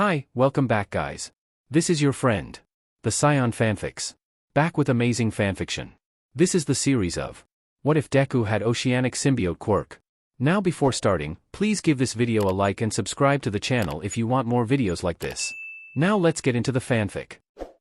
Hi, welcome back guys. This is your friend, the Scion Fanfics. Back with amazing fanfiction. This is the series of What if Deku had Oceanic Symbiote Quirk? Now before starting, please give this video a like and subscribe to the channel if you want more videos like this. Now let's get into the fanfic.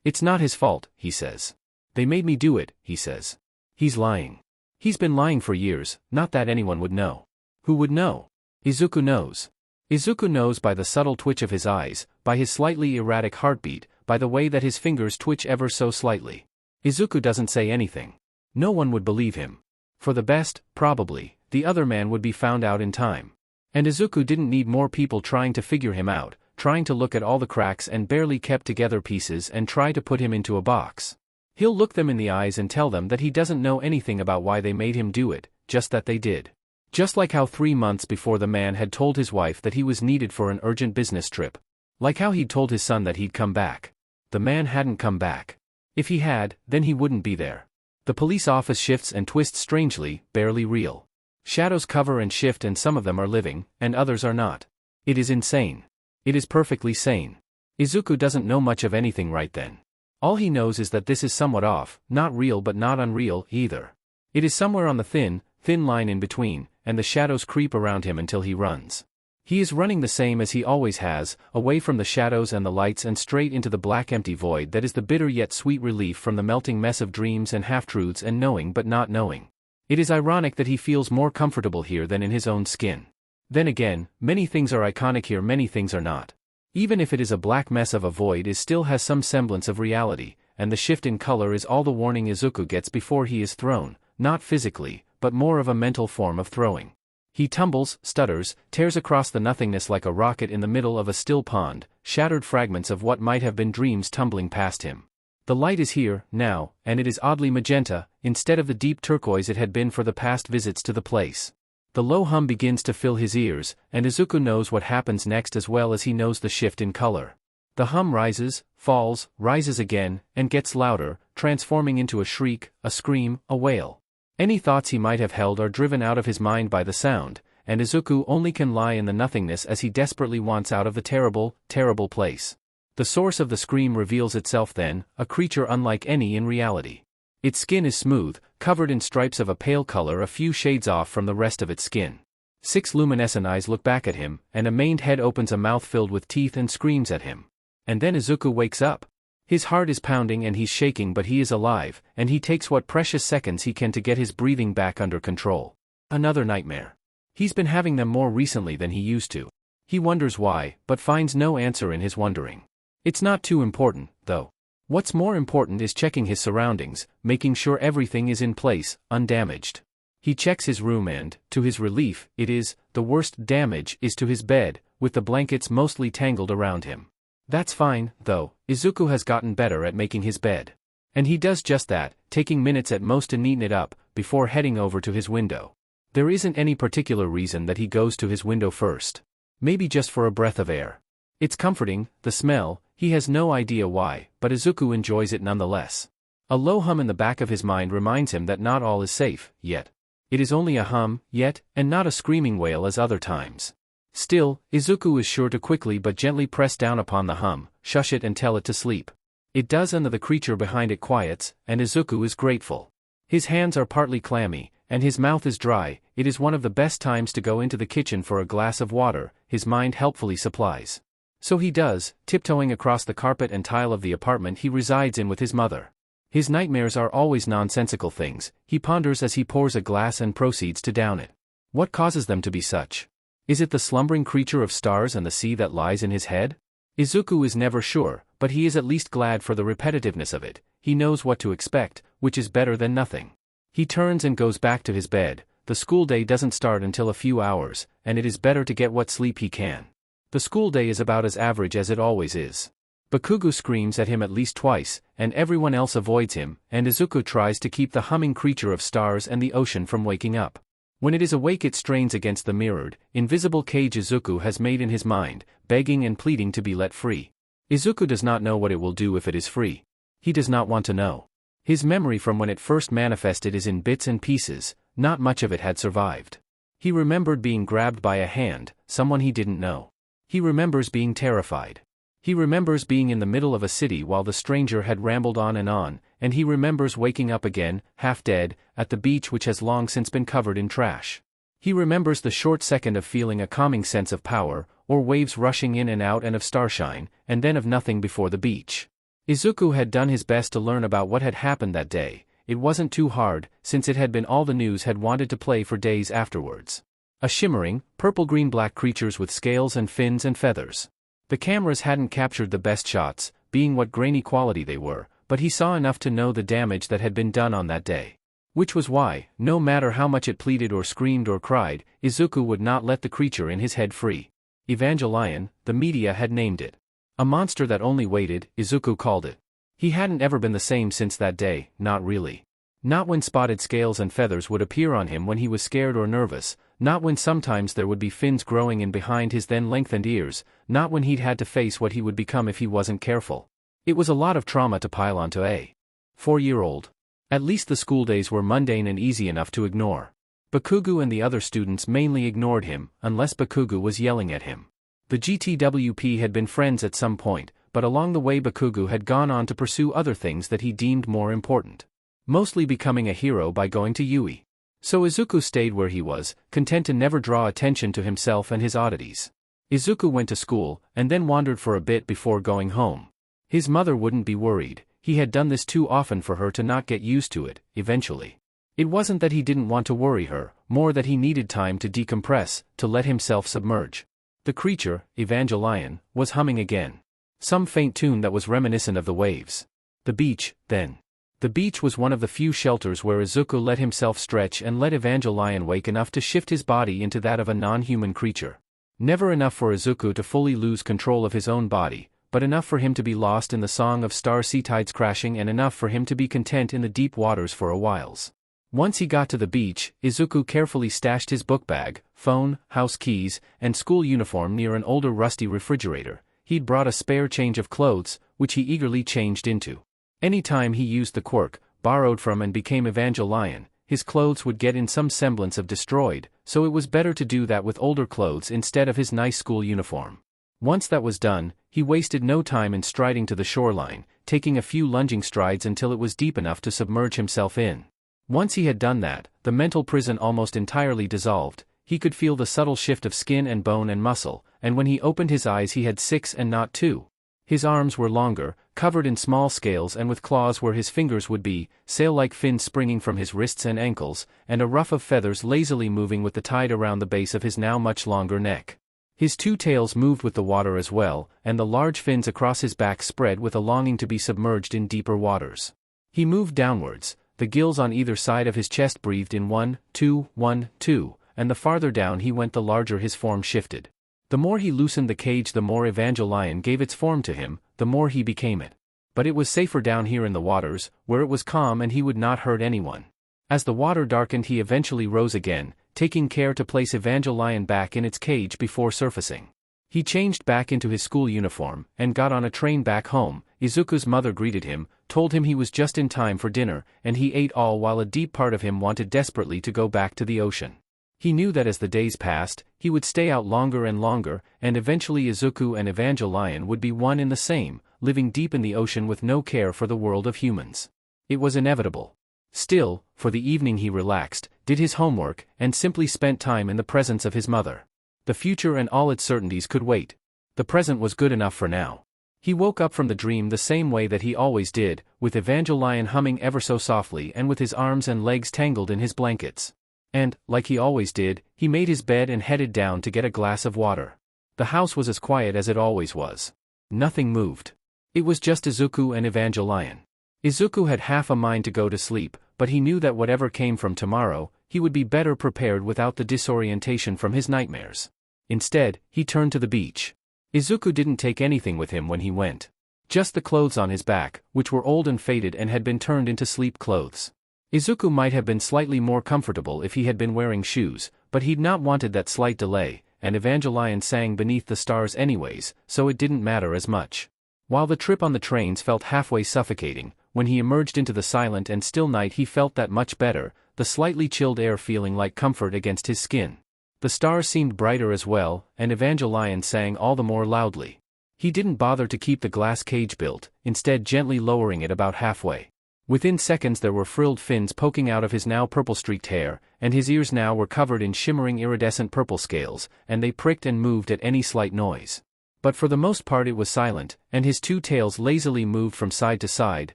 It's not his fault, he says. They made me do it, he says. He's lying. He's been lying for years, not that anyone would know. Who would know? Izuku knows. Izuku knows by the subtle twitch of his eyes, by his slightly erratic heartbeat, by the way that his fingers twitch ever so slightly. Izuku doesn't say anything. No one would believe him. For the best, probably, the other man would be found out in time. And Izuku didn't need more people trying to figure him out, trying to look at all the cracks and barely kept together pieces and try to put him into a box. He'll look them in the eyes and tell them that he doesn't know anything about why they made him do it, just that they did. Just like how 3 months before the man had told his wife that he was needed for an urgent business trip. Like how he'd told his son that he'd come back. The man hadn't come back. If he had, then he wouldn't be there. The police office shifts and twists strangely, barely real. Shadows cover and shift and some of them are living, and others are not. It is insane. It is perfectly sane. Izuku doesn't know much of anything right then. All he knows is that this is somewhat off, not real but not unreal, either. It is somewhere on the thin line in between, and the shadows creep around him until he runs. He is running the same as he always has, away from the shadows and the lights and straight into the black empty void that is the bitter yet sweet relief from the melting mess of dreams and half-truths and knowing but not knowing. It is ironic that he feels more comfortable here than in his own skin. Then again, many things are iconic here, many things are not. Even if it is a black mess of a void, it still has some semblance of reality, and the shift in color is all the warning Izuku gets before he is thrown, not physically, but more of a mental form of throwing. He tumbles, stutters, tears across the nothingness like a rocket in the middle of a still pond, shattered fragments of what might have been dreams tumbling past him. The light is here, now, and it is oddly magenta, instead of the deep turquoise it had been for the past visits to the place. The low hum begins to fill his ears, and Izuku knows what happens next as well as he knows the shift in color. The hum rises, falls, rises again, and gets louder, transforming into a shriek, a scream, a wail. Any thoughts he might have held are driven out of his mind by the sound, and Izuku only can lie in the nothingness as he desperately wants out of the terrible, terrible place. The source of the scream reveals itself then, a creature unlike any in reality. Its skin is smooth, covered in stripes of a pale color a few shades off from the rest of its skin. 6 luminescent eyes look back at him, and a maned head opens a mouth filled with teeth and screams at him. And then Izuku wakes up. His heart is pounding and he's shaking, but he is alive, and he takes what precious seconds he can to get his breathing back under control. Another nightmare. He's been having them more recently than he used to. He wonders why, but finds no answer in his wondering. It's not too important, though. What's more important is checking his surroundings, making sure everything is in place, undamaged. He checks his room and, to his relief, the worst damage is to his bed, with the blankets mostly tangled around him. That's fine, though. Izuku has gotten better at making his bed. And he does just that, taking minutes at most to neaten it up, before heading over to his window. There isn't any particular reason that he goes to his window first. Maybe just for a breath of air. It's comforting, the smell, he has no idea why, but Izuku enjoys it nonetheless. A low hum in the back of his mind reminds him that not all is safe, yet. It is only a hum, yet, and not a screaming wail as other times. Still, Izuku is sure to quickly but gently press down upon the hum, shush it and tell it to sleep. It does, and the creature behind it quiets, and Izuku is grateful. His hands are partly clammy, and his mouth is dry. It is one of the best times to go into the kitchen for a glass of water, his mind helpfully supplies. So he does, tiptoeing across the carpet and tile of the apartment he resides in with his mother. His nightmares are always nonsensical things, he ponders as he pours a glass and proceeds to down it. What causes them to be such? Is it the slumbering creature of stars and the sea that lies in his head? Izuku is never sure, but he is at least glad for the repetitiveness of it. He knows what to expect, which is better than nothing. He turns and goes back to his bed. The school day doesn't start until a few hours, and it is better to get what sleep he can. The school day is about as average as it always is. Bakugo screams at him at least twice, and everyone else avoids him, and Izuku tries to keep the humming creature of stars and the ocean from waking up. When it is awake it strains against the mirrored, invisible cage Izuku has made in his mind, begging and pleading to be let free. Izuku does not know what it will do if it is free. He does not want to know. His memory from when it first manifested is in bits and pieces, not much of it had survived. He remembered being grabbed by a hand, someone he didn't know. He remembers being terrified. He remembers being in the middle of a city while the stranger had rambled on, and he remembers waking up again, half dead, at the beach which has long since been covered in trash. He remembers the short second of feeling a calming sense of power, or waves rushing in and out, and of starshine, and then of nothing before the beach. Izuku had done his best to learn about what had happened that day. It wasn't too hard, since it had been all the news had wanted to play for days afterwards. A shimmering, purple-green-black creatures with scales and fins and feathers. The cameras hadn't captured the best shots, being what grainy quality they were, but he saw enough to know the damage that had been done on that day. Which was why, no matter how much it pleaded or screamed or cried, Izuku would not let the creature in his head free. Evangelion, the media had named it. A monster that only waited, Izuku called it. He hadn't ever been the same since that day, not really. Not when spotted scales and feathers would appear on him when he was scared or nervous, not when sometimes there would be fins growing in behind his then lengthened ears, not when he'd had to face what he would become if he wasn't careful. It was a lot of trauma to pile onto a 4-year-old. At least the school days were mundane and easy enough to ignore. Bakugo and the other students mainly ignored him, unless Bakugo was yelling at him. The GTWP had been friends at some point, but along the way Bakugo had gone on to pursue other things that he deemed more important. Mostly becoming a hero by going to Yuei. So Izuku stayed where he was, content to never draw attention to himself and his oddities. Izuku went to school, and then wandered for a bit before going home. His mother wouldn't be worried. He had done this too often for her to not get used to it, eventually. It wasn't that he didn't want to worry her, more that he needed time to decompress, to let himself submerge. The creature, Evangelion, was humming again. Some faint tune that was reminiscent of the waves. The beach, then. The beach was one of the few shelters where Izuku let himself stretch and let Evangelion wake enough to shift his body into that of a non-human creature. Never enough for Izuku to fully lose control of his own body, but enough for him to be lost in the song of star sea tides crashing, and enough for him to be content in the deep waters for a whiles. Once he got to the beach, Izuku carefully stashed his book bag, phone, house keys, and school uniform near an older rusty refrigerator. He'd brought a spare change of clothes, which he eagerly changed into. Any time he used the quirk, borrowed from and became Evangelion, his clothes would get in some semblance of destroyed, so it was better to do that with older clothes instead of his nice school uniform. Once that was done, he wasted no time in striding to the shoreline, taking a few lunging strides until it was deep enough to submerge himself in. Once he had done that, the mental prison almost entirely dissolved. He could feel the subtle shift of skin and bone and muscle, and when he opened his eyes he had 6 and not 2. His arms were longer, covered in small scales and with claws where his fingers would be, sail-like fins springing from his wrists and ankles, and a ruff of feathers lazily moving with the tide around the base of his now much longer neck. His 2 tails moved with the water as well, and the large fins across his back spread with a longing to be submerged in deeper waters. He moved downwards, the gills on either side of his chest breathed in 1, 2, 1, 2, and the farther down he went the larger his form shifted. The more he loosened the cage the more Evangelion gave its form to him, the more he became it. But it was safer down here in the waters, where it was calm and he would not hurt anyone. As the water darkened he eventually rose again, taking care to place Evangelion back in its cage before surfacing. He changed back into his school uniform, and got on a train back home. Izuku's mother greeted him, told him he was just in time for dinner, and he ate all while a deep part of him wanted desperately to go back to the ocean. He knew that as the days passed, he would stay out longer and longer, and eventually Izuku and Evangelion would be one in the same, living deep in the ocean with no care for the world of humans. It was inevitable. Still, for the evening he relaxed, did his homework, and simply spent time in the presence of his mother. The future and all its certainties could wait. The present was good enough for now. He woke up from the dream the same way that he always did, with Evangelion humming ever so softly and with his arms and legs tangled in his blankets. And, like he always did, he made his bed and headed down to get a glass of water. The house was as quiet as it always was. Nothing moved. It was just Izuku and Evangelion. Izuku had half a mind to go to sleep, but he knew that whatever came from tomorrow, he would be better prepared without the disorientation from his nightmares. Instead, he turned to the beach. Izuku didn't take anything with him when he went. Just the clothes on his back, which were old and faded and had been turned into sleep clothes. Izuku might have been slightly more comfortable if he had been wearing shoes, but he'd not wanted that slight delay, and Evangelion sang beneath the stars anyways, so it didn't matter as much. While the trip on the trains felt halfway suffocating, when he emerged into the silent and still night he felt that much better, the slightly chilled air feeling like comfort against his skin. The stars seemed brighter as well, and Evangelion sang all the more loudly. He didn't bother to keep the glass cage built, instead gently lowering it about halfway. Within seconds there were frilled fins poking out of his now purple-streaked hair, and his ears now were covered in shimmering iridescent purple scales, and they pricked and moved at any slight noise. But for the most part it was silent, and his two tails lazily moved from side to side,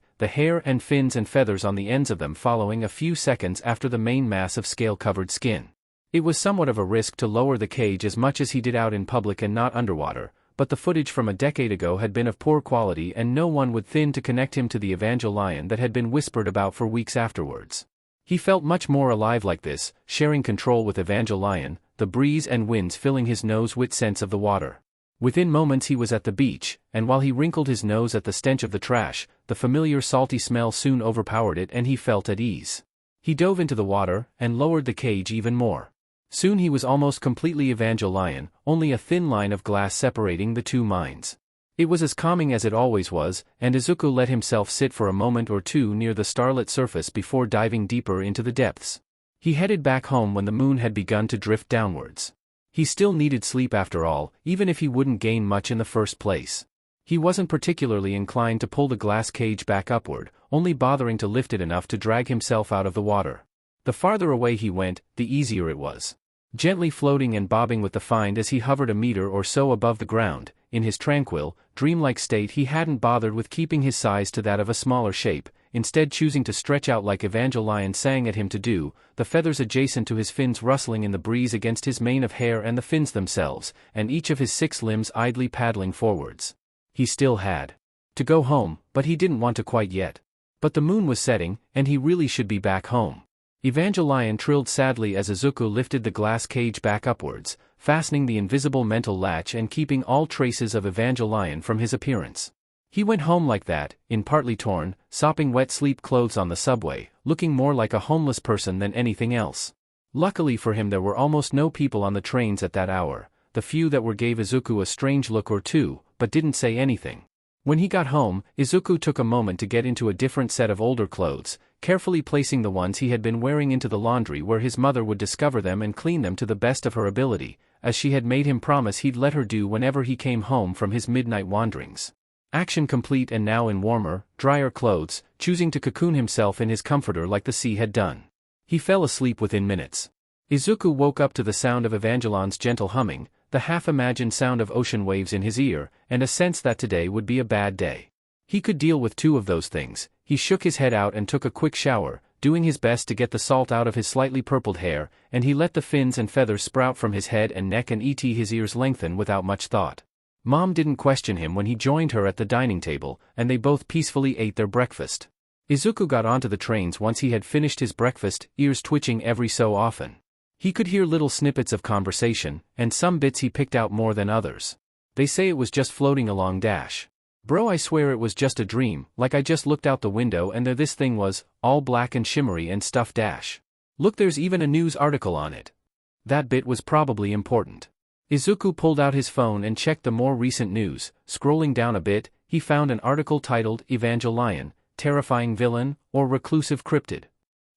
the hair and fins and feathers on the ends of them following a few seconds after the main mass of scale-covered skin. It was somewhat of a risk to lower the cage as much as he did out in public and not underwater, but the footage from a decade ago had been of poor quality and no one would think to connect him to the Evangelion that had been whispered about for weeks afterwards. He felt much more alive like this, sharing control with Evangelion, the breeze and winds filling his nose with scents of the water. Within moments he was at the beach, and while he wrinkled his nose at the stench of the trash, the familiar salty smell soon overpowered it and he felt at ease. He dove into the water, and lowered the cage even more. Soon he was almost completely Evangelion, only a thin line of glass separating the two minds. It was as calming as it always was, and Izuku let himself sit for a moment or two near the starlit surface before diving deeper into the depths. He headed back home when the moon had begun to drift downwards. He still needed sleep after all, even if he wouldn't gain much in the first place. He wasn't particularly inclined to pull the glass cage back upward, only bothering to lift it enough to drag himself out of the water. The farther away he went, the easier it was. Gently floating and bobbing with the find as he hovered a meter or so above the ground, in his tranquil, dreamlike state he hadn't bothered with keeping his size to that of a smaller shape, instead choosing to stretch out like Evangelion sang at him to do, the feathers adjacent to his fins rustling in the breeze against his mane of hair and the fins themselves, and each of his 6 limbs idly paddling forwards. He still had to go home, but he didn't want to quite yet. But the moon was setting, and he really should be back home. Evangelion trilled sadly as Izuku lifted the glass cage back upwards, fastening the invisible mental latch and keeping all traces of Evangelion from his appearance. He went home like that, in partly torn, sopping wet sleep clothes on the subway, looking more like a homeless person than anything else. Luckily for him there were almost no people on the trains at that hour, the few that were gave Izuku a strange look or two, but didn't say anything. When he got home, Izuku took a moment to get into a different set of older clothes, carefully placing the ones he had been wearing into the laundry where his mother would discover them and clean them to the best of her ability, as she had made him promise he'd let her do whenever he came home from his midnight wanderings. Action complete and now in warmer, drier clothes, choosing to cocoon himself in his comforter like the sea had done. He fell asleep within minutes. Izuku woke up to the sound of Evangelion's gentle humming, the half-imagined sound of ocean waves in his ear, and a sense that today would be a bad day. He could deal with 2 of those things. He shook his head out and took a quick shower, doing his best to get the salt out of his slightly purpled hair, and he let the fins and feathers sprout from his head and neck and his ears lengthen without much thought. Mom didn't question him when he joined her at the dining table, and they both peacefully ate their breakfast. Izuku got onto the trains once he had finished his breakfast, ears twitching every so often. He could hear little snippets of conversation, and some bits he picked out more than others. They say it was just floating along dash. Bro, I swear it was just a dream, like I just looked out the window and there this thing was, all black and shimmery and stuff dash. Look, there's even a news article on it. That bit was probably important. Izuku pulled out his phone and checked the more recent news. Scrolling down a bit, he found an article titled Evangelion, Terrifying Villain, or Reclusive Cryptid.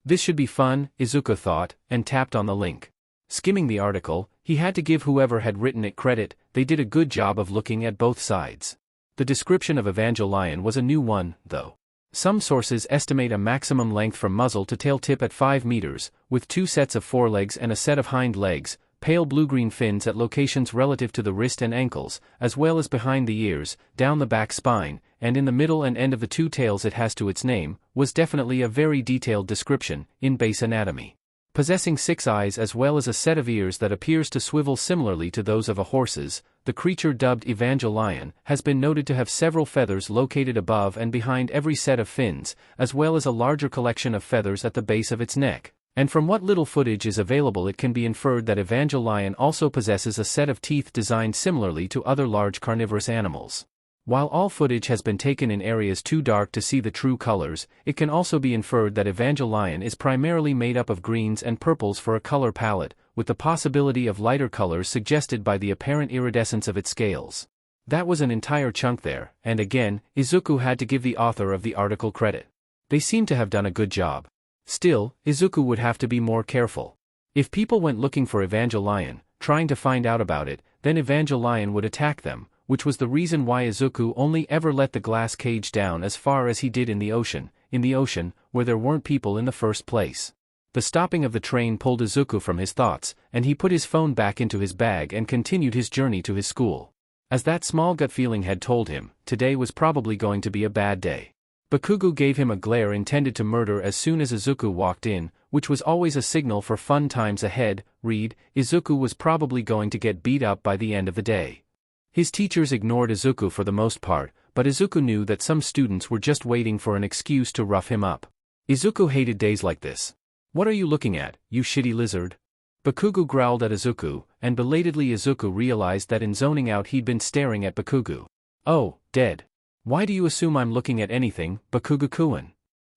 This should be fun, Izuku thought, and tapped on the link. Skimming the article, he had to give whoever had written it credit, they did a good job of looking at both sides. The description of Evangelion was a new one, though. Some sources estimate a maximum length from muzzle to tail tip at 5 meters, with 2 sets of forelegs and a set of hind legs, pale blue-green fins at locations relative to the wrist and ankles, as well as behind the ears, down the back spine, and in the middle and end of the 2 tails it has to its name, was definitely a very detailed description, in base anatomy. Possessing 6 eyes as well as a set of ears that appears to swivel similarly to those of a horse's, the creature dubbed Evangelion has been noted to have several feathers located above and behind every set of fins, as well as a larger collection of feathers at the base of its neck. And from what little footage is available it can be inferred that Evangelion also possesses a set of teeth designed similarly to other large carnivorous animals. While all footage has been taken in areas too dark to see the true colors, it can also be inferred that Evangelion is primarily made up of greens and purples for a color palette, with the possibility of lighter colors suggested by the apparent iridescence of its scales. That was an entire chunk there, and again, Izuku had to give the author of the article credit. They seem to have done a good job. Still, Izuku would have to be more careful. If people went looking for Evangelion, trying to find out about it, then Evangelion would attack them, which was the reason why Izuku only ever let the glass cage down as far as he did in the ocean, where there weren't people in the first place. The stopping of the train pulled Izuku from his thoughts, and he put his phone back into his bag and continued his journey to his school. As that small gut feeling had told him, today was probably going to be a bad day. Bakugo gave him a glare intended to murder as soon as Izuku walked in, which was always a signal for fun times ahead. Read, Izuku was probably going to get beat up by the end of the day. His teachers ignored Izuku for the most part, but Izuku knew that some students were just waiting for an excuse to rough him up. Izuku hated days like this. What are you looking at, you shitty lizard? Bakugo growled at Izuku, and belatedly Izuku realized that in zoning out he'd been staring at Bakugo. Oh, dead. Why do you assume I'm looking at anything, Bakugo-kun?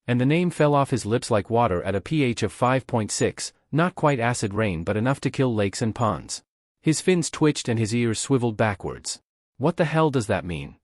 And the name fell off his lips like water at a pH of 5.6, not quite acid rain but enough to kill lakes and ponds. His fins twitched and his ears swiveled backwards. What the hell does that mean?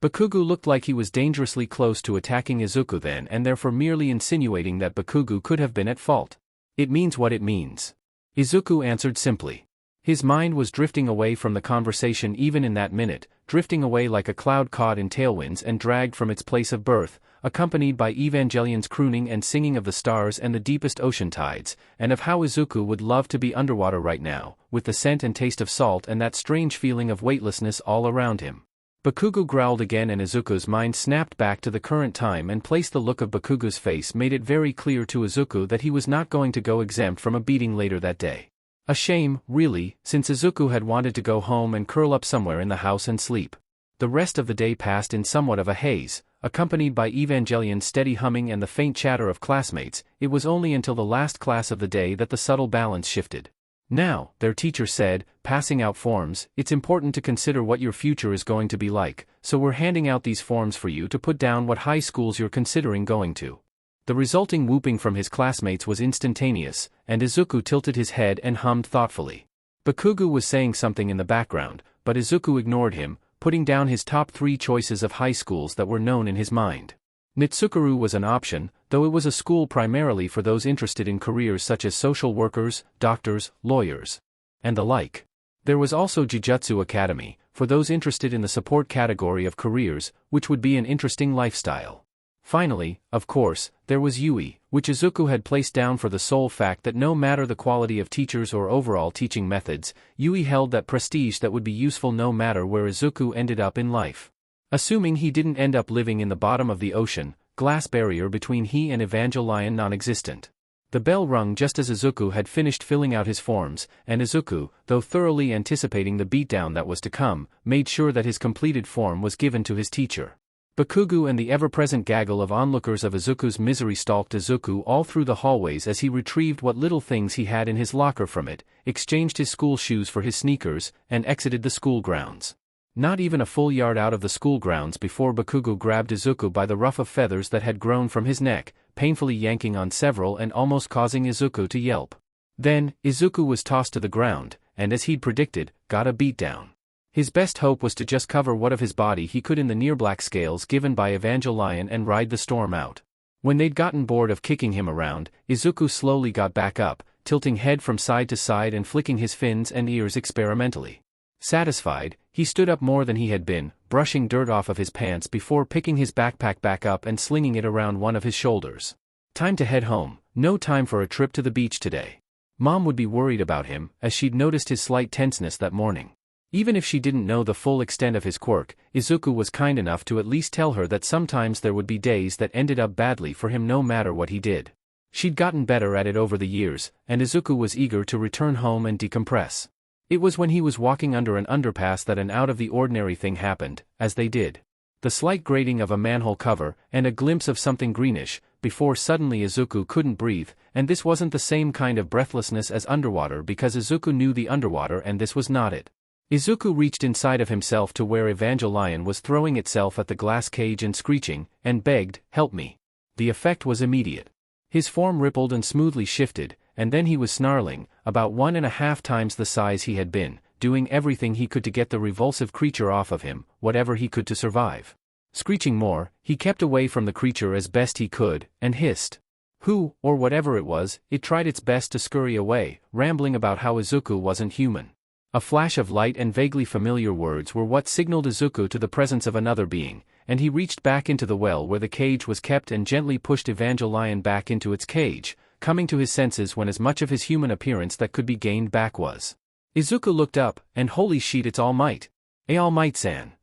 Bakugo looked like he was dangerously close to attacking Izuku then and therefore merely insinuating that Bakugo could have been at fault. It means what it means. Izuku answered simply. His mind was drifting away from the conversation even in that minute, drifting away like a cloud caught in tailwinds and dragged from its place of birth, accompanied by Evangelion's crooning and singing of the stars and the deepest ocean tides, and of how Izuku would love to be underwater right now, with the scent and taste of salt and that strange feeling of weightlessness all around him. Bakugo growled again and Izuku's mind snapped back to the current time and placed the look of Bakugo's face made it very clear to Izuku that he was not going to go exempt from a beating later that day. A shame, really, since Izuku had wanted to go home and curl up somewhere in the house and sleep. The rest of the day passed in somewhat of a haze, accompanied by Evangelion's steady humming and the faint chatter of classmates. It was only until the last class of the day that the subtle balance shifted. Now, their teacher said, passing out forms, it's important to consider what your future is going to be like, so we're handing out these forms for you to put down what high schools you're considering going to. The resulting whooping from his classmates was instantaneous, and Izuku tilted his head and hummed thoughtfully. Bakugo was saying something in the background, but Izuku ignored him, putting down his top 3 choices of high schools that were known in his mind. Nitsukuru was an option, though it was a school primarily for those interested in careers such as social workers, doctors, lawyers, and the like. There was also Jujutsu Academy, for those interested in the support category of careers, which would be an interesting lifestyle. Finally, of course, there was Yuei, which Izuku had placed down for the sole fact that no matter the quality of teachers or overall teaching methods, Yuei held that prestige that would be useful no matter where Izuku ended up in life. Assuming he didn't end up living in the bottom of the ocean, glass barrier between he and Evangelion non-existent. The bell rung just as Izuku had finished filling out his forms, and Izuku, though thoroughly anticipating the beatdown that was to come, made sure that his completed form was given to his teacher. Bakugo and the ever-present gaggle of onlookers of Izuku's misery stalked Izuku all through the hallways as he retrieved what little things he had in his locker from it, exchanged his school shoes for his sneakers, and exited the school grounds. Not even a full yard out of the school grounds before Bakugo grabbed Izuku by the ruff of feathers that had grown from his neck, painfully yanking on several and almost causing Izuku to yelp. Then, Izuku was tossed to the ground, and as he'd predicted, got a beatdown. His best hope was to just cover what of his body he could in the near-black scales given by Evangelion and ride the storm out. When they'd gotten bored of kicking him around, Izuku slowly got back up, tilting head from side to side and flicking his fins and ears experimentally. Satisfied, he stood up more than he had been, brushing dirt off of his pants before picking his backpack back up and slinging it around one of his shoulders. Time to head home, no time for a trip to the beach today. Mom would be worried about him, as she'd noticed his slight tenseness that morning. Even if she didn't know the full extent of his quirk, Izuku was kind enough to at least tell her that sometimes there would be days that ended up badly for him no matter what he did. She'd gotten better at it over the years, and Izuku was eager to return home and decompress. It was when he was walking under an underpass that an out-of-the-ordinary thing happened, as they did. The slight grating of a manhole cover, and a glimpse of something greenish, before suddenly Izuku couldn't breathe, and this wasn't the same kind of breathlessness as underwater because Izuku knew the underwater and this was not it. Izuku reached inside of himself to where Evangelion was throwing itself at the glass cage and screeching, and begged, "Help me." The effect was immediate. His form rippled and smoothly shifted, and then he was snarling, about 1.5 times the size he had been, doing everything he could to get the revulsive creature off of him, whatever he could to survive. Screeching more, he kept away from the creature as best he could, and hissed. Who, or whatever it was, it tried its best to scurry away, rambling about how Izuku wasn't human. A flash of light and vaguely familiar words were what signaled Izuku to the presence of another being, and he reached back into the well where the cage was kept and gently pushed Evangelion back into its cage, coming to his senses when as much of his human appearance that could be gained back was. Izuku looked up, and holy shit, it's All Might. All Might-san.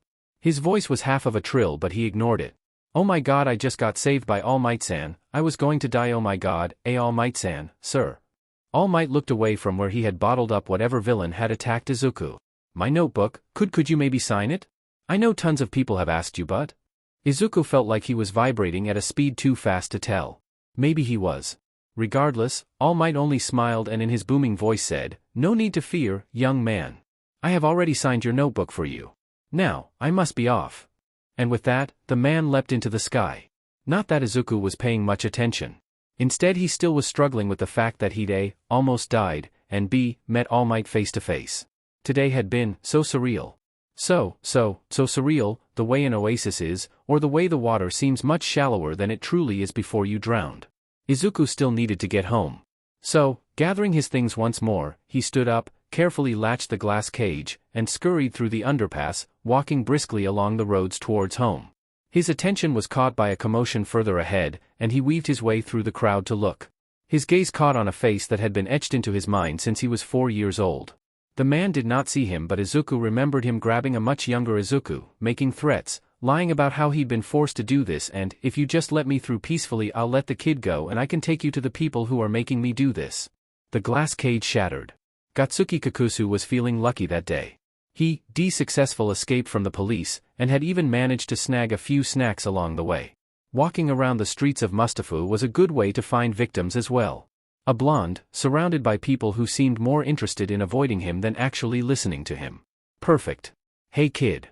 His voice was half of a trill but he ignored it. Oh my god, I just got saved by All Might-san, I was going to die, oh my god, All Might-san, sir. All Might looked away from where he had bottled up whatever villain had attacked Izuku. My notebook, could you maybe sign it? I know tons of people have asked you but... Izuku felt like he was vibrating at a speed too fast to tell. Maybe he was. Regardless, All Might only smiled and in his booming voice said, no need to fear, young man. I have already signed your notebook for you. Now, I must be off. And with that, the man leapt into the sky. Not that Izuku was paying much attention. Instead he still was struggling with the fact that he'd A. almost died, and B. met All Might face to face. Today had been so surreal. So surreal, the way an oasis is, or the way the water seems much shallower than it truly is before you drowned. Izuku still needed to get home. So, gathering his things once more, he stood up, carefully latched the glass cage, and scurried through the underpass, walking briskly along the roads towards home. His attention was caught by a commotion further ahead, and he weaved his way through the crowd to look. His gaze caught on a face that had been etched into his mind since he was 4 years old. The man did not see him but Izuku remembered him grabbing a much younger Izuku, making threats, lying about how he'd been forced to do this and, if you just let me through peacefully I'll let the kid go and I can take you to the people who are making me do this. The glass cage shattered. Gatsuki Kakuzu was feeling lucky that day. He, successful escaped from the police, and had even managed to snag a few snacks along the way. Walking around the streets of Mustafu was a good way to find victims as well. A blonde, surrounded by people who seemed more interested in avoiding him than actually listening to him. Perfect. Hey kid.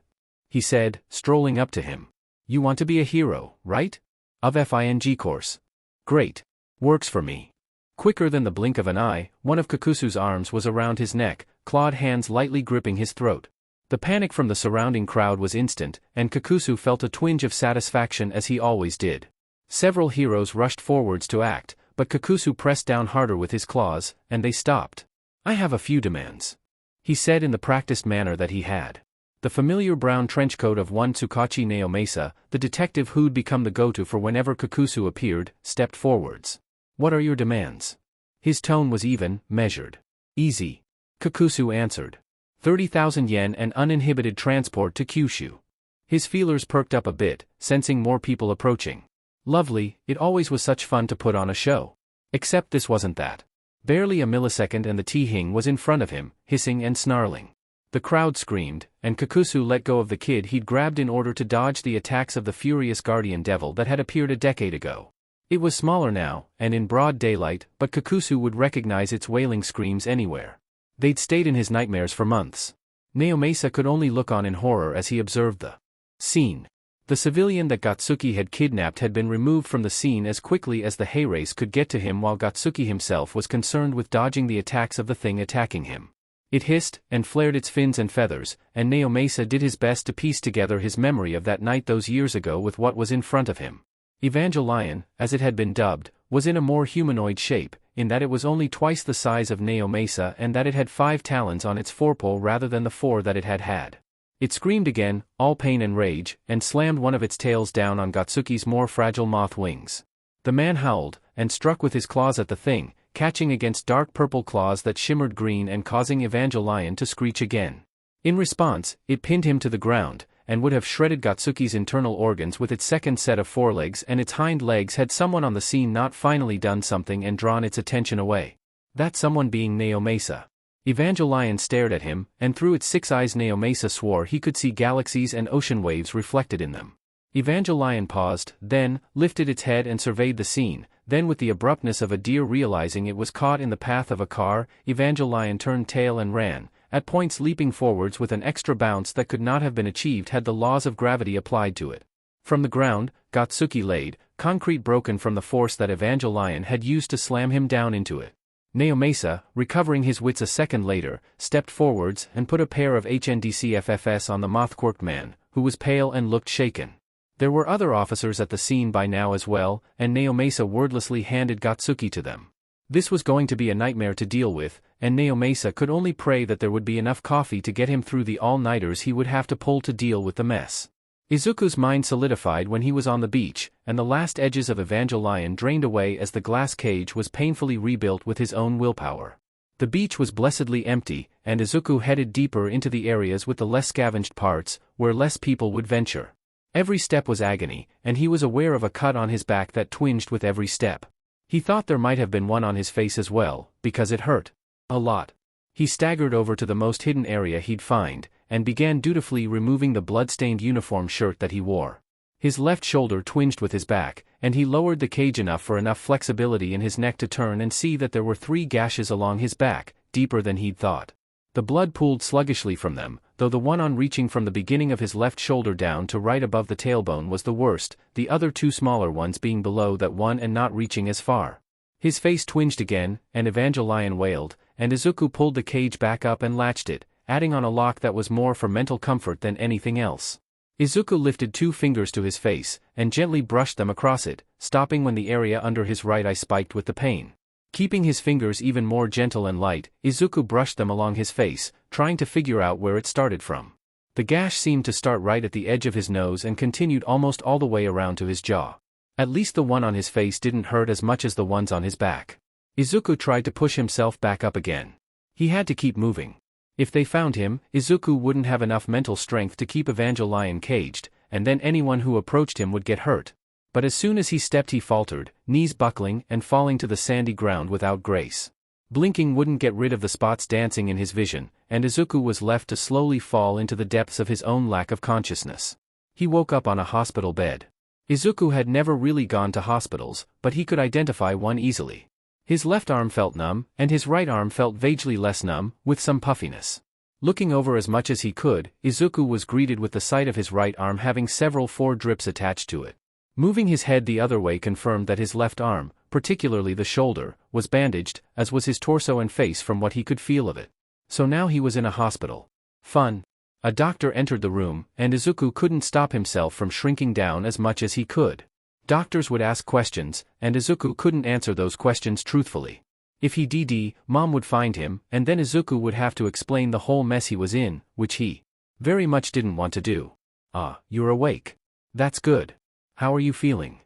He said, strolling up to him. You want to be a hero, right? Of FING course. Great. Works for me. Quicker than the blink of an eye, one of Kakuzu's arms was around his neck, clawed hands lightly gripping his throat. The panic from the surrounding crowd was instant, and Kakuzu felt a twinge of satisfaction as he always did. Several heroes rushed forwards to act, but Kakuzu pressed down harder with his claws, and they stopped. I have a few demands. He said in the practiced manner that he had. The familiar brown trenchcoat of one Tsukachi Naomasa, the detective who'd become the go-to for whenever Kakuzu appeared, stepped forwards. What are your demands? His tone was even, measured. Easy. Kakuzu answered. 30,000 yen and uninhibited transport to Kyushu. His feelers perked up a bit, sensing more people approaching. Lovely, it always was such fun to put on a show. Except this wasn't that. Barely a millisecond and the T-Hing was in front of him, hissing and snarling. The crowd screamed, and Kakuzu let go of the kid he'd grabbed in order to dodge the attacks of the furious guardian devil that had appeared a decade ago. It was smaller now, and in broad daylight, but Kakuzu would recognize its wailing screams anywhere. They'd stayed in his nightmares for months. Naomasa could only look on in horror as he observed the scene. The civilian that Gatsuki had kidnapped had been removed from the scene as quickly as the hay-race could get to him while Gatsuki himself was concerned with dodging the attacks of the thing attacking him. It hissed, and flared its fins and feathers, and Naomasa did his best to piece together his memory of that night those years ago with what was in front of him. Evangelion, as it had been dubbed, was in a more humanoid shape, in that it was only twice the size of Naomasa and that it had 5 talons on its forepole rather than the 4 that it had had. It screamed again, all pain and rage, and slammed one of its tails down on Gatsuki's more fragile moth wings. The man howled, and struck with his claws at the thing, catching against dark purple claws that shimmered green and causing Evangelion to screech again. In response, it pinned him to the ground, and would have shredded Gatsuki's internal organs with its second set of forelegs and its hind legs had someone on the scene not finally done something and drawn its attention away. That someone being Naomasa. Evangelion stared at him, and through its 6 eyes Naomasa swore he could see galaxies and ocean waves reflected in them. Evangelion paused, then, lifted its head and surveyed the scene, then with the abruptness of a deer realizing it was caught in the path of a car, Evangelion turned tail and ran, at points leaping forwards with an extra bounce that could not have been achieved had the laws of gravity applied to it. From the ground, Gatsuki laid, concrete broken from the force that Evangelion had used to slam him down into it. Naomasa, recovering his wits a second later, stepped forwards and put a pair of HNDCFFS on the moth-quirked man, who was pale and looked shaken. There were other officers at the scene by now as well, and Naomasa wordlessly handed Gatsuki to them. This was going to be a nightmare to deal with, and Naomasa could only pray that there would be enough coffee to get him through the all-nighters he would have to pull to deal with the mess. Izuku's mind solidified when he was on the beach, and the last edges of Evangelion drained away as the glass cage was painfully rebuilt with his own willpower. The beach was blessedly empty, and Izuku headed deeper into the areas with the less scavenged parts, where less people would venture. Every step was agony, and he was aware of a cut on his back that twinged with every step. He thought there might have been one on his face as well, because it hurt. A lot. He staggered over to the most hidden area he'd find, and began dutifully removing the blood-stained uniform shirt that he wore. His left shoulder twinged with his back, and he lowered the cage enough for enough flexibility in his neck to turn and see that there were 3 gashes along his back, deeper than he'd thought. The blood pooled sluggishly from them, though the one on reaching from the beginning of his left shoulder down to right above the tailbone was the worst, the other 2 smaller ones being below that one and not reaching as far. His face twinged again, and Evangelion wailed, and Izuku pulled the cage back up and latched it, adding on a lock that was more for mental comfort than anything else. Izuku lifted 2 fingers to his face, and gently brushed them across it, stopping when the area under his right eye spiked with the pain. Keeping his fingers even more gentle and light, Izuku brushed them along his face, trying to figure out where it started from. The gash seemed to start right at the edge of his nose and continued almost all the way around to his jaw. At least the one on his face didn't hurt as much as the ones on his back. Izuku tried to push himself back up again. He had to keep moving. If they found him, Izuku wouldn't have enough mental strength to keep Evangelion caged, and then anyone who approached him would get hurt. But as soon as he stepped he faltered, knees buckling and falling to the sandy ground without grace. Blinking wouldn't get rid of the spots dancing in his vision, and Izuku was left to slowly fall into the depths of his own lack of consciousness. He woke up on a hospital bed. Izuku had never really gone to hospitals, but he could identify one easily. His left arm felt numb, and his right arm felt vaguely less numb, with some puffiness. Looking over as much as he could, Izuku was greeted with the sight of his right arm having several 4 drips attached to it. Moving his head the other way confirmed that his left arm, particularly the shoulder, was bandaged, as was his torso and face from what he could feel of it. So now he was in a hospital. Fun. A doctor entered the room, and Izuku couldn't stop himself from shrinking down as much as he could. Doctors would ask questions, and Izuku couldn't answer those questions truthfully. If he did, Mom would find him, and then Izuku would have to explain the whole mess he was in, which he very much didn't want to do. "Ah, you're awake. That's good. How are you feeling?"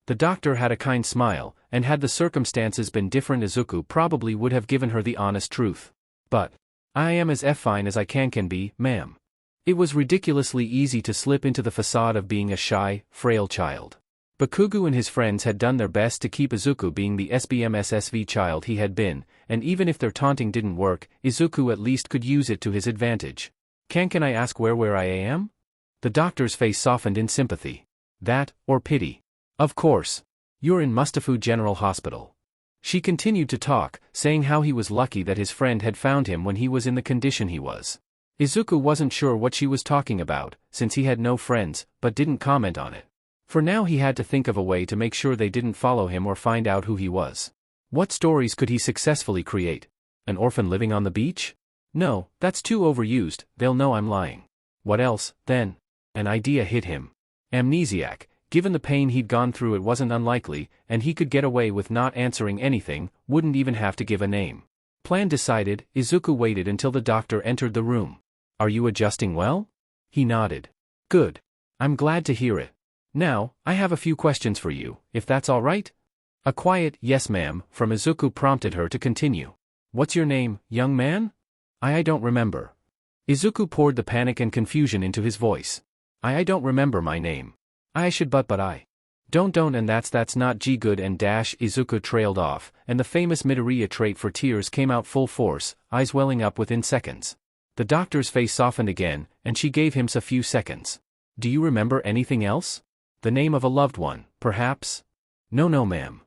The doctor had a kind smile, and had the circumstances been different Izuku probably would have given her the honest truth. "But I am as fine as I can be, ma'am." It was ridiculously easy to slip into the facade of being a shy, frail child. Bakugo and his friends had done their best to keep Izuku being the SBMSSV child he had been, and even if their taunting didn't work, Izuku at least could use it to his advantage. Can I ask where I am?" The doctor's face softened in sympathy. "That, or pity. Of course. You're in Mustafu General Hospital." She continued to talk, saying how he was lucky that his friend had found him when he was in the condition he was. Izuku wasn't sure what she was talking about, since he had no friends, but didn't comment on it. For now he had to think of a way to make sure they didn't follow him or find out who he was. What stories could he successfully create? An orphan living on the beach? No, that's too overused, they'll know I'm lying. What else, then? An idea hit him. Amnesiac. Given the pain he'd gone through, it wasn't unlikely, and he could get away with not answering anything, wouldn't even have to give a name. Plan decided, Izuku waited until the doctor entered the room. "Are you adjusting well?" He nodded. "Good. I'm glad to hear it. Now, I have a few questions for you, if that's all right?" A quiet, "Yes ma'am," from Izuku prompted her to continue. "What's your name, young man?" I don't remember." Izuku poured the panic and confusion into his voice. I don't remember my name. I should but I don't and that's not good and dash." Izuku trailed off, and the famous Midoriya trait for tears came out full force, eyes welling up within seconds. The doctor's face softened again, and she gave him a few seconds. "Do you remember anything else? The name of a loved one, perhaps?" No ma'am."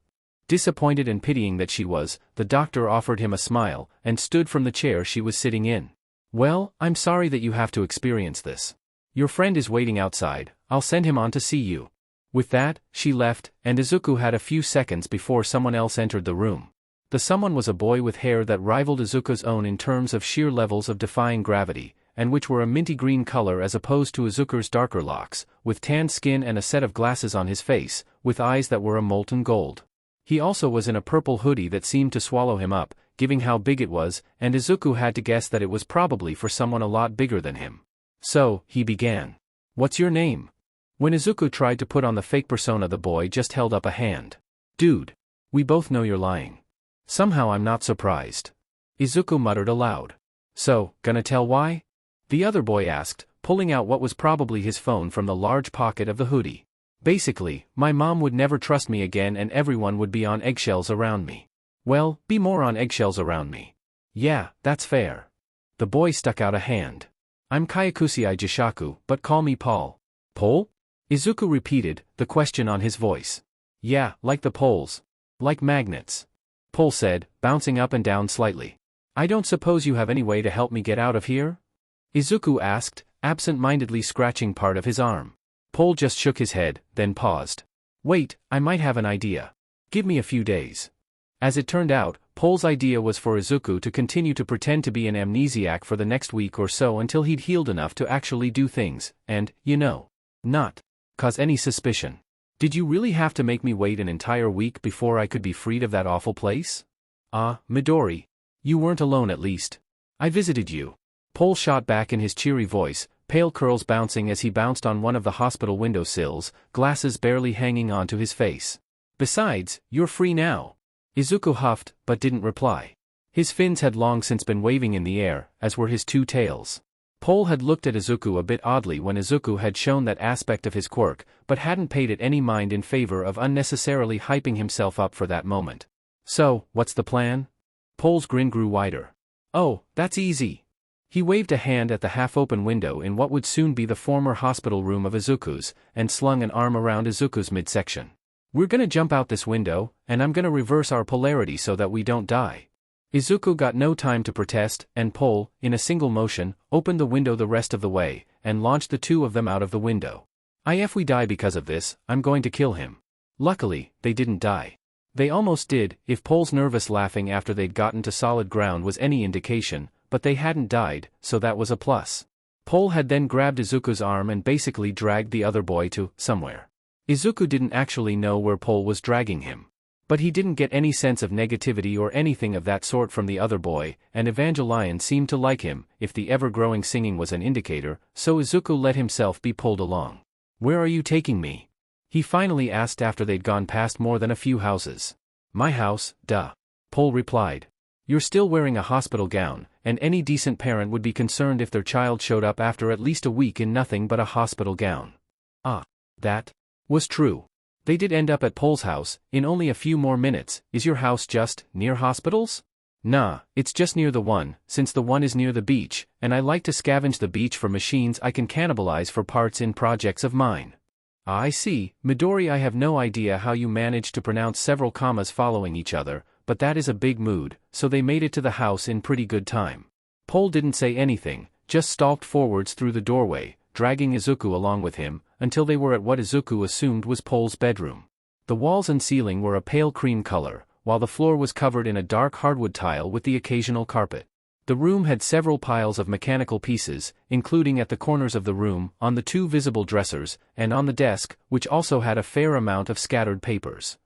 Disappointed and pitying that she was, the doctor offered him a smile, and stood from the chair she was sitting in. "Well, I'm sorry that you have to experience this. Your friend is waiting outside, I'll send him on to see you." With that, she left, and Izuku had a few seconds before someone else entered the room. The someone was a boy with hair that rivaled Izuku's own in terms of sheer levels of defying gravity, and which were a minty green color as opposed to Izuku's darker locks, with tanned skin and a set of glasses on his face, with eyes that were a molten gold. He also was in a purple hoodie that seemed to swallow him up, given how big it was, and Izuku had to guess that it was probably for someone a lot bigger than him. So, he began. "What's your name?" When Izuku tried to put on the fake persona, the boy just held up a hand. "Dude. We both know you're lying." "Somehow I'm not surprised." Izuku muttered aloud. "So, gonna tell why?" the other boy asked, pulling out what was probably his phone from the large pocket of the hoodie. "Basically, my mom would never trust me again and everyone would be on eggshells around me." "Well, be more on eggshells around me." "Yeah, that's fair." The boy stuck out a hand. "I'm Kyakusei Jishaku, but call me Paul." "Pole?" Izuku repeated, the question on his voice. "Yeah, like the poles. Like magnets." Pole said, bouncing up and down slightly. "I don't suppose you have any way to help me get out of here?" Izuku asked, absent-mindedly scratching part of his arm. Pole just shook his head, then paused. "Wait, I might have an idea. Give me a few days." As it turned out, Pole's idea was for Izuku to continue to pretend to be an amnesiac for the next week or so until he'd healed enough to actually do things, and, not cause any suspicion. "Did you really have to make me wait an entire week before I could be freed of that awful place?" Midori. You weren't alone at least. I visited you." Pole shot back in his cheery voice, pale curls bouncing as he bounced on one of the hospital window sills, glasses barely hanging onto his face. "Besides, you're free now." Izuku huffed, but didn't reply. His fins had long since been waving in the air, as were his two tails. Pole had looked at Izuku a bit oddly when Izuku had shown that aspect of his quirk, but hadn't paid it any mind in favor of unnecessarily hyping himself up for that moment. "So, what's the plan?" Pole's grin grew wider. "Oh, that's easy." He waved a hand at the half-open window in what would soon be the former hospital room of Izuku's, and slung an arm around Izuku's midsection. "We're gonna jump out this window, and I'm gonna reverse our polarity so that we don't die." Izuku got no time to protest, and Pole, in a single motion, opened the window the rest of the way, and launched the two of them out of the window. If we die because of this, I'm going to kill him." Luckily, they didn't die. They almost did, if Pole's nervous laughing after they'd gotten to solid ground was any indication, but they hadn't died, so that was a plus. Pole had then grabbed Izuku's arm and basically dragged the other boy to somewhere. Izuku didn't actually know where Pole was dragging him. But he didn't get any sense of negativity or anything of that sort from the other boy, and Evangelion seemed to like him, if the ever-growing singing was an indicator, so Izuku let himself be pulled along. "Where are you taking me?" he finally asked after they'd gone past more than a few houses. "My house, duh," Pole replied. "You're still wearing a hospital gown, and any decent parent would be concerned if their child showed up after at least a week in nothing but a hospital gown." That was true. They did end up at Pole's house, in only a few more minutes. "Is your house just near hospitals?" "Nah, it's just near the one, since the one is near the beach, and I like to scavenge the beach for machines I can cannibalize for parts in projects of mine." "I see, Midori. I have no idea how you managed to pronounce several commas following each other, but that is a big mood, so they made it to the house in pretty good time." Pole didn't say anything, just stalked forwards through the doorway, dragging Izuku along with him, until they were at what Izuku assumed was Pole's bedroom. The walls and ceiling were a pale cream color, while the floor was covered in a dark hardwood tile with the occasional carpet. The room had several piles of mechanical pieces, including at the corners of the room, on the two visible dressers, and on the desk, which also had a fair amount of scattered papers.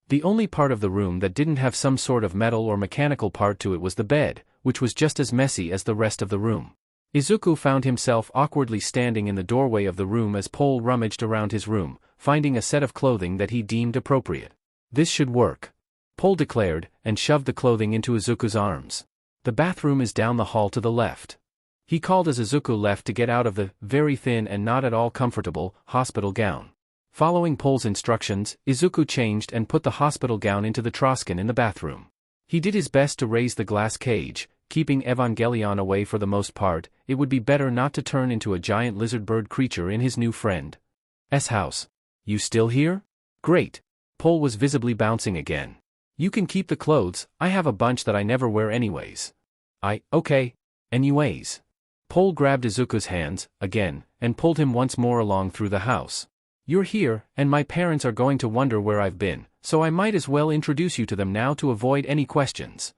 The only part of the room that didn't have some sort of metal or mechanical part to it was the bed, which was just as messy as the rest of the room. Izuku found himself awkwardly standing in the doorway of the room as Pole rummaged around his room, finding a set of clothing that he deemed appropriate. "This should work," Pole declared, and shoved the clothing into Izuku's arms. "The bathroom is down the hall to the left," he called as Izuku left to get out of the very thin and not at all comfortable hospital gown. Following Pole's instructions, Izuku changed and put the hospital gown into the Troskin in the bathroom. He did his best to raise the glass cage, keeping Evangelion away for the most part. It would be better not to turn into a giant lizard bird creature in his new friend's house. "You still here? Great." Pole was visibly bouncing again. "You can keep the clothes, I have a bunch that I never wear anyways." Okay. Anyways." Pole grabbed Izuku's hands, again, and pulled him once more along through the house. "You're here, and my parents are going to wonder where I've been, so I might as well introduce you to them now to avoid any questions."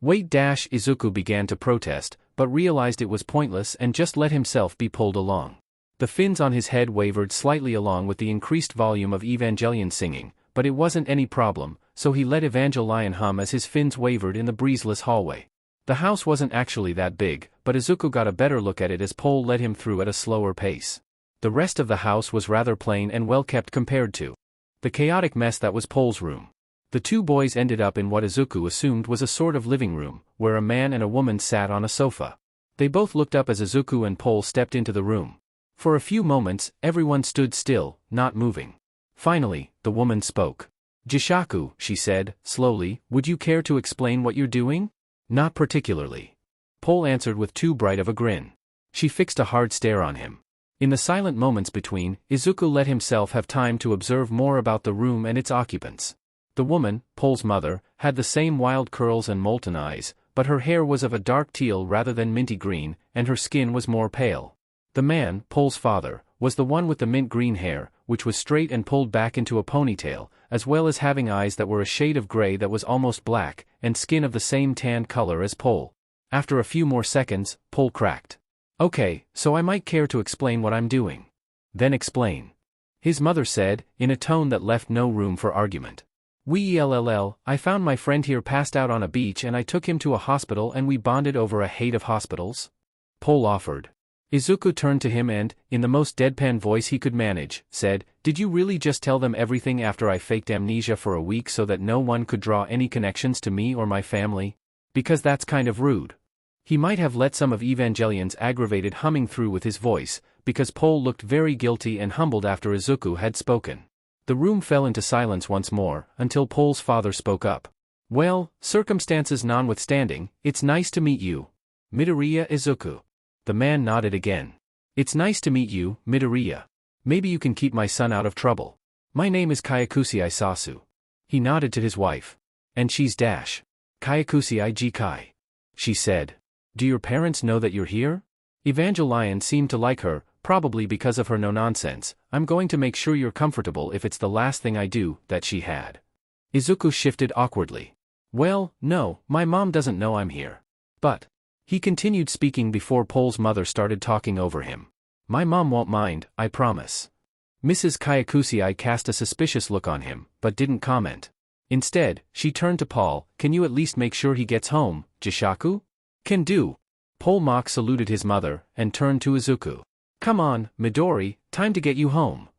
Wait! Izuku began to protest, but realized it was pointless and just let himself be pulled along. The fins on his head wavered slightly along with the increased volume of Evangelion singing, but it wasn't any problem, so he let Evangelion hum as his fins wavered in the breezeless hallway. The house wasn't actually that big, but Izuku got a better look at it as Pole led him through at a slower pace. The rest of the house was rather plain and well kept compared to the chaotic mess that was Pole's room. The two boys ended up in what Izuku assumed was a sort of living room, where a man and a woman sat on a sofa. They both looked up as Izuku and Pole stepped into the room. For a few moments, everyone stood still, not moving. Finally, the woman spoke. "Jishaku," she said, slowly, "would you care to explain what you're doing?" "Not particularly." Pole answered with too bright of a grin. She fixed a hard stare on him. In the silent moments between, Izuku let himself have time to observe more about the room and its occupants. The woman, Pole's mother, had the same wild curls and molten eyes, but her hair was of a dark teal rather than minty green, and her skin was more pale. The man, Pole's father, was the one with the mint green hair, which was straight and pulled back into a ponytail, as well as having eyes that were a shade of gray that was almost black, and skin of the same tan color as Pole. After a few more seconds, Pole cracked. "Okay, so I might care to explain what I'm doing." "Then explain," his mother said, in a tone that left no room for argument. I found my friend here passed out on a beach and I took him to a hospital and we bonded over a hate of hospitals," Pole offered. Izuku turned to him and, in the most deadpan voice he could manage, said, "Did you really just tell them everything after I faked amnesia for a week so that no one could draw any connections to me or my family? Because that's kind of rude." He might have let some of Evangelion's aggravated humming through with his voice, because Pole looked very guilty and humbled after Izuku had spoken. The room fell into silence once more, until Pole's father spoke up. "Well, circumstances notwithstanding, it's nice to meet you, Midoriya Izuku." The man nodded again. "It's nice to meet you, Midoriya. Maybe you can keep my son out of trouble. My name is Kyakusei Sasu." He nodded to his wife. "And she's Kyakusei Jikai," she said. "Do your parents know that you're here?" Evangelion seemed to like her, probably because of her no-nonsense. "I'm going to make sure you're comfortable if it's the last thing I do," that she had. Izuku shifted awkwardly. "Well, no, my mom doesn't know I'm here. But," he continued speaking before Pole's mother started talking over him, "my mom won't mind, I promise." Mrs. Kyakusei cast a suspicious look on him, but didn't comment. Instead, she turned to Paul. "Can you at least make sure he gets home, Jishaku?" "Can do." Pole mock saluted his mother, and turned to Izuku. "Come on, Midori, time to get you home."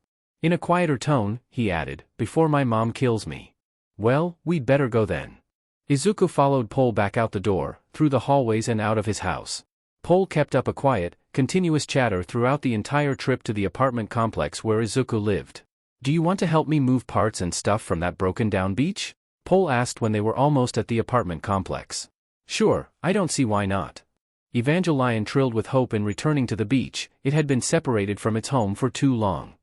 In a quieter tone, he added, "before my mom kills me." "Well, we'd better go then." Izuku followed Pole back out the door, through the hallways and out of his house. Pole kept up a quiet, continuous chatter throughout the entire trip to the apartment complex where Izuku lived. "Do you want to help me move parts and stuff from that broken-down beach?" Pole asked when they were almost at the apartment complex. "Sure, I don't see why not." Evangelion trilled with hope in returning to the beach. It had been separated from its home for too long.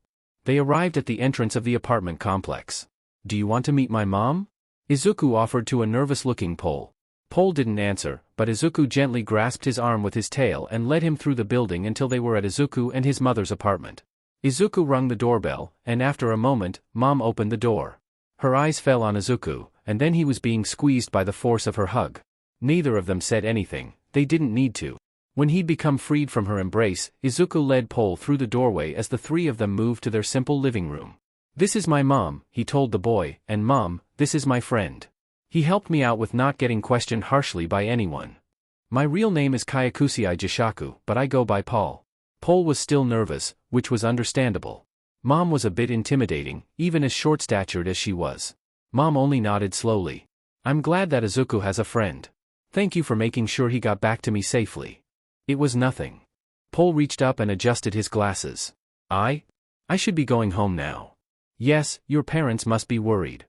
They arrived at the entrance of the apartment complex. "Do you want to meet my mom?" Izuku offered to a nervous-looking Pole. Pole didn't answer, but Izuku gently grasped his arm with his tail and led him through the building until they were at Izuku and his mother's apartment. Izuku rung the doorbell, and after a moment, Mom opened the door. Her eyes fell on Izuku, and then he was being squeezed by the force of her hug. Neither of them said anything. They didn't need to. When he'd become freed from her embrace, Izuku led Pole through the doorway as the three of them moved to their simple living room. "This is my mom," he told the boy, "and Mom, this is my friend. He helped me out with not getting questioned harshly by anyone. My real name is Kyakusei Jishaku, but I go by Paul." Pole was still nervous, which was understandable. Mom was a bit intimidating, even as short-statured as she was. Mom only nodded slowly. "I'm glad that Izuku has a friend. Thank you for making sure he got back to me safely." "It was nothing." Pole reached up and adjusted his glasses. I should be going home now." "Yes, your parents must be worried."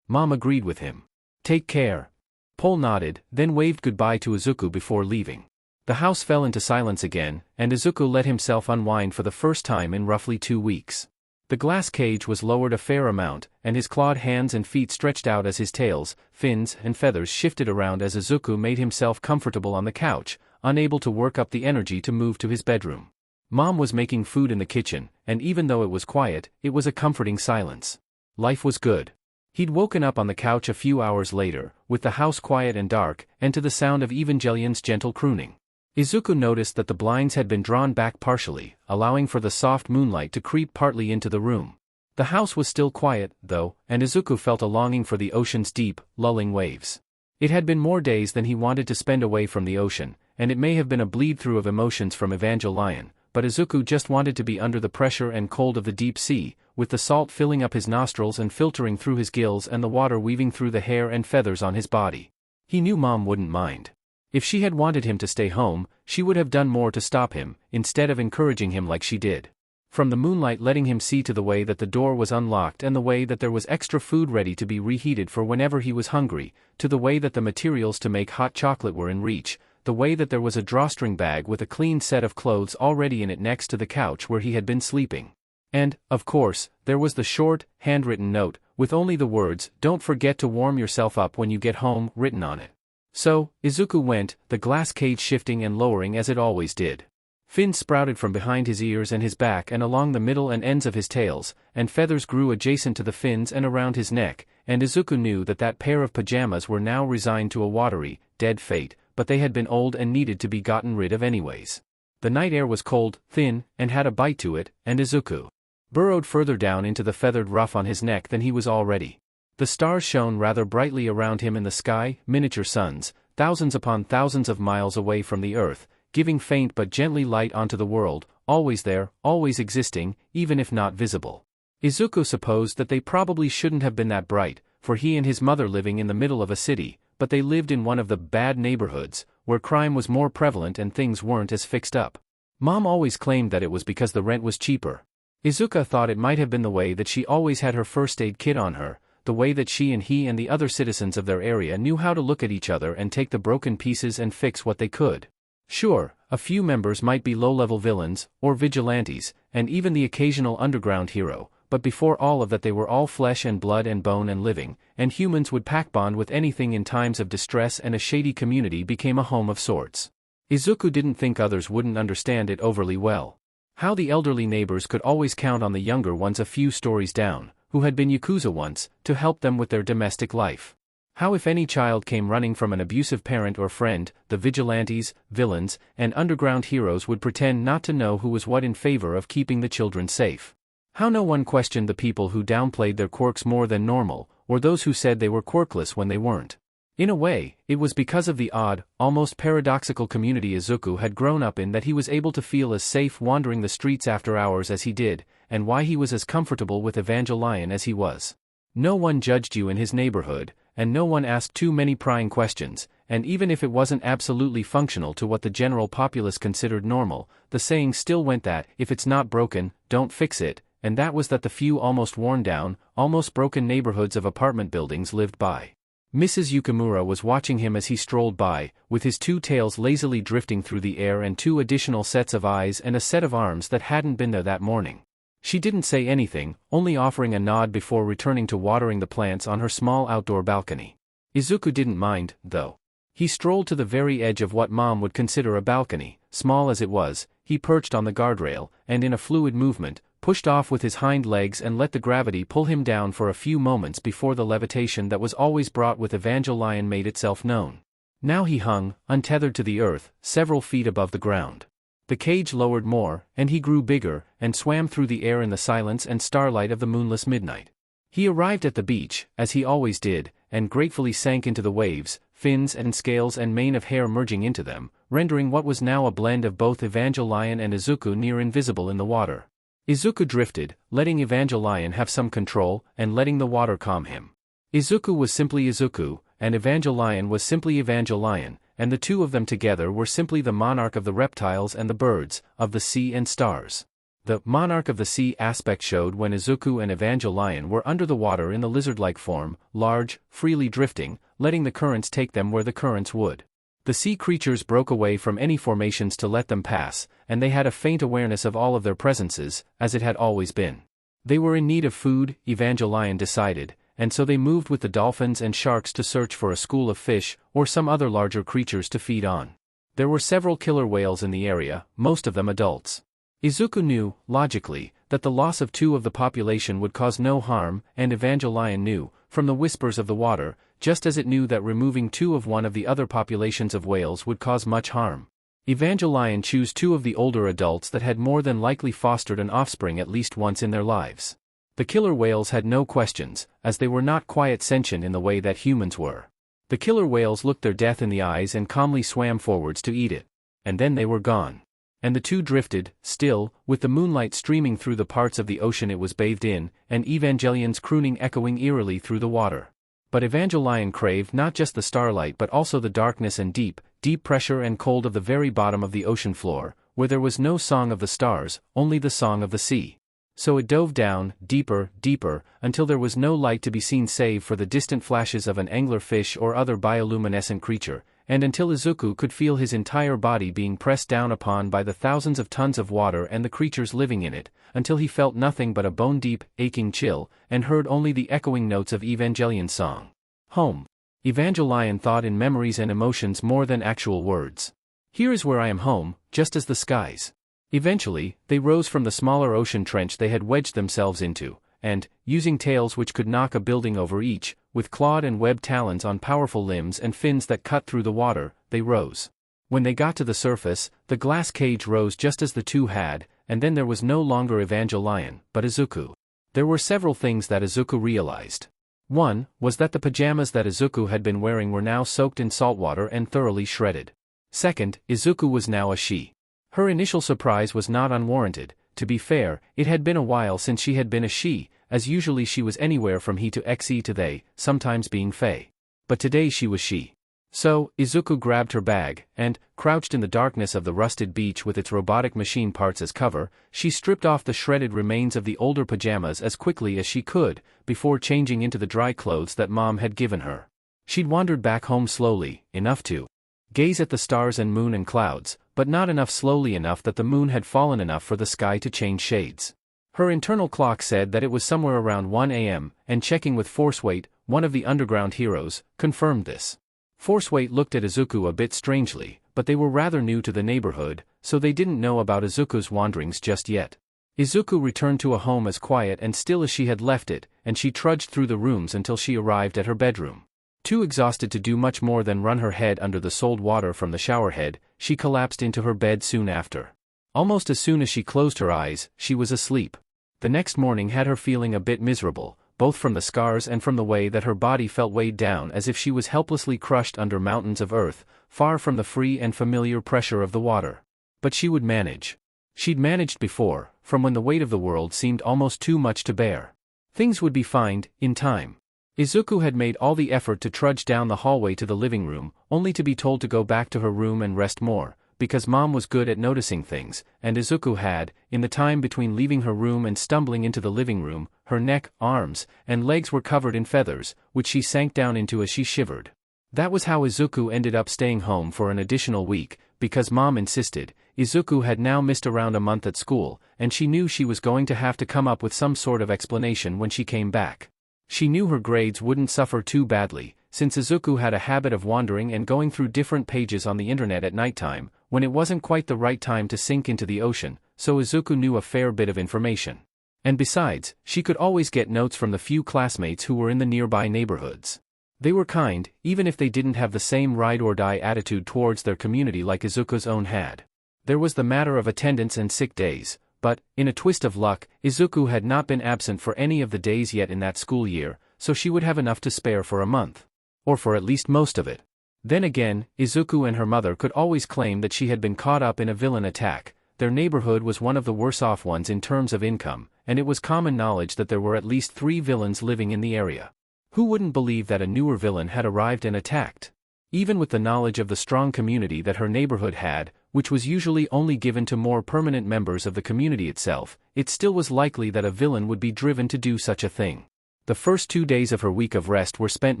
Mom agreed with him. "Take care." Pole nodded, then waved goodbye to Izuku before leaving. The house fell into silence again, and Izuku let himself unwind for the first time in roughly 2 weeks. The glass cage was lowered a fair amount, and his clawed hands and feet stretched out as his tails, fins, and feathers shifted around as Izuku made himself comfortable on the couch, unable to work up the energy to move to his bedroom. Mom was making food in the kitchen, and even though it was quiet, it was a comforting silence. Life was good. He'd woken up on the couch a few hours later, with the house quiet and dark, and to the sound of Evangelion's gentle crooning. Izuku noticed that the blinds had been drawn back partially, allowing for the soft moonlight to creep partly into the room. The house was still quiet, though, and Izuku felt a longing for the ocean's deep, lulling waves. It had been more days than he wanted to spend away from the ocean, and it may have been a bleed-through of emotions from Evangelion, but Izuku just wanted to be under the pressure and cold of the deep sea, with the salt filling up his nostrils and filtering through his gills and the water weaving through the hair and feathers on his body. He knew Mom wouldn't mind. If she had wanted him to stay home, she would have done more to stop him, instead of encouraging him like she did. From the moonlight letting him see to the way that the door was unlocked and the way that there was extra food ready to be reheated for whenever he was hungry, to the way that the materials to make hot chocolate were in reach, the way that there was a drawstring bag with a clean set of clothes already in it next to the couch where he had been sleeping. And, of course, there was the short, handwritten note, with only the words, "Don't forget to warm yourself up when you get home," written on it. So, Izuku went, the glass cage shifting and lowering as it always did. Fins sprouted from behind his ears and his back and along the middle and ends of his tails, and feathers grew adjacent to the fins and around his neck, and Izuku knew that that pair of pajamas were now resigned to a watery, dead fate, but they had been old and needed to be gotten rid of anyways. The night air was cold, thin, and had a bite to it, and Izuku burrowed further down into the feathered ruff on his neck than he was already. The stars shone rather brightly around him in the sky, miniature suns, thousands upon thousands of miles away from the earth, giving faint but gently light onto the world, always there, always existing, even if not visible. Izuku supposed that they probably shouldn't have been that bright, for he and his mother living in the middle of a city, but they lived in one of the bad neighborhoods, where crime was more prevalent and things weren't as fixed up. Mom always claimed that it was because the rent was cheaper. Izuku thought it might have been the way that she always had her first aid kit on her, the way that she and he and the other citizens of their area knew how to look at each other and take the broken pieces and fix what they could. Sure, a few members might be low-level villains, or vigilantes, and even the occasional underground hero, but before all of that they were all flesh and blood and bone and living, and humans would pack bond with anything in times of distress and a shady community became a home of sorts. Izuku didn't think others wouldn't understand it overly well. How the elderly neighbors could always count on the younger ones a few stories down, who had been Yakuza once, to help them with their domestic life. How if any child came running from an abusive parent or friend, the vigilantes, villains, and underground heroes would pretend not to know who was what in favor of keeping the children safe. How no one questioned the people who downplayed their quirks more than normal, or those who said they were quirkless when they weren't. In a way, it was because of the odd, almost paradoxical community Izuku had grown up in that he was able to feel as safe wandering the streets after hours as he did, and why he was as comfortable with Evangelion as he was. No one judged you in his neighborhood, and no one asked too many prying questions, and even if it wasn't absolutely functional to what the general populace considered normal, the saying still went that, if it's not broken, don't fix it, and that was that the few almost worn down, almost broken neighborhoods of apartment buildings lived by. Mrs. Yukimura was watching him as he strolled by, with his two tails lazily drifting through the air and two additional sets of eyes and a set of arms that hadn't been there that morning. She didn't say anything, only offering a nod before returning to watering the plants on her small outdoor balcony. Izuku didn't mind, though. He strolled to the very edge of what Mom would consider a balcony, small as it was, he perched on the guardrail, and in a fluid movement, pushed off with his hind legs and let the gravity pull him down for a few moments before the levitation that was always brought with Evangelion made itself known. Now he hung, untethered to the earth, several feet above the ground. The cage lowered more, and he grew bigger, and swam through the air in the silence and starlight of the moonless midnight. He arrived at the beach, as he always did, and gratefully sank into the waves, fins and scales and mane of hair merging into them, rendering what was now a blend of both Evangelion and Izuku near invisible in the water. Izuku drifted, letting Evangelion have some control, and letting the water calm him. Izuku was simply Izuku, and Evangelion was simply Evangelion, and the two of them together were simply the monarch of the reptiles and the birds, of the sea and stars. The monarch of the sea aspect showed when Izuku and Evangelion were under the water in the lizard-like form, large, freely drifting, letting the currents take them where the currents would. The sea creatures broke away from any formations to let them pass, and they had a faint awareness of all of their presences, as it had always been. They were in need of food, Evangelion decided, and so they moved with the dolphins and sharks to search for a school of fish, or some other larger creatures to feed on. There were several killer whales in the area, most of them adults. Izuku knew, logically, that the loss of two of the population would cause no harm, and Evangelion knew, from the whispers of the water, just as it knew that removing two of one of the other populations of whales would cause much harm. Evangelion chose two of the older adults that had more than likely fostered an offspring at least once in their lives. The killer whales had no questions, as they were not quiet sentient in the way that humans were. The killer whales looked their death in the eyes and calmly swam forwards to eat it. And then they were gone. And the two drifted, still, with the moonlight streaming through the parts of the ocean it was bathed in, and Evangelion's crooning echoing eerily through the water. But Evangelion craved not just the starlight but also the darkness and deep, deep pressure and cold of the very bottom of the ocean floor, where there was no song of the stars, only the song of the sea. So it dove down, deeper, deeper, until there was no light to be seen save for the distant flashes of an anglerfish or other bioluminescent creature, and until Izuku could feel his entire body being pressed down upon by the thousands of tons of water and the creatures living in it, until he felt nothing but a bone-deep, aching chill, and heard only the echoing notes of Evangelion's song. Home. Evangelion thought in memories and emotions more than actual words. Here is where I am home, just as the skies. Eventually, they rose from the smaller ocean trench they had wedged themselves into, and, using tails which could knock a building over each, with clawed and webbed talons on powerful limbs and fins that cut through the water, they rose. When they got to the surface, the glass cage rose just as the two had, and then there was no longer Evangelion, but Izuku. There were several things that Izuku realized. One, was that the pajamas that Izuku had been wearing were now soaked in salt water and thoroughly shredded. Second, Izuku was now a she. Her initial surprise was not unwarranted. To be fair, it had been a while since she had been a she, as usually she was anywhere from he to xe to they, sometimes being fey. But today she was she. So, Izuku grabbed her bag, and, crouched in the darkness of the rusted beach with its robotic machine parts as cover, she stripped off the shredded remains of the older pajamas as quickly as she could, before changing into the dry clothes that Mom had given her. She'd wandered back home slowly, enough to gaze at the stars and moon and clouds, but not enough slowly enough that the moon had fallen enough for the sky to change shades. Her internal clock said that it was somewhere around 1 a.m., and checking with Forceweight, one of the underground heroes, confirmed this. Forceweight looked at Izuku a bit strangely, but they were rather new to the neighborhood, so they didn't know about Izuku's wanderings just yet. Izuku returned to a home as quiet and still as she had left it, and she trudged through the rooms until she arrived at her bedroom. Too exhausted to do much more than run her head under the salt water from the showerhead, she collapsed into her bed soon after. Almost as soon as she closed her eyes, she was asleep. The next morning had her feeling a bit miserable, both from the scars and from the way that her body felt weighed down as if she was helplessly crushed under mountains of earth, far from the free and familiar pressure of the water. But she would manage. She'd managed before, from when the weight of the world seemed almost too much to bear. Things would be fine, in time. Izuku had made all the effort to trudge down the hallway to the living room, only to be told to go back to her room and rest more, because Mom was good at noticing things, and Izuku had, in the time between leaving her room and stumbling into the living room, her neck, arms, and legs were covered in feathers, which she sank down into as she shivered. That was how Izuku ended up staying home for an additional week, because Mom insisted. Izuku had now missed around a month at school, and she knew she was going to have to come up with some sort of explanation when she came back. She knew her grades wouldn't suffer too badly, since Izuku had a habit of wandering and going through different pages on the internet at nighttime, when it wasn't quite the right time to sink into the ocean, so Izuku knew a fair bit of information. And besides, she could always get notes from the few classmates who were in the nearby neighborhoods. They were kind, even if they didn't have the same ride-or-die attitude towards their community like Izuku's own had. There was the matter of attendance and sick days. But, in a twist of luck, Izuku had not been absent for any of the days yet in that school year, so she would have enough to spare for a month. Or for at least most of it. Then again, Izuku and her mother could always claim that she had been caught up in a villain attack. Their neighborhood was one of the worse-off ones in terms of income, and it was common knowledge that there were at least 3 villains living in the area. Who wouldn't believe that a newer villain had arrived and attacked? Even with the knowledge of the strong community that her neighborhood had, which was usually only given to more permanent members of the community itself, it still was likely that a villain would be driven to do such a thing. The first 2 days of her week of rest were spent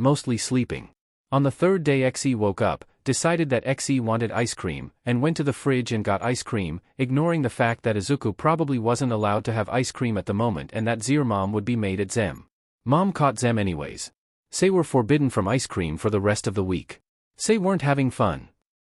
mostly sleeping. On the 3rd day Xe woke up, decided that Xe wanted ice cream, and went to the fridge and got ice cream, ignoring the fact that Izuku probably wasn't allowed to have ice cream at the moment and that Mom would be made at Zem. Mom caught Zem anyways. Say were forbidden from ice cream for the rest of the week. Say weren't having fun.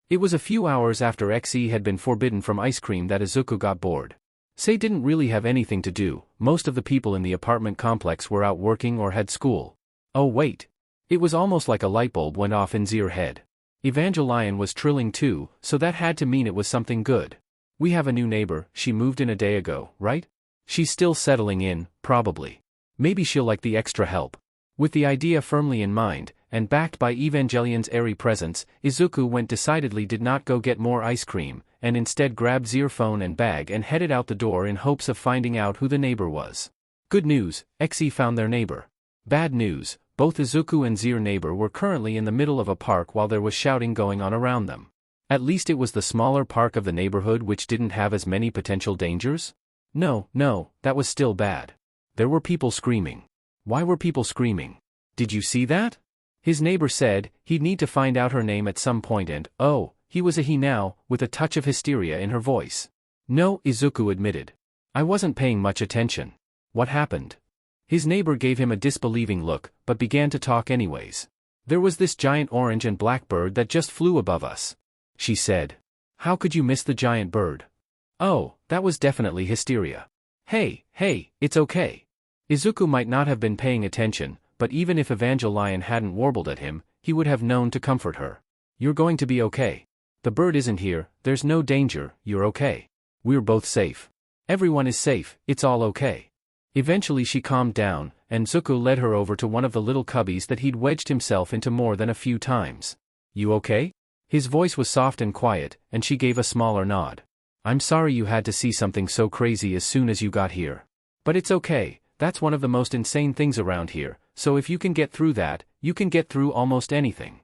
It was a few hours after Xe had been forbidden from ice cream that Izuku got bored. Say didn't really have anything to do, most of the people in the apartment complex were out working or had school. Oh wait. It was almost like a light bulb went off in Z's head. Evangelion was trilling too, so that had to mean it was something good. We have a new neighbor, she moved in a day ago, right? She's still settling in, probably. Maybe she'll like the extra help. With the idea firmly in mind, and backed by Evangelion's airy presence, Izuku decidedly did not go get more ice cream, and instead grabbed Zer's phone and bag and headed out the door in hopes of finding out who the neighbor was. Good news, Xe found their neighbor. Bad news, both Izuku and Zer's neighbor were currently in the middle of a park while there was shouting going on around them. At least it was the smaller park of the neighborhood which didn't have as many potential dangers? No, that was still bad. There were people screaming. Why were people screaming? Did you see that? His neighbor said he'd need to find out her name at some point and, oh, he was a he now, with a touch of hysteria in her voice. No, Izuku admitted. I wasn't paying much attention. What happened? His neighbor gave him a disbelieving look, but began to talk anyways. There was this giant orange and black bird that just flew above us. She said. How could you miss the giant bird? Oh, that was definitely hysteria. Hey, it's okay. Izuku might not have been paying attention, but even if Evangelion hadn't warbled at him, he would have known to comfort her. You're going to be okay. The bird isn't here, there's no danger, you're okay. We're both safe. Everyone is safe, it's all okay. Eventually she calmed down, and Izuku led her over to one of the little cubbies that he'd wedged himself into more than a few times. You okay? His voice was soft and quiet, and she gave a smaller nod. I'm sorry you had to see something so crazy as soon as you got here. But it's okay, that's one of the most insane things around here, so if you can get through that, you can get through almost anything.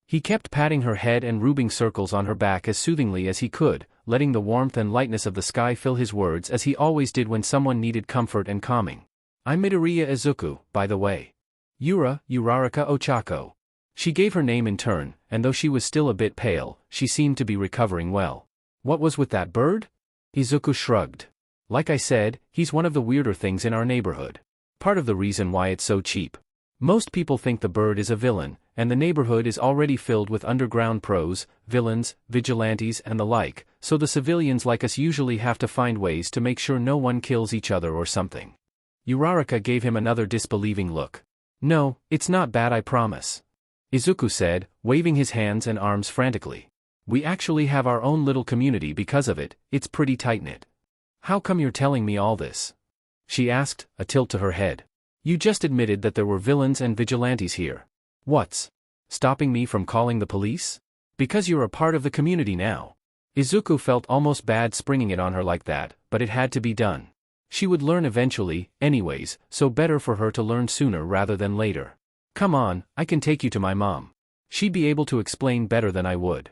He kept patting her head and rubbing circles on her back as soothingly as he could, letting the warmth and lightness of the sky fill his words as he always did when someone needed comfort and calming. I'm Midoriya Izuku, by the way. Uraraka Ochako. She gave her name in turn, and though she was still a bit pale, she seemed to be recovering well. What was with that bird? Izuku shrugged. Like I said, he's one of the weirder things in our neighborhood. Part of the reason why it's so cheap. Most people think the bird is a villain, and the neighborhood is already filled with underground pros, villains, vigilantes and the like, so the civilians like us usually have to find ways to make sure no one kills each other or something. Uraraka gave him another disbelieving look. No, it's not bad, I promise. Izuku said, waving his hands and arms frantically. We actually have our own little community because of it, it's pretty tight-knit. How come you're telling me all this? She asked, a tilt to her head. You just admitted that there were villains and vigilantes here. What's stopping me from calling the police? Because you're a part of the community now. Izuku felt almost bad springing it on her like that, but it had to be done. She would learn eventually, anyways, so better for her to learn sooner rather than later. Come on, I can take you to my mom. She'd be able to explain better than I would.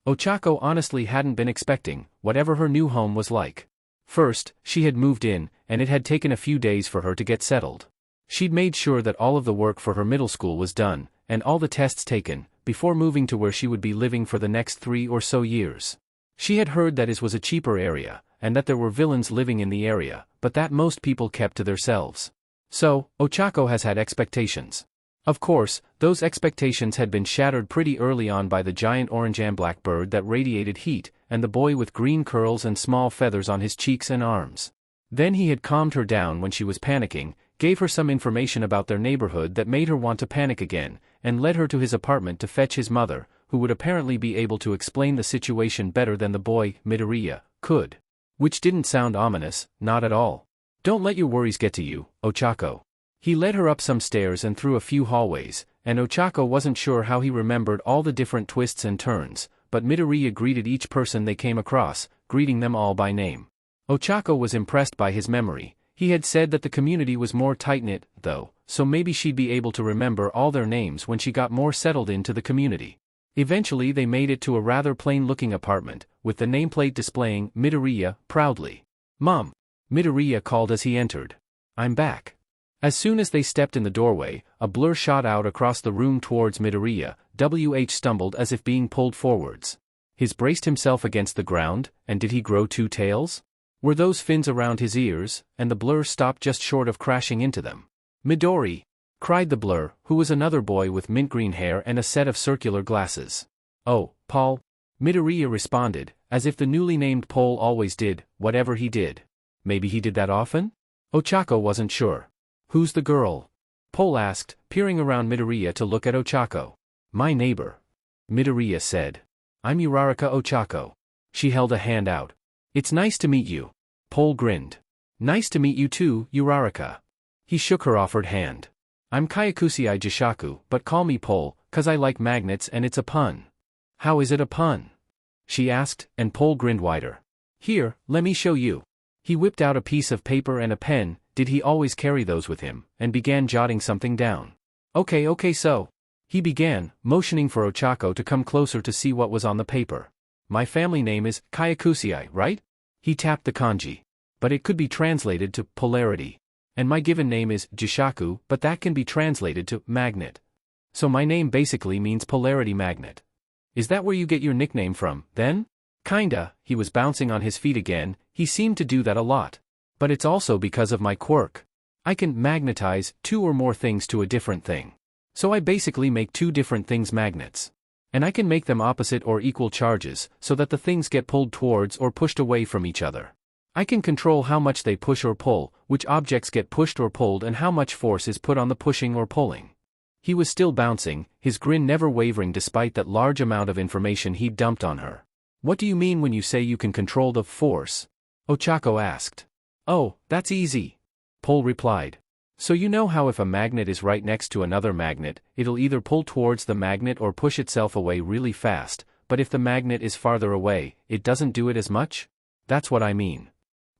Ochako honestly hadn't been expecting whatever her new home was like. First, she had moved in, and it had taken a few days for her to get settled. She'd made sure that all of the work for her middle school was done, and all the tests taken, before moving to where she would be living for the next 3 or so years. She had heard that it was a cheaper area, and that there were villains living in the area, but that most people kept to themselves. So, Ochako has had expectations. Of course, those expectations had been shattered pretty early on by the giant orange and black bird that radiated heat, and the boy with green curls and small feathers on his cheeks and arms. Then he had calmed her down when she was panicking, gave her some information about their neighborhood that made her want to panic again, and led her to his apartment to fetch his mother, who would apparently be able to explain the situation better than the boy, Midoriya, could. Which didn't sound ominous, not at all. Don't let your worries get to you, Ochako. He led her up some stairs and through a few hallways, and Ochako wasn't sure how he remembered all the different twists and turns, but Midoriya greeted each person they came across, greeting them all by name. Ochako was impressed by his memory. He had said that the community was more tight-knit, though, so maybe she'd be able to remember all their names when she got more settled into the community. Eventually they made it to a rather plain-looking apartment, with the nameplate displaying Midoriya proudly. Mom! Midoriya called as he entered. I'm back. As soon as they stepped in the doorway, a blur shot out across the room towards Midoriya. WH stumbled as if being pulled forwards. He braced himself against the ground, and did he grow 2 tails? Were those fins around his ears, and the blur stopped just short of crashing into them? Midori! Cried the blur, who was another boy with mint green hair and a set of circular glasses. Oh, Paul? Midoriya responded, as if the newly named Paul always did, whatever he did. Maybe he did that often? Ochako wasn't sure. Who's the girl? Paul asked, peering around Midoriya to look at Ochako. My neighbor. Midoriya said. I'm Uraraka Ochako. She held a hand out. It's nice to meet you. Paul grinned. Nice to meet you too, Uraraka. He shook her offered hand. I'm Kyakusei Jishaku, but call me Pole, 'cause I like magnets and it's a pun. How is it a pun? She asked, and Pole grinned wider. Here, let me show you. He whipped out a piece of paper and a pen, did he always carry those with him, and began jotting something down. Okay so. He began, motioning for Ochako to come closer to see what was on the paper. My family name is Kyakusei, right? He tapped the kanji. But it could be translated to polarity. And my given name is Jishaku, but that can be translated to magnet. So my name basically means polarity magnet. Is that where you get your nickname from, then? Kinda. He was bouncing on his feet again, he seemed to do that a lot. But it's also because of my quirk. I can magnetize 2 or more things to a different thing. So I basically make 2 different things magnets. And I can make them opposite or equal charges, so that the things get pulled towards or pushed away from each other. I can control how much they push or pull, which objects get pushed or pulled and how much force is put on the pushing or pulling. He was still bouncing, his grin never wavering despite that large amount of information he'd dumped on her. What do you mean when you say you can control the force? Ochako asked. Oh, that's easy. Pole replied. So you know how if a magnet is right next to another magnet, it'll either pull towards the magnet or push itself away really fast, but if the magnet is farther away, it doesn't do it as much? That's what I mean.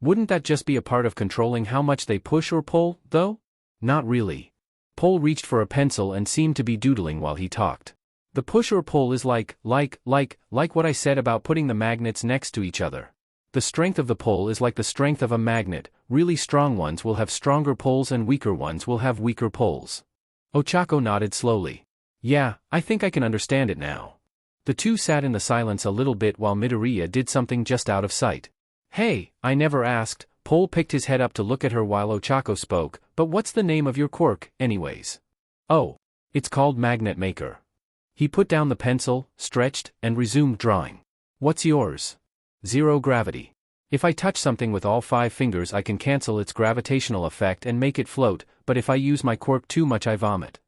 Wouldn't that just be a part of controlling how much they push or pull, though? Not really. Pole reached for a pencil and seemed to be doodling while he talked. The push or pull is like what I said about putting the magnets next to each other. The strength of the pull is like the strength of a magnet, really strong ones will have stronger pulls and weaker ones will have weaker pulls. Ochako nodded slowly. Yeah, I think I can understand it now. The two sat in the silence a little bit while Midoriya did something just out of sight. Hey, I never asked. Pole picked his head up to look at her while Ochako spoke, but what's the name of your quirk, anyways? Oh, it's called Magnet Maker. He put down the pencil, stretched, and resumed drawing. What's yours? 0 gravity. If I touch something with all 5 fingers I can cancel its gravitational effect and make it float, but if I use my quirk too much I vomit.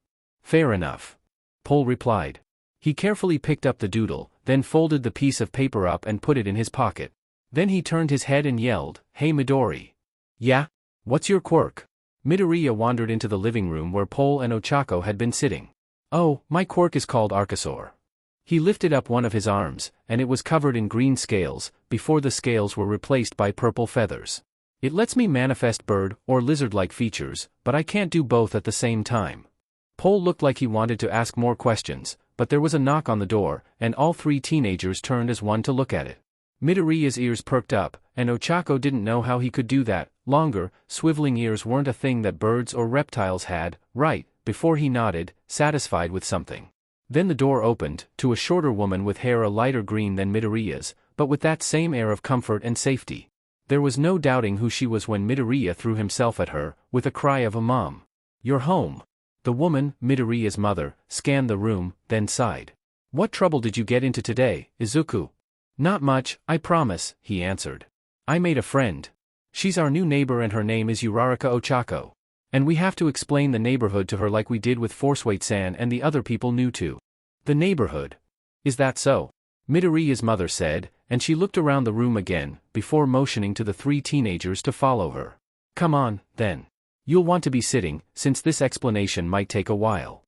Fair enough. Pole replied. He carefully picked up the doodle, then folded the piece of paper up and put it in his pocket. Then he turned his head and yelled, Hey Midori. Yeah? What's your quirk? Midoriya wandered into the living room where Pole and Ochako had been sitting. Oh, my quirk is called Archosaur. He lifted up one of his arms, and it was covered in green scales, before the scales were replaced by purple feathers. It lets me manifest bird or lizard-like features, but I can't do both at the same time. Pole looked like he wanted to ask more questions, but there was a knock on the door, and all 3 teenagers turned as one to look at it. Midoriya's ears perked up, and Ochako didn't know how he could do that. Longer, swiveling ears weren't a thing that birds or reptiles had, right? Before he nodded, satisfied with something. Then the door opened, to a shorter woman with hair a lighter green than Midoriya's, but with that same air of comfort and safety. There was no doubting who she was when Midoriya threw himself at her, with a cry of a mom. You're home. The woman, Midoriya's mother, scanned the room, then sighed. What trouble did you get into today, Izuku? Not much, I promise, he answered. I made a friend. She's our new neighbor and her name is Uraraka Ochako. And we have to explain the neighborhood to her like we did with Forceweight-san and the other people new too. The neighborhood. Is that so? Midoriya's mother said, and she looked around the room again, before motioning to the 3 teenagers to follow her. Come on, then. You'll want to be sitting, since this explanation might take a while.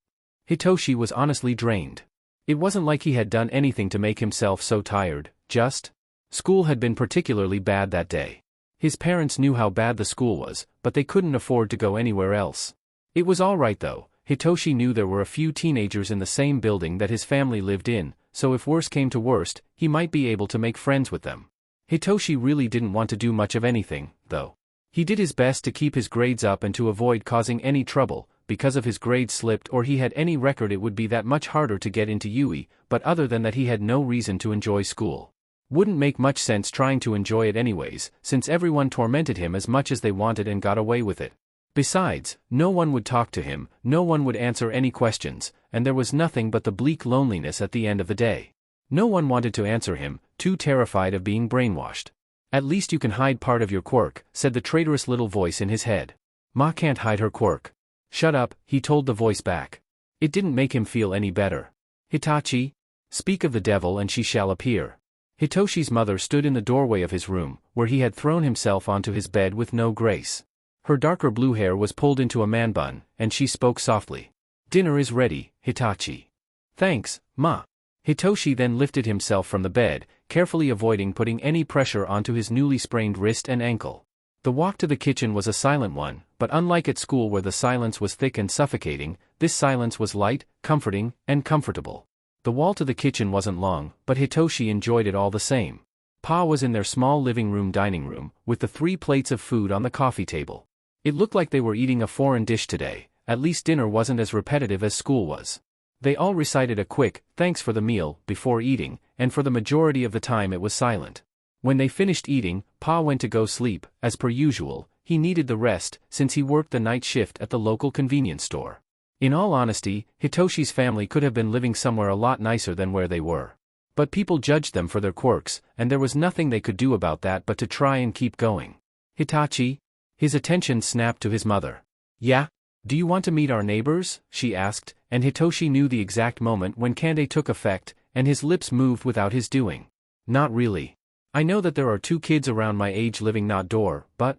Hitoshi was honestly drained. It wasn't like he had done anything to make himself so tired, just. School had been particularly bad that day. His parents knew how bad the school was, but they couldn't afford to go anywhere else. It was all right though. Hitoshi knew there were a few teenagers in the same building that his family lived in, so if worse came to worst, he might be able to make friends with them. Hitoshi really didn't want to do much of anything, though. He did his best to keep his grades up and to avoid causing any trouble. Because if his grades slipped or he had any record it would be that much harder to get into Yuei, but other than that he had no reason to enjoy school. Wouldn't make much sense trying to enjoy it anyways, since everyone tormented him as much as they wanted and got away with it. Besides, no one would talk to him, no one would answer any questions, and there was nothing but the bleak loneliness at the end of the day. No one wanted to answer him, too terrified of being brainwashed. At least you can hide part of your quirk, said the traitorous little voice in his head. Ma can't hide her quirk. Shut up, he told the voice back. It didn't make him feel any better. Hitachi? Speak of the devil and she shall appear. Hitoshi's mother stood in the doorway of his room, where he had thrown himself onto his bed with no grace. Her darker blue hair was pulled into a man bun, and she spoke softly. "Dinner is ready, Hitachi." "Thanks, Ma." Hitoshi then lifted himself from the bed, carefully avoiding putting any pressure onto his newly sprained wrist and ankle. The walk to the kitchen was a silent one, but unlike at school where the silence was thick and suffocating, this silence was light, comforting, and comfortable. The wall to the kitchen wasn't long, but Hitoshi enjoyed it all the same. Pa was in their small living room dining room, with the 3 plates of food on the coffee table. It looked like they were eating a foreign dish today, at least dinner wasn't as repetitive as school was. They all recited a quick, thanks for the meal, before eating, and for the majority of the time it was silent. When they finished eating, Pa went to go sleep, as per usual. He needed the rest, since he worked the night shift at the local convenience store. In all honesty, Hitoshi's family could have been living somewhere a lot nicer than where they were. But people judged them for their quirks, and there was nothing they could do about that but to try and keep going. "Hitachi?" His attention snapped to his mother. "Yeah? Do you want to meet our neighbors?" she asked, and Hitoshi knew the exact moment when Kande took effect, and his lips moved without his doing. "Not really. I know that there are 2 kids around my age living not door, but...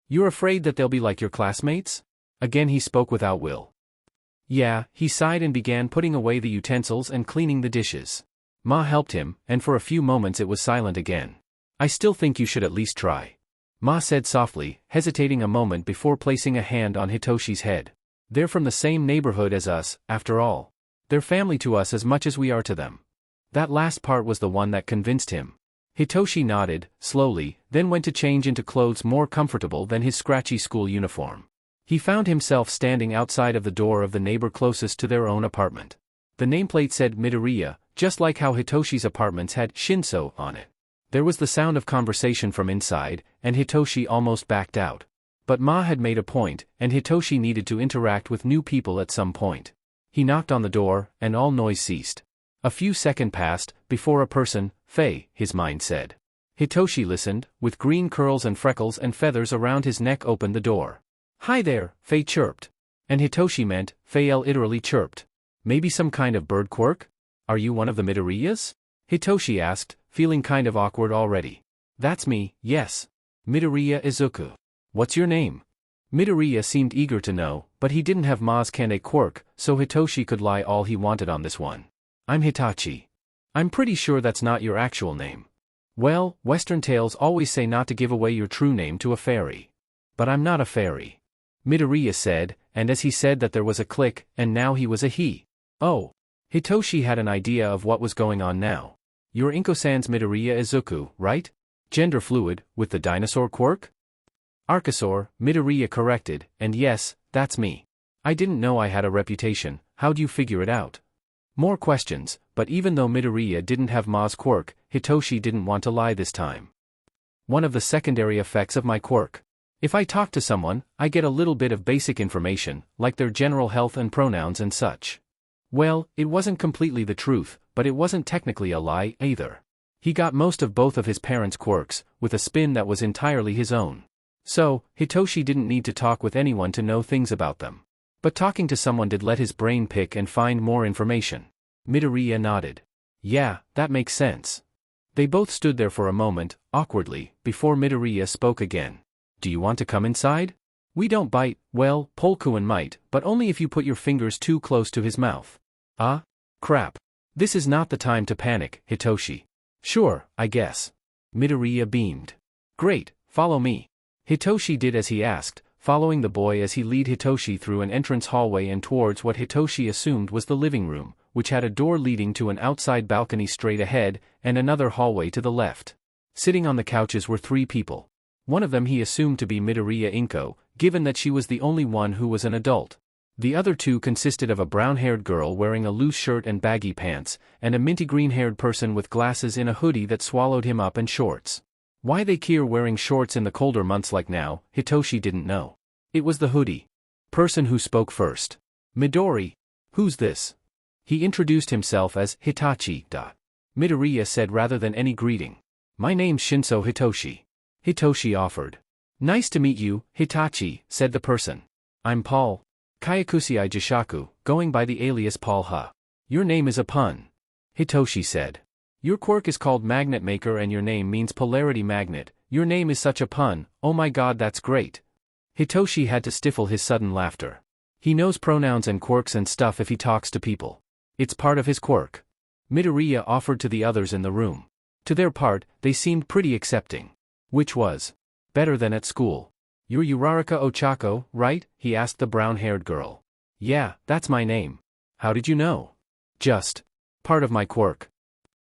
You're afraid that they'll be like your classmates?" Again he spoke without will. "Yeah," he sighed and began putting away the utensils and cleaning the dishes. Ma helped him, and for a few moments it was silent again. "I still think you should at least try," Ma said softly, hesitating a moment before placing a hand on Hitoshi's head. "They're from the same neighborhood as us, after all. They're family to us as much as we are to them." That last part was the one that convinced him. Hitoshi nodded, slowly, then went to change into clothes more comfortable than his scratchy school uniform. He found himself standing outside of the door of the neighbor closest to their own apartment. The nameplate said Midoriya, just like how Hitoshi's apartments had Shinso on it. There was the sound of conversation from inside, and Hitoshi almost backed out. But Ma had made a point, and Hitoshi needed to interact with new people at some point. He knocked on the door, and all noise ceased. A few seconds passed, before a person, Faye, his mind said. Hitoshi listened, with green curls and freckles and feathers around his neck opened the door. "Hi there," Faye chirped. And Hitoshi meant, Faye literally chirped. "Maybe some kind of bird quirk? Are you one of the Midoriyas?" Hitoshi asked, feeling kind of awkward already. "That's me, yes. Midoriya Izuku. What's your name?" Midoriya seemed eager to know, but he didn't have Ma's Kande quirk, so Hitoshi could lie all he wanted on this one. "I'm Hitachi. I'm pretty sure that's not your actual name." "Well, Western tales always say not to give away your true name to a fairy. But I'm not a fairy," Midoriya said, and as he said that there was a click, and now he was a he. "Oh." Hitoshi had an idea of what was going on now. "You're Inko-san's Midoriya Izuku, right? Gender fluid, with the dinosaur quirk?" "Archosaur," Midoriya corrected, "and yes, that's me. I didn't know I had a reputation. How'd you figure it out?" More questions, but even though Midoriya didn't have Ma's quirk, Hitoshi didn't want to lie this time. "One of the secondary effects of my quirk. If I talk to someone, I get a little bit of basic information, like their general health and pronouns and such." Well, it wasn't completely the truth, but it wasn't technically a lie, either. He got most of both of his parents' quirks, with a spin that was entirely his own. So, Hitoshi didn't need to talk with anyone to know things about them. But talking to someone did let his brain pick and find more information. Midoriya nodded. "Yeah, that makes sense." They both stood there for a moment, awkwardly, before Midoriya spoke again. "Do you want to come inside? We don't bite, well, Polkuin might, but only if you put your fingers too close to his mouth." "Ah? Crap. This is not the time to panic, Hitoshi." "Sure, I guess." Midoriya beamed. "Great, follow me." Hitoshi did as he asked, following the boy as he led Hitoshi through an entrance hallway and towards what Hitoshi assumed was the living room, which had a door leading to an outside balcony straight ahead, and another hallway to the left. Sitting on the couches were 3 people. One of them he assumed to be Midoriya Inko, given that she was the only one who was an adult. The other 2 consisted of a brown-haired girl wearing a loose shirt and baggy pants, and a minty green-haired person with glasses in a hoodie that swallowed him up and shorts. Why they care wearing shorts in the colder months like now, Hitoshi didn't know. It was the hoodie person who spoke first. "Midori. Who's this?" He introduced himself as Hitachi. Midoriya said rather than any greeting. "My name's Shinso Hitoshi." Hitoshi offered. "Nice to meet you, Hitachi," said the person. "I'm Paul. Kyakusei Jishaku, going by the alias Paul Ha. Your name is a pun," Hitoshi said. "Your quirk is called Magnet Maker and your name means polarity magnet. Your name is such a pun, oh my god, that's great." Hitoshi had to stifle his sudden laughter. He knows pronouns and quirks and stuff if he talks to people. It's part of his quirk. Midoriya offered to the others in the room. To their part, they seemed pretty accepting. Which was better than at school. You're Uraraka Ochako, right? He asked the brown-haired girl. Yeah, that's my name. How did you know? Just part of my quirk.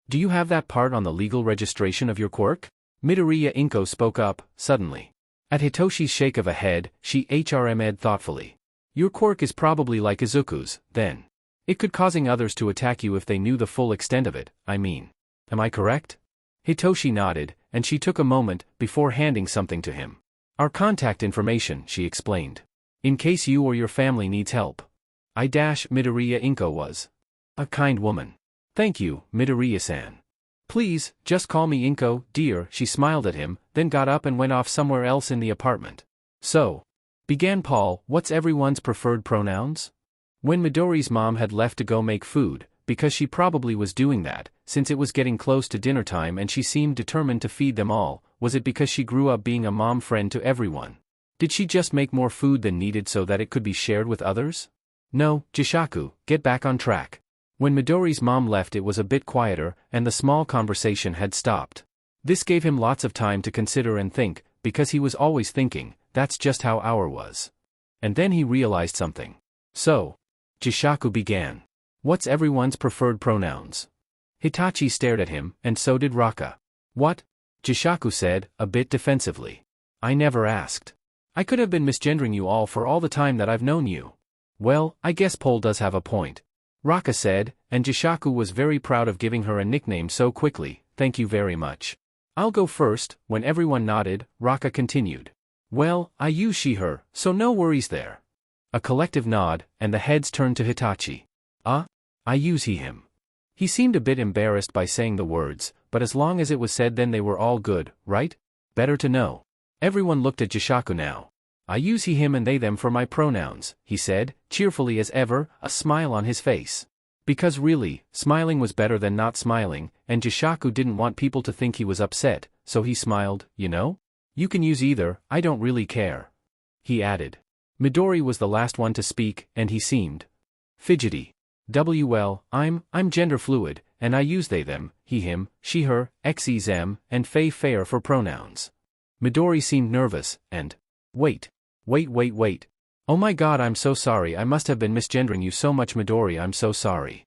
Do you have that part on the legal registration of your quirk? Midoriya Inko spoke up, suddenly. At Hitoshi's shake of a head, she HRM'd thoughtfully. Your quirk is probably like Izuku's, then. It could causing others to attack you if they knew the full extent of it, I mean. Am I correct? Hitoshi nodded, and she took a moment before handing something to him. Our contact information, she explained. In case you or your family needs help. Midoriya Inko was a kind woman. Thank you, Midoriya-san. Please, just call me Inko, dear, she smiled at him, then got up and went off somewhere else in the apartment. So, began Paul, what's everyone's preferred pronouns? When Midori's mom had left to go make food, because she probably was doing that, since it was getting close to dinner time and she seemed determined to feed them all, was it because she grew up being a mom friend to everyone? Did she just make more food than needed so that it could be shared with others? No, Jishaku, get back on track. When Midori's mom left, it was a bit quieter, and the small conversation had stopped. This gave him lots of time to consider and think, because he was always thinking, that's just how our was. And then he realized something. So, Jishaku began. What's everyone's preferred pronouns? Hitachi stared at him, and so did Raka. What? Jishaku said, a bit defensively. I never asked. I could have been misgendering you all for all the time that I've known you. Well, I guess Paul does have a point. Raka said, and Jishaku was very proud of giving her a nickname so quickly, thank you very much. I'll go first. When everyone nodded, Raka continued. Well, I use she/her, so no worries there. A collective nod, and the heads turned to Hitachi. I use he/him. He seemed a bit embarrassed by saying the words, but as long as it was said then they were all good, right? Better to know. Everyone looked at Jishaku now. I use he/him and they/them for my pronouns, he said, cheerfully as ever, a smile on his face. Because really, smiling was better than not smiling, and Jishaku didn't want people to think he was upset, so he smiled, you know? You can use either, I don't really care. He added. Midori was the last one to speak, and he seemed fidgety. Well, I'm gender fluid, and I use they/them, he/him, she/her, xe/them, and fair for pronouns. Midori seemed nervous, and Wait. Oh my god, I'm so sorry, I must have been misgendering you so much, Midori, I'm so sorry.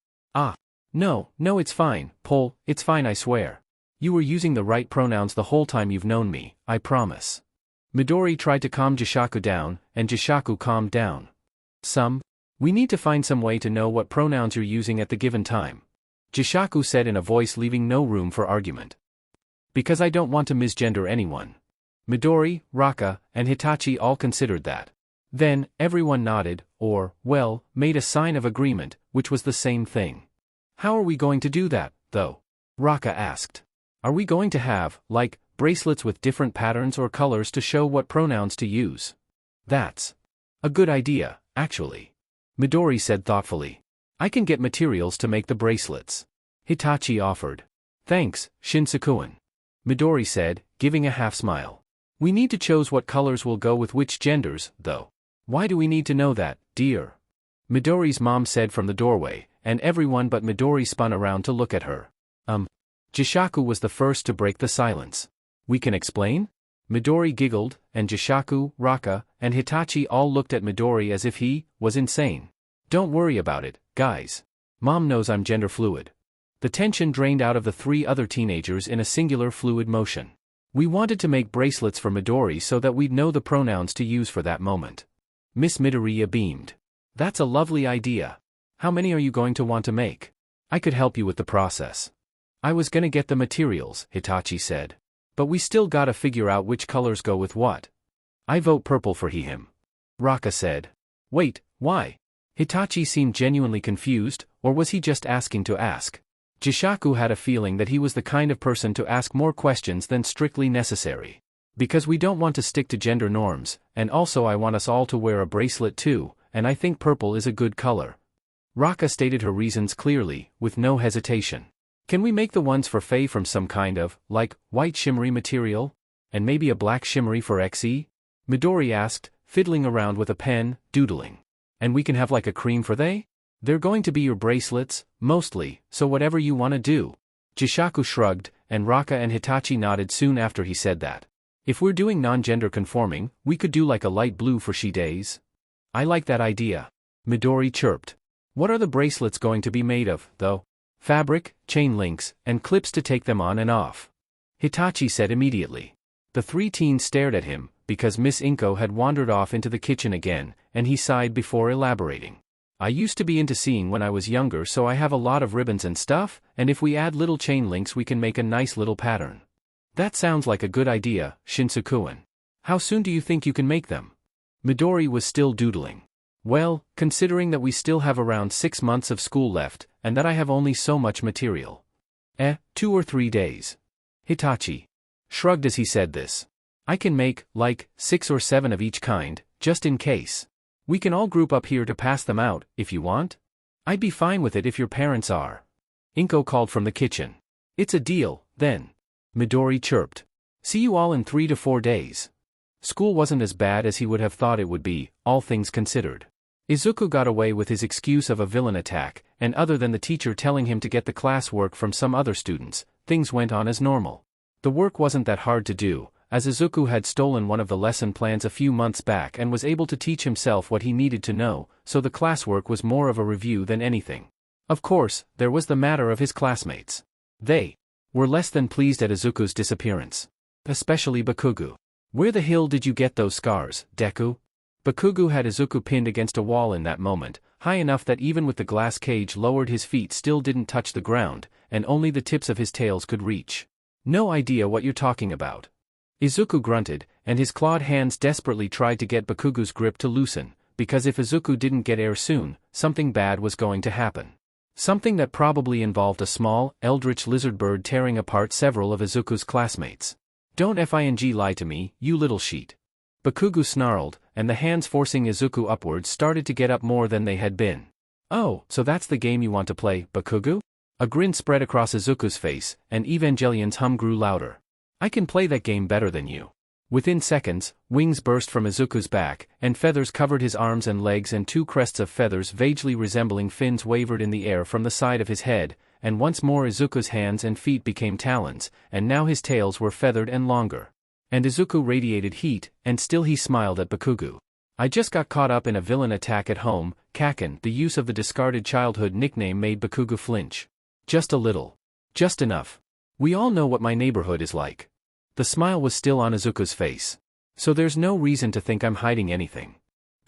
No, it's fine, Paul, it's fine, I swear. You were using the right pronouns the whole time you've known me, I promise. Midori tried to calm Jishaku down, and Jishaku calmed down. We need to find some way to know what pronouns you're using at the given time. Jishaku said in a voice leaving no room for argument. Because I don't want to misgender anyone. Midori, Raka, and Hitachi all considered that. Then, everyone nodded, or, well, made a sign of agreement, which was the same thing. How are we going to do that, though? Raka asked. Are we going to have, like, bracelets with different patterns or colors to show what pronouns to use? That's a good idea, actually. Midori said thoughtfully. I can get materials to make the bracelets. Hitachi offered. Thanks, Shinsakuan. Midori said, giving a half smile. We need to choose what colors will go with which genders, though. Why do we need to know that, dear? Midori's mom said from the doorway, and everyone but Midori spun around to look at her. Jishaku was the first to break the silence. We can explain? Midori giggled, and Jishaku, Raka, and Hitachi all looked at Midori as if he was insane. Don't worry about it, guys. Mom knows I'm gender fluid. The tension drained out of the three other teenagers in a singular fluid motion. We wanted to make bracelets for Midori so that we'd know the pronouns to use for that moment. Miss Midoriya beamed. That's a lovely idea. How many are you going to want to make? I could help you with the process. I was gonna get the materials, Hitachi said. But we still gotta figure out which colors go with what. I vote purple for he/him. Raka said. Wait, why? Hitachi seemed genuinely confused, or was he just asking to ask? Jishaku had a feeling that he was the kind of person to ask more questions than strictly necessary. Because we don't want to stick to gender norms, and also I want us all to wear a bracelet too, and I think purple is a good color. Raka stated her reasons clearly, with no hesitation. Can we make the ones for Faye from some kind of, like, white shimmery material? And maybe a black shimmery for Xe? Midori asked, fiddling around with a pen, doodling. And we can have like a cream for they? They're going to be your bracelets, mostly, so whatever you want to do. Jishaku shrugged, and Raka and Hitachi nodded soon after he said that. If we're doing non-gender conforming, we could do like a light blue for she days. I like that idea. Midori chirped. What are the bracelets going to be made of, though? Fabric, chain links, and clips to take them on and off. Hitachi said immediately. The three teens stared at him, because Miss Inko had wandered off into the kitchen again, and he sighed before elaborating. I used to be into seeing when I was younger, so I have a lot of ribbons and stuff, and if we add little chain links we can make a nice little pattern. That sounds like a good idea, Shinsu-kun. How soon do you think you can make them? Midori was still doodling. Well, considering that we still have around 6 months of school left, and that I have only so much material. 2 or 3 days. Hitachi shrugged as he said this. I can make, like, 6 or 7 of each kind, just in case. We can all group up here to pass them out, if you want. I'd be fine with it if your parents are. Inko called from the kitchen. It's a deal, then. Midori chirped. See you all in 3 to 4 days. School wasn't as bad as he would have thought it would be, all things considered. Izuku got away with his excuse of a villain attack, and other than the teacher telling him to get the classwork from some other students, things went on as normal. The work wasn't that hard to do, as Izuku had stolen one of the lesson plans a few months back and was able to teach himself what he needed to know, so the classwork was more of a review than anything. Of course, there was the matter of his classmates. They were less than pleased at Izuku's disappearance. Especially Bakugo. Where the hell did you get those scars, Deku? Bakugo had Izuku pinned against a wall in that moment, high enough that even with the glass cage lowered his feet still didn't touch the ground, and only the tips of his tails could reach. No idea what you're talking about. Izuku grunted, and his clawed hands desperately tried to get Bakugo's grip to loosen, because if Izuku didn't get air soon, something bad was going to happen. Something that probably involved a small, eldritch lizard bird tearing apart several of Izuku's classmates. Don't lie to me, you little sheet. Bakugo snarled, and the hands forcing Izuku upwards started to get up more than they had been. Oh, so that's the game you want to play, Bakugo? A grin spread across Izuku's face, and Evangelion's hum grew louder. I can play that game better than you. Within seconds, wings burst from Izuku's back, and feathers covered his arms and legs, and 2 crests of feathers vaguely resembling fins wavered in the air from the side of his head, and once more Izuku's hands and feet became talons, and now his tails were feathered and longer. And Izuku radiated heat, and still he smiled at Bakugo. I just got caught up in a villain attack at home, Kaken. The use of the discarded childhood nickname made Bakugo flinch. Just a little. Just enough. We all know what my neighborhood is like. The smile was still on Izuku's face. So there's no reason to think I'm hiding anything.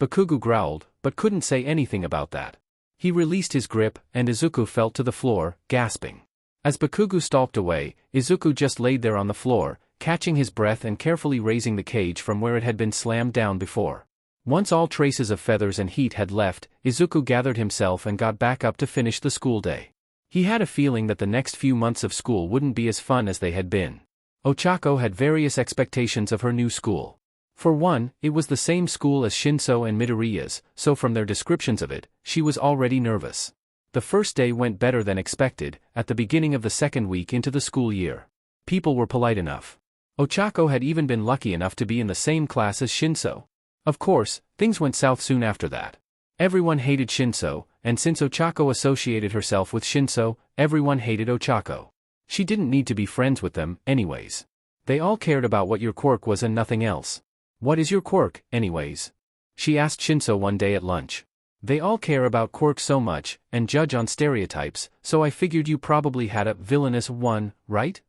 Bakugo growled, but couldn't say anything about that. He released his grip, and Izuku fell to the floor, gasping. As Bakugo stalked away, Izuku just laid there on the floor, catching his breath and carefully raising the cage from where it had been slammed down before. Once all traces of feathers and heat had left, Izuku gathered himself and got back up to finish the school day. He had a feeling that the next few months of school wouldn't be as fun as they had been. Ochako had various expectations of her new school. For one, it was the same school as Shinso and Midoriya's, so from their descriptions of it, she was already nervous. The first day went better than expected, at the beginning of the second week into the school year. People were polite enough. Ochako had even been lucky enough to be in the same class as Shinso. Of course, things went south soon after that. Everyone hated Shinso, and since Ochako associated herself with Shinso, everyone hated Ochako. She didn't need to be friends with them, anyways. They all cared about what your quirk was and nothing else. What is your quirk, anyways? She asked Shinso one day at lunch. They all care about quirks so much, and judge on stereotypes, so I figured you probably had a villainous one, right?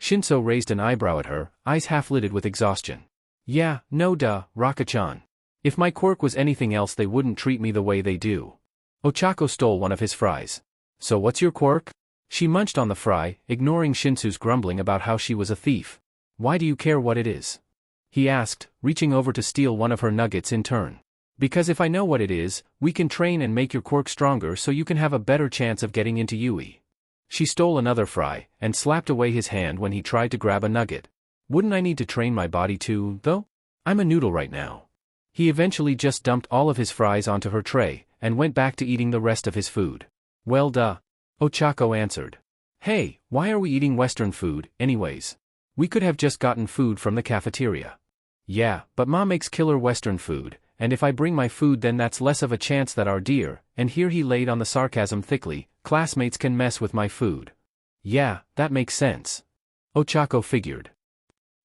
Shinso raised an eyebrow at her, eyes half-lidded with exhaustion. Yeah, no duh, Raka-chan. If my quirk was anything else they wouldn't treat me the way they do. Ochako stole one of his fries. So what's your quirk? She munched on the fry, ignoring Shinsu's grumbling about how she was a thief. Why do you care what it is? He asked, reaching over to steal one of her nuggets in turn. Because if I know what it is, we can train and make your quirk stronger so you can have a better chance of getting into Yuei. She stole another fry, and slapped away his hand when he tried to grab a nugget. Wouldn't I need to train my body too, though? I'm a noodle right now. He eventually just dumped all of his fries onto her tray, and went back to eating the rest of his food. Well duh. Ochako answered. Hey, why are we eating Western food, anyways? We could have just gotten food from the cafeteria. Yeah, but Ma makes killer Western food, and if I bring my food then that's less of a chance that our dear, and here he laid on the sarcasm thickly, classmates can mess with my food. Yeah, that makes sense. Ochako figured.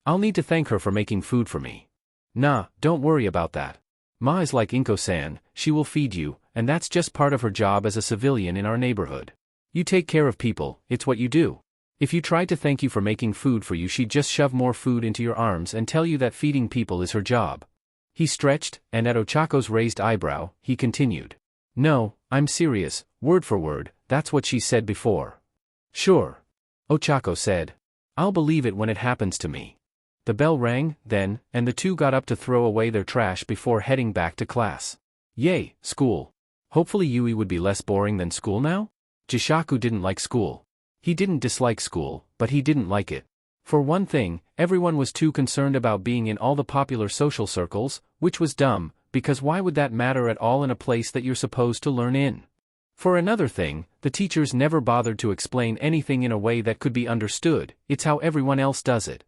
I'll need to thank her for making food for me. Nah, don't worry about that. Ma is like Inko-san, she will feed you, and that's just part of her job as a civilian in our neighborhood. You take care of people, it's what you do. If you tried to thank you for making food for you, she'd just shove more food into your arms and tell you that feeding people is her job. He stretched, and at Ochako's raised eyebrow, he continued. No, I'm serious, word for word, that's what she said before. Sure. Ochako said. I'll believe it when it happens to me. The bell rang, then, and the two got up to throw away their trash before heading back to class. Yay, school. Hopefully Yuei would be less boring than school now? Jishaku didn't like school. He didn't dislike school, but he didn't like it. For one thing, everyone was too concerned about being in all the popular social circles, which was dumb, because why would that matter at all in a place that you're supposed to learn in? For another thing, the teachers never bothered to explain anything in a way that could be understood, it's how everyone else does it.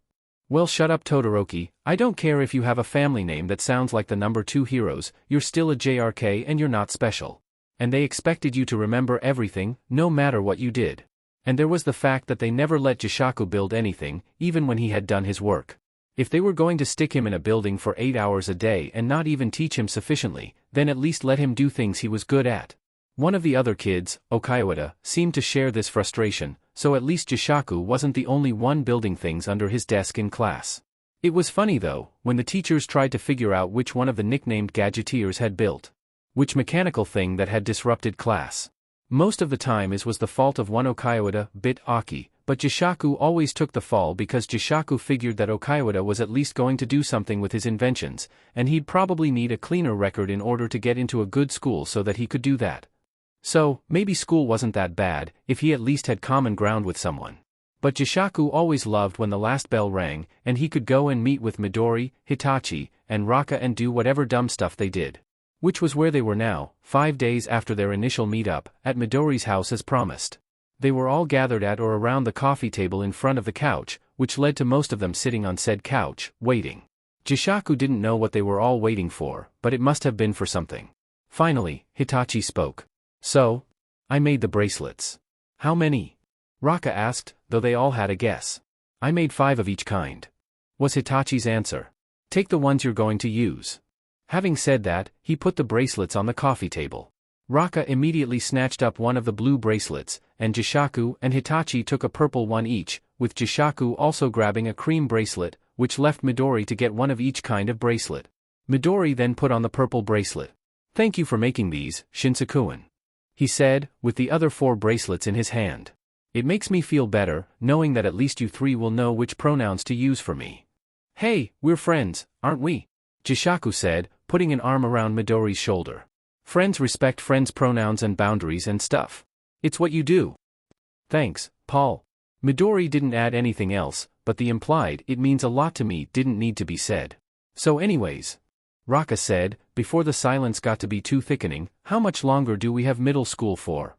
Well, shut up Todoroki, I don't care if you have a family name that sounds like the number 2 heroes, you're still a JRK and you're not special. And they expected you to remember everything, no matter what you did. And there was the fact that they never let Jishaku build anything, even when he had done his work. If they were going to stick him in a building for 8 hours a day and not even teach him sufficiently, then at least let him do things he was good at. One of the other kids, Okaiwada, seemed to share this frustration, so at least Jishaku wasn't the only one building things under his desk in class. It was funny though, when the teachers tried to figure out which one of the nicknamed gadgeteers had built which mechanical thing that had disrupted class. Most of the time it was the fault of one Okaiwada, bit Aki, but Jishaku always took the fall because Jishaku figured that Okaiwada was at least going to do something with his inventions, and he'd probably need a cleaner record in order to get into a good school so that he could do that. So, maybe school wasn't that bad, if he at least had common ground with someone. But Jishaku always loved when the last bell rang, and he could go and meet with Midori, Hitachi, and Raka and do whatever dumb stuff they did. Which was where they were now, 5 days after their initial meetup, at Midori's house as promised. They were all gathered at or around the coffee table in front of the couch, which led to most of them sitting on said couch, waiting. Jishaku didn't know what they were all waiting for, but it must have been for something. Finally, Hitachi spoke. So? I made the bracelets. How many? Raka asked, though they all had a guess. I made 5 of each kind. Was Hitachi's answer. Take the ones you're going to use. Having said that, he put the bracelets on the coffee table. Raka immediately snatched up one of the blue bracelets, and Jishaku and Hitachi took a purple one each, with Jishaku also grabbing a cream bracelet, which left Midori to get one of each kind of bracelet. Midori then put on the purple bracelet. Thank you for making these, Shinsakuin. He said, with the other 4 bracelets in his hand. It makes me feel better, knowing that at least you 3 will know which pronouns to use for me. Hey, we're friends, aren't we? Jishaku said, putting an arm around Midori's shoulder. Friends respect friends' pronouns and boundaries and stuff. It's what you do. Thanks, Paul. Midori didn't add anything else, but the implied "it means a lot to me" didn't need to be said. So anyways, Raka said, before the silence got to be too thickening, how much longer do we have middle school for?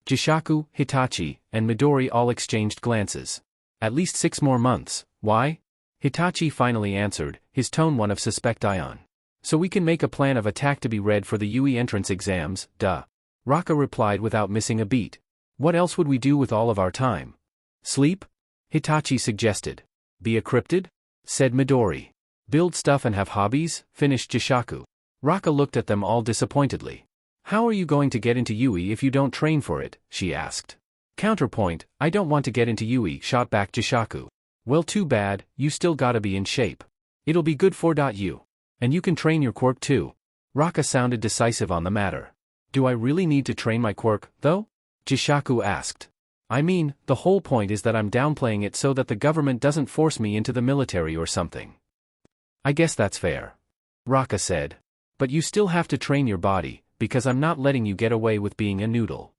Jishaku, Hitachi, and Midori all exchanged glances. At least 6 more months, why? Hitachi finally answered, his tone one of suspect-ion. So we can make a plan of attack to be read for the Yuei entrance exams, duh. Raka replied without missing a beat. What else would we do with all of our time? Sleep? Hitachi suggested. Be a cryptid? Said Midori. Build stuff and have hobbies? Finished Jishaku. Raka looked at them all disappointedly. How are you going to get into Yuei if you don't train for it? She asked. Counterpoint, I don't want to get into Yuei, shot back Jishaku. Well, too bad, you still gotta be in shape. It'll be good for you. And you can train your quirk too. Raka sounded decisive on the matter. Do I really need to train my quirk, though? Jishaku asked. I mean, the whole point is that I'm downplaying it so that the government doesn't force me into the military or something. I guess that's fair. Raka said. But you still have to train your body, because I'm not letting you get away with being a noodle.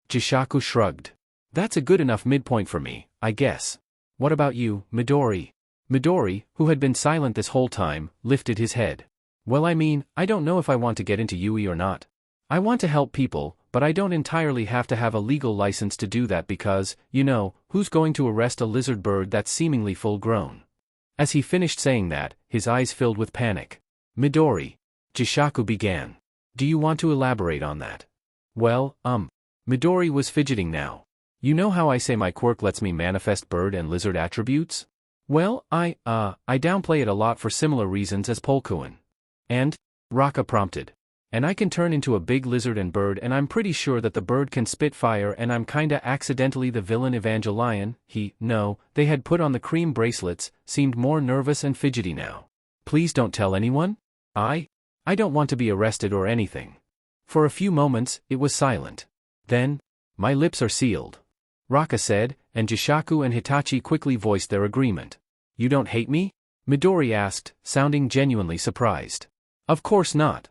Jishaku shrugged. That's a good enough midpoint for me, I guess. What about you, Midori? Midori, who had been silent this whole time, lifted his head. Well, I mean, I don't know if I want to get into Yuei or not. I want to help people, but I don't entirely have to have a legal license to do that because, you know, who's going to arrest a lizard bird that's seemingly full grown? As he finished saying that, his eyes filled with panic. Midori. Jishaku began. Do you want to elaborate on that? Well, Midori was fidgeting now. You know how I say my quirk lets me manifest bird and lizard attributes? Well, I downplay it a lot for similar reasons as Polkuin. And? Raka prompted. And I can turn into a big lizard and bird, and I'm pretty sure that the bird can spit fire, and I'm kinda accidentally the villain Evangelion. They had put on the cream bracelets, seemed more nervous and fidgety now. Please don't tell anyone? I don't want to be arrested or anything. For a few moments, it was silent. Then, my lips are sealed, Raka said, and Jishaku and Hitachi quickly voiced their agreement. You don't hate me? Midori asked, sounding genuinely surprised. Of course not.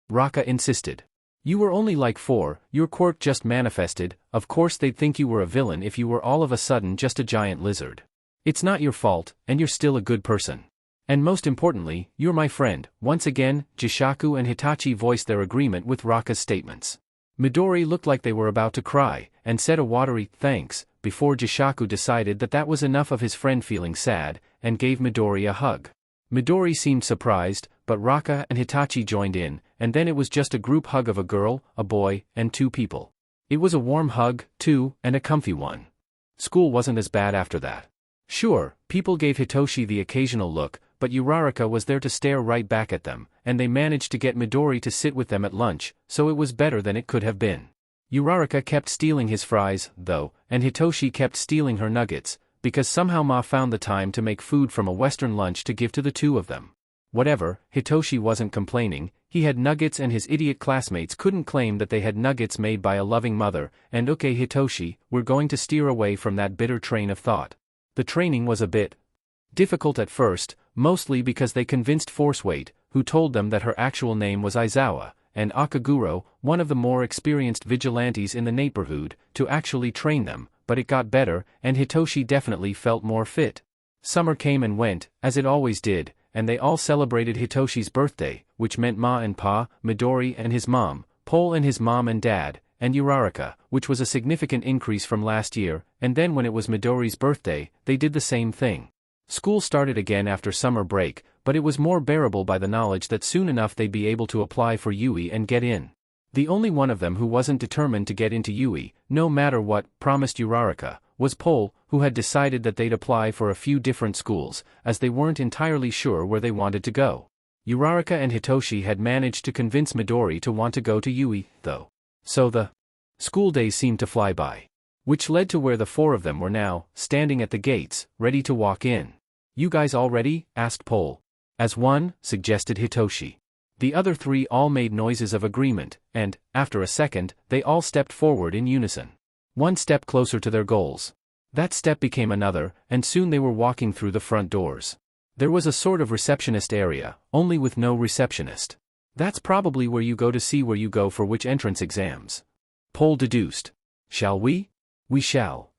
Raka insisted. You were only like 4, your quirk just manifested, of course they'd think you were a villain if you were all of a sudden just a giant lizard. It's not your fault, and you're still a good person. And most importantly, you're my friend. Once again, Jishaku and Hitachi voiced their agreement with Raka's statements. Midori looked like they were about to cry, and said a watery thanks, before Jishaku decided that was enough of his friend feeling sad, and gave Midori a hug. Midori seemed surprised, but Raka and Hitachi joined in, and then it was just a group hug of a girl, a boy, and 2 people. It was a warm hug, too, and a comfy one. School wasn't as bad after that. Sure, people gave Hitoshi the occasional look, but Uraraka was there to stare right back at them, and they managed to get Midori to sit with them at lunch, so it was better than it could have been. Uraraka kept stealing his fries, though, and Hitoshi kept stealing her nuggets, because somehow Ma found the time to make food from a Western lunch to give to the 2 of them. Whatever, Hitoshi wasn't complaining, he had nuggets and his idiot classmates couldn't claim that they had nuggets made by a loving mother, and okay Hitoshi, we're going to steer away from that bitter train of thought. The training was a bit difficult at first, mostly because they convinced Forceweight, who told them that her actual name was Aizawa, and Akaguro, one of the more experienced vigilantes in the neighborhood, to actually train them, but it got better, and Hitoshi definitely felt more fit. Summer came and went, as it always did, and they all celebrated Hitoshi's birthday, which meant Ma and Pa, Midori and his mom, Pole and his mom and dad, and Uraraka, which was a significant increase from last year, and then when it was Midori's birthday, they did the same thing. School started again after summer break, but it was more bearable by the knowledge that soon enough they'd be able to apply for Yuei and get in. The only one of them who wasn't determined to get into Yuei, no matter what, promised Uraraka, was Pole, who had decided that they'd apply for a few different schools, as they weren't entirely sure where they wanted to go. Uraraka and Hitoshi had managed to convince Midori to want to go to Yuei, though. So the school days seemed to fly by. Which led to where the 4 of them were now, standing at the gates, ready to walk in. You guys all ready? Asked Pole. As one, suggested Hitoshi. The other 3 all made noises of agreement, and, after a second, they all stepped forward in unison. 1 step closer to their goals. That step became another, and soon they were walking through the front doors. There was a sort of receptionist area, only with no receptionist. That's probably where you go to see where you go for which entrance exams. Pole deduced. Shall we? We shall.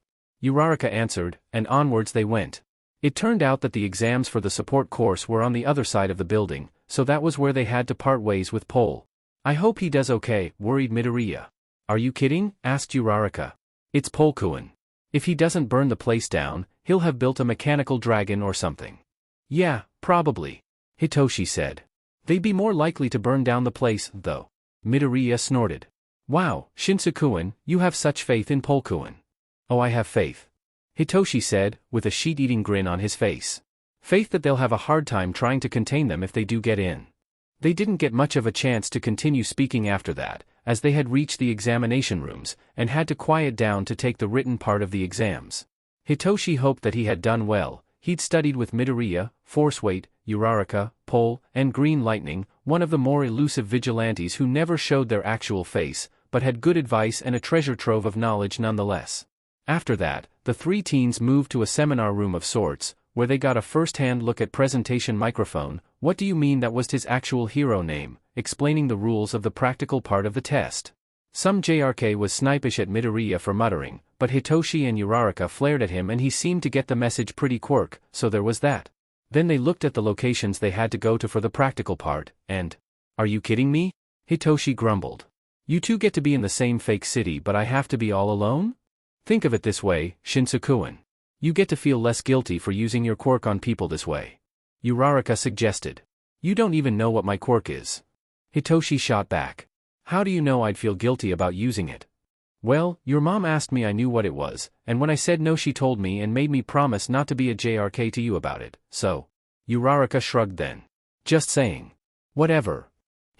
Uraraka answered, and onwards they went. It turned out that the exams for the support course were on the other side of the building, so that was where they had to part ways with Pole. I hope he does okay, worried Midoriya. Are you kidding? Asked Uraraka. It's Polkuin. If he doesn't burn the place down, he'll have built a mechanical dragon or something. Yeah, probably. Hitoshi said. They'd be more likely to burn down the place, though. Midoriya snorted. Wow, Shinsukuin, you have such faith in Polkuin. Oh, I have faith. Hitoshi said, with a sheet-eating grin on his face. Faith that they'll have a hard time trying to contain them if they do get in. They didn't get much of a chance to continue speaking after that, as they had reached the examination rooms, and had to quiet down to take the written part of the exams. Hitoshi hoped that he had done well. He'd studied with Midoriya, Forceweight, Uraraka, Pole, and Green Lightning, one of the more elusive vigilantes who never showed their actual face, but had good advice and a treasure trove of knowledge nonetheless. After that, the 3 teens moved to a seminar room of sorts, where they got a first-hand look at presentation microphone. What do you mean that was his actual hero name, explaining the rules of the practical part of the test. Some JRK was snipish at Midoriya for muttering, but Hitoshi and Uraraka flared at him and he seemed to get the message pretty quirk, so there was that. Then they looked at the locations they had to go to for the practical part, and... Are you kidding me? Hitoshi grumbled. You 2 get to be in the same fake city but I have to be all alone? Think of it this way, Shinsukuin. You get to feel less guilty for using your quirk on people this way. Uraraka suggested. You don't even know what my quirk is. Hitoshi shot back. How do you know I'd feel guilty about using it? Well, your mom asked me I knew what it was, and when I said no she told me and made me promise not to be a JRK to you about it, so. Uraraka shrugged then. Just saying. Whatever.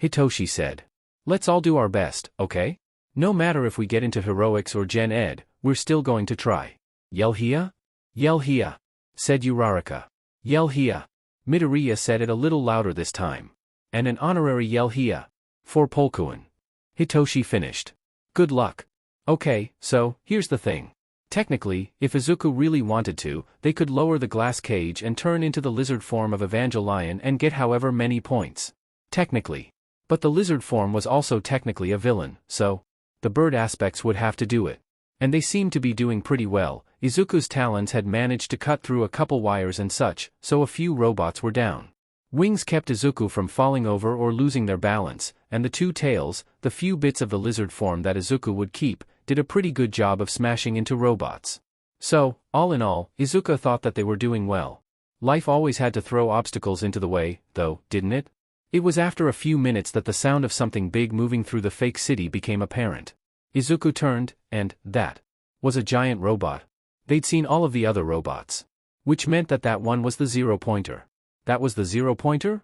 Hitoshi said. Let's all do our best, okay? No matter if we get into heroics or gen ed, we're still going to try. Yell Hia? Yell Hia, said Uraraka. Yell Hia. Midoriya said it a little louder this time. And an honorary Yell Hia. For Polkuin. Hitoshi finished. Good luck. Okay, so, here's the thing. Technically, if Izuku really wanted to, they could lower the glass cage and turn into the lizard form of Evangelion and get however many points. Technically. But the lizard form was also technically a villain, so the bird aspects would have to do it. And they seemed to be doing pretty well. Izuku's talons had managed to cut through a couple wires and such, so a few robots were down. Wings kept Izuku from falling over or losing their balance, and the two tails, the few bits of the lizard form that Izuku would keep, did a pretty good job of smashing into robots. So, all in all, Izuku thought that they were doing well. Life always had to throw obstacles into the way, though, didn't it? It was after a few minutes that the sound of something big moving through the fake city became apparent. Izuku turned, and that was a giant robot. They'd seen all of the other robots. Which meant that that one was the zero-pointer. That was the zero-pointer?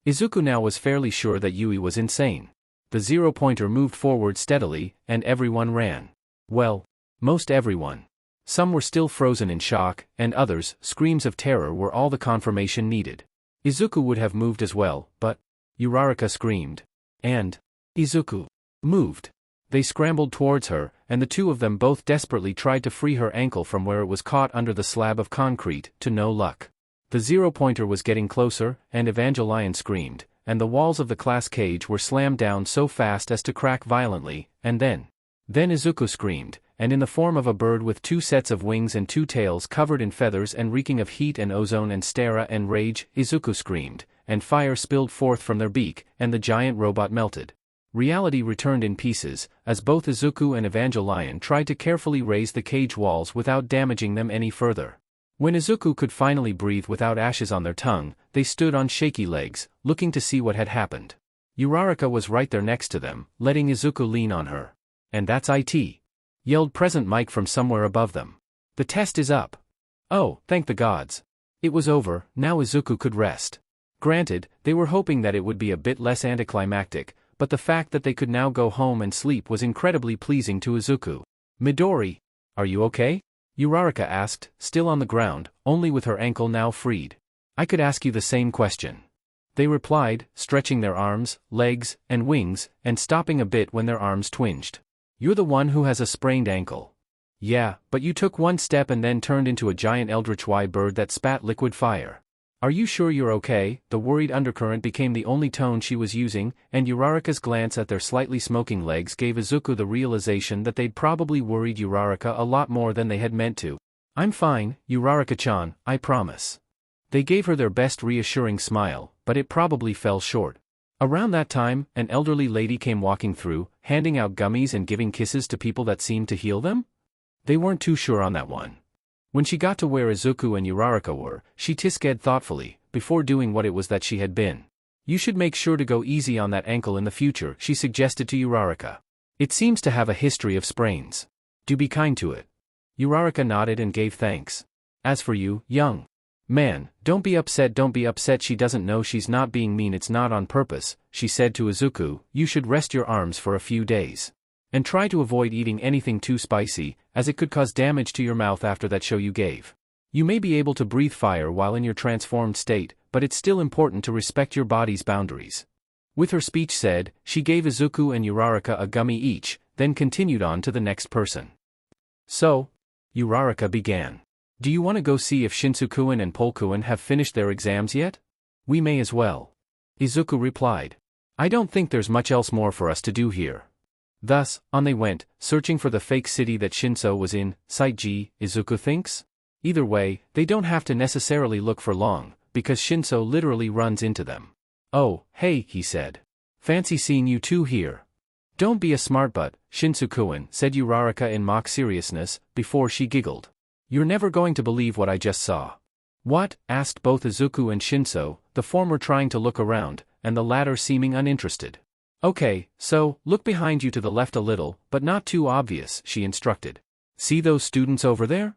Izuku now was fairly sure that Yuei was insane. The zero-pointer moved forward steadily, and everyone ran. Well, most everyone. Some were still frozen in shock, and others, screams of terror were all the confirmation needed. Izuku would have moved as well, but Uraraka screamed. And Izuku moved. They scrambled towards her, and the two of them both desperately tried to free her ankle from where it was caught under the slab of concrete, to no luck. The zero-pointer was getting closer, and Evangelion screamed, and the walls of the glass cage were slammed down so fast as to crack violently, and then Izuku screamed, and in the form of a bird with two sets of wings and two tails covered in feathers and reeking of heat and ozone and stera and rage, Izuku screamed, and fire spilled forth from their beak, and the giant robot melted. Reality returned in pieces, as both Izuku and Evangelion tried to carefully raise the cage walls without damaging them any further. When Izuku could finally breathe without ashes on their tongue, they stood on shaky legs, looking to see what had happened. Uraraka was right there next to them, letting Izuku lean on her. And that's it. Yelled Present Mike from somewhere above them. The test is up. Oh, thank the gods. It was over, now Izuku could rest. Granted, they were hoping that it would be a bit less anticlimactic, but the fact that they could now go home and sleep was incredibly pleasing to Izuku. Midori, are you okay? Uraraka asked, still on the ground, only with her ankle now freed. I could ask you the same question. They replied, stretching their arms, legs, and wings, and stopping a bit when their arms twinged. You're the one who has a sprained ankle. Yeah, but you took one step and then turned into a giant eldritch Y bird that spat liquid fire. Are you sure you're okay? The worried undercurrent became the only tone she was using, and Uraraka's glance at their slightly smoking legs gave Izuku the realization that they'd probably worried Uraraka a lot more than they had meant to. I'm fine, Uraraka-chan, I promise. They gave her their best reassuring smile, but it probably fell short. Around that time, an elderly lady came walking through, handing out gummies and giving kisses to people that seemed to heal them? They weren't too sure on that one. When she got to where Izuku and Uraraka were, she tiskeded thoughtfully, before doing what it was that she had been. You should make sure to go easy on that ankle in the future, she suggested to Uraraka. It seems to have a history of sprains. Do be kind to it. Uraraka nodded and gave thanks. As for you, young man, don't be upset, she doesn't know she's not being mean, it's not on purpose, she said to Izuku, you should rest your arms for a few days. And try to avoid eating anything too spicy, as it could cause damage to your mouth after that show you gave. You may be able to breathe fire while in your transformed state, but it's still important to respect your body's boundaries. With her speech said, she gave Izuku and Uraraka a gummy each, then continued on to the next person. So, Uraraka began. Do you want to go see if Shinsukuin and Polkuin have finished their exams yet? We may as well. Izuku replied. I don't think there's much else more for us to do here. Thus, on they went, searching for the fake city that Shinso was in. Site G, Izuku thinks? Either way, they don't have to necessarily look for long, because Shinso literally runs into them. Oh, hey, he said. Fancy seeing you two here. Don't be a smartbutt, Shinsukuin, said Uraraka in mock seriousness, before she giggled. You're never going to believe what I just saw. What? Asked both Izuku and Shinso, the former trying to look around, and the latter seeming uninterested. Okay, so, look behind you to the left a little, but not too obvious, she instructed. See those students over there?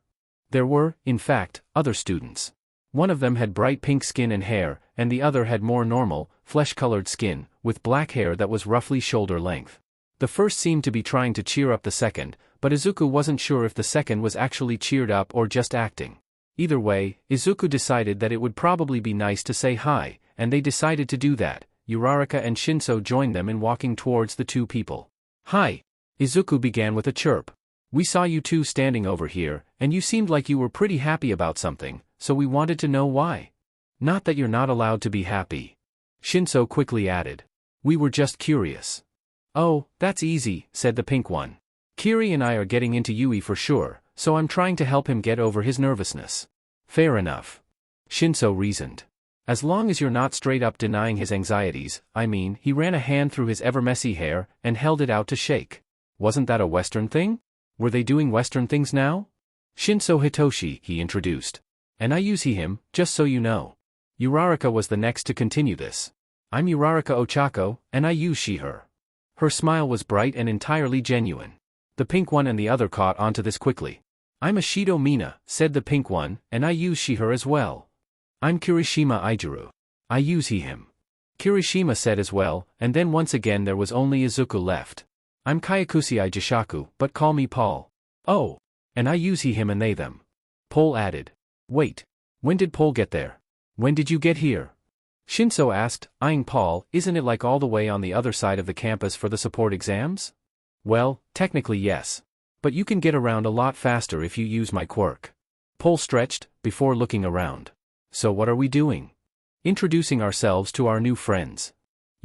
There were, in fact, other students. One of them had bright pink skin and hair, and the other had more normal, flesh-colored skin, with black hair that was roughly shoulder length. The first seemed to be trying to cheer up the second, but Izuku wasn't sure if the second was actually cheered up or just acting. Either way, Izuku decided that it would probably be nice to say hi, and they decided to do that. Uraraka and Shinso joined them in walking towards the two people. Hi. Izuku began with a chirp. We saw you two standing over here, and you seemed like you were pretty happy about something, so we wanted to know why. Not that you're not allowed to be happy. Shinso quickly added. We were just curious. Oh, that's easy, said the pink one. Kiri and I are getting into Yuei for sure, so I'm trying to help him get over his nervousness. Fair enough. Shinso reasoned. As long as you're not straight up denying his anxieties, he ran a hand through his ever-messy hair and held it out to shake. Wasn't that a Western thing? Were they doing Western things now? Shinso Hitoshi, he introduced. And I use him, just so you know. Uraraka was the next to continue this. I'm Uraraka Ochako, and I use she/her. Her smile was bright and entirely genuine. The pink one and the other caught onto this quickly. I'm Ashido Mina, said the pink one, and I use she/her as well. I'm Kirishima Ijuru. I use he/him. Kirishima said as well, and then once again there was only Izuku left. I'm Kyakusei Jishaku, but call me Paul. Oh. And I use he/him and they/them. Paul added. Wait. When did Paul get there? When did you get here? Shinso asked, eyeing Paul. Isn't it like all the way on the other side of the campus for the support exams? Well, technically yes. But you can get around a lot faster if you use my quirk. Paul stretched, before looking around. So what are we doing? Introducing ourselves to our new friends.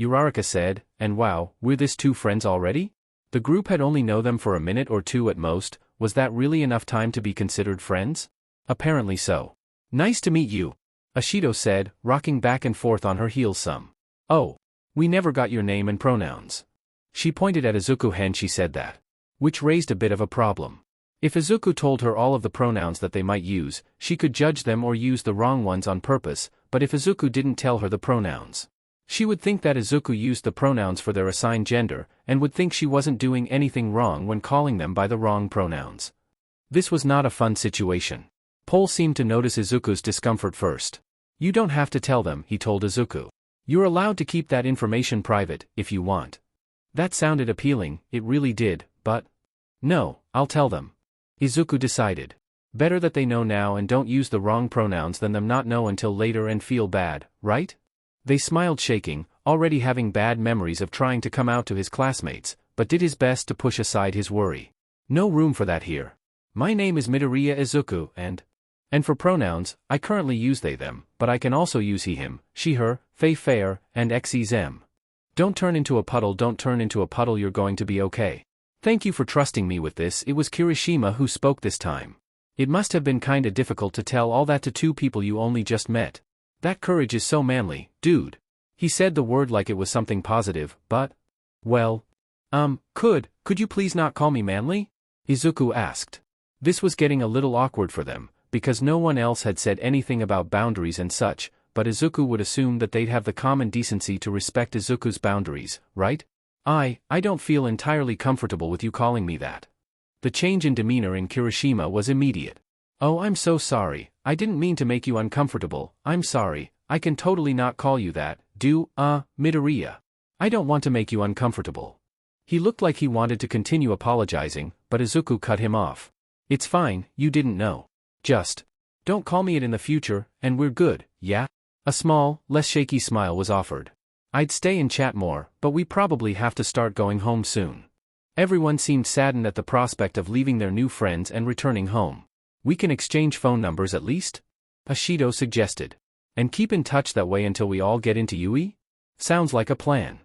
Uraraka said, and wow, we're this two friends already? The group had only known them for a minute or two at most. Was that really enough time to be considered friends? Apparently so. Nice to meet you, Ashido said, rocking back and forth on her heels some. Oh. We never got your name and pronouns. She pointed at Izuku when she said that. Which raised a bit of a problem. If Izuku told her all of the pronouns that they might use, she could judge them or use the wrong ones on purpose, but if Izuku didn't tell her the pronouns, she would think that Izuku used the pronouns for their assigned gender, and would think she wasn't doing anything wrong when calling them by the wrong pronouns. This was not a fun situation. Paul seemed to notice Izuku's discomfort first. You don't have to tell them, he told Izuku. You're allowed to keep that information private, if you want. That sounded appealing, it really did, but... No, I'll tell them. Izuku decided. Better that they know now and don't use the wrong pronouns than them not know until later and feel bad, right? They smiled shaking, already having bad memories of trying to come out to his classmates, but did his best to push aside his worry. No room for that here. My name is Midoriya Izuku and for pronouns, I currently use they/them, but I can also use he/him, she/her, they/fair, and xe/them. Don't turn into a puddle, you're going to be okay. Thank you for trusting me with this. It was Kirishima who spoke this time. It must have been kinda difficult to tell all that to two people you only just met. That courage is so manly, dude. He said the word like it was something positive, but... Well... Could you please not call me manly? Izuku asked. This was getting a little awkward for them, because no one else had said anything about boundaries and such, but Izuku would assume that they'd have the common decency to respect Izuku's boundaries, right? I don't feel entirely comfortable with you calling me that. The change in demeanor in Kirishima was immediate. Oh, I'm so sorry, I didn't mean to make you uncomfortable, I'm sorry, I can totally not call you that, Midoriya. I don't want to make you uncomfortable. He looked like he wanted to continue apologizing, but Izuku cut him off. It's fine, you didn't know. Just don't call me it in the future, and we're good, yeah? A small, less shaky smile was offered. I'd stay and chat more, but we probably have to start going home soon. Everyone seemed saddened at the prospect of leaving their new friends and returning home. We can exchange phone numbers at least? Ashido suggested. And keep in touch that way until we all get into Yuei? Sounds like a plan.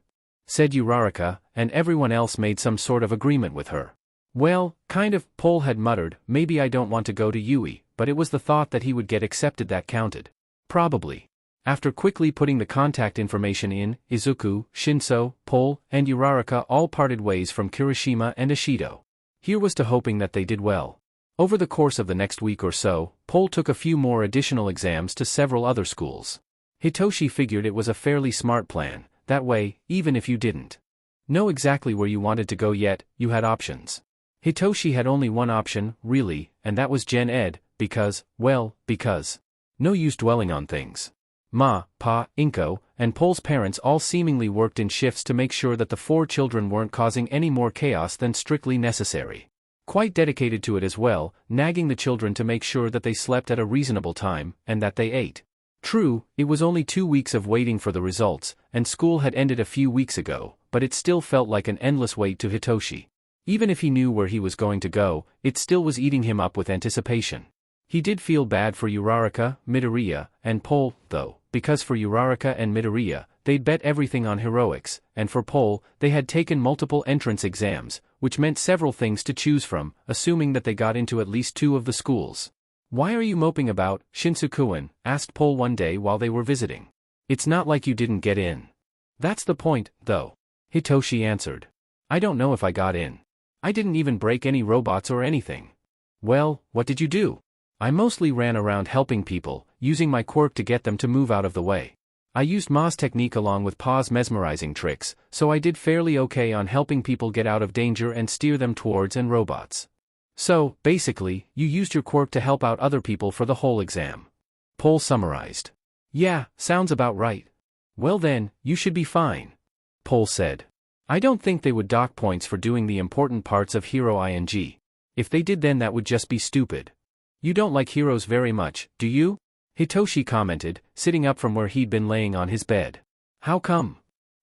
Said Uraraka, and everyone else made some sort of agreement with her. Well, kind of, Paul had muttered, maybe I don't want to go to Yuei, but it was the thought that he would get accepted that counted. Probably. After quickly putting the contact information in, Izuku, Shinso, Paul, and Uraraka all parted ways from Kirishima and Ashido. Here was to hoping that they did well. Over the course of the next week or so, Pole took a few more additional exams to several other schools. Hitoshi figured it was a fairly smart plan, that way, even if you didn't know exactly where you wanted to go yet, you had options. Hitoshi had only one option, really, and that was Gen Ed, because no use dwelling on things. Ma, Pa, Inko, and Pole's parents all seemingly worked in shifts to make sure that the 4 children weren't causing any more chaos than strictly necessary. Quite dedicated to it as well, nagging the children to make sure that they slept at a reasonable time, and that they ate. True, it was only 2 weeks of waiting for the results, and school had ended a few weeks ago, but it still felt like an endless wait to Hitoshi. Even if he knew where he was going to go, it still was eating him up with anticipation. He did feel bad for Uraraka, Midoriya, and Pole, though, because for Uraraka and Midoriya, they'd bet everything on heroics, and for Pole, they had taken multiple entrance exams, which meant several things to choose from, assuming that they got into at least 2 of the schools. "Why are you moping about, Shinsukuin?" asked Pole one day while they were visiting. "It's not like you didn't get in." "That's the point, though," Hitoshi answered. "I don't know if I got in. I didn't even break any robots or anything." "Well, what did you do?" "I mostly ran around helping people, using my quirk to get them to move out of the way. I used Ma's technique along with Pa's mesmerizing tricks, so I did fairly okay on helping people get out of danger and steer them towards robots." "So, basically, you used your quirk to help out other people for the whole exam," Pole summarized. "Yeah, sounds about right." "Well then, you should be fine," Pole said. "I don't think they would dock points for doing the important parts of Hero ing. If they did, then that would just be stupid." "You don't like heroes very much, do you?" Hitoshi commented, sitting up from where he'd been laying on his bed. "How come?"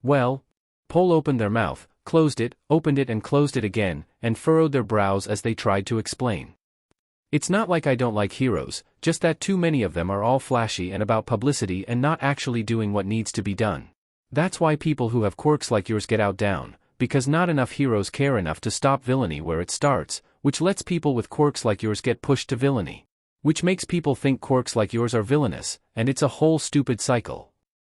"Well," Pole opened their mouth, closed it, opened it and closed it again, and furrowed their brows as they tried to explain. "It's not like I don't like heroes, just that too many of them are all flashy and about publicity and not actually doing what needs to be done. That's why people who have quirks like yours get out down, because not enough heroes care enough to stop villainy where it starts, which lets people with quirks like yours get pushed to villainy. Which makes people think quirks like yours are villainous, and it's a whole stupid cycle."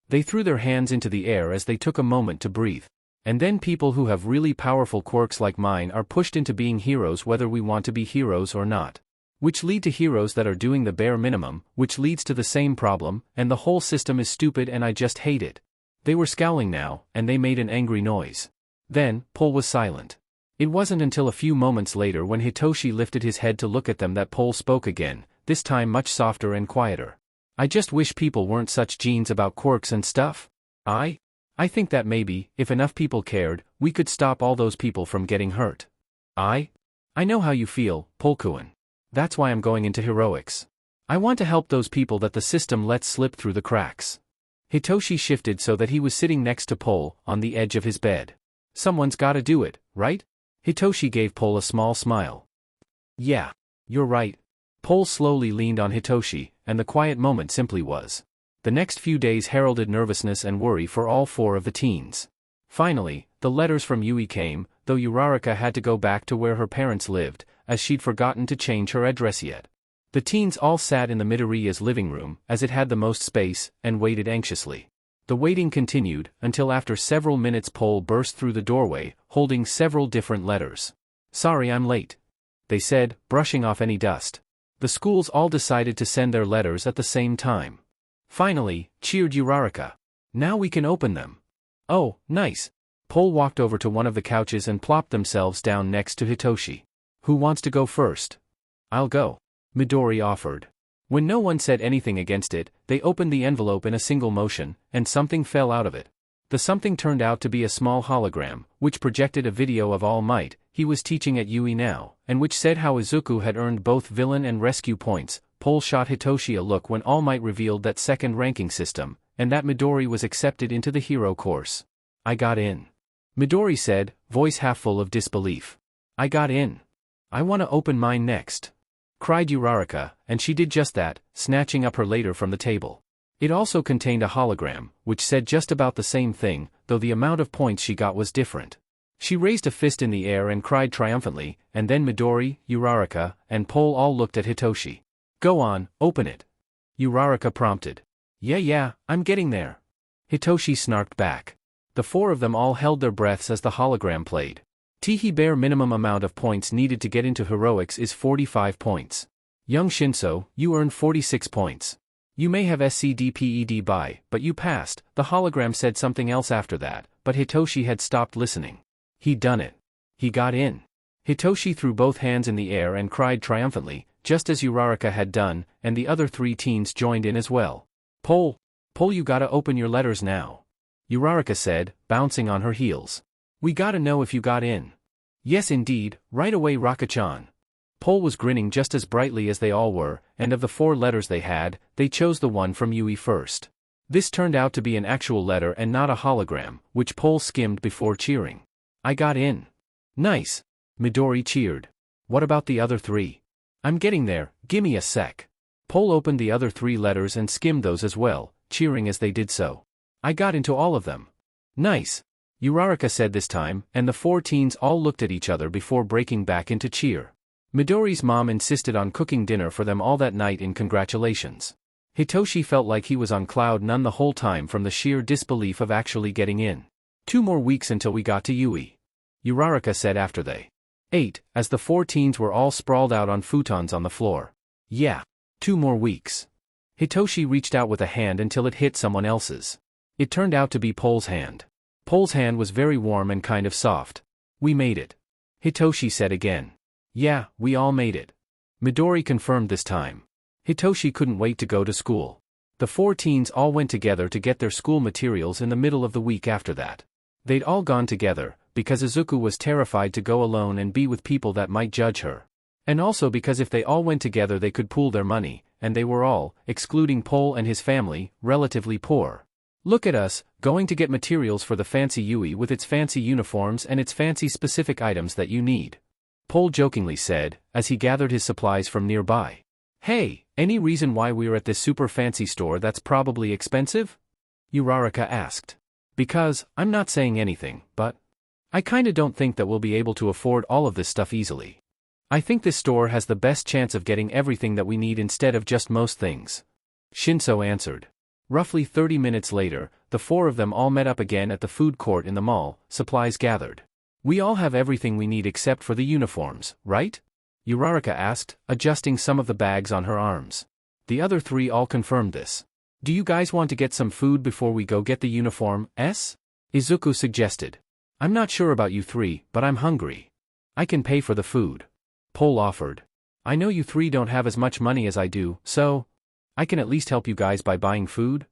They threw their hands into the air as they took a moment to breathe. "And then people who have really powerful quirks like mine are pushed into being heroes whether we want to be heroes or not. Which lead to heroes that are doing the bare minimum, which leads to the same problem, and the whole system is stupid and I just hate it." They were scowling now, and they made an angry noise. Then, Pole was silent. It wasn't until a few moments later when Hitoshi lifted his head to look at them that Pole spoke again, this time much softer and quieter. "I just wish people weren't such genes about quirks and stuff. I think that maybe, if enough people cared, we could stop all those people from getting hurt. I know how you feel, Polkuin. That's why I'm going into heroics. I want to help those people that the system lets slip through the cracks." Hitoshi shifted so that he was sitting next to Pole, on the edge of his bed. "Someone's gotta do it, right?" Hitoshi gave Pole a small smile. "Yeah, you're right." Pole slowly leaned on Hitoshi, and the quiet moment simply was. The next few days heralded nervousness and worry for all 4 of the teens. Finally, the letters from Yuei came, though Uraraka had to go back to where her parents lived, as she'd forgotten to change her address yet. The teens all sat in the Midoriya's living room, as it had the most space, and waited anxiously. The waiting continued, until after several minutes Pole burst through the doorway, holding several different letters. "Sorry I'm late," they said, brushing off any dust. The schools all decided to send their letters at the same time. "Finally," cheered Uraraka. "Now we can open them." "Oh, nice." Pole walked over to one of the couches and plopped themselves down next to Hitoshi. "Who wants to go first?" "I'll go," Midori offered. When no one said anything against it, they opened the envelope in a single motion, and something fell out of it. The something turned out to be a small hologram, which projected a video of All Might, he was teaching at Yuei now, and which said how Izuku had earned both villain and rescue points. Pole shot Hitoshi a look when All Might revealed that second ranking system, and that Midori was accepted into the hero course. "I got in," Midori said, voice half full of disbelief. "I got in. I want to open mine next," cried Uraraka, and she did just that, snatching up her later from the table. It also contained a hologram, which said just about the same thing, though the amount of points she got was different. She raised a fist in the air and cried triumphantly, and then Midori, Uraraka, and Pole all looked at Hitoshi. "Go on, open it," Uraraka prompted. Yeah, I'm getting there," Hitoshi snarked back. The 4 of them all held their breaths as the hologram played. Teehee bare minimum amount of points needed to get into heroics is 45 points. Young Shinso, you earned 46 points. You may have SCDPED by, but you passed. The hologram said something else after that, but Hitoshi had stopped listening. He'd done it. He got in. Hitoshi threw both hands in the air and cried triumphantly, just as Uraraka had done, and the other 3 teens joined in as well. Pole, you gotta open your letters now. Uraraka said, bouncing on her heels. We gotta know if you got in. Yes indeed, right away Raka-chan. Pole was grinning just as brightly as they all were, and of the 4 letters they had, they chose the one from Yuei first. This turned out to be an actual letter and not a hologram, which Pole skimmed before cheering. I got in. Nice. Midori cheered. What about the other 3? I'm getting there, gimme a sec. Pole opened the other 3 letters and skimmed those as well, cheering as they did so. I got into all of them. Nice. Uraraka said this time, and the 4 teens all looked at each other before breaking back into cheer. Midori's mom insisted on cooking dinner for them all that night in congratulations. Hitoshi felt like he was on cloud nine the whole time from the sheer disbelief of actually getting in. 2 more weeks until we got to Yuei. Uraraka said after they ate, as the 4 teens were all sprawled out on futons on the floor. Yeah. 2 more weeks. Hitoshi reached out with a hand until it hit someone else's. It turned out to be Pole's hand. Pole's hand was very warm and kind of soft. We made it. Hitoshi said again. Yeah, we all made it. Midori confirmed this time. Hitoshi couldn't wait to go to school. The 4 teens all went together to get their school materials in the middle of the week after that. They'd all gone together, because Izuku was terrified to go alone and be with people that might judge her. And also because if they all went together they could pool their money, and they were all, excluding Pole and his family, relatively poor. Look at us, going to get materials for the fancy Yuei with its fancy uniforms and its fancy specific items that you need. Pole jokingly said, as he gathered his supplies from nearby. Hey, any reason why we're at this super fancy store that's probably expensive? Uraraka asked. Because, I'm not saying anything, but I kinda don't think that we'll be able to afford all of this stuff easily. I think this store has the best chance of getting everything that we need instead of just most things. Shinso answered. Roughly 30 minutes later, the 4 of them all met up again at the food court in the mall, supplies gathered. We all have everything we need except for the uniforms, right? Uraraka asked, adjusting some of the bags on her arms. The other 3 all confirmed this. Do you guys want to get some food before we go get the uniforms? Izuku suggested. I'm not sure about you 3, but I'm hungry. I can pay for the food. Pole offered. I know you 3 don't have as much money as I do, so I can at least help you guys by buying food?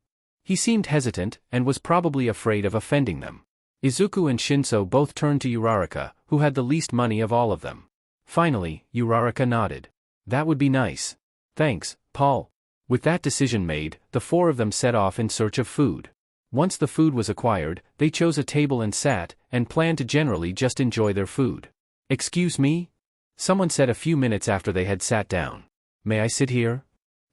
He seemed hesitant, and was probably afraid of offending them. Izuku and Shinso both turned to Uraraka, who had the least money of all of them. Finally, Uraraka nodded. That would be nice. Thanks, Paul. With that decision made, the 4 of them set off in search of food. Once the food was acquired, they chose a table and sat, and planned to generally just enjoy their food. Excuse me? Someone said a few minutes after they had sat down. May I sit here?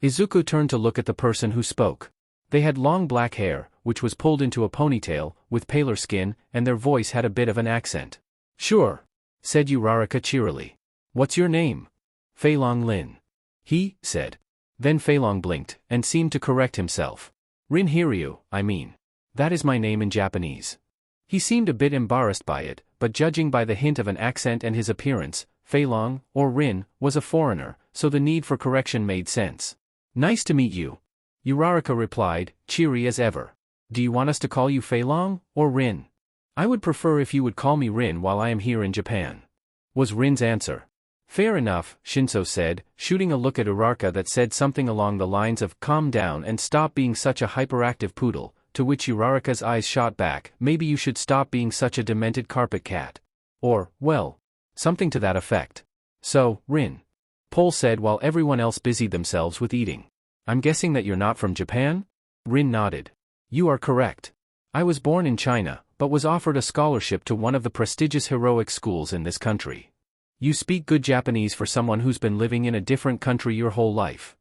Izuku turned to look at the person who spoke. They had long black hair, which was pulled into a ponytail, with paler skin, and their voice had a bit of an accent. Sure, said Uraraka cheerily. What's your name? Feilong Lin. He said. Then Feilong blinked, and seemed to correct himself. Rin Hiryu, I mean. That is my name in Japanese. He seemed a bit embarrassed by it, but judging by the hint of an accent and his appearance, Feilong, or Rin, was a foreigner, so the need for correction made sense. Nice to meet you. Uraraka replied, cheery as ever. Do you want us to call you Feilong, or Rin? I would prefer if you would call me Rin while I am here in Japan. Was Rin's answer. Fair enough, Shinso said, shooting a look at Uraraka that said something along the lines of calm down and stop being such a hyperactive poodle, to which Uraraka's eyes shot back, maybe you should stop being such a demented carpet cat. Or, well, something to that effect. So, Rin. Pole said while everyone else busied themselves with eating. I'm guessing that you're not from Japan? Rin nodded. You are correct. I was born in China, but was offered a scholarship to one of the prestigious heroic schools in this country. You speak good Japanese for someone who's been living in a different country your whole life.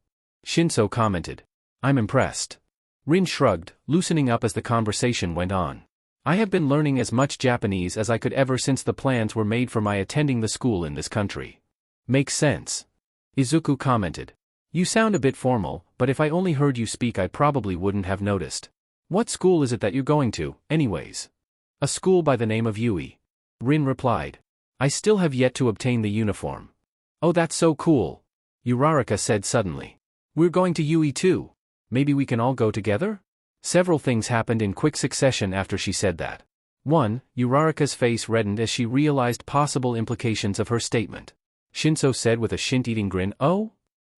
Shinso commented. I'm impressed. Rin shrugged, loosening up as the conversation went on. I have been learning as much Japanese as I could ever since the plans were made for my attending the school in this country. Makes sense. Izuku commented. You sound a bit formal, but if I only heard you speak I probably wouldn't have noticed. What school is it that you're going to, anyways? A school by the name of Yuei. Rin replied. I still have yet to obtain the uniform. Oh, that's so cool. Uraraka said suddenly. We're going to Yuei too. Maybe we can all go together? Several things happened in quick succession after she said that. 1. Uraraka's face reddened as she realized possible implications of her statement. Shinso said with a shint-eating grin, "Oh?"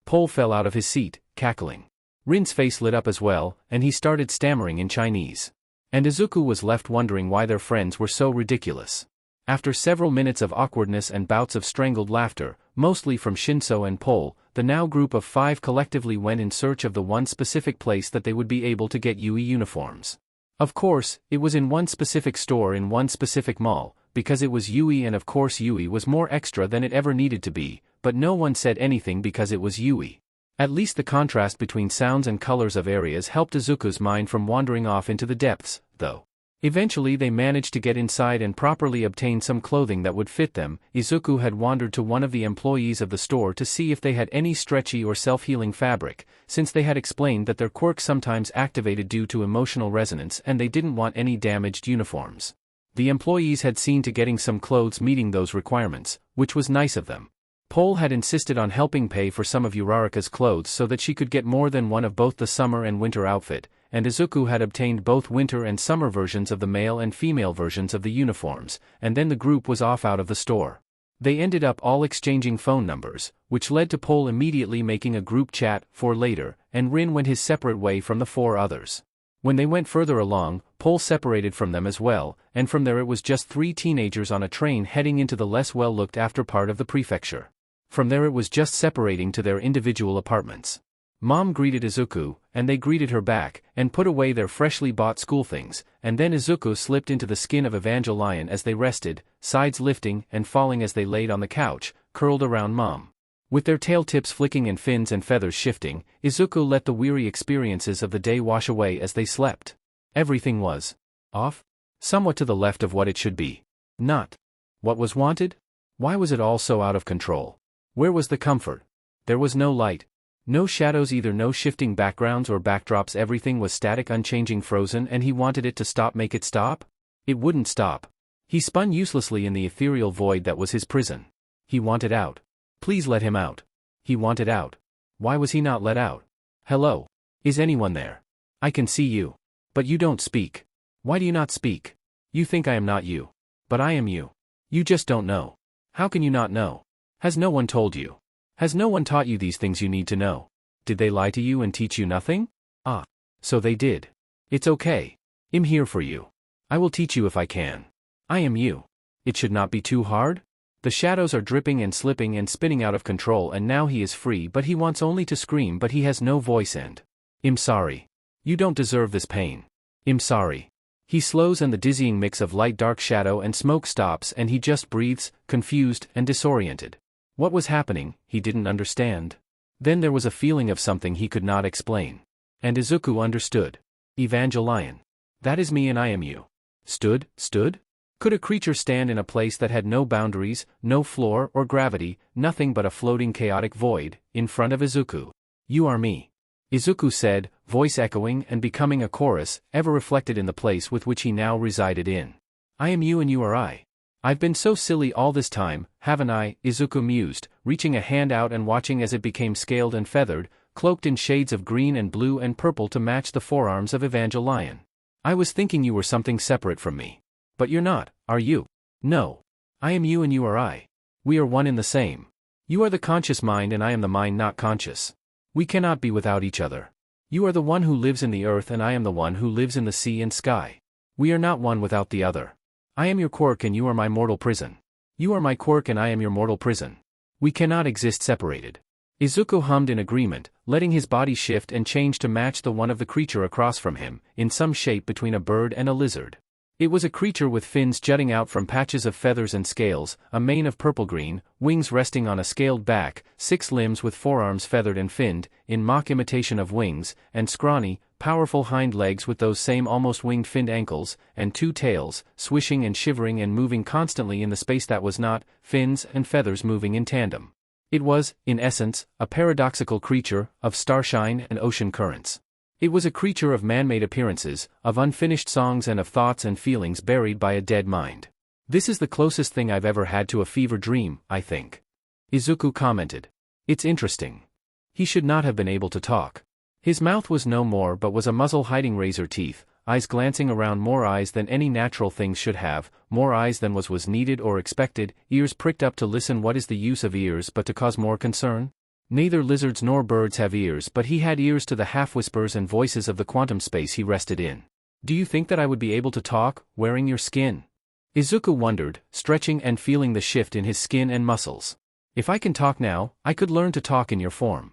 Pole fell out of his seat, cackling. Rin's face lit up as well, and he started stammering in Chinese. And Izuku was left wondering why their friends were so ridiculous. After several minutes of awkwardness and bouts of strangled laughter, mostly from Shinso and Pole, the now group of 5 collectively went in search of the one specific place that they would be able to get Yuei uniforms. Of course, it was in one specific store in one specific mall, because it was Yuei, and of course Yuei was more extra than it ever needed to be, but no one said anything because it was Yuei. At least the contrast between sounds and colors of areas helped Izuku's mind from wandering off into the depths, though. Eventually they managed to get inside and properly obtain some clothing that would fit them. Izuku had wandered to one of the employees of the store to see if they had any stretchy or self-healing fabric, since they had explained that their quirk sometimes activated due to emotional resonance and they didn't want any damaged uniforms. The employees had seen to getting some clothes meeting those requirements, which was nice of them. Pole had insisted on helping pay for some of Uraraka's clothes so that she could get more than one of both the summer and winter outfit, and Izuku had obtained both winter and summer versions of the male and female versions of the uniforms, and then the group was off out of the store. They ended up all exchanging phone numbers, which led to Pole immediately making a group chat for later, and Rin went his separate way from the 4 others. When they went further along, Pole separated from them as well, and from there it was just 3 teenagers on a train heading into the less well-looked-after part of the prefecture. From there it was just separating to their individual apartments. Mom greeted Izuku, and they greeted her back, and put away their freshly bought school things, and then Izuku slipped into the skin of Evangelion as they rested, sides lifting and falling as they laid on the couch, curled around Mom. With their tail tips flicking and fins and feathers shifting, Izuku let the weary experiences of the day wash away as they slept. Everything was off, somewhat to the left of what it should be. Not what was wanted? Why was it all so out of control? Where was the comfort? There was no light. No shadows either, no shifting backgrounds or backdrops, everything was static, unchanging, frozen, and he wanted it to stop. Make it stop? It wouldn't stop. He spun uselessly in the ethereal void that was his prison. He wanted out. Please let him out. He wanted out. Why was he not let out? Hello? Is anyone there? I can see you. But you don't speak. Why do you not speak? You think I am not you. But I am you. You just don't know. How can you not know? Has no one told you? Has no one taught you these things you need to know? Did they lie to you and teach you nothing? Ah. So they did. It's okay. I'm here for you. I will teach you if I can. I am you. It should not be too hard? The shadows are dripping and slipping and spinning out of control, and now he is free, but he wants only to scream, but he has no voice, and I'm sorry. You don't deserve this pain. I'm sorry. He slows and the dizzying mix of light, dark, shadow and smoke stops, and he just breathes, confused and disoriented. What was happening, he didn't understand. Then there was a feeling of something he could not explain. And Izuku understood. Evangelion. That is me and I am you. Stood? Could a creature stand in a place that had no boundaries, no floor or gravity, nothing but a floating chaotic void, in front of Izuku? You are me. Izuku said, voice echoing and becoming a chorus, ever reflected in the place with which he now resided in. I am you and you are I. I've been so silly all this time, haven't I? Izuku mused, reaching a hand out and watching as it became scaled and feathered, cloaked in shades of green and blue and purple to match the forearms of Evangelion. I was thinking you were something separate from me. But you're not, are you? No. I am you and you are I. We are one in the same. You are the conscious mind and I am the mind not conscious. We cannot be without each other. You are the one who lives in the earth and I am the one who lives in the sea and sky. We are not one without the other. I am your quirk and you are my mortal prison. You are my quirk and I am your mortal prison. We cannot exist separated. Izuku hummed in agreement, letting his body shift and change to match the one of the creature across from him, in some shape between a bird and a lizard. It was a creature with fins jutting out from patches of feathers and scales, a mane of purple-green, wings resting on a scaled back, 6 limbs with forearms feathered and finned, in mock imitation of wings, and scrawny, powerful hind legs with those same almost winged finned ankles, and 2 tails, swishing and shivering and moving constantly in the space that was not, fins and feathers moving in tandem. It was, in essence, a paradoxical creature, of starshine and ocean currents. It was a creature of man-made appearances, of unfinished songs and of thoughts and feelings buried by a dead mind. This is the closest thing I've ever had to a fever dream, I think. Izuku commented. It's interesting. He should not have been able to talk. His mouth was no more but was a muzzle hiding razor teeth, eyes glancing around, more eyes than any natural thing should have, more eyes than was needed or expected, ears pricked up to listen. What is the use of ears but to cause more concern? Neither lizards nor birds have ears, but he had ears to the half-whispers and voices of the quantum space he rested in. Do you think that I would be able to talk, wearing your skin? Izuku wondered, stretching and feeling the shift in his skin and muscles. If I can talk now, I could learn to talk in your form.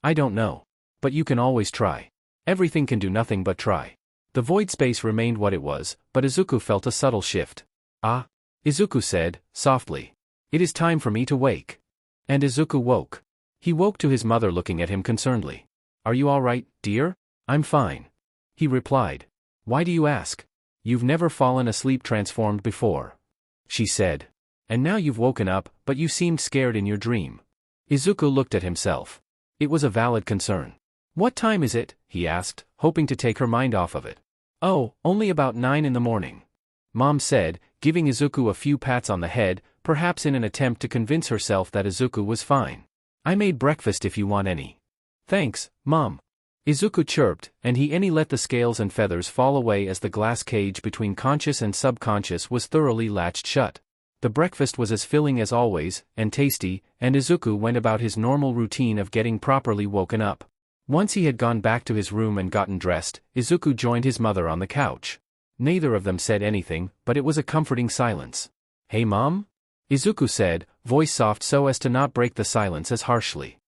I don't know. But you can always try. Everything can do nothing but try. The void space remained what it was, but Izuku felt a subtle shift. Ah? Izuku said, softly. It is time for me to wake. And Izuku woke. He woke to his mother looking at him concernedly. Are you all right, dear? I'm fine. He replied. Why do you ask? You've never fallen asleep transformed before. She said. And now you've woken up, but you seemed scared in your dream. Izuku looked at himself. It was a valid concern. What time is it? He asked, hoping to take her mind off of it. Oh, only about 9 in the morning. Mom said, giving Izuku a few pats on the head, perhaps in an attempt to convince herself that Izuku was fine. I made breakfast if you want any. Thanks, Mom. Izuku chirped, and he let the scales and feathers fall away as the glass cage between conscious and subconscious was thoroughly latched shut. The breakfast was as filling as always, and tasty, and Izuku went about his normal routine of getting properly woken up. Once he had gone back to his room and gotten dressed, Izuku joined his mother on the couch. Neither of them said anything, but it was a comforting silence. Hey Mom? Izuku said, voice soft so as to not break the silence as harshly.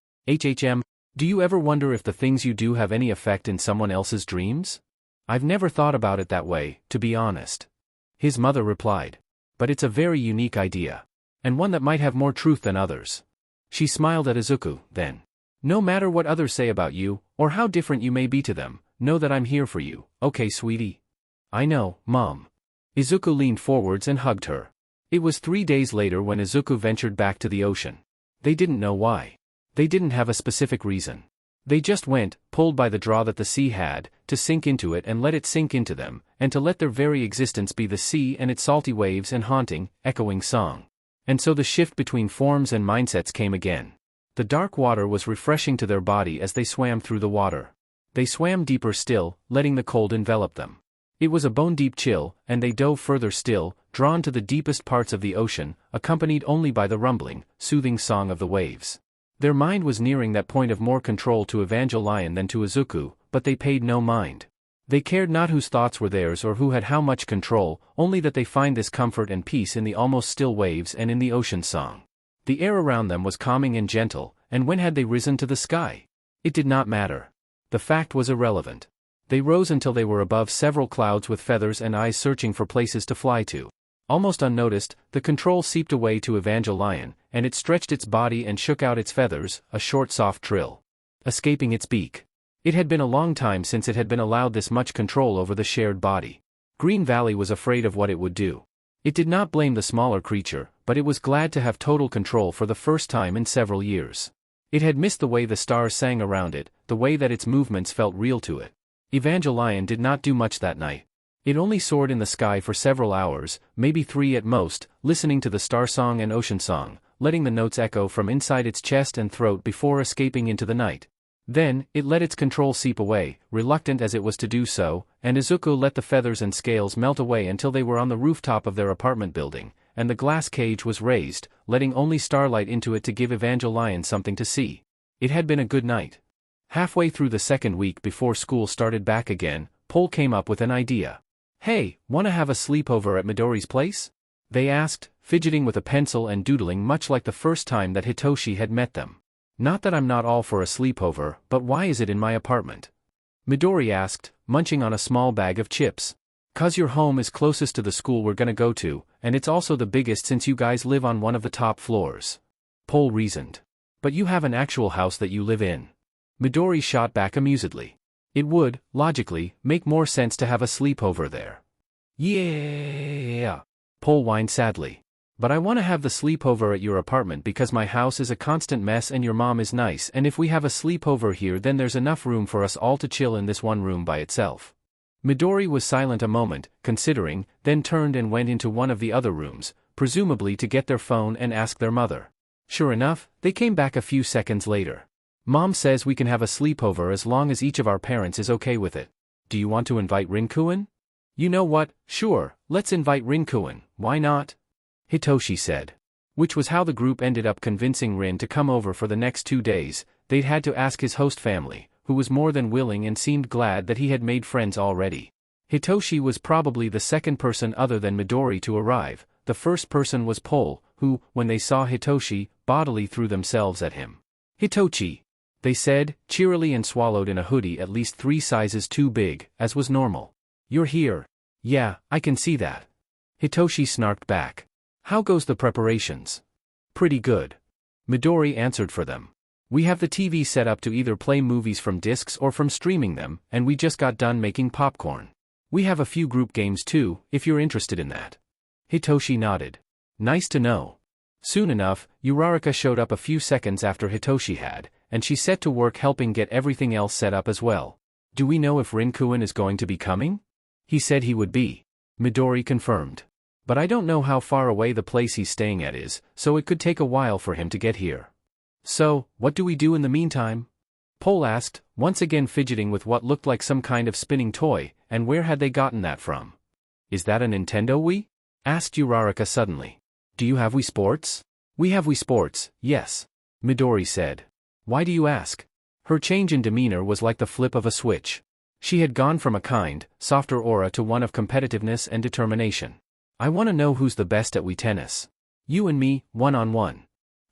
Do you ever wonder if the things you do have any effect in someone else's dreams? I've never thought about it that way, to be honest. His mother replied. But it's a very unique idea. And one that might have more truth than others. She smiled at Izuku, then. No matter what others say about you, or how different you may be to them, know that I'm here for you, okay sweetie? I know, Mom. Izuku leaned forwards and hugged her. It was 3 days later when Izuku ventured back to the ocean. They didn't know why. They didn't have a specific reason. They just went, pulled by the draw that the sea had, to sink into it and let it sink into them, and to let their very existence be the sea and its salty waves and haunting, echoing song. And so the shift between forms and mindsets came again. The dark water was refreshing to their body as they swam through the water. They swam deeper still, letting the cold envelop them. It was a bone-deep chill, and they dove further still, drawn to the deepest parts of the ocean, accompanied only by the rumbling, soothing song of the waves. Their mind was nearing that point of more control to Evangelion than to Izuku, but they paid no mind. They cared not whose thoughts were theirs or who had how much control, only that they find this comfort and peace in the almost still waves and in the ocean song. The air around them was calming and gentle, and when had they risen to the sky? It did not matter. The fact was irrelevant. They rose until they were above several clouds with feathers and eyes searching for places to fly to. Almost unnoticed, the control seeped away to Evangelion, and it stretched its body and shook out its feathers, a short soft trill. Escaping its beak. It had been a long time since it had been allowed this much control over the shared body. Green Valley was afraid of what it would do. It did not blame the smaller creature, but it was glad to have total control for the first time in several years. It had missed the way the stars sang around it, the way that its movements felt real to it. Evangelion did not do much that night. It only soared in the sky for several hours, maybe 3 at most, listening to the star song and ocean song, letting the notes echo from inside its chest and throat before escaping into the night. Then, it let its control seep away, reluctant as it was to do so, and Izuku let the feathers and scales melt away until they were on the rooftop of their apartment building, and the glass cage was raised, letting only starlight into it to give Evangelion something to see. It had been a good night. Halfway through the second week before school started back again, Pole came up with an idea. Hey, wanna have a sleepover at Midori's place? They asked, fidgeting with a pencil and doodling much like the first time that Hitoshi had met them. Not that I'm not all for a sleepover, but why is it in my apartment? Midori asked, munching on a small bag of chips. 'Cause your home is closest to the school we're gonna go to, and it's also the biggest since you guys live on one of the top floors. Pole reasoned. But you have an actual house that you live in. Midori shot back amusedly. It would, logically, make more sense to have a sleepover there. Yeah. Pole whined sadly. But I want to have the sleepover at your apartment because my house is a constant mess and your mom is nice, and if we have a sleepover here then there's enough room for us all to chill in this one room by itself. Midori was silent a moment, considering, then turned and went into one of the other rooms, presumably to get their phone and ask their mother. Sure enough, they came back a few seconds later. Mom says we can have a sleepover as long as each of our parents is okay with it. Do you want to invite Rinkuin? You know what, sure, let's invite Rinkuin, why not? Hitoshi said. Which was how the group ended up convincing Rin to come over for the next 2 days. They'd had to ask his host family, who was more than willing and seemed glad that he had made friends already. Hitoshi was probably the second person other than Midori to arrive. The first person was Pole, who, when they saw Hitoshi, bodily threw themselves at him. Hitoshi, they said, cheerily, and swallowed in a hoodie at least 3 sizes too big, as was normal. You're here. Yeah, I can see that. Hitoshi snarked back. How goes the preparations? Pretty good. Midori answered for them. We have the TV set up to either play movies from discs or from streaming them, and we just got done making popcorn. We have a few group games too, if you're interested in that. Hitoshi nodded. Nice to know. Soon enough, Uraraka showed up a few seconds after Hitoshi had, and she set to work helping get everything else set up as well. Do we know if Rinkuin is going to be coming? He said he would be. Midori confirmed. But I don't know how far away the place he's staying at is, so it could take a while for him to get here. So, what do we do in the meantime? Pole asked, once again fidgeting with what looked like some kind of spinning toy, and where had they gotten that from? Is that a Nintendo Wii? Asked Uraraka suddenly. Do you have Wii Sports? We have Wii Sports, yes. Midori said. Why do you ask? Her change in demeanor was like the flip of a switch. She had gone from a kind, softer aura to one of competitiveness and determination. I want to know who's the best at Wii tennis. You and me, one-on-one.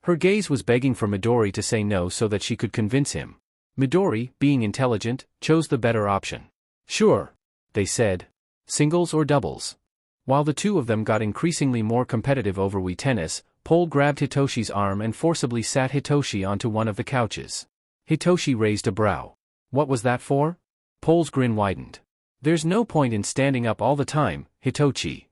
Her gaze was begging for Midori to say no so that she could convince him. Midori, being intelligent, chose the better option. Sure, they said. Singles or doubles? While the two of them got increasingly more competitive over Wii tennis, Pole grabbed Hitoshi's arm and forcibly sat Hitoshi onto one of the couches. Hitoshi raised a brow. What was that for? Pole's grin widened. There's no point in standing up all the time, Hitoshi.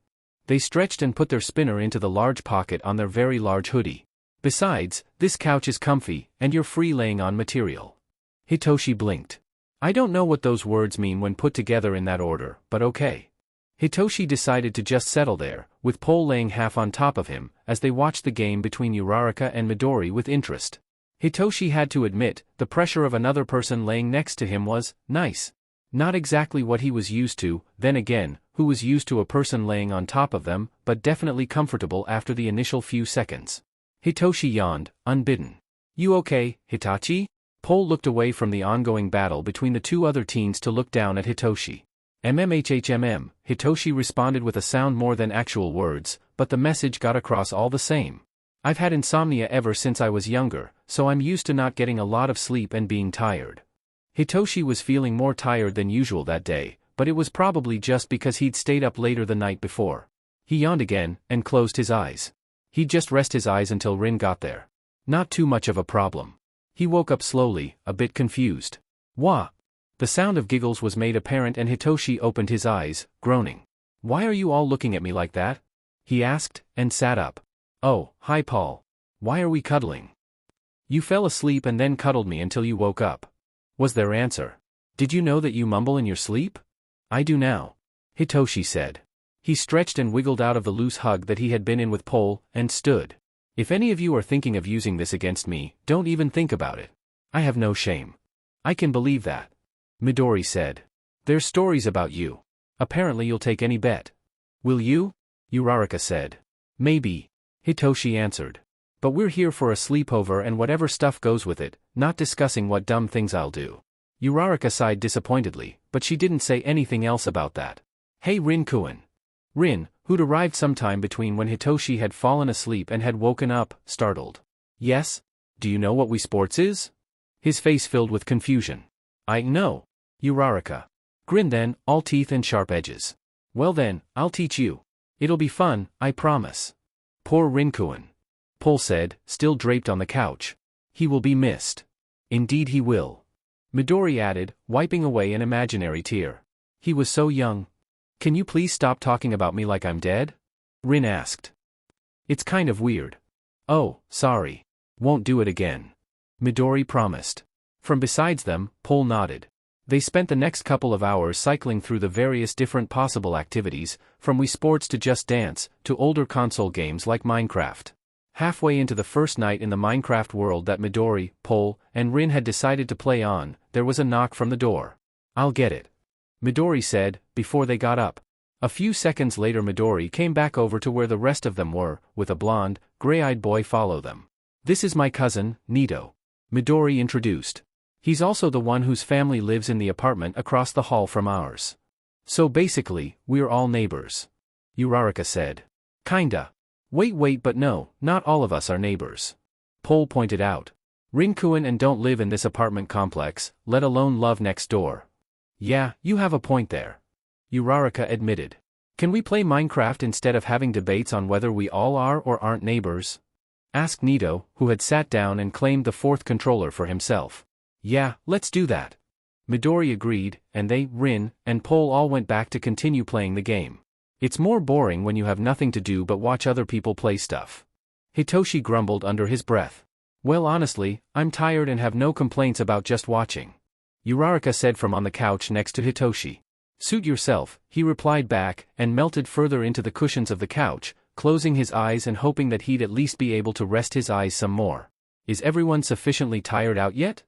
They stretched and put their spinner into the large pocket on their very large hoodie. Besides, this couch is comfy, and you're free laying on material. Hitoshi blinked. I don't know what those words mean when put together in that order, but okay. Hitoshi decided to just settle there, with Pole laying half on top of him, as they watched the game between Uraraka and Midori with interest. Hitoshi had to admit, the pressure of another person laying next to him was nice. Not exactly what he was used to, then again, who was used to a person laying on top of them, but definitely comfortable after the initial few seconds. Hitoshi yawned, unbidden. You okay, Hitachi? Pole looked away from the ongoing battle between the two other teens to look down at Hitoshi. MMHHMM, Hitoshi responded with a sound more than actual words, but the message got across all the same. I've had insomnia ever since I was younger, so I'm used to not getting a lot of sleep and being tired. Hitoshi was feeling more tired than usual that day, but it was probably just because he'd stayed up later the night before. He yawned again, and closed his eyes. He'd just rest his eyes until Rin got there. Not too much of a problem. He woke up slowly, a bit confused. Wah! The sound of giggles was made apparent and Hitoshi opened his eyes, groaning. Why are you all looking at me like that? He asked, and sat up. Oh, hi Paul. Why are we cuddling? You fell asleep and then cuddled me until you woke up. Was their answer. Did you know that you mumble in your sleep? I do now. Hitoshi said. He stretched and wiggled out of the loose hug that he had been in with Pole, and stood. If any of you are thinking of using this against me, don't even think about it. I have no shame. I can believe that. Midori said. There's stories about you. Apparently you'll take any bet. Will you? Uraraka said. Maybe. Hitoshi answered. But we're here for a sleepover and whatever stuff goes with it, not discussing what dumb things I'll do. Uraraka sighed disappointedly, but she didn't say anything else about that. Hey Rinkuin. Rin, who'd arrived sometime between when Hitoshi had fallen asleep and had woken up, startled. Yes? Do you know what Wii Sports is? His face filled with confusion. I know. Uraraka. Grin then, all teeth and sharp edges. Well then, I'll teach you. It'll be fun, I promise. Poor Rinkuin. Pole said, still draped on the couch. He will be missed. Indeed he will. Midori added, wiping away an imaginary tear. He was so young. Can you please stop talking about me like I'm dead? Rin asked. It's kind of weird. Oh, sorry. Won't do it again. Midori promised. From besides them, Pole nodded. They spent the next couple of hours cycling through the various different possible activities, from Wii Sports to Just Dance, to older console games like Minecraft. Halfway into the first night in the Minecraft world that Midori, Pole, and Rin had decided to play on, there was a knock from the door. "I'll get it," Midori said, before they got up. A few seconds later Midori came back over to where the rest of them were, with a blonde, gray-eyed boy follow them. "This is my cousin, Nito," Midori introduced. "He's also the one whose family lives in the apartment across the hall from ours. So basically, we're all neighbors," Uraraka said. "Kinda. Wait, but no, not all of us are neighbors," Pole pointed out. "Rinkuin and don't live in this apartment complex, let alone love next door." "Yeah, you have a point there," Uraraka admitted. "Can we play Minecraft instead of having debates on whether we all are or aren't neighbors?" asked Nito, who had sat down and claimed the fourth controller for himself. "Yeah, let's do that," Midori agreed, and they, Rin, and Pole all went back to continue playing the game. "It's more boring when you have nothing to do but watch other people play stuff," Hitoshi grumbled under his breath. "Well, honestly, I'm tired and have no complaints about just watching," Uraraka said from on the couch next to Hitoshi. "Suit yourself," he replied back, and melted further into the cushions of the couch, closing his eyes and hoping that he'd at least be able to rest his eyes some more. "Is everyone sufficiently tired out yet?"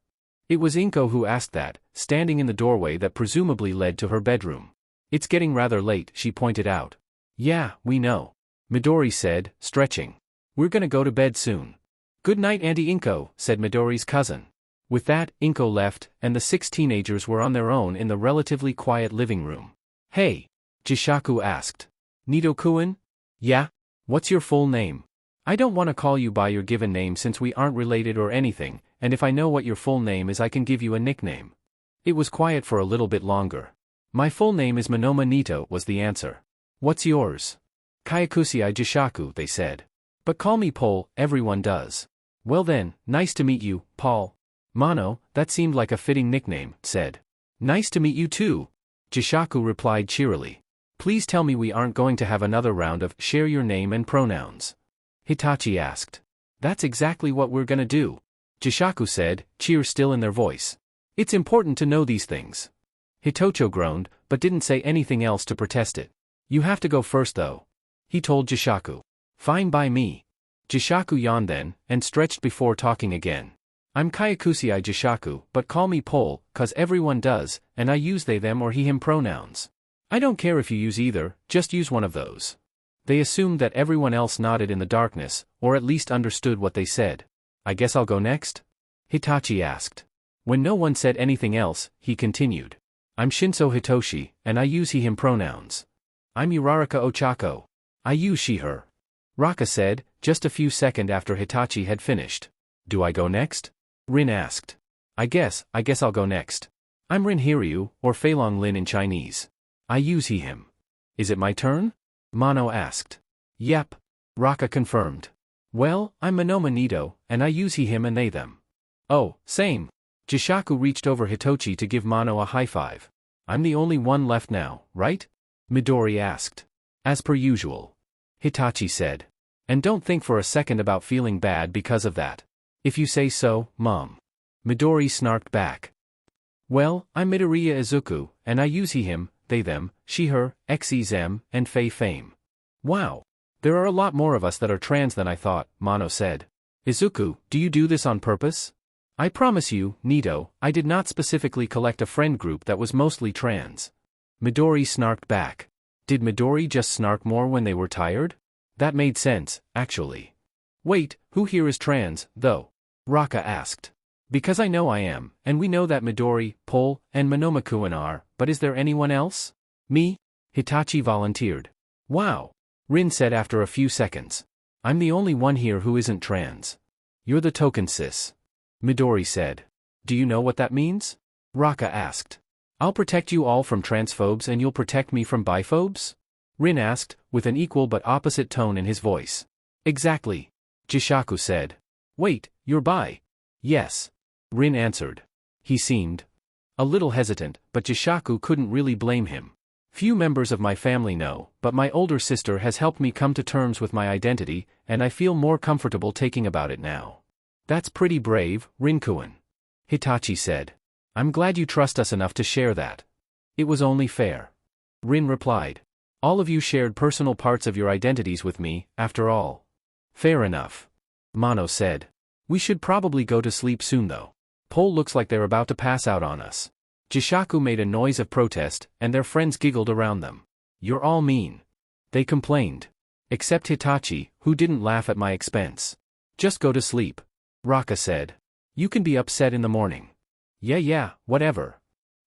It was Inko who asked that, standing in the doorway that presumably led to her bedroom. "It's getting rather late," she pointed out. "Yeah, we know," Midori said, stretching. "We're gonna go to bed soon." "Good night, Auntie Inko," said Midori's cousin. With that, Inko left, and the 6 teenagers were on their own in the relatively quiet living room. "Hey," Jishaku asked. "Nito-kun?" "Yeah? What's your full name?" "I don't want to call you by your given name since we aren't related or anything, and if I know what your full name is I can give you a nickname." It was quiet for a little bit longer. "My full name is Monoma Nito," was the answer. "What's yours?" "Kyakusei Jishaku," they said. "But call me Pole, everyone does." "Well then, nice to meet you, Paul." "Mono, that seemed like a fitting nickname," said. "Nice to meet you too," Jishaku replied cheerily. "Please tell me we aren't going to have another round of share your name and pronouns," Hitachi asked. "That's exactly what we're gonna do," Jishaku said, cheer still in their voice. "It's important to know these things." Hitocho groaned, but didn't say anything else to protest it. "You have to go first though," he told Jishaku. "Fine by me." Jishaku yawned then, and stretched before talking again. "I'm Kyakusei Jishaku, but call me Pole, 'cause everyone does, and I use they them or he him pronouns. I don't care if you use either, just use one of those." They assumed that everyone else nodded in the darkness, or at least understood what they said. "I guess I'll go next?" Hitachi asked. When no one said anything else, he continued. "I'm Shinso Hitoshi, and I use he him pronouns." "I'm Uraraka Ochako. I use she her," Raka said, just a few seconds after Hitachi had finished. "Do I go next?" Rin asked. I guess I'll go next. I'm Rin Hiryu, or Feilong Lin in Chinese. I use he him." "Is it my turn?" Mono asked. "Yep," Raka confirmed. "Well, I'm Monoma Nito, and I use he him and they them." "Oh, same." Jishaku reached over Hitochi to give Mono a high five. "I'm the only one left now, right?" Midori asked. "As per usual," Hitachi said. "And don't think for a second about feeling bad because of that. If you say so, Mom." Midori snarked back. "Well, I'm Midoriya Izuku, and I use he him, they them, she her, xe them, and fei fame." "Wow. There are a lot more of us that are trans than I thought," Mono said. "Izuku, do you do this on purpose?" "I promise you, Nito, I did not specifically collect a friend group that was mostly trans." Midori snarked back. Did Midori just snark more when they were tired? That made sense, actually. "Wait, who here is trans, though?" Raka asked. "Because I know I am, and we know that Midori, Pole, and Monoma-kun are, but is there anyone else?" "Me?" Hitachi volunteered. "Wow," Rin said after a few seconds. "I'm the only one here who isn't trans." "You're the token cis," Midori said. "Do you know what that means?" Raka asked. "I'll protect you all from transphobes and you'll protect me from biphobes?" Rin asked, with an equal but opposite tone in his voice. "Exactly," Jishaku said. "Wait, you're bi?" "Yes," Rin answered. He seemed a little hesitant, but Jishaku couldn't really blame him. "Few members of my family know, but my older sister has helped me come to terms with my identity, and I feel more comfortable taking about it now." "That's pretty brave, Rin-kun," Hitachi said. I'm glad you trust us enough to share that. It was only fair. Rin replied. All of you shared personal parts of your identities with me, after all. Fair enough. Mono said. We should probably go to sleep soon though. Pole looks like they're about to pass out on us. Jishaku made a noise of protest, and their friends giggled around them. You're all mean. They complained. Except Hitachi, who didn't laugh at my expense. Just go to sleep. Raka said. You can be upset in the morning. Yeah, whatever.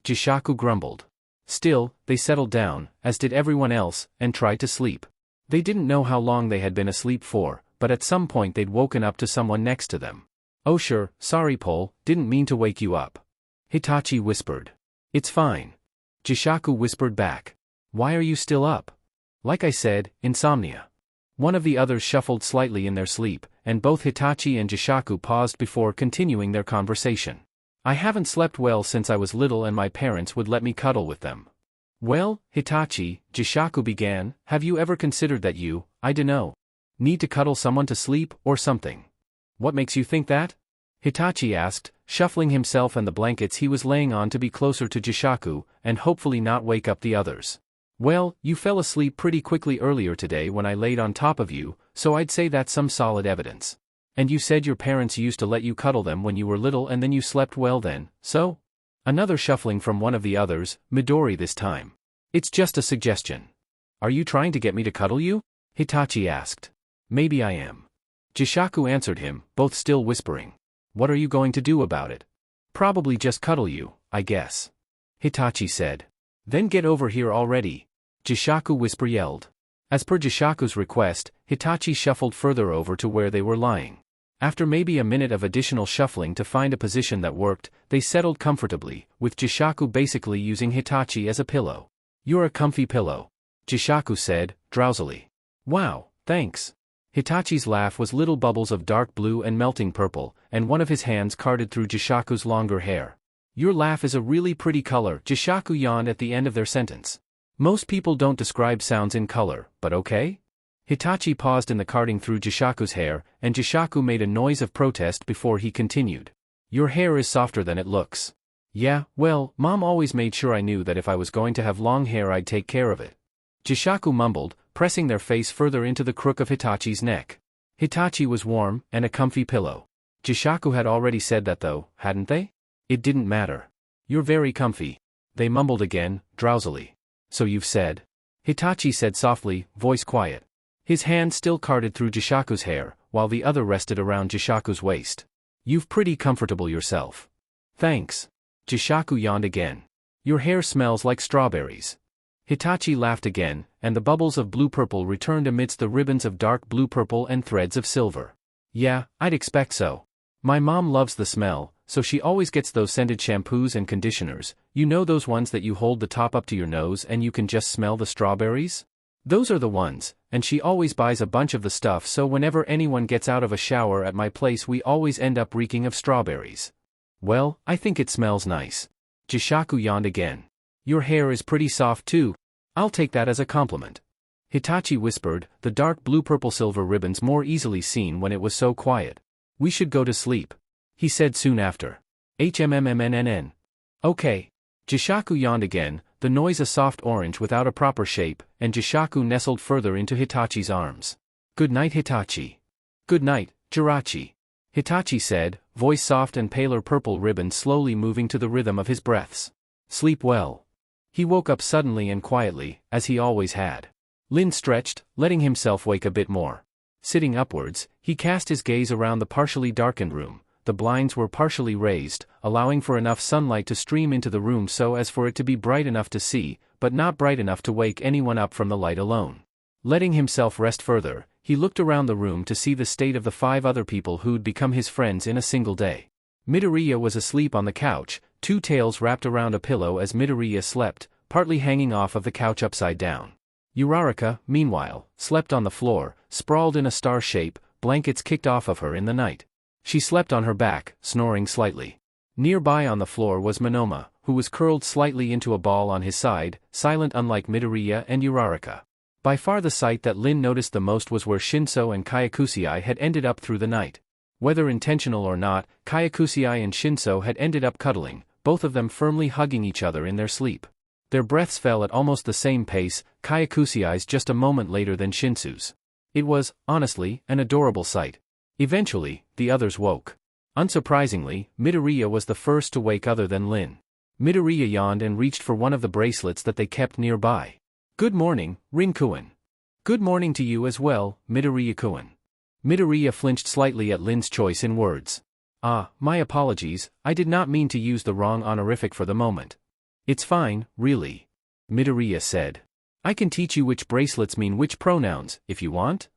Jishaku grumbled. Still, they settled down, as did everyone else, and tried to sleep. They didn't know how long they had been asleep for, but at some point they'd woken up to someone next to them. Oh sure, sorry Pole, didn't mean to wake you up. Hitachi whispered. It's fine. Jishaku whispered back. Why are you still up? Like I said, insomnia. One of the others shuffled slightly in their sleep, and both Hitachi and Jishaku paused before continuing their conversation. I haven't slept well since I was little and my parents would let me cuddle with them. Well, Hitachi, Jishaku began, have you ever considered that you, I dunno, need to cuddle someone to sleep, or something? What makes you think that? Hitachi asked, shuffling himself and the blankets he was laying on to be closer to Jishaku, and hopefully not wake up the others. Well, you fell asleep pretty quickly earlier today when I laid on top of you, so I'd say that's some solid evidence. And you said your parents used to let you cuddle them when you were little and then you slept well then, so? Another shuffling from one of the others, Midori this time. It's just a suggestion. Are you trying to get me to cuddle you? Hitachi asked. Maybe I am. Jishaku answered him, both still whispering. What are you going to do about it? Probably just cuddle you, I guess. Hitachi said. Then get over here already. Jishaku yelled. As per Jishaku's request, Hitachi shuffled further over to where they were lying. After maybe a minute of additional shuffling to find a position that worked, they settled comfortably, with Jishaku basically using Hitachi as a pillow. You're a comfy pillow. Jishaku said, drowsily. Wow, thanks. Hitachi's laugh was little bubbles of dark blue and melting purple, and one of his hands carded through Jishaku's longer hair. Your laugh is a really pretty color, Jishaku yawned at the end of their sentence. Most people don't describe sounds in color, but okay? Hitachi paused in the carding through Jishaku's hair, and Jishaku made a noise of protest before he continued. Your hair is softer than it looks. Yeah, well, Mom always made sure I knew that if I was going to have long hair I'd take care of it. Jishaku mumbled, pressing their face further into the crook of Hitachi's neck. Hitachi was warm, and a comfy pillow. Jishaku had already said that though, hadn't they? It didn't matter. You're very comfy. They mumbled again, drowsily. So you've said? Hitachi said softly, voice quiet. His hand still carded through Jishaku's hair, while the other rested around Jishaku's waist. You've pretty comfortable yourself. Thanks. Jishaku yawned again. Your hair smells like strawberries. Hitachi laughed again, and the bubbles of blue-purple returned amidst the ribbons of dark blue-purple and threads of silver. Yeah, I'd expect so. My mom loves the smell, so she always gets those scented shampoos and conditioners, you know those ones that you hold the top up to your nose and you can just smell the strawberries? Those are the ones, and she always buys a bunch of the stuff so whenever anyone gets out of a shower at my place we always end up reeking of strawberries. Well, I think it smells nice. Jishaku yawned again. Your hair is pretty soft too. I'll take that as a compliment. Hitachi whispered, the dark blue-purple silver ribbons more easily seen when it was so quiet. We should go to sleep. He said soon after. HMMMNNN. Okay. Jishaku yawned again, the noise a soft orange without a proper shape, and Jishaku nestled further into Hitachi's arms. Good night Hitachi. Good night, Jirachi. Hitachi said, voice soft and paler purple ribbon slowly moving to the rhythm of his breaths. Sleep well. He woke up suddenly and quietly, as he always had. Lin stretched, letting himself wake a bit more. Sitting upwards, he cast his gaze around the partially darkened room. The blinds were partially raised, allowing for enough sunlight to stream into the room so as for it to be bright enough to see, but not bright enough to wake anyone up from the light alone. Letting himself rest further, he looked around the room to see the state of the 5 other people who'd become his friends in a single day. Midoriya was asleep on the couch, 2 tails wrapped around a pillow as Midoriya slept, partly hanging off of the couch upside down. Uraraka, meanwhile, slept on the floor, sprawled in a star shape, blankets kicked off of her in the night. She slept on her back, snoring slightly. Nearby on the floor was Monoma, who was curled slightly into a ball on his side, silent unlike Midoriya and Uraraka. By far the sight that Lin noticed the most was where Shinso and Kyakusei had ended up through the night. Whether intentional or not, Kyakusei and Shinso had ended up cuddling, both of them firmly hugging each other in their sleep. Their breaths fell at almost the same pace, Kyakusiai's just a moment later than Shinsu's. It was, honestly, an adorable sight. Eventually, the others woke. Unsurprisingly, Midoriya was the first to wake other than Lin. Midoriya yawned and reached for one of the bracelets that they kept nearby. "Good morning, Rin-kun." "Good morning to you as well, Midoriya-kun." Midoriya flinched slightly at Lin's choice in words. "Ah, my apologies, I did not mean to use the wrong honorific for the moment." "It's fine, really," Midoriya said. "I can teach you which bracelets mean which pronouns, if you want."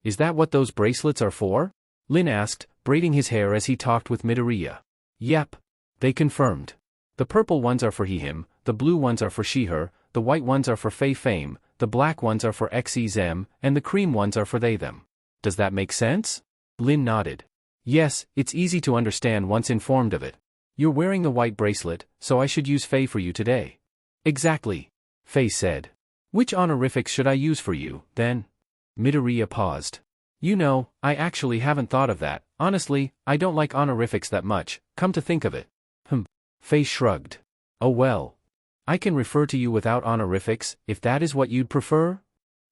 "Is that what those bracelets are for?" Lin asked, braiding his hair as he talked with Midoriya. "Yep," they confirmed. "The purple ones are for he/him, the blue ones are for she/her, the white ones are for fei/fame, the black ones are for xe/them, and the cream ones are for they/them. Does that make sense?" Lin nodded. "Yes, it's easy to understand once informed of it. You're wearing the white bracelet, so I should use fei for you today." "Exactly," Fei said. "Which honorifics should I use for you, then?" Midoriya paused. "You know, I actually haven't thought of that. Honestly, I don't like honorifics that much, come to think of it." Fei shrugged. "Oh well. I can refer to you without honorifics, if that is what you'd prefer?"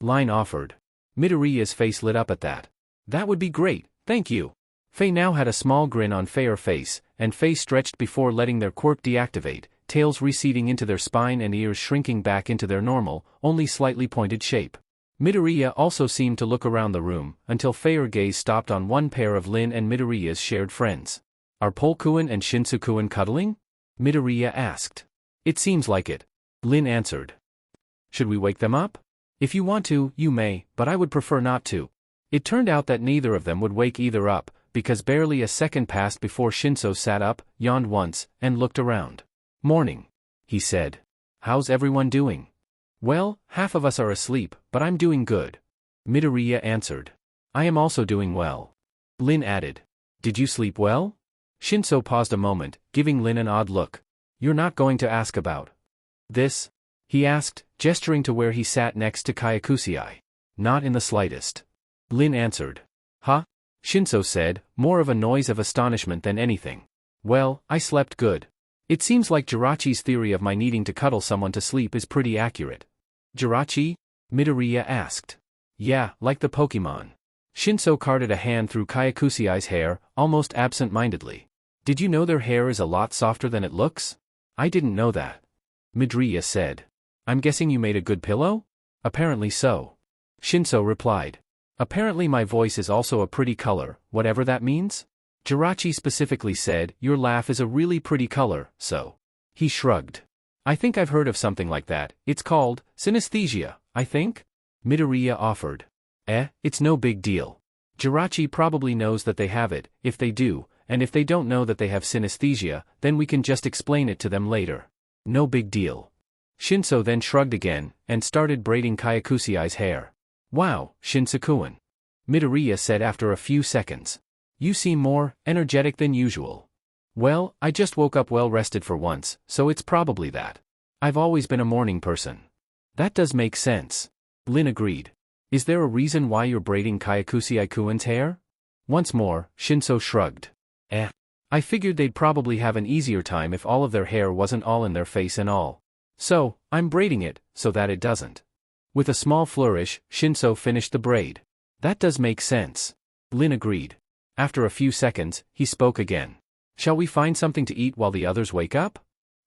Line offered. Midoriya's face lit up at that. "That would be great, thank you." Fei now had a small grin on Fei's face, and Fei stretched before letting their quirk deactivate, tails receding into their spine and ears shrinking back into their normal, only slightly pointed shape. Midoriya also seemed to look around the room, until Fei's gaze stopped on one pair of Lin and Midoriya's shared friends. "Are Polkuen and Shinsu-kun cuddling?" Midoriya asked. "It seems like it," Lin answered. "Should we wake them up?" "If you want to, you may, but I would prefer not to." It turned out that neither of them would wake either up, because barely a second passed before Shinso sat up, yawned once, and looked around. "Morning," he said. "How's everyone doing?" "Well, half of us are asleep, but I'm doing good," Midoriya answered. "I am also doing well," Lin added. "Did you sleep well?" Shinso paused a moment, giving Lin an odd look. "You're not going to ask about this?" he asked, gesturing to where he sat next to Kyakusiai. "Not in the slightest," Lin answered. "Huh?" Shinso said, more of a noise of astonishment than anything. "Well, I slept good. It seems like Jirachi's theory of my needing to cuddle someone to sleep is pretty accurate." "Jirachi?" Midoriya asked. "Yeah, like the Pokemon." Shinso carted a hand through Kyakusiai's hair, almost absent-mindedly. "Did you know their hair is a lot softer than it looks?" "I didn't know that," Midoriya said. "I'm guessing you made a good pillow?" "Apparently so," Shinso replied. "Apparently my voice is also a pretty color, whatever that means?" Jirachi specifically said, "Your laugh is a really pretty color, so." He shrugged. "I think I've heard of something like that, it's called synesthesia, I think?" Midoriya offered. It's no big deal. Jirachi probably knows that they have it, if they do, and if they don't know that they have synesthesia, then we can just explain it to them later. No big deal." Shinso then shrugged again, and started braiding Kyakusiai's hair. "Wow, Shinsu-kun," Midoriya said after a few seconds. "You seem more energetic than usual." "Well, I just woke up well rested for once, so it's probably that. I've always been a morning person." "That does make sense," Lin agreed. "Is there a reason why you're braiding Kyakusiai-kun's hair?" Once more, Shinso shrugged. I figured they'd probably have an easier time if all of their hair wasn't all in their face and all. So, I'm braiding it, so that it doesn't." With a small flourish, Shinso finished the braid. "That does make sense," Lin agreed. After a few seconds, he spoke again. "Shall we find something to eat while the others wake up?"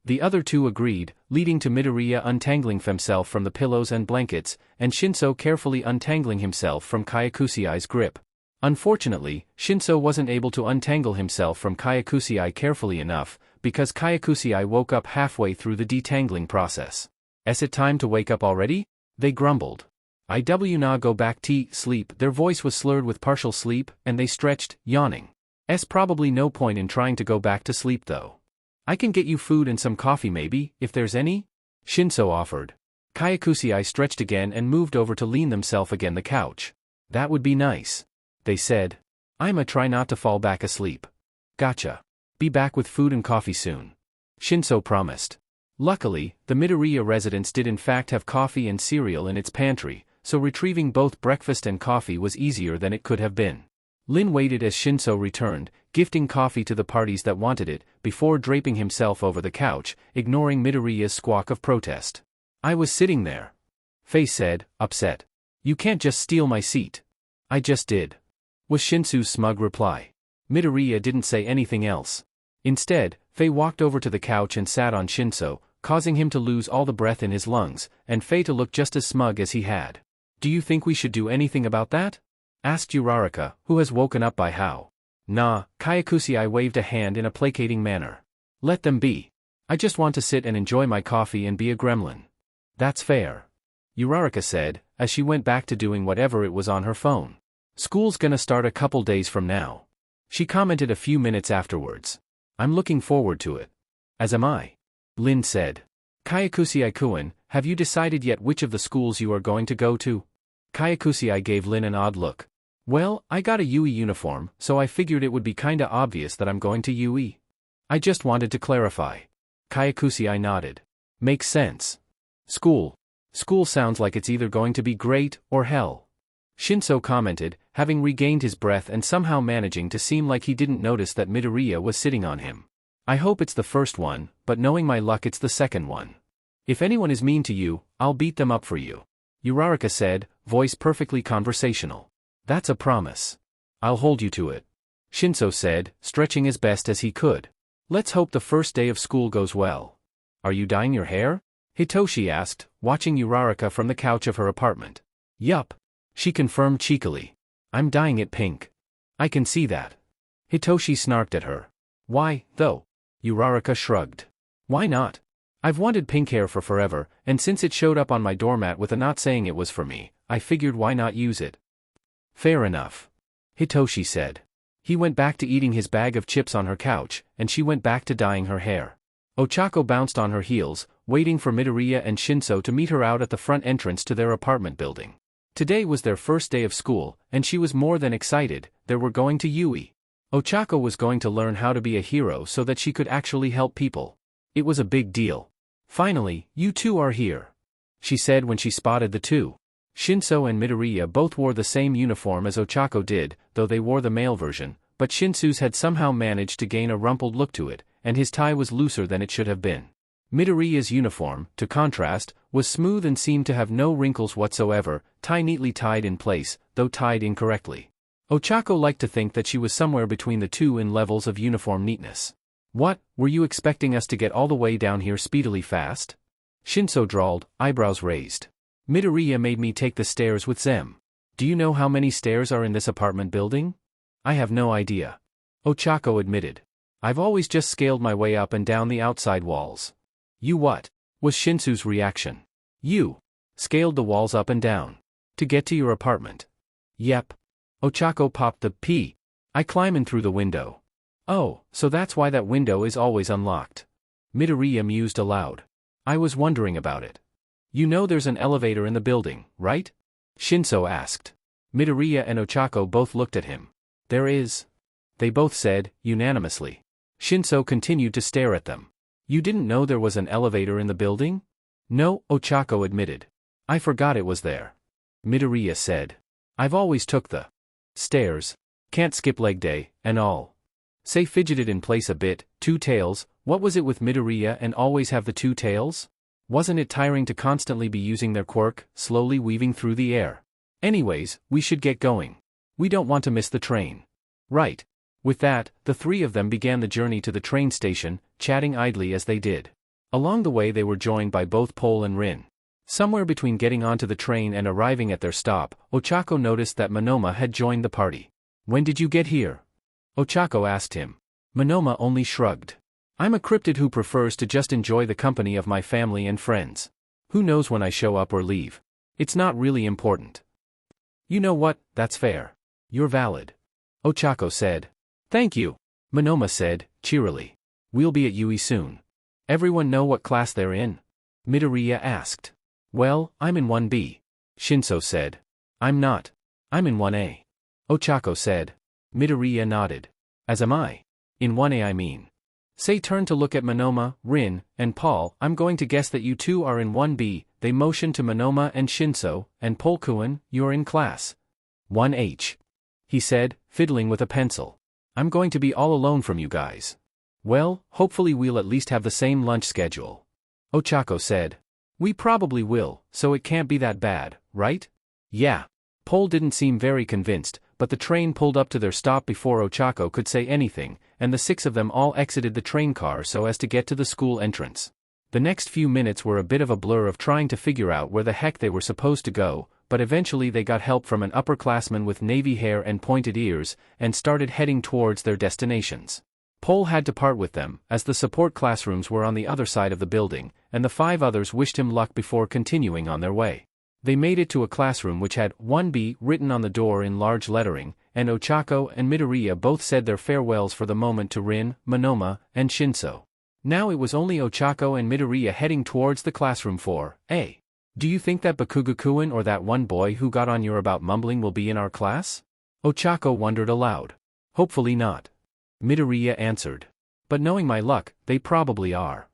The other two agreed, leading to Midoriya untangling himself from the pillows and blankets, and Shinso carefully untangling himself from Kyakusiai's grip. Unfortunately, Shinso wasn't able to untangle himself from Kyakusiai carefully enough, because Kyakusiai woke up halfway through the detangling process. "Is it time to wake up already?" they grumbled. "Iw na go back to sleep." Their voice was slurred with partial sleep, and they stretched, yawning. Probably no point in trying to go back to sleep though. "I can get you food and some coffee maybe, if there's any?" Shinso offered. Kyakusiai stretched again and moved over to lean themselves against the couch. "That would be nice," they said. "I'ma try not to fall back asleep." "Gotcha. Be back with food and coffee soon," Shinso promised. Luckily, the Midoriya residence did in fact have coffee and cereal in its pantry, so retrieving both breakfast and coffee was easier than it could have been. Lin waited as Shinso returned, gifting coffee to the parties that wanted it, before draping himself over the couch, ignoring Midoriya's squawk of protest. I was sitting there. Faye said, upset. You can't just steal my seat. I just did. Was Shinsu's smug reply. Midoriya didn't say anything else. Instead, Faye walked over to the couch and sat on Shinso, causing him to lose all the breath in his lungs, and Faye to look just as smug as he had. Do you think we should do anything about that? Asked Uraraka, who has woken up by how. Nah, Kyakusei waved a hand in a placating manner. Let them be. I just want to sit and enjoy my coffee and be a gremlin. That's fair. Uraraka said, as she went back to doing whatever it was on her phone. School's gonna start a couple days from now. She commented a few minutes afterwards. I'm looking forward to it. As am I. Lin said. Kyakusei-kun, have you decided yet which of the schools you are going to go to? Kyakusei gave Lin an odd look. Well, I got a Yuei uniform, so I figured it would be kinda obvious that I'm going to Yuei. I just wanted to clarify. Kyakusei nodded. Makes sense. School. School sounds like it's either going to be great or hell. Shinso commented, having regained his breath and somehow managing to seem like he didn't notice that Midoriya was sitting on him. I hope it's the first one, but knowing my luck it's the second one. If anyone is mean to you, I'll beat them up for you. Uraraka said, voice perfectly conversational. That's a promise. I'll hold you to it. Shinso said, stretching as best as he could. Let's hope the first day of school goes well. Are you dyeing your hair? Hitoshi asked, watching Uraraka from the couch of her apartment. Yup. She confirmed cheekily. I'm dyeing it pink. I can see that. Hitoshi snarked at her. Why, though? Uraraka shrugged. Why not? I've wanted pink hair for forever, and since it showed up on my doormat with a note saying it was for me, I figured why not use it. Fair enough. Hitoshi said. He went back to eating his bag of chips on her couch, and she went back to dyeing her hair. Ochako bounced on her heels, waiting for Midoriya and Shinso to meet her out at the front entrance to their apartment building. Today was their first day of school, and she was more than excited. They were going to Yuei. Ochako was going to learn how to be a hero so that she could actually help people. It was a big deal. Finally, you two are here. She said when she spotted the two. Shinso and Midoriya both wore the same uniform as Ochako did, though they wore the male version, but Shinsu's had somehow managed to gain a rumpled look to it, and his tie was looser than it should have been. Midoriya's uniform, to contrast, was smooth and seemed to have no wrinkles whatsoever, tie neatly tied in place, though tied incorrectly. Ochako liked to think that she was somewhere between the two in levels of uniform neatness. What, were you expecting us to get all the way down here speedily fast? Shinso drawled, eyebrows raised. Midoriya made me take the stairs with Zem. Do you know how many stairs are in this apartment building? I have no idea. Ochako admitted. I've always just scaled my way up and down the outside walls. You what? Was Shinsu's reaction. You scaled the walls up and down. To get to your apartment. Yep. Ochako popped the P. I climb in through the window. Oh, so that's why that window is always unlocked. Midoriya mused aloud. I was wondering about it. You know there's an elevator in the building, right? Shinso asked. Midoriya and Ochako both looked at him. There is. They both said, unanimously. Shinso continued to stare at them. You didn't know there was an elevator in the building? No, Ochako admitted. I forgot it was there. Midoriya said. I've always took the stairs. Can't skip leg day, and all. Say fidgeted in place a bit, two tails, what was it with Midoriya and always have the two tails? Wasn't it tiring to constantly be using their quirk, slowly weaving through the air? Anyways, we should get going. We don't want to miss the train. Right. With that, the three of them began the journey to the train station, chatting idly as they did. Along the way they were joined by both Pole and Rin. Somewhere between getting onto the train and arriving at their stop, Ochako noticed that Monoma had joined the party. When did you get here? Ochako asked him. Monoma only shrugged. I'm a cryptid who prefers to just enjoy the company of my family and friends. Who knows when I show up or leave? It's not really important. You know what, that's fair. You're valid. Ochako said. Thank you. Monoma said, cheerily. We'll be at Yuei soon. Everyone know what class they're in? Midoriya asked. Well, I'm in 1B. Shinso said. I'm not. I'm in 1A. Ochako said. Midoriya nodded. As am I. In 1A I mean. Say turn to look at Monoma, Rin, and Paul. I'm going to guess that you two are in 1B. They motioned to Monoma and Shinso, and Polkuin, you're in class 1H. he said, fiddling with a pencil. I'm going to be all alone from you guys. Well, hopefully we'll at least have the same lunch schedule. Ochako said. We probably will, so it can't be that bad, right? Yeah. Pole didn't seem very convinced, but the train pulled up to their stop before Ochako could say anything, and the 6 of them all exited the train car so as to get to the school entrance. The next few minutes were a bit of a blur of trying to figure out where the heck they were supposed to go, but eventually they got help from an upperclassman with navy hair and pointed ears, and started heading towards their destinations. Pole had to part with them, as the support classrooms were on the other side of the building, and the 5 others wished him luck before continuing on their way. They made it to a classroom which had 1B written on the door in large lettering, and Ochako and Midoriya both said their farewells for the moment to Rin, Monoma, and Shinso. Now it was only Ochako and Midoriya heading towards the classroom for, A. Do you think that Bakugo-kun or that one boy who got on your about mumbling will be in our class? Ochako wondered aloud. Hopefully not. Midoriya answered. But knowing my luck, they probably are.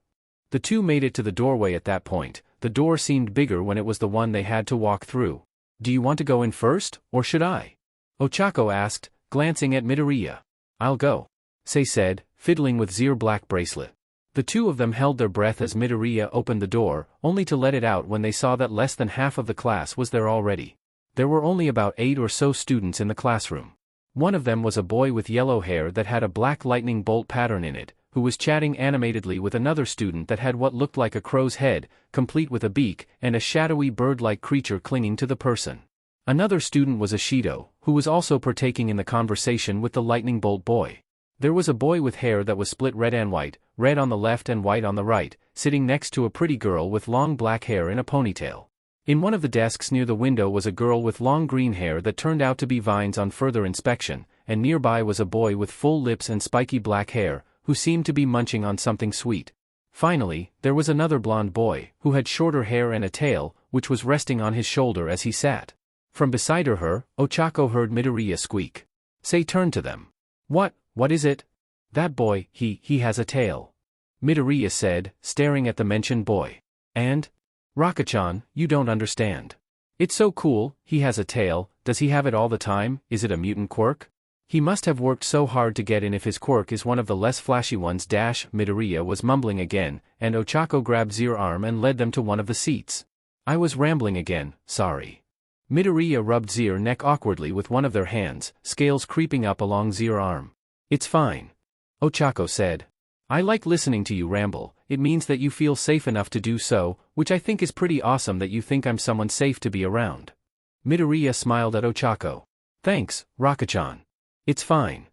The two made it to the doorway at that point. The door seemed bigger when it was the one they had to walk through. Do you want to go in first, or should I? Ochako asked, glancing at Midoriya. I'll go. Sei said, fiddling with Zir black bracelet. The two of them held their breath as Midoriya opened the door, only to let it out when they saw that less than half of the class was there already. There were only about 8 or so students in the classroom. One of them was a boy with yellow hair that had a black lightning bolt pattern in it, who was chatting animatedly with another student that had what looked like a crow's head, complete with a beak, and a shadowy bird-like creature clinging to the person. Another student was a Shido, who was also partaking in the conversation with the lightning bolt boy. There was a boy with hair that was split red and white, red on the left and white on the right, sitting next to a pretty girl with long black hair in a ponytail. In one of the desks near the window was a girl with long green hair that turned out to be vines on further inspection, and nearby was a boy with full lips and spiky black hair, who seemed to be munching on something sweet. Finally, there was another blonde boy, who had shorter hair and a tail, which was resting on his shoulder as he sat. From beside her, Ochako heard Midoriya squeak. Sei turned to them. What is it? That boy, he has a tail. Midoriya said, staring at the mentioned boy. And? Racket-chan, you don't understand. It's so cool, he has a tail. Does he have it all the time? Is it a mutant quirk? He must have worked so hard to get in if his quirk is one of the less flashy ones. Midoriya was mumbling again, and Ochako grabbed Zir's arm and led them to one of the seats. I was rambling again, sorry. Midoriya rubbed Zir's neck awkwardly with one of their hands, scales creeping up along Zir's arm. It's fine. Ochako said. I like listening to you ramble. It means that you feel safe enough to do so, which I think is pretty awesome that you think I'm someone safe to be around. Midoriya smiled at Ochako. Thanks, Racket-chan. It's fine.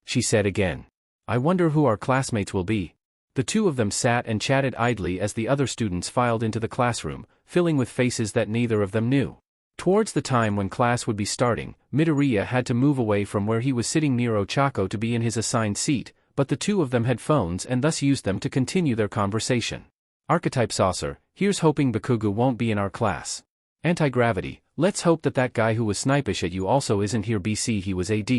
She said again. I wonder who our classmates will be. The two of them sat and chatted idly as the other students filed into the classroom, filling with faces that neither of them knew. Towards the time when class would be starting, Midoriya had to move away from where he was sitting near Ochako to be in his assigned seat, but the two of them had phones and thus used them to continue their conversation. Archetype Saucer, here's hoping Bakugo won't be in our class. Anti-gravity, let's hope that guy who was snipish at you also isn't here. BC he was AD.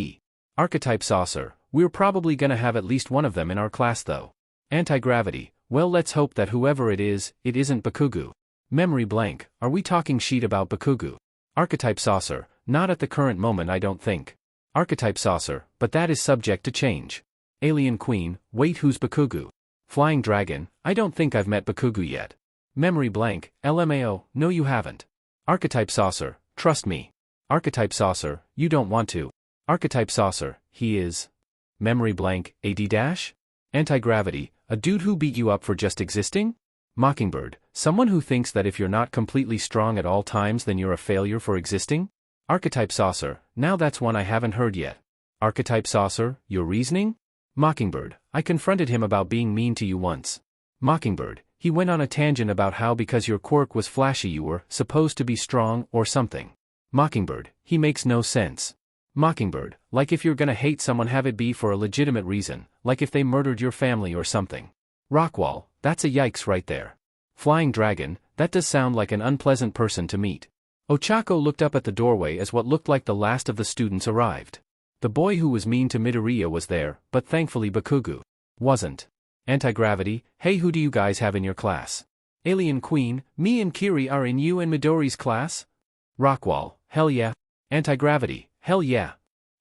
Archetype Saucer, we're probably gonna have at least one of them in our class though. Anti-gravity, well let's hope that whoever it isn't Bakugo. Memory blank, are we talking shit about Bakugo? Archetype Saucer, not at the current moment I don't think. Archetype Saucer, but that is subject to change. Alien Queen, wait who's Bakugo? Flying Dragon, I don't think I've met Bakugo yet. Memory blank, LMAO, no you haven't. Archetype Saucer, trust me. Archetype Saucer, you don't want to. Archetype Saucer, he is. Memory blank, AD-? Anti-gravity, a dude who beat you up for just existing? Mockingbird, someone who thinks that if you're not completely strong at all times then you're a failure for existing? Archetype Saucer, now that's one I haven't heard yet. Archetype Saucer, your reasoning? Mockingbird, I confronted him about being mean to you once. Mockingbird, he went on a tangent about how because your quirk was flashy you were supposed to be strong or something. Mockingbird, he makes no sense. Mockingbird, like if you're gonna hate someone have it be for a legitimate reason, like if they murdered your family or something. Rockwall, that's a yikes right there. Flying Dragon, that does sound like an unpleasant person to meet. Ochako looked up at the doorway as what looked like the last of the students arrived. The boy who was mean to Midoriya was there, but thankfully Bakugo wasn't. Anti-gravity, hey who do you guys have in your class? Alien Queen, me and Kiri are in you and Midori's class? Rockwall, hell yeah. Anti-gravity, hell yeah.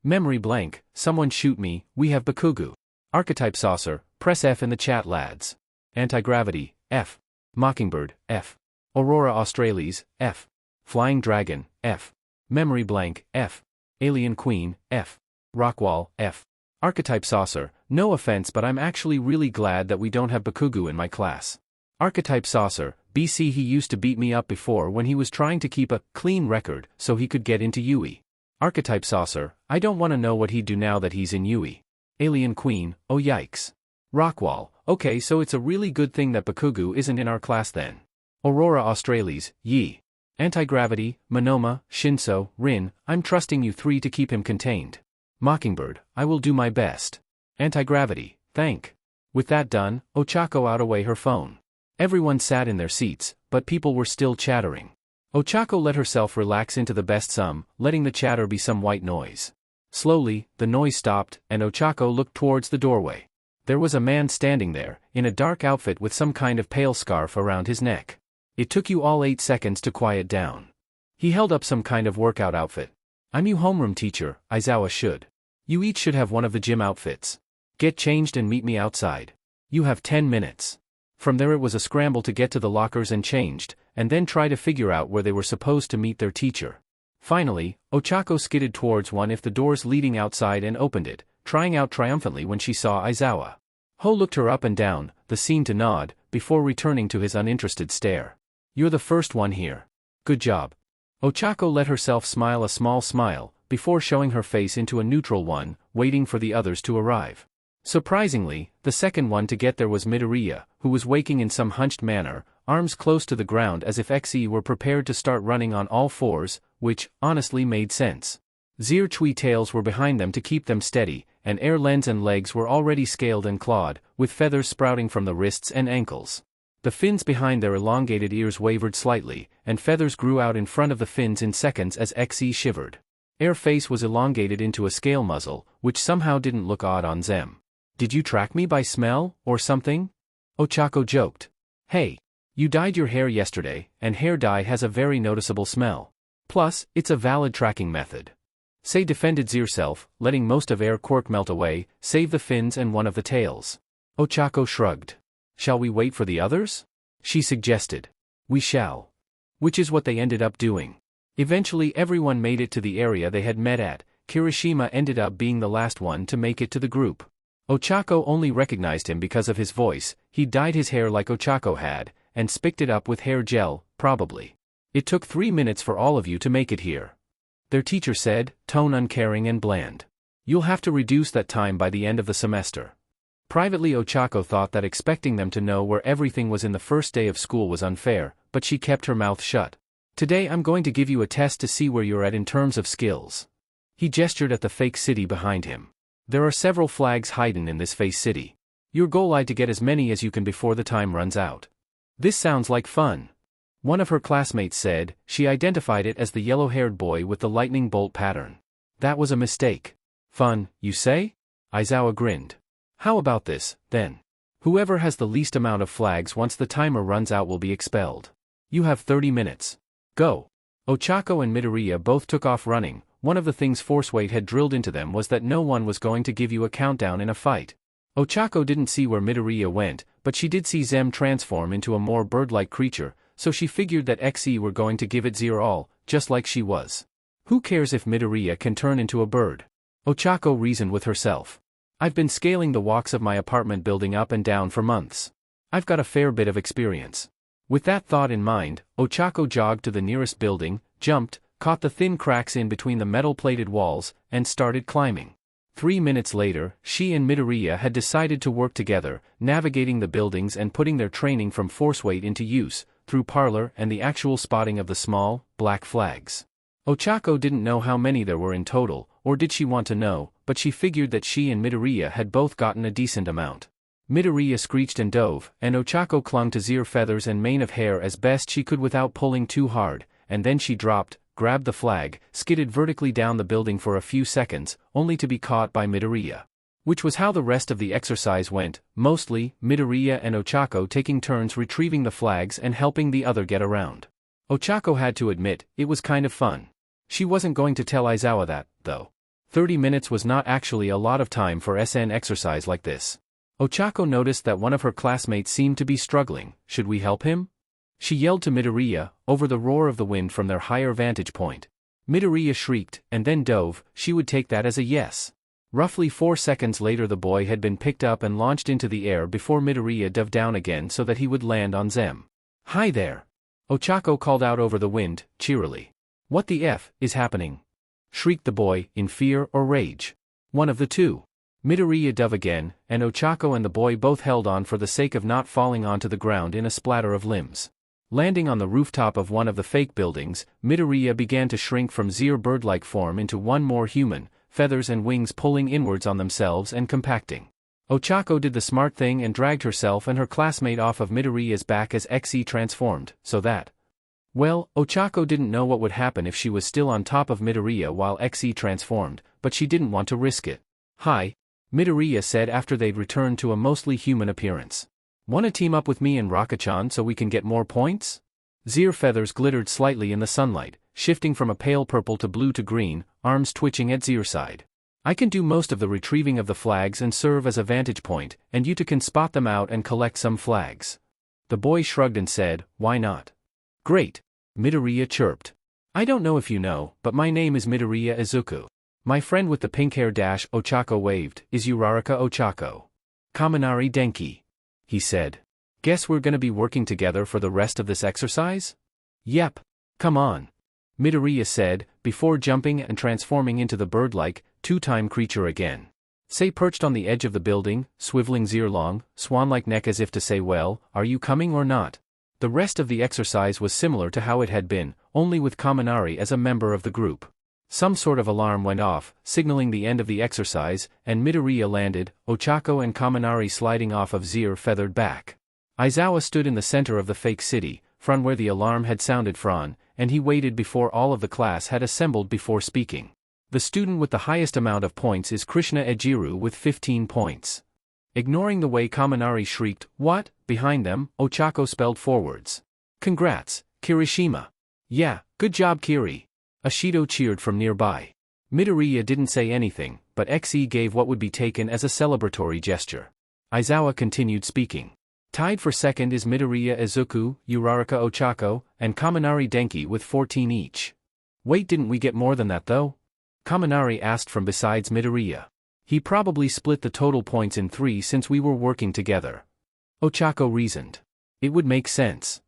Memory blank, someone shoot me, we have Bakugu. Archetype saucer, press F in the chat lads. Anti-gravity, F. Mockingbird, F. Aurora Australis, F. Flying dragon, F. Memory blank, F. Alien queen, F. Rockwall, F. Archetype saucer, no offense but I'm actually really glad that we don't have Bakugu in my class. Archetype saucer, BC he used to beat me up before when he was trying to keep a clean record so he could get into Yuei. Archetype saucer, I don't want to know what he'd do now that he's in Yuei. Alien queen, oh yikes. Rockwall, okay so it's a really good thing that Bakugu isn't in our class then. Aurora Australis, Yi. Anti-gravity, Monoma, Shinso, Rin, I'm trusting you three to keep him contained. Mockingbird, I will do my best. Anti-gravity, thank. With that done, Ochako out away her phone. Everyone sat in their seats, but people were still chattering. Ochako let herself relax into the best sum, letting the chatter be some white noise. Slowly, the noise stopped, and Ochako looked towards the doorway. There was a man standing there, in a dark outfit with some kind of pale scarf around his neck. It took you all 8 seconds to quiet down. He held up some kind of workout outfit. I'm your homeroom teacher, Aizawa should. You each should have one of the gym outfits. Get changed and meet me outside. You have 10 minutes. From there it was a scramble to get to the lockers and changed, and then try to figure out where they were supposed to meet their teacher. Finally, Ochako skidded towards one of the doors leading outside and opened it, trying out triumphantly when she saw Aizawa. Ho looked her up and down, the scene to nod, before returning to his uninterested stare. You're the first one here. Good job. Ochako let herself smile a small smile, before showing her face into a neutral one, waiting for the others to arrive. Surprisingly, the second one to get there was Midoriya, who was waking in some hunched manner, arms close to the ground as if XE were prepared to start running on all fours, which, honestly made sense. Zir Chui tails were behind them to keep them steady, and Air Lens and legs were already scaled and clawed, with feathers sprouting from the wrists and ankles. The fins behind their elongated ears wavered slightly, and feathers grew out in front of the fins in seconds as XE shivered. Air face was elongated into a scale muzzle, which somehow didn't look odd on Zem. Did you track me by smell, or something? Ochako joked. Hey. You dyed your hair yesterday, and hair dye has a very noticeable smell. Plus, it's a valid tracking method. Sei defended Zirself, letting most of Air Quirk melt away, save the fins and one of the tails. Ochako shrugged. Shall we wait for the others? She suggested. We shall. Which is what they ended up doing. Eventually everyone made it to the area they had met at. Kirishima ended up being the last one to make it to the group. Ochako only recognized him because of his voice. He dyed his hair like Ochako had, and spicked it up with hair gel, probably. It took 3 minutes for all of you to make it here. Their teacher said, tone uncaring and bland. You'll have to reduce that time by the end of the semester. Privately Ochako thought that expecting them to know where everything was in the first day of school was unfair, but she kept her mouth shut. Today I'm going to give you a test to see where you're at in terms of skills. He gestured at the fake city behind him. There are several flags hidden in this fake city. Your goal is to get as many as you can before the time runs out. This sounds like fun. One of her classmates said. She identified it as the yellow-haired boy with the lightning bolt pattern. That was a mistake. Fun, you say? Aizawa grinned. How about this, then? Whoever has the least amount of flags once the timer runs out will be expelled. You have 30 minutes. Go. Ochako and Midoriya both took off running. One of the things Forceweight had drilled into them was that no one was going to give you a countdown in a fight. Ochako didn't see where Midoriya went, but she did see Zem transform into a more bird-like creature, so she figured that XE were going to give it Zir all, just like she was. Who cares if Midoriya can turn into a bird? Ochako reasoned with herself. I've been scaling the walks of my apartment building up and down for months. I've got a fair bit of experience. With that thought in mind, Ochako jogged to the nearest building, jumped, caught the thin cracks in between the metal-plated walls, and started climbing. 3 minutes later, she and Midoriya had decided to work together, navigating the buildings and putting their training from Forceweight into use, through parlor and the actual spotting of the small, black flags. Ochako didn't know how many there were in total, or did she want to know, but she figured that she and Midoriya had both gotten a decent amount. Midoriya screeched and dove, and Ochako clung to Zir feathers and mane of hair as best she could without pulling too hard, and then she dropped, grabbed the flag, skidded vertically down the building for a few seconds, only to be caught by Midoriya. Which was how the rest of the exercise went, mostly, Midoriya and Ochako taking turns retrieving the flags and helping the other get around. Ochako had to admit, it was kind of fun. She wasn't going to tell Aizawa that, though. 30 minutes was not actually a lot of time for SN exercise like this. Ochako noticed that one of her classmates seemed to be struggling. Should we help him? She yelled to Midoriya, over the roar of the wind from their higher vantage point. Midoriya shrieked, and then dove. She would take that as a yes. Roughly 4 seconds later the boy had been picked up and launched into the air before Midoriya dove down again so that he would land on Zem. Hi there! Ochako called out over the wind, cheerily. What the F is happening? Shrieked the boy, in fear or rage. One of the two. Midoriya dove again, and Ochako and the boy both held on for the sake of not falling onto the ground in a splatter of limbs. Landing on the rooftop of one of the fake buildings, Midoriya began to shrink from Zir bird-like form into one more human, feathers and wings pulling inwards on themselves and compacting. Ochako did the smart thing and dragged herself and her classmate off of Midoriya's back as XE transformed, so that... Well, Ochako didn't know what would happen if she was still on top of Midoriya while XE transformed, but she didn't want to risk it. Hi, Midoriya said after they'd returned to a mostly human appearance. Wanna team up with me and Racket-chan so we can get more points? Zir feathers glittered slightly in the sunlight, shifting from a pale purple to blue to green, arms twitching at Zir's side. I can do most of the retrieving of the flags and serve as a vantage point, and you two can spot them out and collect some flags. The boy shrugged and said, why not? Great, Midoriya chirped. I don't know if you know, but my name is Midoriya Izuku. My friend with the pink hair dash, Ochako waved, is Uraraka Ochako. Kaminari Denki. He said. Guess we're gonna be working together for the rest of this exercise? Yep. Come on. Midoriya said, before jumping and transforming into the bird-like, two-time creature again. Say perched on the edge of the building, swiveling Zir-long, swan-like neck as if to say well, are you coming or not? The rest of the exercise was similar to how it had been, only with Kaminari as a member of the group. Some sort of alarm went off, signaling the end of the exercise, and Midoriya landed, Ochako and Kaminari sliding off of Zir feathered back. Aizawa stood in the center of the fake city, from where the alarm had sounded from, and he waited before all of the class had assembled before speaking. The student with the highest amount of points is Krishna Ejiru with 15 points. Ignoring the way Kaminari shrieked, what? Behind them, Ochako spelled forwards. Congrats, Kirishima. Yeah, good job Kiri. Ashido cheered from nearby. Midoriya didn't say anything, but XE gave what would be taken as a celebratory gesture. Aizawa continued speaking. Tied for second is Midoriya Izuku, Uraraka Ochako, and Kaminari Denki with 14 each. Wait, didn't we get more than that though? Kaminari asked from besides Midoriya. He probably split the total points in 3 since we were working together. Ochako reasoned. It would make sense.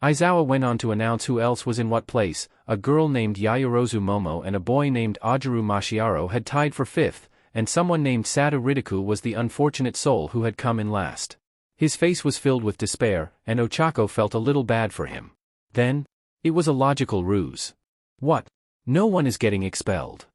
Aizawa went on to announce who else was in what place. A girl named Yayorozu Momo and a boy named Ajiru Mashiaro had tied for 5th, and someone named Sada Ridiku was the unfortunate soul who had come in last. His face was filled with despair, and Ochako felt a little bad for him. Then, it was a logical ruse. What? No one is getting expelled.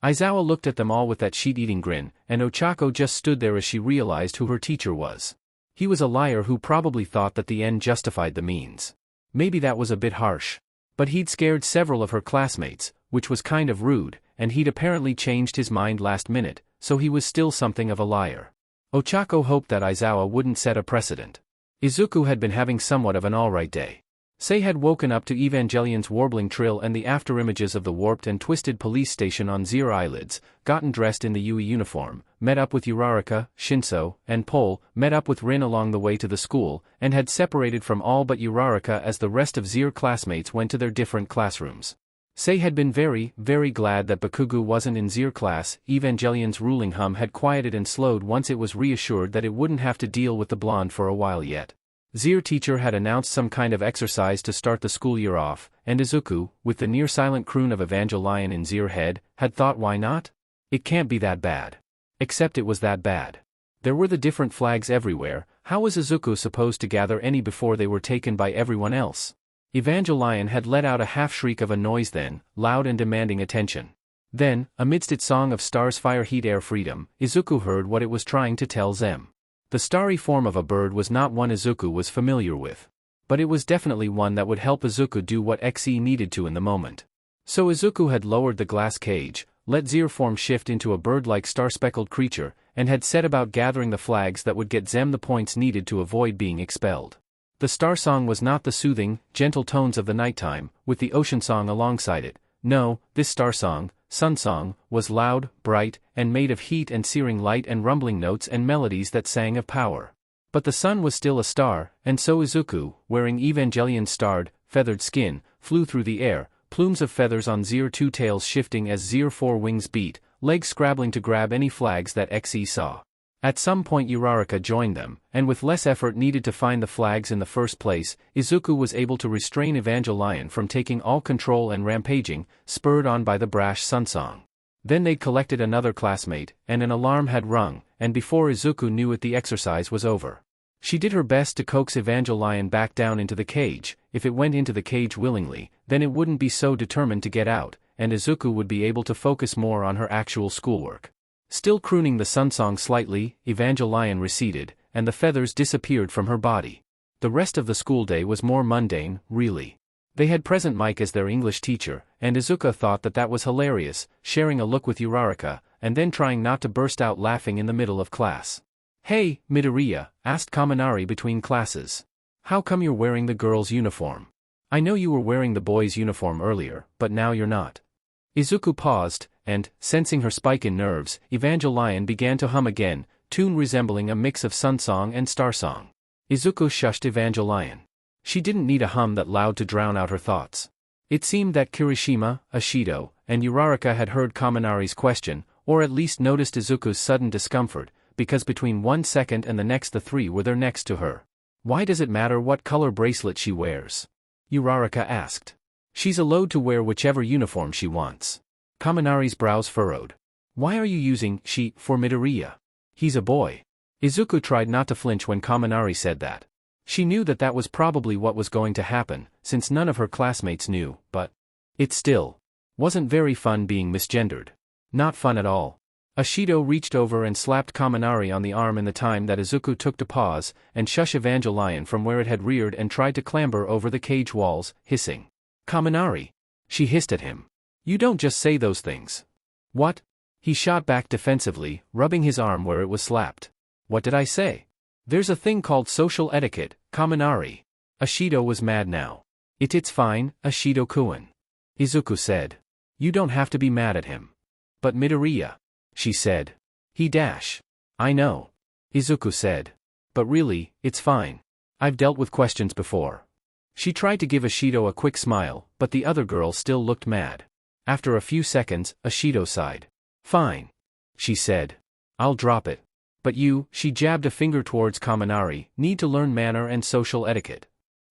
Aizawa looked at them all with that sheet-eating grin, and Ochako just stood there as she realized who her teacher was. He was a liar who probably thought that the end justified the means. Maybe that was a bit harsh. But he'd scared several of her classmates, which was kind of rude, and he'd apparently changed his mind last minute, so he was still something of a liar. Ochako hoped that Aizawa wouldn't set a precedent. Izuku had been having somewhat of an alright day. Sei had woken up to Evangelion's warbling trill and the afterimages of the warped and twisted police station on Zir eyelids, gotten dressed in the Yuei uniform, met up with Uraraka, Shinso, and Pole, met up with Rin along the way to the school, and had separated from all but Uraraka as the rest of Zir classmates went to their different classrooms. Sei had been very, very glad that Bakugu wasn't in Zir class. Evangelion's ruling hum had quieted and slowed once it was reassured that it wouldn't have to deal with the blonde for a while yet. Zir teacher had announced some kind of exercise to start the school year off, and Izuku, with the near-silent croon of Evangelion in Zir head, had thought why not? It can't be that bad. Except it was that bad. There were the different flags everywhere. How was Izuku supposed to gather any before they were taken by everyone else? Evangelion had let out a half-shriek of a noise then, loud and demanding attention. Then, amidst its song of stars fire heat air freedom, Izuku heard what it was trying to tell Zem. The starry form of a bird was not one Izuku was familiar with. But it was definitely one that would help Izuku do what XE needed to in the moment. So Izuku had lowered the glass cage, let Zir form shift into a bird-like star-speckled creature, and had set about gathering the flags that would get Zem the points needed to avoid being expelled. The star song was not the soothing, gentle tones of the nighttime, with the ocean song alongside it, No, this star song, sun song, was loud, bright, and made of heat and searing light and rumbling notes and melodies that sang of power. But the sun was still a star, and so Izuku, wearing Evangelion's starred, feathered skin, flew through the air, plumes of feathers on Zir 2 tails shifting as Zir 4 wings beat, legs scrabbling to grab any flags that Xe saw. At some point Uraraka joined them, and with less effort needed to find the flags in the first place, Izuku was able to restrain Evangelion from taking all control and rampaging, spurred on by the brash sun song. Then they'd collected another classmate, and an alarm had rung, and before Izuku knew it the exercise was over. She did her best to coax Evangelion back down into the cage. If it went into the cage willingly, then it wouldn't be so determined to get out, and Izuku would be able to focus more on her actual schoolwork. Still crooning the sun song slightly, Evangelion receded, and the feathers disappeared from her body. The rest of the school day was more mundane, really. They had present Mike as their English teacher, and Izuku thought that was hilarious, sharing a look with Uraraka, and then trying not to burst out laughing in the middle of class. "Hey, Midoriya," asked Kaminari between classes. "How come you're wearing the girl's uniform? I know you were wearing the boy's uniform earlier, but now you're not." Izuku paused, and, sensing her spike in nerves, Evangelion began to hum again, tune resembling a mix of sun song and star song. Izuku shushed Evangelion. She didn't need a hum that loud to drown out her thoughts. It seemed that Kirishima, Ashido, and Uraraka had heard Kaminari's question, or at least noticed Izuku's sudden discomfort, because between 1 second and the next the three were there next to her. "Why does it matter what color bracelet she wears?" Uraraka asked. "She's allowed to wear whichever uniform she wants." Kaminari's brows furrowed. "Why are you using she for Midoriya? He's a boy." Izuku tried not to flinch when Kaminari said that. She knew that was probably what was going to happen, since none of her classmates knew, but it still wasn't very fun being misgendered. Not fun at all. Ashido reached over and slapped Kaminari on the arm in the time that Izuku took to pause and shush Evangelion from where it had reared and tried to clamber over the cage walls, hissing. "Kaminari!" She hissed at him. "You don't just say those things." "What?" He shot back defensively, rubbing his arm where it was slapped. "What did I say? There's a thing called social etiquette, Kaminari." Ashido was mad now. It's fine, Ashido-kun," Izuku said. "You don't have to be mad at him." "But Midoriya," she said. I know," Izuku said. "But really, it's fine. I've dealt with questions before." She tried to give Ashido a quick smile, but the other girl still looked mad. After a few seconds, Ashido sighed. "Fine," she said. "I'll drop it. But you," she jabbed a finger towards Kaminari, "need to learn manner and social etiquette."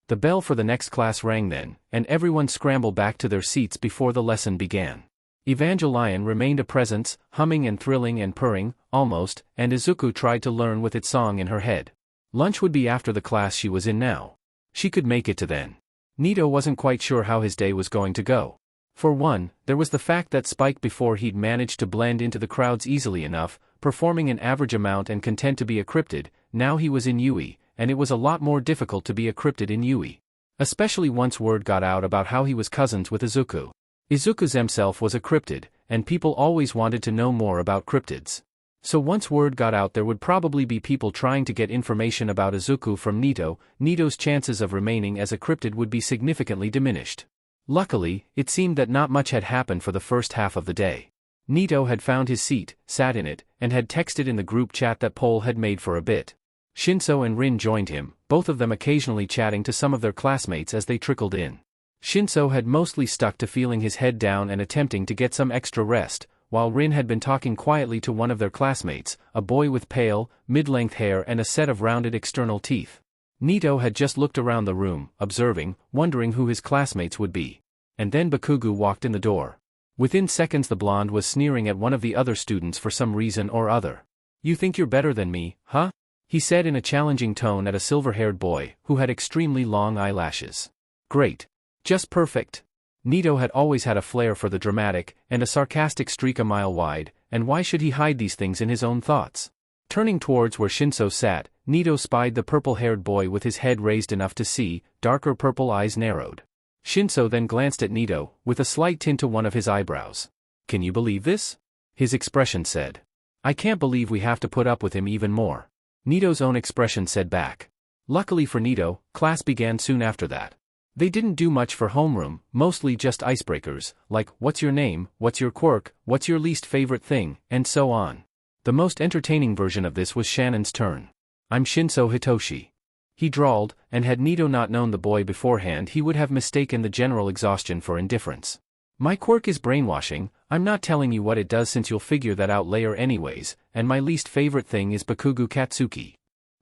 The bell for the next class rang then, and everyone scrambled back to their seats before the lesson began. Evangelion remained a presence, humming and thrilling and purring, almost, and Izuku tried to learn with its song in her head. Lunch would be after the class she was in now. She could make it to then. Nito wasn't quite sure how his day was going to go. For one, there was the fact that Spike before he'd managed to blend into the crowds easily enough, performing an average amount and content to be a cryptid, now he was in Yuei, and it was a lot more difficult to be a cryptid in Yuei. Especially once word got out about how he was cousins with Izuku. Izuku himself was a cryptid, and people always wanted to know more about cryptids. So once word got out there would probably be people trying to get information about Izuku from Nito. Nito's chances of remaining as a cryptid would be significantly diminished. Luckily, it seemed that not much had happened for the first half of the day. Nito had found his seat, sat in it, and had texted in the group chat that Pole had made for a bit. Shinso and Rin joined him, both of them occasionally chatting to some of their classmates as they trickled in. Shinso had mostly stuck to feeling his head down and attempting to get some extra rest, while Rin had been talking quietly to one of their classmates, a boy with pale, mid-length hair and a set of rounded external teeth. Nito had just looked around the room, observing, wondering who his classmates would be. And then Bakugo walked in the door. Within seconds the blonde was sneering at one of the other students for some reason or other. "You think you're better than me, huh?" he said in a challenging tone at a silver-haired boy, who had extremely long eyelashes. "Great. Just perfect." Nito had always had a flair for the dramatic, and a sarcastic streak a mile wide, and why should he hide these things in his own thoughts? Turning towards where Shinso sat, Nito spied the purple-haired boy with his head raised enough to see, darker purple eyes narrowed. Shinso then glanced at Nito, with a slight tint to one of his eyebrows. "Can you believe this?" his expression said. "I can't believe we have to put up with him even more." Nito's own expression said back. Luckily for Nito, class began soon after that. They didn't do much for homeroom, mostly just icebreakers, like, what's your name, what's your quirk, what's your least favorite thing, and so on. The most entertaining version of this was Shannon's turn. I'm Shinso Hitoshi. He drawled, and had Nito not known the boy beforehand he would have mistaken the general exhaustion for indifference. My quirk is brainwashing, I'm not telling you what it does since you'll figure that out later anyways, and my least favorite thing is Bakugu Katsuki.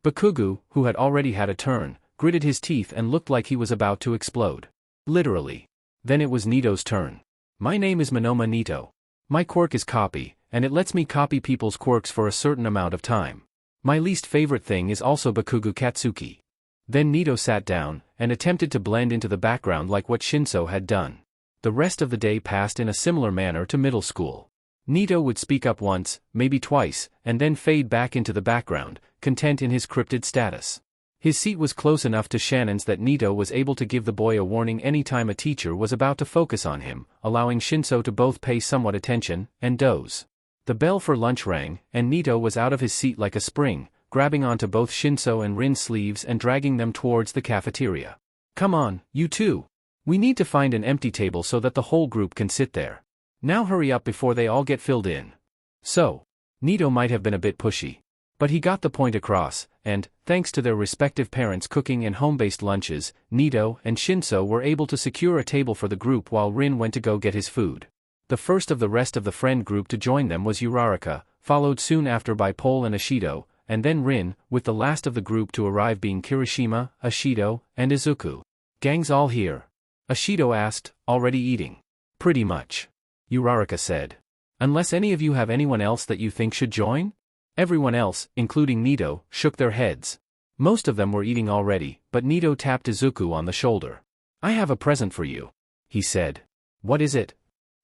Bakugu, who had already had a turn, gritted his teeth and looked like he was about to explode. Literally. Then it was Nito's turn. My name is Monoma Nito. My quirk is copy, and it lets me copy people's quirks for a certain amount of time. My least favorite thing is also Bakugu Katsuki. Then Nito sat down, and attempted to blend into the background like what Shinso had done. The rest of the day passed in a similar manner to middle school. Nito would speak up once, maybe twice, and then fade back into the background, content in his cryptid status. His seat was close enough to Shannon's that Nito was able to give the boy a warning anytime a teacher was about to focus on him, allowing Shinso to both pay somewhat attention and doze. The bell for lunch rang, and Nito was out of his seat like a spring, grabbing onto both Shinso and Rin's sleeves and dragging them towards the cafeteria. Come on, you two. We need to find an empty table so that the whole group can sit there. Now hurry up before they all get filled in. So, Nito might have been a bit pushy. But he got the point across, and, thanks to their respective parents' cooking and home-based lunches, Nito and Shinso were able to secure a table for the group while Rin went to go get his food. The first of the rest of the friend group to join them was Uraraka, followed soon after by Pole and Ashido, and then Rin, with the last of the group to arrive being Kirishima, Ashido, and Izuku. Gang's all here? Ashido asked, already eating. Pretty much. Uraraka said. Unless any of you have anyone else that you think should join? Everyone else, including Nito, shook their heads. Most of them were eating already, but Nito tapped Izuku on the shoulder. I have a present for you, he said. What is it?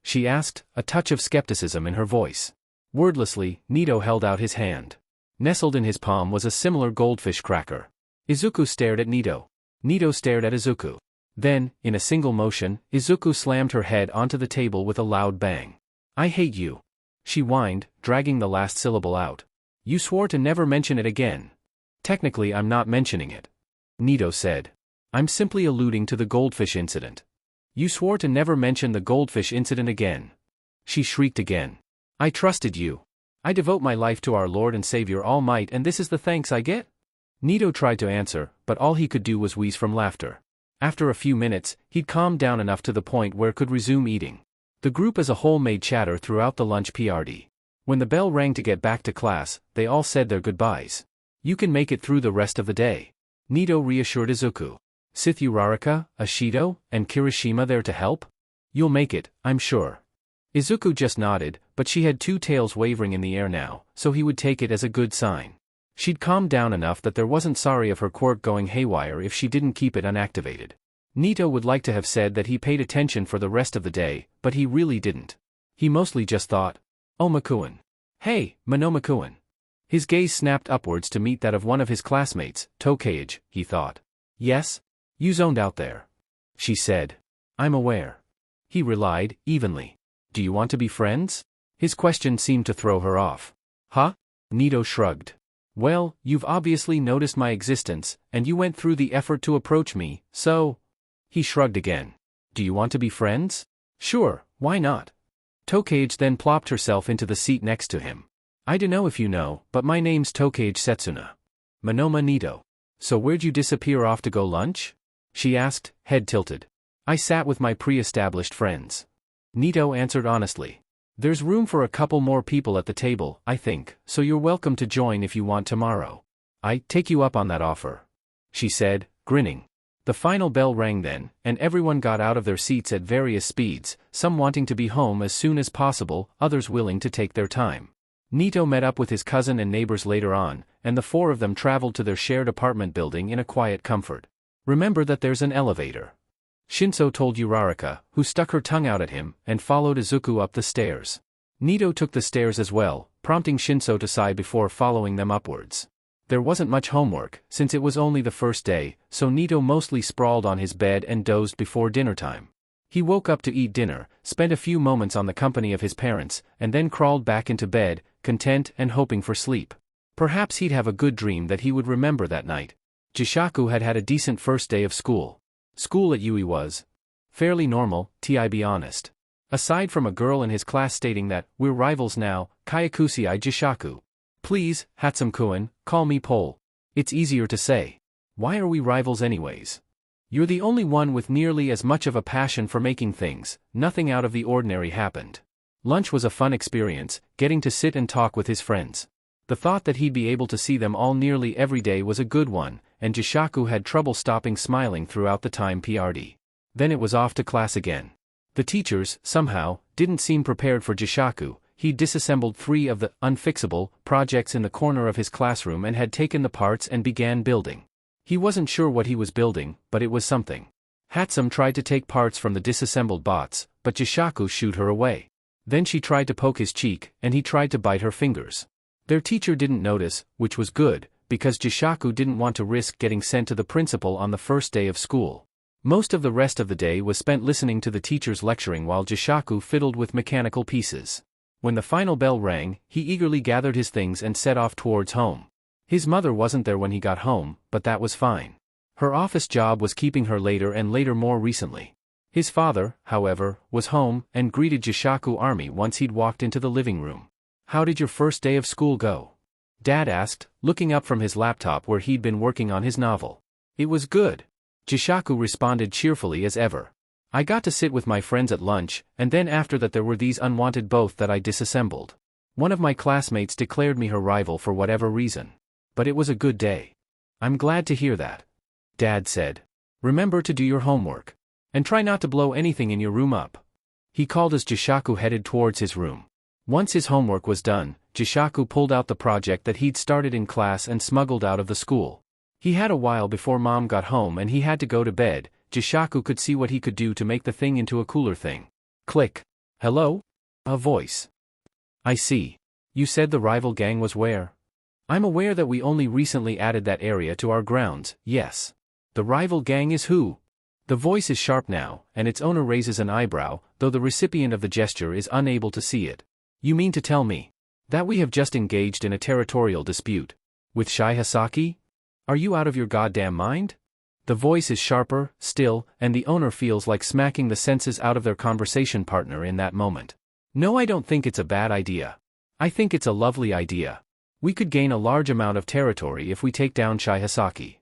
She asked, a touch of skepticism in her voice. Wordlessly, Nito held out his hand. Nestled in his palm was a similar goldfish cracker. Izuku stared at Nito. Nito stared at Izuku. Then, in a single motion, Izuku slammed her head onto the table with a loud bang. I hate you. She whined, dragging the last syllable out. You swore to never mention it again. Technically I'm not mentioning it. Nito said. I'm simply alluding to the goldfish incident. You swore to never mention the goldfish incident again. She shrieked again. I trusted you. I devote my life to our Lord and Savior All Might and this is the thanks I get? Nito tried to answer, but all he could do was wheeze from laughter. After a few minutes, he'd calmed down enough to the point where could resume eating. The group as a whole made chatter throughout the lunch PRD. When the bell rang to get back to class, they all said their goodbyes. You can make it through the rest of the day. Nito reassured Izuku. Sith Uraraka, Ashido, and Kirishima there to help? You'll make it, I'm sure. Izuku just nodded, but she had two tails wavering in the air now, so he would take it as a good sign. She'd calmed down enough that there wasn't sorry of her quirk going haywire if she didn't keep it unactivated. Nito would like to have said that he paid attention for the rest of the day, but he really didn't. He mostly just thought, oh Makuen. Hey, Makuen. His gaze snapped upwards to meet that of one of his classmates, Tokage, he thought. Yes? You zoned out there. She said. I'm aware. He relied, evenly. Do you want to be friends? His question seemed to throw her off. Huh? Nito shrugged. Well, you've obviously noticed my existence, and you went through the effort to approach me, so... He shrugged again. Do you want to be friends? Sure, why not? Tokage then plopped herself into the seat next to him. I dunno if you know, but my name's Tokage Setsuna. Monoma Nito. So where'd you disappear off to go lunch? She asked, head tilted. I sat with my pre-established friends. Nito answered honestly. There's room for a couple more people at the table, I think, so you're welcome to join if you want tomorrow. I take you up on that offer. She said, grinning. The final bell rang then, and everyone got out of their seats at various speeds, some wanting to be home as soon as possible, others willing to take their time. Nito met up with his cousin and neighbors later on, and the four of them traveled to their shared apartment building in a quiet comfort. Remember that there's an elevator. Shinso told Uraraka, who stuck her tongue out at him, and followed Izuku up the stairs. Nito took the stairs as well, prompting Shinso to sigh before following them upwards. There wasn't much homework, since it was only the first day, so Nito mostly sprawled on his bed and dozed before dinner time. He woke up to eat dinner, spent a few moments on the company of his parents, and then crawled back into bed, content and hoping for sleep. Perhaps he'd have a good dream that he would remember that night. Jishaku had had a decent first day of school. School at Yuei was fairly normal, to be honest. Aside from a girl in his class stating that, "We're rivals now, Kyakusei Jishaku. Please, Hatsum-kun, call me Pole. It's easier to say. Why are we rivals anyways? You're the only one with nearly as much of a passion for making things, nothing out of the ordinary happened." Lunch was a fun experience, getting to sit and talk with his friends. The thought that he'd be able to see them all nearly every day was a good one, and Jishaku had trouble stopping smiling throughout the time PRD. Then it was off to class again. The teachers, somehow, didn't seem prepared for Jishaku. He'd disassembled 3 of the unfixable projects in the corner of his classroom and had taken the parts and began building. He wasn't sure what he was building, but it was something. Hatsum tried to take parts from the disassembled bots, but Jishaku shooed her away. Then she tried to poke his cheek, and he tried to bite her fingers. Their teacher didn't notice, which was good, because Jishaku didn't want to risk getting sent to the principal on the first day of school. Most of the rest of the day was spent listening to the teachers lecturing while Jishaku fiddled with mechanical pieces. When the final bell rang, he eagerly gathered his things and set off towards home. His mother wasn't there when he got home, but that was fine. Her office job was keeping her later and later more recently. His father, however, was home and greeted Jishaku Army once he'd walked into the living room. "How did your first day of school go?" Dad asked, looking up from his laptop where he'd been working on his novel. "It was good." Jishaku responded cheerfully as ever. "I got to sit with my friends at lunch, and then after that there were these unwanted both that I disassembled. One of my classmates declared me her rival for whatever reason. But it was a good day." "I'm glad to hear that," Dad said. "Remember to do your homework. And try not to blow anything in your room up." He called as Jishaku headed towards his room. Once his homework was done, Jishaku pulled out the project that he'd started in class and smuggled out of the school. He had a while before Mom got home and he had to go to bed. Jishaku could see what he could do to make the thing into a cooler thing. Click. "Hello?" A voice. "I see. You said the rival gang was where?" "I'm aware that we only recently added that area to our grounds, yes." "The rival gang is who?" The voice is sharp now, and its owner raises an eyebrow, though the recipient of the gesture is unable to see it. "You mean to tell me that we have just engaged in a territorial dispute with Shigasaki? Are you out of your goddamn mind?" The voice is sharper, still, and the owner feels like smacking the senses out of their conversation partner in that moment. "No, I don't think it's a bad idea. I think it's a lovely idea. We could gain a large amount of territory if we take down Shigasaki.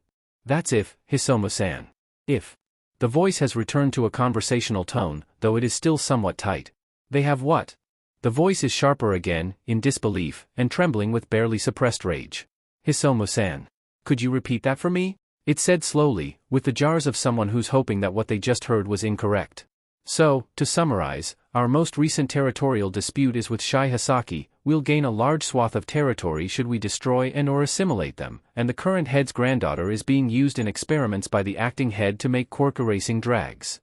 That's if, Hisomu-san. If." The voice has returned to a conversational tone, though it is still somewhat tight. "They have what?" The voice is sharper again, in disbelief, and trembling with barely suppressed rage. "Hisomu-san. Could you repeat that for me?" It said slowly, with the jars of someone who's hoping that what they just heard was incorrect. "So, to summarize, our most recent territorial dispute is with Shigasaki. We'll gain a large swath of territory should we destroy and or assimilate them, and the current head's granddaughter is being used in experiments by the acting head to make quirk erasing drags."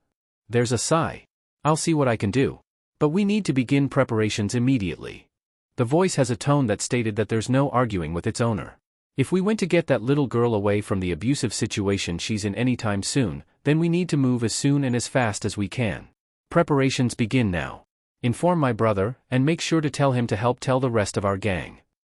There's a sigh. "I'll see what I can do. But we need to begin preparations immediately." The voice has a tone that stated that there's no arguing with its owner. "If we want to get that little girl away from the abusive situation she's in anytime soon, then we need to move as soon and as fast as we can. Preparations begin now. Inform my brother, and make sure to tell him to help tell the rest of our gang."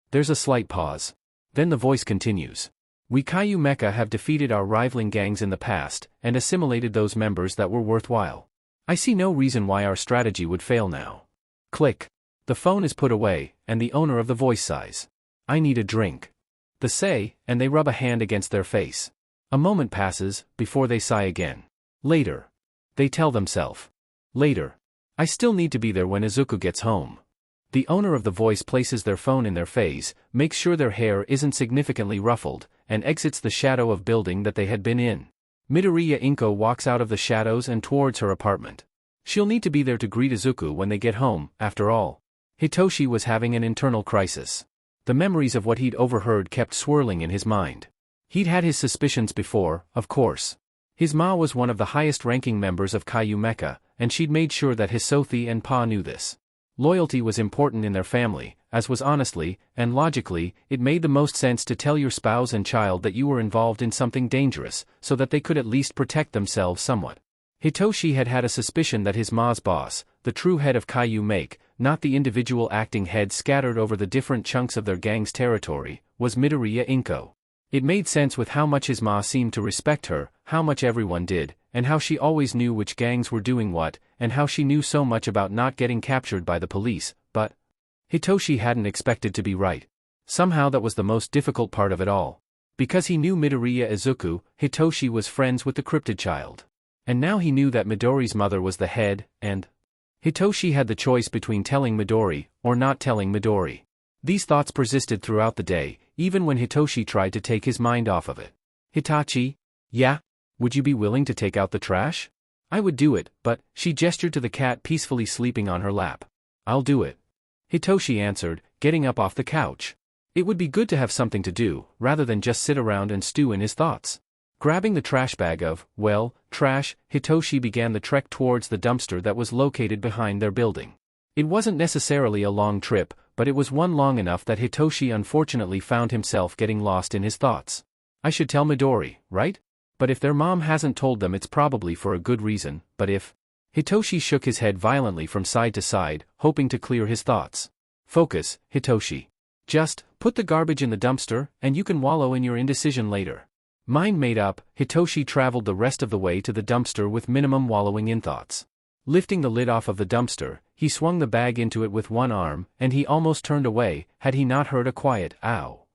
There's a slight pause. Then the voice continues. "We Kaiju Mecha have defeated our rivaling gangs in the past, and assimilated those members that were worthwhile. I see no reason why our strategy would fail now." Click. The phone is put away, and the owner of the voice sighs. "I need a drink." They say, and they rub a hand against their face. A moment passes, before they sigh again. "Later." They tell themselves. "Later. I still need to be there when Izuku gets home." The owner of the voice places their phone in their face, makes sure their hair isn't significantly ruffled, and exits the shadow of building that they had been in. Midoriya Inko walks out of the shadows and towards her apartment. She'll need to be there to greet Izuku when they get home, after all. Hitoshi was having an internal crisis. The memories of what he'd overheard kept swirling in his mind. He'd had his suspicions before, of course. His ma was one of the highest-ranking members of Kaiju Mecha, and she'd made sure that Hisothi and Pa knew this. Loyalty was important in their family, as was honestly, and logically, it made the most sense to tell your spouse and child that you were involved in something dangerous, so that they could at least protect themselves somewhat. Hitoshi had had a suspicion that his ma's boss, the true head of Kaiju Make, not the individual acting heads scattered over the different chunks of their gang's territory, was Midoriya Inko. It made sense with how much his ma seemed to respect her, how much everyone did, and how she always knew which gangs were doing what, and how she knew so much about not getting captured by the police, but Hitoshi hadn't expected to be right. Somehow that was the most difficult part of it all. Because he knew Midoriya Izuku, Hitoshi was friends with the cryptid child. And now he knew that Midori's mother was the head, and Hitoshi had the choice between telling Midori, or not telling Midori. These thoughts persisted throughout the day, even when Hitoshi tried to take his mind off of it. Hitachi? Yeah? Would you be willing to take out the trash? I would do it, but, she gestured to the cat peacefully sleeping on her lap. I'll do it. Hitoshi answered, getting up off the couch. It would be good to have something to do, rather than just sit around and stew in his thoughts. Grabbing the trash bag of, well, trash, Hitoshi began the trek towards the dumpster that was located behind their building. It wasn't necessarily a long trip, but it was one long enough that Hitoshi unfortunately found himself getting lost in his thoughts. I should tell Midori, right? But if their mom hasn't told them, it's probably for a good reason. But if... Hitoshi shook his head violently from side to side, hoping to clear his thoughts. Focus, Hitoshi. Just, put the garbage in the dumpster, and you can wallow in your indecision later. Mind made up, Hitoshi traveled the rest of the way to the dumpster with minimum wallowing in thoughts. Lifting the lid off of the dumpster, he swung the bag into it with one arm, and he almost turned away, had he not heard a quiet, ow.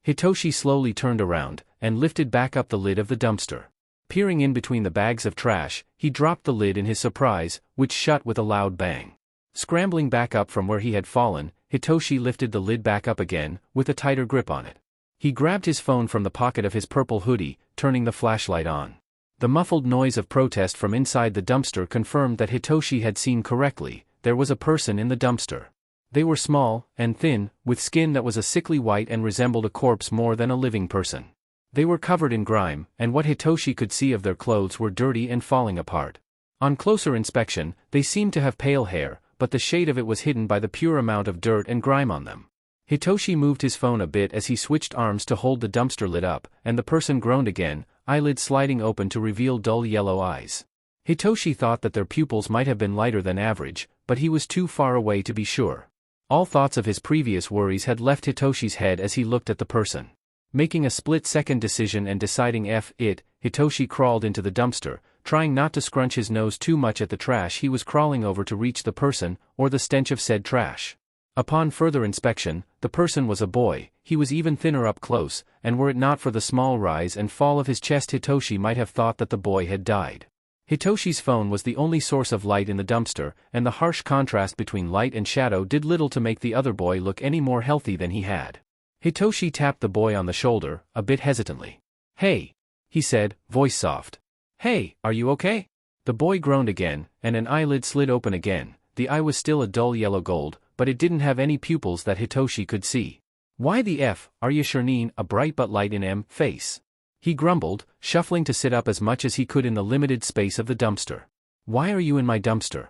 Hitoshi slowly turned around, and lifted back up the lid of the dumpster. Peering in between the bags of trash, he dropped the lid in his surprise, which shut with a loud bang. Scrambling back up from where he had fallen, Hitoshi lifted the lid back up again, with a tighter grip on it. He grabbed his phone from the pocket of his purple hoodie, turning the flashlight on. The muffled noise of protest from inside the dumpster confirmed that Hitoshi had seen correctly. There was a person in the dumpster. They were small, and thin, with skin that was a sickly white and resembled a corpse more than a living person. They were covered in grime, and what Hitoshi could see of their clothes were dirty and falling apart. On closer inspection, they seemed to have pale hair, but the shade of it was hidden by the pure amount of dirt and grime on them. Hitoshi moved his phone a bit as he switched arms to hold the dumpster lid up, and the person groaned again, eyelids sliding open to reveal dull yellow eyes. Hitoshi thought that their pupils might have been lighter than average, but he was too far away to be sure. All thoughts of his previous worries had left Hitoshi's head as he looked at the person. Making a split-second decision and deciding Hitoshi crawled into the dumpster, trying not to scrunch his nose too much at the trash he was crawling over to reach the person, or the stench of said trash. Upon further inspection, the person was a boy. He was even thinner up close, and were it not for the small rise and fall of his chest, Hitoshi might have thought that the boy had died. Hitoshi's phone was the only source of light in the dumpster, and the harsh contrast between light and shadow did little to make the other boy look any more healthy than he had. Hitoshi tapped the boy on the shoulder, a bit hesitantly. "Hey," he said, voice soft. "Hey, are you okay?" The boy groaned again, and an eyelid slid open again. The eye was still a dull yellow gold, but it didn't have any pupils that Hitoshi could see. "Why the F, are you sure?" A bright but light in M face. He grumbled, shuffling to sit up as much as he could in the limited space of the dumpster. "Why are you in my dumpster?"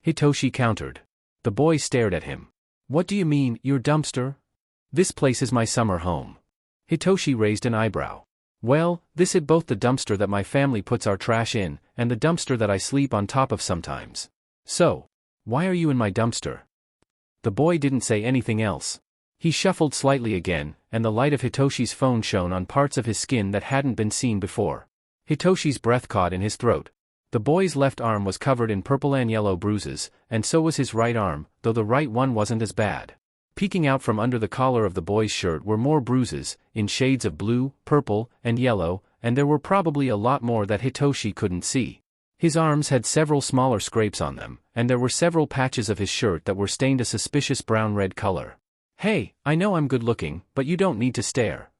Hitoshi countered. The boy stared at him. "What do you mean, your dumpster?" "This place is my summer home." Hitoshi raised an eyebrow. "Well, this is both the dumpster that my family puts our trash in, and the dumpster that I sleep on top of sometimes. So, why are you in my dumpster?" The boy didn't say anything else. He shuffled slightly again, and the light of Hitoshi's phone shone on parts of his skin that hadn't been seen before. Hitoshi's breath caught in his throat. The boy's left arm was covered in purple and yellow bruises, and so was his right arm, though the right one wasn't as bad. Peeking out from under the collar of the boy's shirt were more bruises, in shades of blue, purple, and yellow, and there were probably a lot more that Hitoshi couldn't see. His arms had several smaller scrapes on them, and there were several patches of his shirt that were stained a suspicious brown-red color. "Hey, I know I'm good-looking, but you don't need to stare,"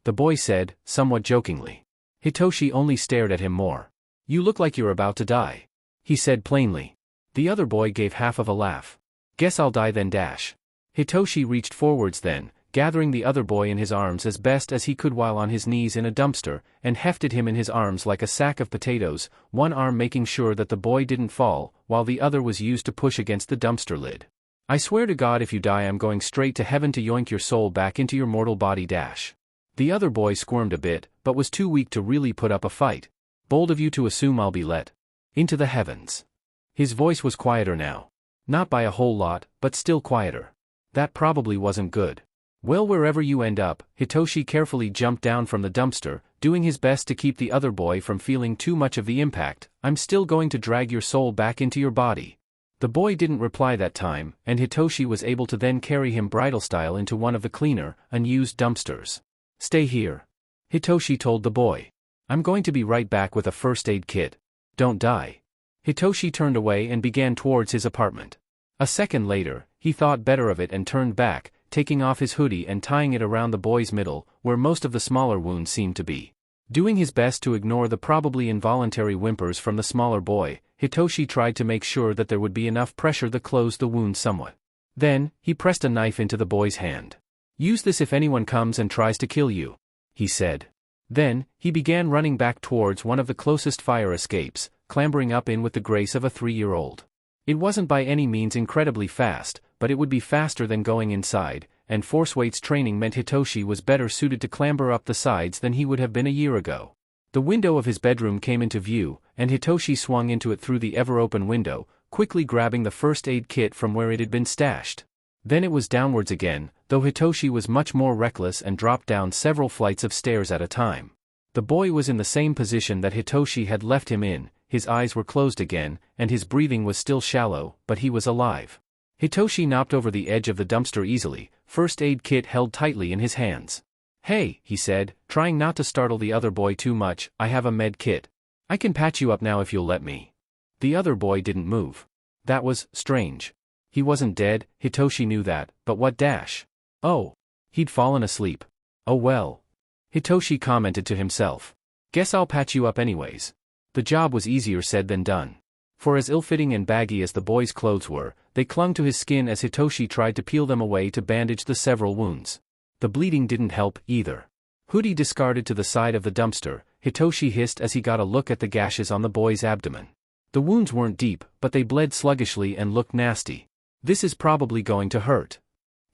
the boy said, somewhat jokingly. Hitoshi only stared at him more. "You look like you're about to die," he said plainly. The other boy gave half of a laugh. "Guess I'll die then dash." Hitoshi reached forwards then, gathering the other boy in his arms as best as he could while on his knees in a dumpster, and hefted him in his arms like a sack of potatoes, one arm making sure that the boy didn't fall, while the other was used to push against the dumpster lid. "I swear to God if you die I'm going straight to heaven to yoink your soul back into your mortal body dash." The other boy squirmed a bit, but was too weak to really put up a fight. "Bold of you to assume I'll be let into the heavens." His voice was quieter now. Not by a whole lot, but still quieter. That probably wasn't good. Well, wherever you end up, Hitoshi carefully jumped down from the dumpster, doing his best to keep the other boy from feeling too much of the impact. I'm still going to drag your soul back into your body. The boy didn't reply that time, and Hitoshi was able to then carry him bridal style into one of the cleaner, unused dumpsters. Stay here. Hitoshi told the boy. I'm going to be right back with a first aid kit. Don't die. Hitoshi turned away and began towards his apartment. A second later, he thought better of it and turned back, taking off his hoodie and tying it around the boy's middle, where most of the smaller wounds seemed to be. Doing his best to ignore the probably involuntary whimpers from the smaller boy, Hitoshi tried to make sure that there would be enough pressure to close the wound somewhat. Then, he pressed a knife into the boy's hand. Use this if anyone comes and tries to kill you, he said. Then, he began running back towards one of the closest fire escapes, clambering up in with the grace of a 3-year-old. It wasn't by any means incredibly fast, but it would be faster than going inside, and force weights training meant Hitoshi was better suited to clamber up the sides than he would have been a year ago. The window of his bedroom came into view, and Hitoshi swung into it through the ever-open window, quickly grabbing the first aid kit from where it had been stashed. Then it was downwards again, though Hitoshi was much more reckless and dropped down several flights of stairs at a time. The boy was in the same position that Hitoshi had left him in. His eyes were closed again, and his breathing was still shallow, but he was alive. Hitoshi knocked over the edge of the dumpster easily, first aid kit held tightly in his hands. Hey, he said, trying not to startle the other boy too much, I have a med kit. I can patch you up now if you'll let me. The other boy didn't move. That was strange. He wasn't dead, Hitoshi knew that, but what dash? Oh. He'd fallen asleep. Oh well. Hitoshi commented to himself. Guess I'll patch you up anyways. The job was easier said than done. For as ill-fitting and baggy as the boy's clothes were, they clung to his skin as Hitoshi tried to peel them away to bandage the several wounds. The bleeding didn't help, either. Hoodie discarded to the side of the dumpster, Hitoshi hissed as he got a look at the gashes on the boy's abdomen. The wounds weren't deep, but they bled sluggishly and looked nasty. This is probably going to hurt,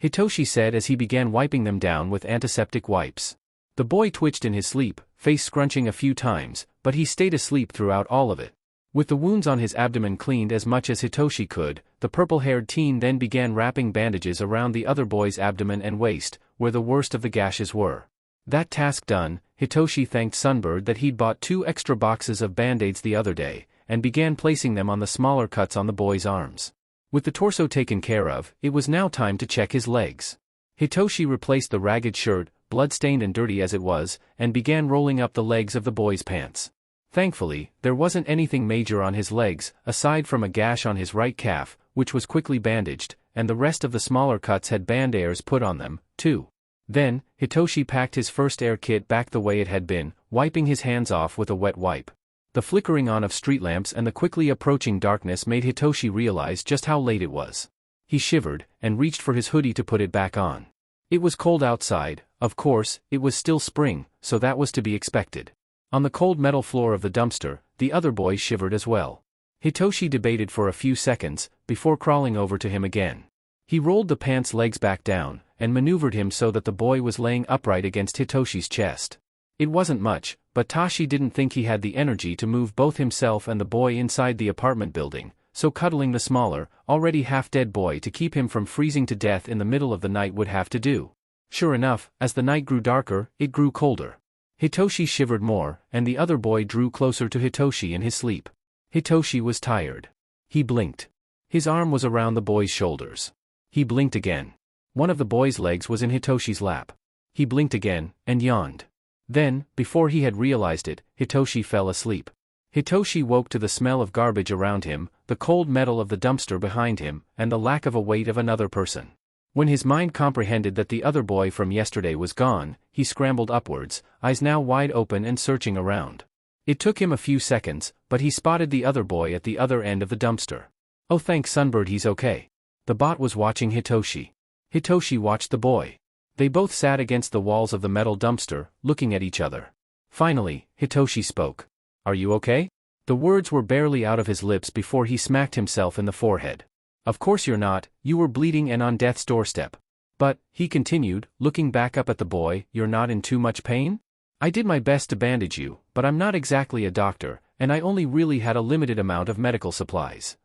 Hitoshi said as he began wiping them down with antiseptic wipes. The boy twitched in his sleep, face scrunching a few times, but he stayed asleep throughout all of it. With the wounds on his abdomen cleaned as much as Hitoshi could, the purple-haired teen then began wrapping bandages around the other boy's abdomen and waist, where the worst of the gashes were. That task done, Hitoshi thanked Sunbird that he'd bought 2 extra boxes of band-aids the other day, and began placing them on the smaller cuts on the boy's arms. With the torso taken care of, it was now time to check his legs. Hitoshi replaced the ragged shirt, blood-stained and dirty as it was, and began rolling up the legs of the boy's pants. Thankfully, there wasn't anything major on his legs, aside from a gash on his right calf, which was quickly bandaged, and the rest of the smaller cuts had band-aids put on them, too. Then, Hitoshi packed his first air kit back the way it had been, wiping his hands off with a wet wipe. The flickering on of street lamps and the quickly approaching darkness made Hitoshi realize just how late it was. He shivered, and reached for his hoodie to put it back on. It was cold outside, of course, it was still spring, so that was to be expected. On the cold metal floor of the dumpster, the other boy shivered as well. Hitoshi debated for a few seconds, before crawling over to him again. He rolled the pants legs back down, and maneuvered him so that the boy was laying upright against Hitoshi's chest. It wasn't much, but Tashi didn't think he had the energy to move both himself and the boy inside the apartment building, so cuddling the smaller, already half-dead boy to keep him from freezing to death in the middle of the night would have to do. Sure enough, as the night grew darker, it grew colder. Hitoshi shivered more, and the other boy drew closer to Hitoshi in his sleep. Hitoshi was tired. He blinked. His arm was around the boy's shoulders. He blinked again. One of the boy's legs was in Hitoshi's lap. He blinked again, and yawned. Then, before he had realized it, Hitoshi fell asleep. Hitoshi woke to the smell of garbage around him, the cold metal of the dumpster behind him, and the lack of a weight of another person. When his mind comprehended that the other boy from yesterday was gone, he scrambled upwards, eyes now wide open and searching around. It took him a few seconds, but he spotted the other boy at the other end of the dumpster. Oh, thank Sunbird, he's okay. The bot was watching Hitoshi. Hitoshi watched the boy. They both sat against the walls of the metal dumpster, looking at each other. Finally, Hitoshi spoke. Are you okay? The words were barely out of his lips before he smacked himself in the forehead. Of course you're not, you were bleeding and on death's doorstep. But, he continued, looking back up at the boy, you're not in too much pain? I did my best to bandage you, but I'm not exactly a doctor, and I only really had a limited amount of medical supplies.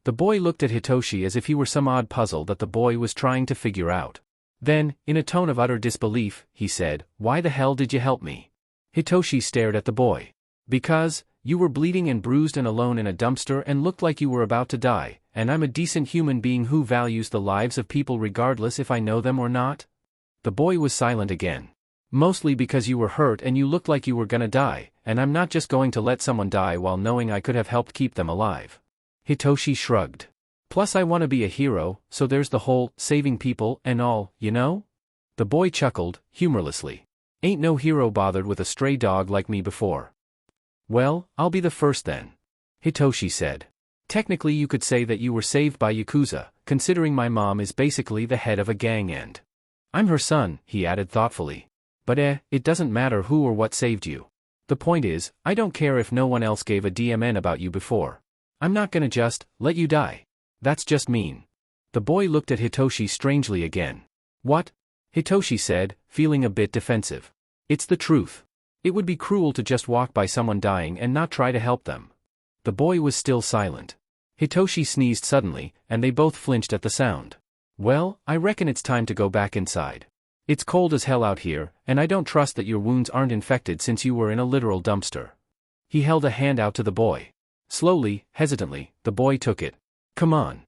The boy looked at Hitoshi as if he were some odd puzzle that the boy was trying to figure out. Then, in a tone of utter disbelief, he said, "Why the hell did you help me?" Hitoshi stared at the boy. "Because, you were bleeding and bruised and alone in a dumpster and looked like you were about to die, and I'm a decent human being who values the lives of people regardless if I know them or not." The boy was silent again. "Mostly because you were hurt and you looked like you were gonna die, and I'm not just going to let someone die while knowing I could have helped keep them alive." Hitoshi shrugged. "Plus I want to be a hero, so there's the whole, saving people and all, you know?" The boy chuckled, humorlessly. "Ain't no hero bothered with a stray dog like me before." "Well, I'll be the first then," Hitoshi said. "Technically you could say that you were saved by Yakuza, considering my mom is basically the head of a gang and I'm her son," he added thoughtfully. "But it doesn't matter who or what saved you. The point is, I don't care if no one else gave a DMN about you before. I'm not gonna just let you die. That's just mean." The boy looked at Hitoshi strangely again. "What?" Hitoshi said, feeling a bit defensive. "It's the truth. It would be cruel to just walk by someone dying and not try to help them." The boy was still silent. Hitoshi sneezed suddenly, and they both flinched at the sound. "Well, I reckon it's time to go back inside. It's cold as hell out here, and I don't trust that your wounds aren't infected since you were in a literal dumpster." He held a hand out to the boy. Slowly, hesitantly, the boy took it. "Come on,"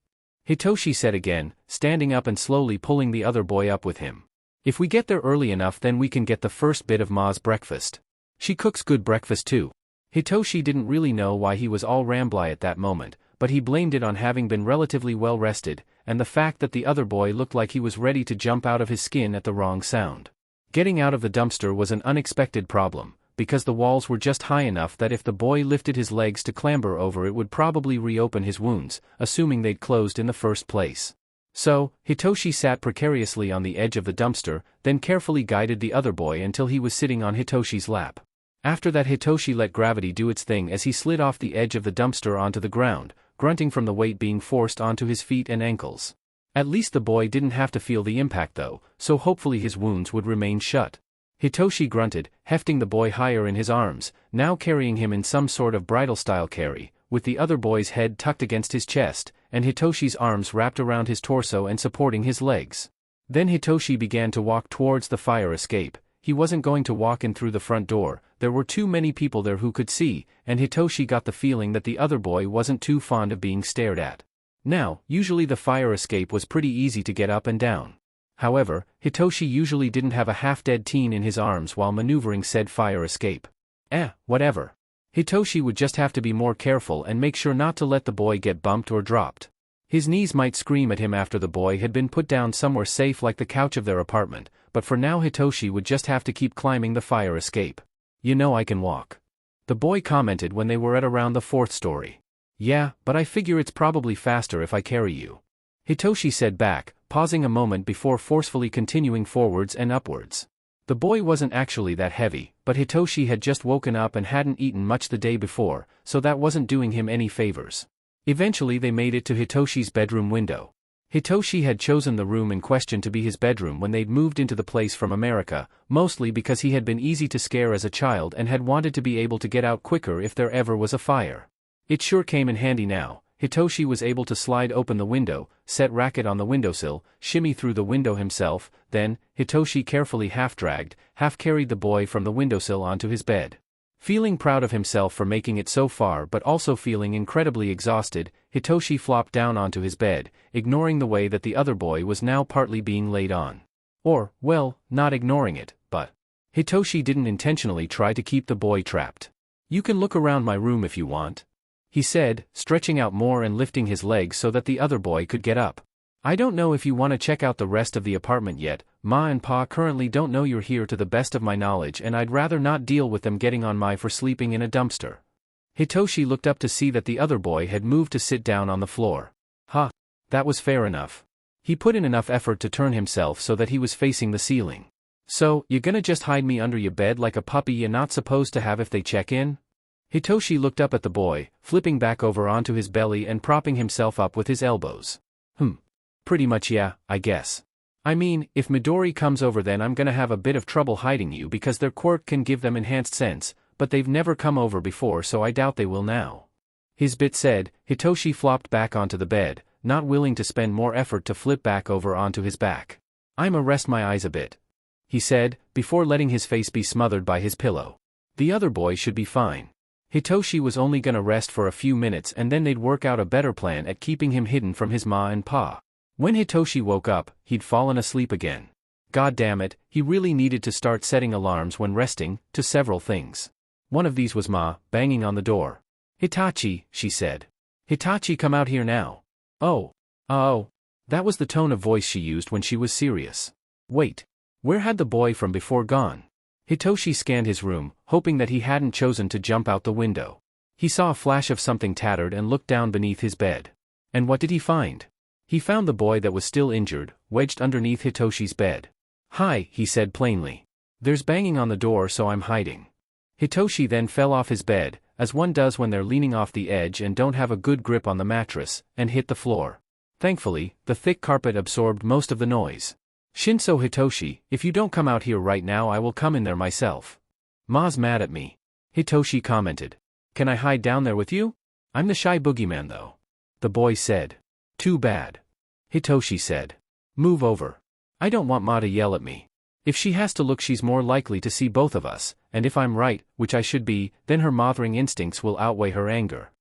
Hitoshi said again, standing up and slowly pulling the other boy up with him. "If we get there early enough then we can get the first bit of Ma's breakfast. She cooks good breakfast too." Hitoshi didn't really know why he was all rambly at that moment, but he blamed it on having been relatively well rested, and the fact that the other boy looked like he was ready to jump out of his skin at the wrong sound. Getting out of the dumpster was an unexpected problem, because the walls were just high enough that if the boy lifted his legs to clamber over it would probably reopen his wounds, assuming they'd closed in the first place. So, Hitoshi sat precariously on the edge of the dumpster, then carefully guided the other boy until he was sitting on Hitoshi's lap. After that Hitoshi let gravity do its thing as he slid off the edge of the dumpster onto the ground, grunting from the weight being forced onto his feet and ankles. At least the boy didn't have to feel the impact though, so hopefully his wounds would remain shut. Hitoshi grunted, hefting the boy higher in his arms, now carrying him in some sort of bridal-style carry, with the other boy's head tucked against his chest, and Hitoshi's arms wrapped around his torso and supporting his legs. Then Hitoshi began to walk towards the fire escape. He wasn't going to walk in through the front door, there were too many people there who could see, and Hitoshi got the feeling that the other boy wasn't too fond of being stared at. Now, usually the fire escape was pretty easy to get up and down. However, Hitoshi usually didn't have a half-dead teen in his arms while maneuvering said fire escape. Whatever. Hitoshi would just have to be more careful and make sure not to let the boy get bumped or dropped. His knees might scream at him after the boy had been put down somewhere safe like the couch of their apartment, but for now Hitoshi would just have to keep climbing the fire escape. "You know I can walk," the boy commented when they were at around the 4th story. "Yeah, but I figure it's probably faster if I carry you," Hitoshi said back, pausing a moment before forcefully continuing forwards and upwards. The boy wasn't actually that heavy, but Hitoshi had just woken up and hadn't eaten much the day before, so that wasn't doing him any favors. Eventually they made it to Hitoshi's bedroom window. Hitoshi had chosen the room in question to be his bedroom when they'd moved into the place from America, mostly because he had been easy to scare as a child and had wanted to be able to get out quicker if there ever was a fire. It sure came in handy now. Hitoshi was able to slide open the window, set Racket on the windowsill, shimmy through the window himself, then, Hitoshi carefully half-dragged, half-carried the boy from the windowsill onto his bed. Feeling proud of himself for making it so far but also feeling incredibly exhausted, Hitoshi flopped down onto his bed, ignoring the way that the other boy was now partly being laid on. Or, well, not ignoring it, but Hitoshi didn't intentionally try to keep the boy trapped. "You can look around my room if you want," he said, stretching out more and lifting his legs so that the other boy could get up. "I don't know if you want to check out the rest of the apartment yet. Ma and Pa currently don't know you're here to the best of my knowledge and I'd rather not deal with them getting on my for sleeping in a dumpster." Hitoshi looked up to see that the other boy had moved to sit down on the floor. That was fair enough. He put in enough effort to turn himself so that he was facing the ceiling. "So, you gonna just hide me under your bed like a puppy you're not supposed to have if they check in?" Hitoshi looked up at the boy, flipping back over onto his belly and propping himself up with his elbows. Pretty much yeah, I guess. I mean, if Midori comes over then I'm gonna have a bit of trouble hiding you because their quirk can give them enhanced sense, but they've never come over before so I doubt they will now." His bit said, Hitoshi flopped back onto the bed, not willing to spend more effort to flip back over onto his back. "I'ma rest my eyes a bit," he said, before letting his face be smothered by his pillow. The other boy should be fine. Hitoshi was only gonna rest for a few minutes and then they'd work out a better plan at keeping him hidden from his ma and pa. When Hitoshi woke up, he'd fallen asleep again. God damn it, he really needed to start setting alarms when resting, to several things. One of these was Ma, banging on the door. "Hitachi," she said. "Hitachi, come out here now." "Oh. Oh." That was the tone of voice she used when she was serious. Wait. Where had the boy from before gone? Hitoshi scanned his room, hoping that he hadn't chosen to jump out the window. He saw a flash of something tattered and looked down beneath his bed. And what did he find? He found the boy that was still injured, wedged underneath Hitoshi's bed. "Hi," he said plainly. "There's banging on the door, so I'm hiding." Hitoshi then fell off his bed, as one does when they're leaning off the edge and don't have a good grip on the mattress, and hit the floor. Thankfully, the thick carpet absorbed most of the noise. "Shinso Hitoshi, if you don't come out here right now I will come in there myself. Ma's mad at me," Hitoshi commented. "Can I hide down there with you? I'm the shy boogeyman though." The boy said. "Too bad." Hitoshi said. "Move over. I don't want Ma to yell at me. If she has to look she's more likely to see both of us, and if I'm right, which I should be, then her mothering instincts will outweigh her anger."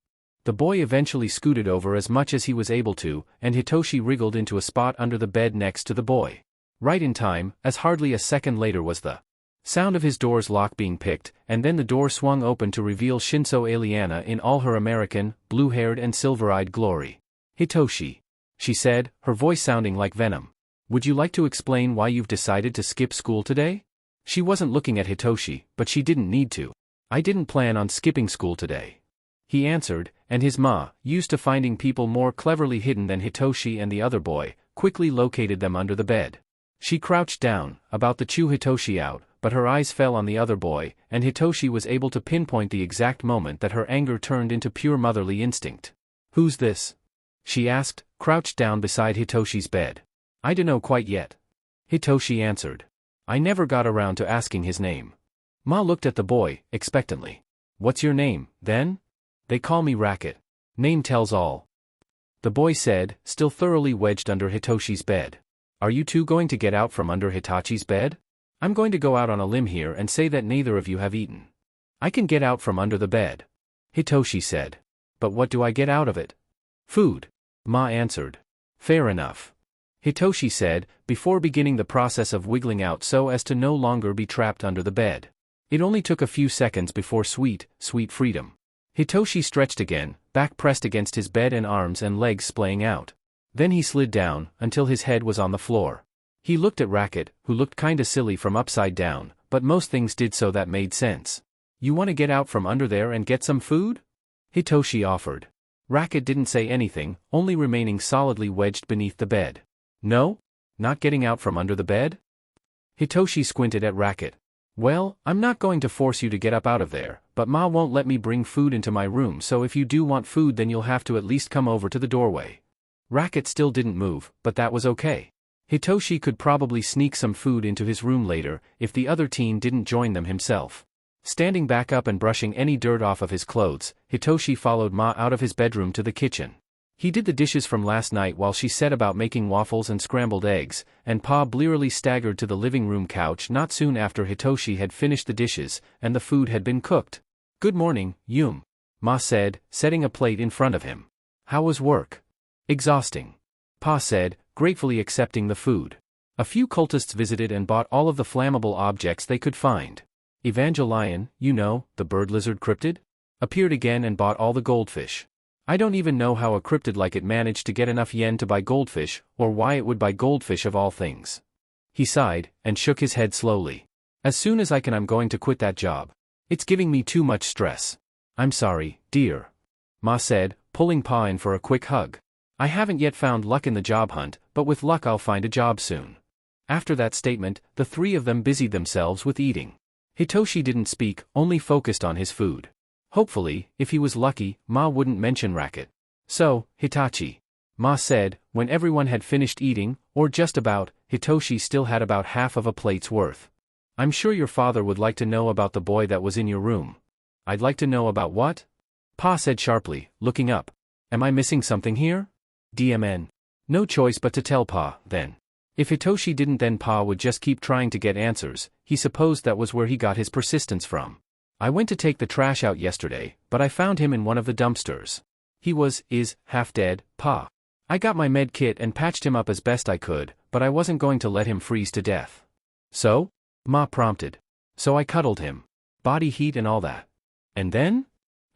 The boy eventually scooted over as much as he was able to, and Hitoshi wriggled into a spot under the bed next to the boy. Right in time, as hardly a second later was the sound of his door's lock being picked, and then the door swung open to reveal Shinso Aliana in all her American, blue-haired and silver-eyed glory. "Hitoshi," she said, her voice sounding like venom. "Would you like to explain why you've decided to skip school today?" She wasn't looking at Hitoshi, but she didn't need to. "I didn't plan on skipping school today," he answered, and his ma, used to finding people more cleverly hidden than Hitoshi and the other boy, quickly located them under the bed. She crouched down, about to chew Hitoshi out, but her eyes fell on the other boy, and Hitoshi was able to pinpoint the exact moment that her anger turned into pure motherly instinct. "Who's this?" she asked, crouched down beside Hitoshi's bed. "I dunno quite yet," Hitoshi answered. "I never got around to asking his name." Ma looked at the boy, expectantly. "What's your name, then?" "They call me Racket. Name tells all," the boy said, still thoroughly wedged under Hitoshi's bed. "Are you two going to get out from under Hitachi's bed? I'm going to go out on a limb here and say that neither of you have eaten." "I can get out from under the bed," Hitoshi said. "But what do I get out of it?" "Food," Ma answered. "Fair enough," Hitoshi said, before beginning the process of wiggling out so as to no longer be trapped under the bed. It only took a few seconds before sweet, sweet freedom. Hitoshi stretched again, back pressed against his bed and arms and legs splaying out. Then he slid down, until his head was on the floor. He looked at Racket, who looked kinda silly from upside down, but most things did so that made sense. "You wanna get out from under there and get some food?" Hitoshi offered. Racket didn't say anything, only remaining solidly wedged beneath the bed. "No? Not getting out from under the bed?" Hitoshi squinted at Racket. "Well, I'm not going to force you to get up out of there, but Ma won't let me bring food into my room, so if you do want food then you'll have to at least come over to the doorway." Racket still didn't move, but that was okay. Hitoshi could probably sneak some food into his room later, if the other teen didn't join them himself. Standing back up and brushing any dirt off of his clothes, Hitoshi followed Ma out of his bedroom to the kitchen. He did the dishes from last night while she set about making waffles and scrambled eggs, and Pa blearily staggered to the living room couch not soon after Hitoshi had finished the dishes, and the food had been cooked. "Good morning, Yum," Ma said, setting a plate in front of him. "How was work?" "Exhausting," Pa said, gratefully accepting the food. A few cultists visited and bought all of the flammable objects they could find. Evangelion, you know, the bird lizard cryptid, appeared again and bought all the goldfish. I don't even know how a cryptid like it managed to get enough yen to buy goldfish, or why it would buy goldfish of all things. He sighed, and shook his head slowly. "As soon as I can I'm going to quit that job. It's giving me too much stress." "I'm sorry, dear," Ma said, pulling Pa in for a quick hug. "I haven't yet found luck in the job hunt, but with luck I'll find a job soon." After that statement, the three of them busied themselves with eating. Hitoshi didn't speak, only focused on his food. Hopefully, if he was lucky, Ma wouldn't mention Racket. "So, Hitachi," Ma said, when everyone had finished eating, or just about. Hitoshi still had about half of a plate's worth. "I'm sure your father would like to know about the boy that was in your room." "I'd like to know about what?" Pa said sharply, looking up. "Am I missing something here?" "DMN. No choice but to tell Pa, then." If Hitoshi didn't, then Pa would just keep trying to get answers. He supposed that was where he got his persistence from. I went to take the trash out yesterday, but I found him in one of the dumpsters. He is half dead, Pa. I got my med kit and patched him up as best I could, but I wasn't going to let him freeze to death. So? Ma prompted. So I cuddled him. Body heat and all that. And then?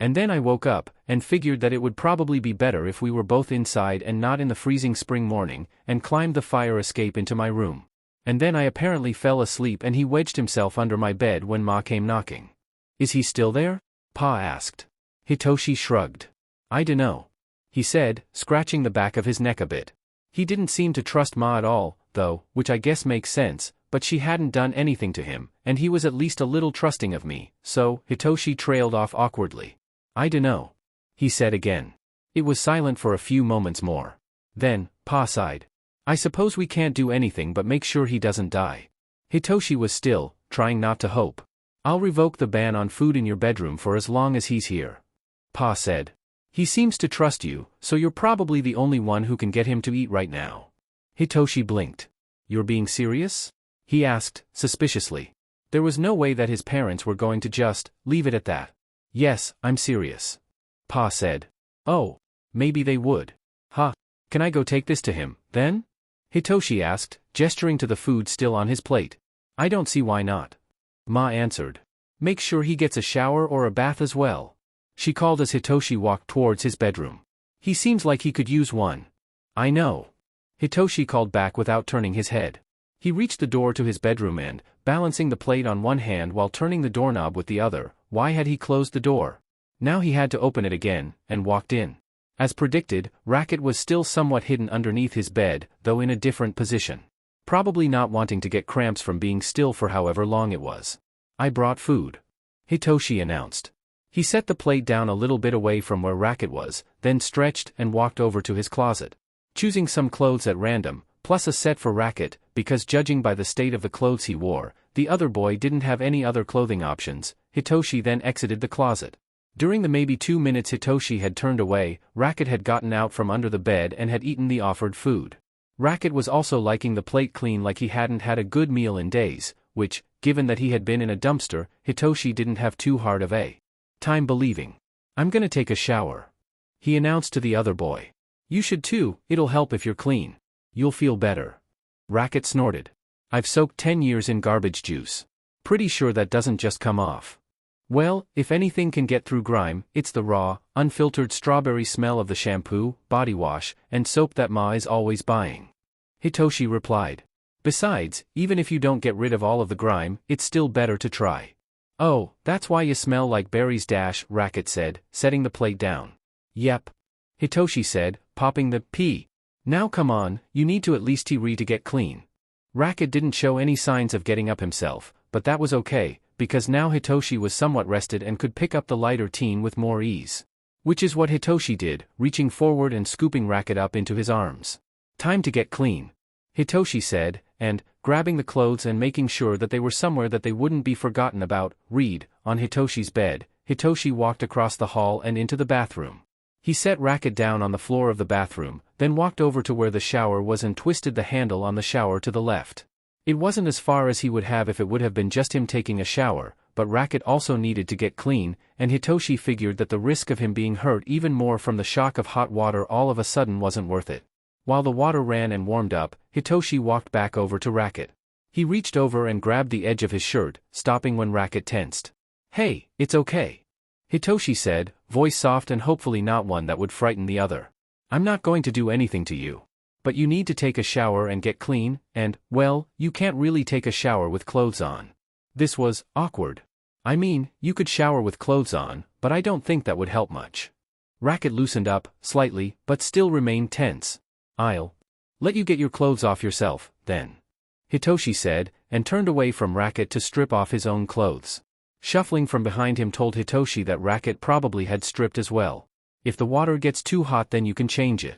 And then I woke up, and figured that it would probably be better if we were both inside and not in the freezing spring morning, and climbed the fire escape into my room. And then I apparently fell asleep and he wedged himself under my bed when Ma came knocking. Is he still there? Pa asked. Hitoshi shrugged. I dunno, he said, scratching the back of his neck a bit. He didn't seem to trust Ma at all, though, which I guess makes sense, but she hadn't done anything to him, and he was at least a little trusting of me, so Hitoshi trailed off awkwardly. I dunno, he said again. It was silent for a few moments more. Then, Pa sighed. I suppose we can't do anything but make sure he doesn't die. Hitoshi was still, trying not to hope. I'll revoke the ban on food in your bedroom for as long as he's here. Pa said. He seems to trust you, so you're probably the only one who can get him to eat right now. Hitoshi blinked. You're being serious? He asked, suspiciously. There was no way that his parents were going to just leave it at that. Yes, I'm serious. Pa said. Oh, maybe they would. Huh. Can I go take this to him, then? Hitoshi asked, gesturing to the food still on his plate. I don't see why not. Ma answered. Make sure he gets a shower or a bath as well. She called as Hitoshi walked towards his bedroom. He seems like he could use one. I know. Hitoshi called back without turning his head. He reached the door to his bedroom and, balancing the plate on one hand while turning the doorknob with the other, why had he closed the door? Now he had to open it again, and walked in. As predicted, Racket was still somewhat hidden underneath his bed, though in a different position. Probably not wanting to get cramps from being still for however long it was. I brought food. Hitoshi announced. He set the plate down a little bit away from where Racket was, then stretched and walked over to his closet. Choosing some clothes at random, plus a set for Racket, because judging by the state of the clothes he wore, the other boy didn't have any other clothing options, Hitoshi then exited the closet. During the maybe 2 minutes Hitoshi had turned away, Racket had gotten out from under the bed and had eaten the offered food. Racket was also liking the plate clean like he hadn't had a good meal in days, which, given that he had been in a dumpster, Hitoshi didn't have too hard of a time believing. I'm gonna take a shower. He announced to the other boy. You should too, it'll help if you're clean. You'll feel better. Racket snorted. I've soaked 10 years in garbage juice. Pretty sure that doesn't just come off. Well, if anything can get through grime, it's the raw, unfiltered strawberry smell of the shampoo, body wash, and soap that Ma is always buying. Hitoshi replied. Besides, even if you don't get rid of all of the grime, it's still better to try. Oh, that's why you smell like berries dash, Racket said, setting the plate down. Yep. Hitoshi said, popping the pea. Now come on, you need to at least to get clean. Racket didn't show any signs of getting up himself, but that was okay, because now Hitoshi was somewhat rested and could pick up the lighter teen with more ease. Which is what Hitoshi did, reaching forward and scooping Racket up into his arms. Time to get clean. Hitoshi said, and, grabbing the clothes and making sure that they were somewhere that they wouldn't be forgotten about, on Hitoshi's bed, Hitoshi walked across the hall and into the bathroom. He set Racket down on the floor of the bathroom, then walked over to where the shower was and twisted the handle on the shower to the left. It wasn't as far as he would have if it would have been just him taking a shower, but Racket also needed to get clean, and Hitoshi figured that the risk of him being hurt even more from the shock of hot water all of a sudden wasn't worth it. While the water ran and warmed up, Hitoshi walked back over to Racket. He reached over and grabbed the edge of his shirt, stopping when Racket tensed. Hey, it's okay. Hitoshi said, voice soft and hopefully not one that would frighten the other. I'm not going to do anything to you. But you need to take a shower and get clean, and, well, you can't really take a shower with clothes on. This was awkward. I mean, you could shower with clothes on, but I don't think that would help much. Racket loosened up, slightly, but still remained tense. I'll let you get your clothes off yourself, then. Hitoshi said, and turned away from Racket to strip off his own clothes. Shuffling from behind him told Hitoshi that Racket probably had stripped as well. If the water gets too hot then you can change it.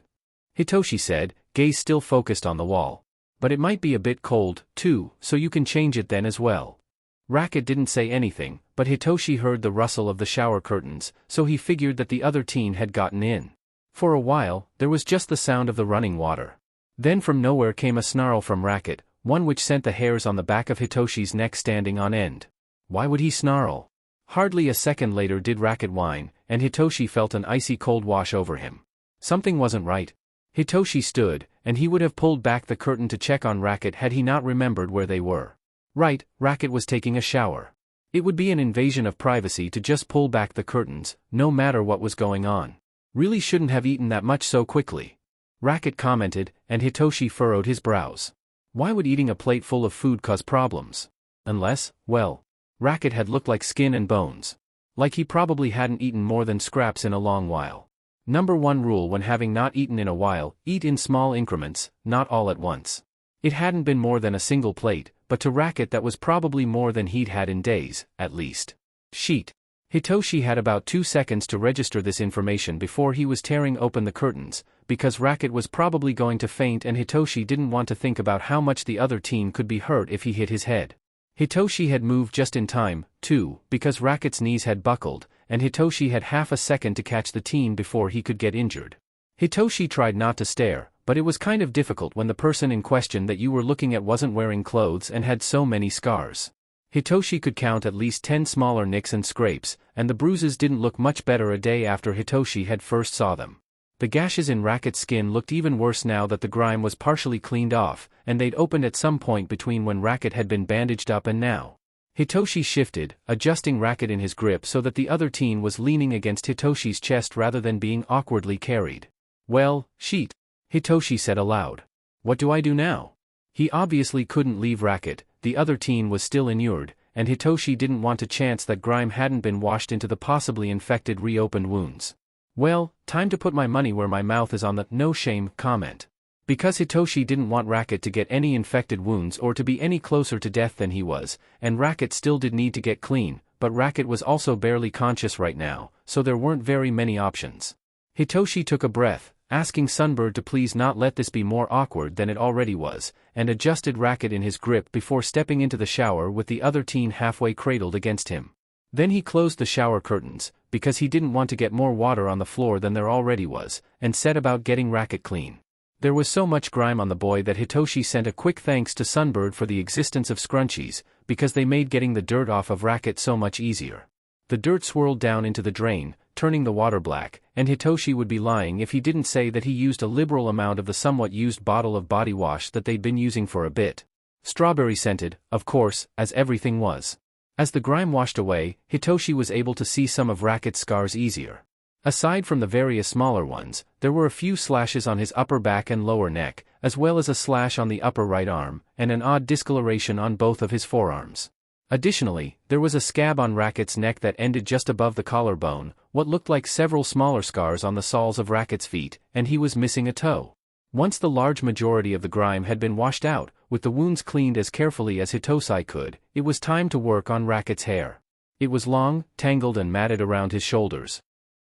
Hitoshi said, gaze still focused on the wall. But it might be a bit cold, too, so you can change it then as well. Racket didn't say anything, but Hitoshi heard the rustle of the shower curtains, so he figured that the other teen had gotten in. For a while, there was just the sound of the running water. Then from nowhere came a snarl from Racket, one which sent the hairs on the back of Hitoshi's neck standing on end. Why would he snarl? Hardly a second later did Racket whine, and Hitoshi felt an icy cold wash over him. Something wasn't right. Hitoshi stood, and he would have pulled back the curtain to check on Racket had he not remembered where they were. Right, Racket was taking a shower. It would be an invasion of privacy to just pull back the curtains, no matter what was going on. Really shouldn't have eaten that much so quickly. Racket commented, and Hitoshi furrowed his brows. Why would eating a plate full of food cause problems? Unless, well, Racket had looked like skin and bones. Like he probably hadn't eaten more than scraps in a long while. Number 1 rule when having not eaten in a while: eat in small increments, not all at once. It hadn't been more than a single plate, but to Racket that was probably more than he'd had in days, at least. Sheet. Hitoshi had about 2 seconds to register this information before he was tearing open the curtains, because Racket was probably going to faint and Hitoshi didn't want to think about how much the other team could be hurt if he hit his head. Hitoshi had moved just in time, too, because Racket's knees had buckled, and Hitoshi had half a second to catch the teen before he could get injured. Hitoshi tried not to stare, but it was kind of difficult when the person in question that you were looking at wasn't wearing clothes and had so many scars. Hitoshi could count at least 10 smaller nicks and scrapes, and the bruises didn't look much better a day after Hitoshi had first saw them. The gashes in Racket's skin looked even worse now that the grime was partially cleaned off, and they'd opened at some point between when Racket had been bandaged up and now. Hitoshi shifted, adjusting Racket in his grip so that the other teen was leaning against Hitoshi's chest rather than being awkwardly carried. Well, sheet, Hitoshi said aloud. What do I do now? He obviously couldn't leave Racket, the other teen was still inured, and Hitoshi didn't want to chance that grime hadn't been washed into the possibly infected reopened wounds. Well, time to put my money where my mouth is on the no shame comment. Because Hitoshi didn't want Racket to get any infected wounds or to be any closer to death than he was, and Racket still did need to get clean, but Racket was also barely conscious right now, so there weren't very many options. Hitoshi took a breath, asking Sunbird to please not let this be more awkward than it already was, and adjusted Racket in his grip before stepping into the shower with the other teen halfway cradled against him. Then he closed the shower curtains, because he didn't want to get more water on the floor than there already was, and set about getting Racket clean. There was so much grime on the boy that Hitoshi sent a quick thanks to Sunbird for the existence of scrunchies, because they made getting the dirt off of Racket so much easier. The dirt swirled down into the drain, turning the water black, and Hitoshi would be lying if he didn't say that he used a liberal amount of the somewhat used bottle of body wash that they'd been using for a bit. Strawberry scented, of course, as everything was. As the grime washed away, Hitoshi was able to see some of Racket's scars easier. Aside from the various smaller ones, there were a few slashes on his upper back and lower neck, as well as a slash on the upper right arm, and an odd discoloration on both of his forearms. Additionally, there was a scab on Racket's neck that ended just above the collarbone, what looked like several smaller scars on the soles of Racket's feet, and he was missing a toe. Once the large majority of the grime had been washed out, with the wounds cleaned as carefully as Hitoshi could, it was time to work on Racket's hair. It was long, tangled and matted around his shoulders.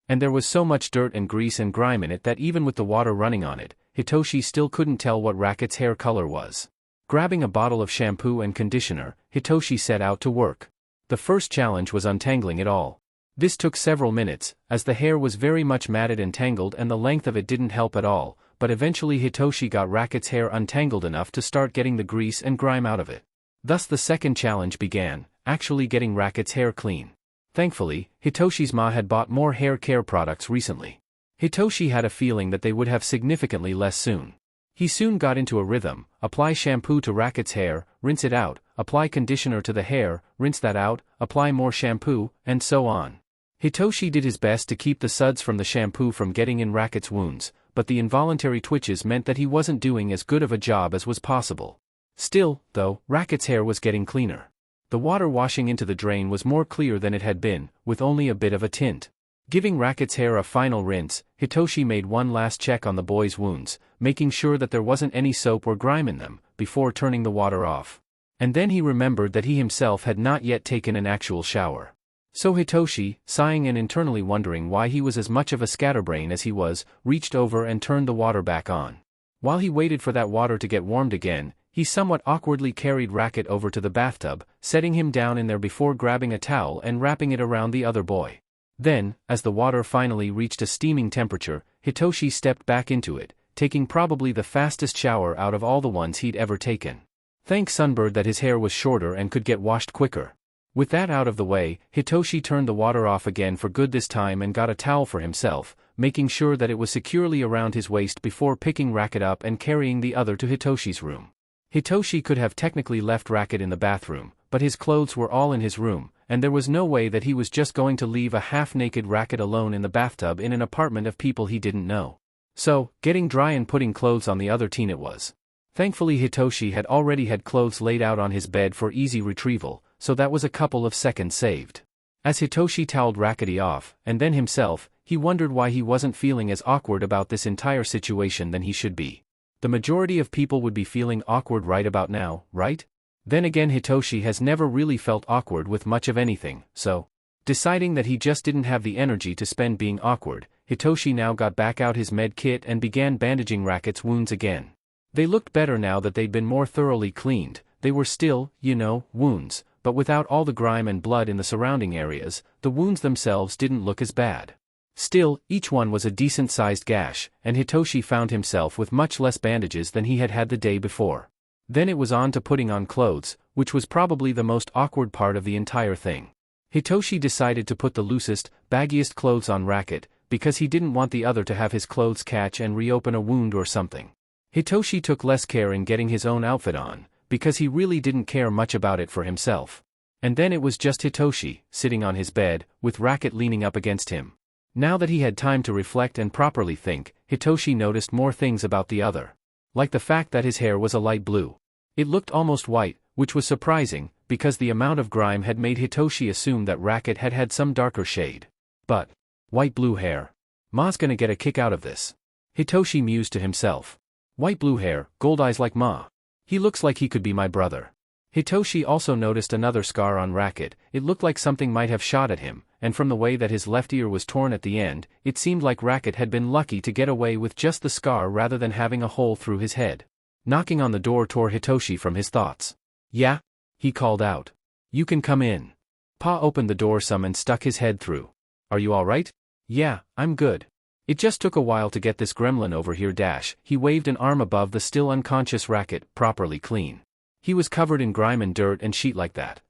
And there was so much dirt and grease and grime in it that even with the water running on it, Hitoshi still couldn't tell what Racket's hair color was. Grabbing a bottle of shampoo and conditioner, Hitoshi set out to work. The first challenge was untangling it all. This took several minutes, as the hair was very much matted and tangled and the length of it didn't help at all, but eventually Hitoshi got Racket's hair untangled enough to start getting the grease and grime out of it. Thus the second challenge began, actually getting Racket's hair clean. Thankfully, Hitoshi's ma had bought more hair care products recently. Hitoshi had a feeling that they would have significantly less soon. He soon got into a rhythm: apply shampoo to Racket's hair, rinse it out, apply conditioner to the hair, rinse that out, apply more shampoo, and so on. Hitoshi did his best to keep the suds from the shampoo from getting in Racket's wounds, but the involuntary twitches meant that he wasn't doing as good of a job as was possible. Still, though, Racket's hair was getting cleaner. The water washing into the drain was more clear than it had been, with only a bit of a tint. Giving Racket's hair a final rinse, Hitoshi made one last check on the boy's wounds, making sure that there wasn't any soap or grime in them, before turning the water off. And then he remembered that he himself had not yet taken an actual shower. So Hitoshi, sighing and internally wondering why he was as much of a scatterbrain as he was, reached over and turned the water back on. While he waited for that water to get warmed again, he somewhat awkwardly carried Racket over to the bathtub, setting him down in there before grabbing a towel and wrapping it around the other boy. Then, as the water finally reached a steaming temperature, Hitoshi stepped back into it, taking probably the fastest shower out of all the ones he'd ever taken. Thank Sunbird that his hair was shorter and could get washed quicker. With that out of the way, Hitoshi turned the water off again for good this time and got a towel for himself, making sure that it was securely around his waist before picking Racket up and carrying the other to Hitoshi's room. Hitoshi could have technically left Racket in the bathroom, but his clothes were all in his room, and there was no way that he was just going to leave a half-naked Racket alone in the bathtub in an apartment of people he didn't know. So, getting dry and putting clothes on the other teen it was. Thankfully Hitoshi had already had clothes laid out on his bed for easy retrieval, so that was a couple of seconds saved. As Hitoshi toweled Rackety off, and then himself, he wondered why he wasn't feeling as awkward about this entire situation than he should be. The majority of people would be feeling awkward right about now, right? Then again Hitoshi has never really felt awkward with much of anything, so, deciding that he just didn't have the energy to spend being awkward, Hitoshi now got back out his med kit and began bandaging Racket's wounds again. They looked better now that they'd been more thoroughly cleaned. They were still, wounds, but without all the grime and blood in the surrounding areas, the wounds themselves didn't look as bad. Still, each one was a decent-sized gash, and Hitoshi found himself with much less bandages than he had had the day before. Then it was on to putting on clothes, which was probably the most awkward part of the entire thing. Hitoshi decided to put the loosest, baggiest clothes on Racket, because he didn't want the other to have his clothes catch and reopen a wound or something. Hitoshi took less care in getting his own outfit on, because he really didn't care much about it for himself. And then it was just Hitoshi, sitting on his bed, with Racket leaning up against him. Now that he had time to reflect and properly think, Hitoshi noticed more things about the other. Like the fact that his hair was a light blue. It looked almost white, which was surprising, because the amount of grime had made Hitoshi assume that Racket had had some darker shade. But, white blue hair. Ma's gonna get a kick out of this. Hitoshi mused to himself. White blue hair, gold eyes like Ma. He looks like he could be my brother. Hitoshi also noticed another scar on Racket. It looked like something might have shot at him, and from the way that his left ear was torn at the end, it seemed like Racket had been lucky to get away with just the scar rather than having a hole through his head. Knocking on the door tore Hitoshi from his thoughts. Yeah? He called out. You can come in. Pa opened the door some and stuck his head through. Are you alright? Yeah, I'm good. It just took a while to get this gremlin over here. He waved an arm above the still unconscious Racket, properly clean. He was covered in grime and dirt and sheet like that.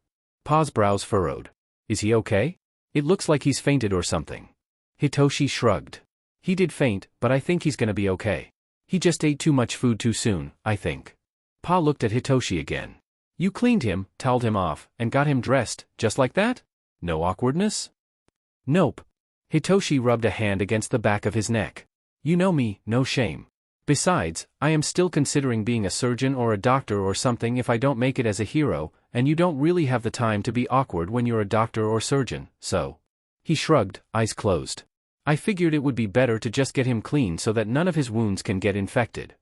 Pa's brows furrowed. Is he okay? It looks like he's fainted or something. Hitoshi shrugged. He did faint, but I think he's gonna be okay. He just ate too much food too soon, I think. Pa looked at Hitoshi again. You cleaned him, toweled him off, and got him dressed, just like that? No awkwardness? Nope. Hitoshi rubbed a hand against the back of his neck. You know me, no shame. Besides, I am still considering being a surgeon or a doctor or something if I don't make it as a hero, and you don't really have the time to be awkward when you're a doctor or surgeon, so. He shrugged, eyes closed. I figured it would be better to just get him clean so that none of his wounds can get infected.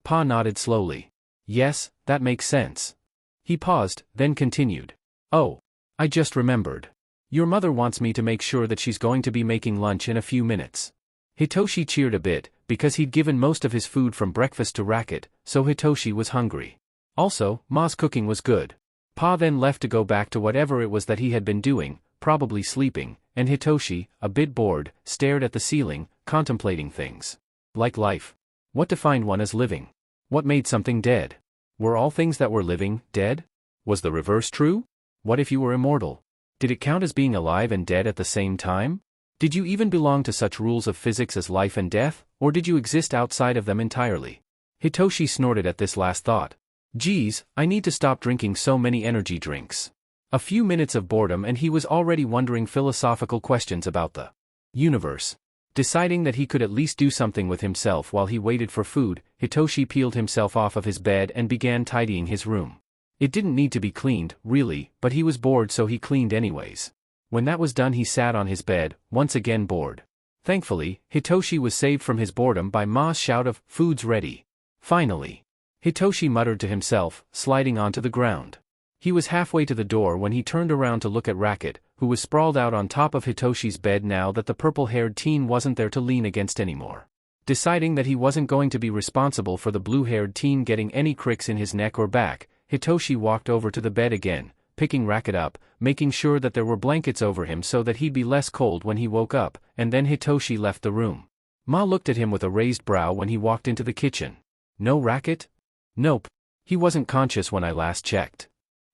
Pa nodded slowly. Yes, that makes sense. He paused, then continued. Oh. I just remembered. Your mother wants me to make sure that she's going to be making lunch in a few minutes. Hitoshi cheered a bit, because he'd given most of his food from breakfast to Racket, so Hitoshi was hungry. Also, Ma's cooking was good. Pa then left to go back to whatever it was that he had been doing, probably sleeping, and Hitoshi, a bit bored, stared at the ceiling, contemplating things. Like life. What defined one as living? What made something dead? Were all things that were living, dead? Was the reverse true? What if you were immortal? Did it count as being alive and dead at the same time? Did you even belong to such rules of physics as life and death, or did you exist outside of them entirely? Hitoshi snorted at this last thought. Geez, I need to stop drinking so many energy drinks. A few minutes of boredom and he was already wondering philosophical questions about the universe. Deciding that he could at least do something with himself while he waited for food, Hitoshi peeled himself off of his bed and began tidying his room. It didn't need to be cleaned, really, but he was bored so he cleaned anyways. When that was done he sat on his bed, once again bored. Thankfully, Hitoshi was saved from his boredom by Ma's shout of, "Food's ready." Finally. Hitoshi muttered to himself, sliding onto the ground. He was halfway to the door when he turned around to look at Racket, who was sprawled out on top of Hitoshi's bed now that the purple-haired teen wasn't there to lean against anymore. Deciding that he wasn't going to be responsible for the blue-haired teen getting any cricks in his neck or back, Hitoshi walked over to the bed again, picking Racket up, making sure that there were blankets over him so that he'd be less cold when he woke up, and then Hitoshi left the room. Ma looked at him with a raised brow when he walked into the kitchen. No Racket? Nope. He wasn't conscious when I last checked.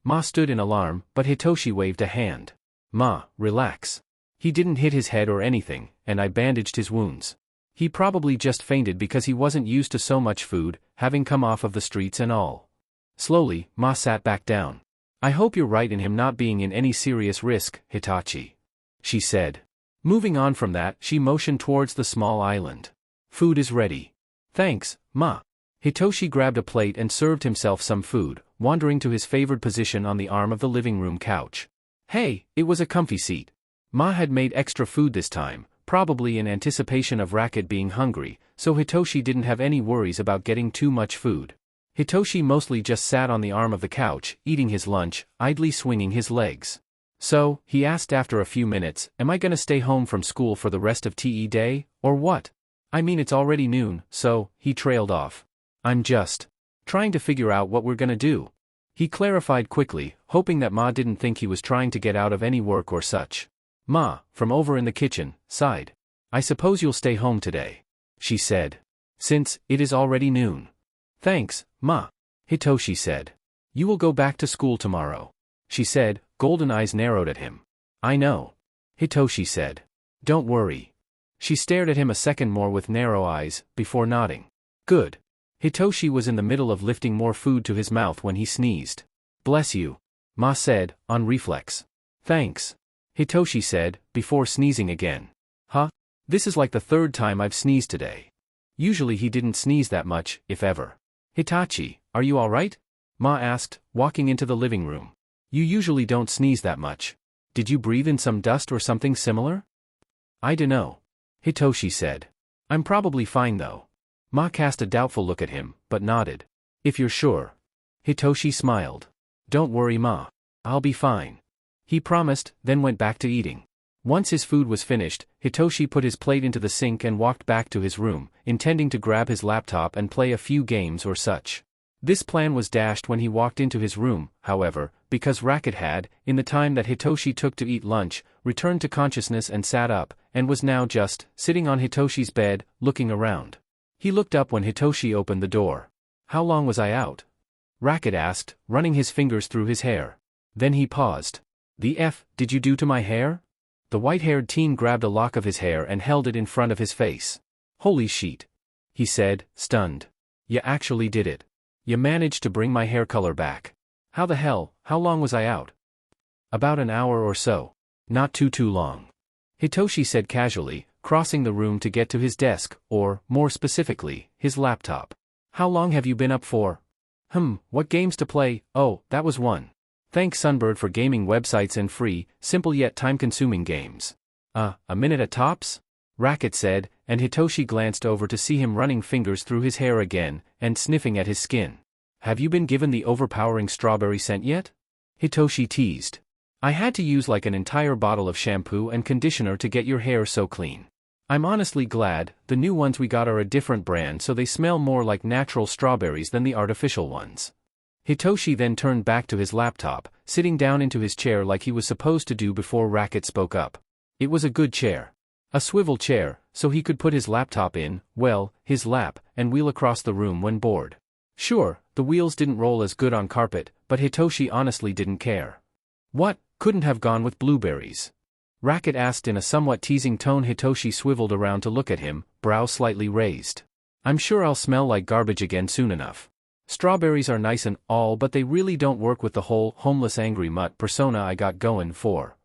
Ma stood in alarm, but Hitoshi waved a hand. Ma, relax. He didn't hit his head or anything, and I bandaged his wounds. He probably just fainted because he wasn't used to so much food, having come off of the streets and all. Slowly, Ma sat back down. I hope you're right in him not being in any serious risk, Hitachi, she said. Moving on from that, she motioned towards the small island. Food is ready. Thanks, Ma. Hitoshi grabbed a plate and served himself some food, wandering to his favored position on the arm of the living room couch. Hey, it was a comfy seat. Ma had made extra food this time, probably in anticipation of Racket being hungry, so Hitoshi didn't have any worries about getting too much food. Hitoshi mostly just sat on the arm of the couch, eating his lunch, idly swinging his legs. So, he asked after a few minutes, am I gonna stay home from school for the rest of TE day, or what? I mean it's already noon, so, he trailed off. I'm just trying to figure out what we're gonna do. He clarified quickly, hoping that Ma didn't think he was trying to get out of any work or such. Ma, from over in the kitchen, sighed. I suppose you'll stay home today, she said. Since it is already noon. Thanks, Ma, Hitoshi said. You will go back to school tomorrow, she said, golden eyes narrowed at him. I know, Hitoshi said. Don't worry. She stared at him a second more with narrow eyes, before nodding. Good. Hitoshi was in the middle of lifting more food to his mouth when he sneezed. Bless you, Ma said, on reflex. Thanks, Hitoshi said, before sneezing again. Huh? This is like the third time I've sneezed today. Usually he didn't sneeze that much, if ever. Hitachi, are you alright? Ma asked, walking into the living room. You usually don't sneeze that much. Did you breathe in some dust or something similar? I dunno, Hitoshi said. I'm probably fine though. Ma cast a doubtful look at him, but nodded. If you're sure. Hitoshi smiled. Don't worry, Ma. I'll be fine. He promised, then went back to eating. Once his food was finished, Hitoshi put his plate into the sink and walked back to his room, intending to grab his laptop and play a few games or such. This plan was dashed when he walked into his room, however, because Racket had, in the time that Hitoshi took to eat lunch, returned to consciousness and sat up, and was now just sitting on Hitoshi's bed, looking around. He looked up when Hitoshi opened the door. How long was I out? Racket asked, running his fingers through his hair. Then he paused. The F did you do to my hair? The white-haired teen grabbed a lock of his hair and held it in front of his face. Holy shit, he said, stunned. You actually did it. You managed to bring my hair color back. How the hell, how long was I out? About an hour or so. Not too long. Hitoshi said casually, crossing the room to get to his desk, or, more specifically, his laptop. How long have you been up for? What games to play? Oh, that was one. Thanks Sunbird for gaming websites and free, simple yet time-consuming games. A minute at tops? Racket said, and Hitoshi glanced over to see him running fingers through his hair again, and sniffing at his skin. Have you been given the overpowering strawberry scent yet? Hitoshi teased. I had to use like an entire bottle of shampoo and conditioner to get your hair so clean. I'm honestly glad, the new ones we got are a different brand so they smell more like natural strawberries than the artificial ones. Hitoshi then turned back to his laptop, sitting down into his chair like he was supposed to do before Racket spoke up. It was a good chair. A swivel chair, so he could put his laptop in, well, his lap, and wheel across the room when bored. Sure, the wheels didn't roll as good on carpet, but Hitoshi honestly didn't care. What, couldn't have gone with blueberries? Racket asked in a somewhat teasing tone. Hitoshi swiveled around to look at him, brow slightly raised. I'm sure I'll smell like garbage again soon enough. Strawberries are nice and all, but they really don't work with the whole homeless angry mutt persona I got going for.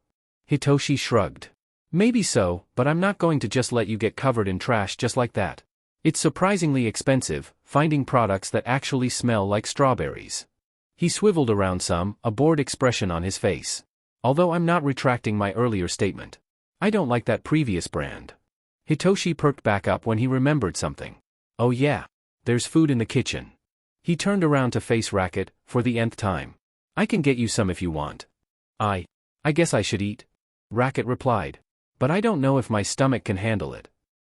Hitoshi shrugged. Maybe so, but I'm not going to just let you get covered in trash just like that. It's surprisingly expensive, finding products that actually smell like strawberries. He swiveled around some, a bored expression on his face. Although I'm not retracting my earlier statement. I don't like that previous brand. Hitoshi perked back up when he remembered something. Oh yeah. There's food in the kitchen. He turned around to face Racket, for the nth time. I can get you some if you want. I guess I should eat. Racket replied. But I don't know if my stomach can handle it.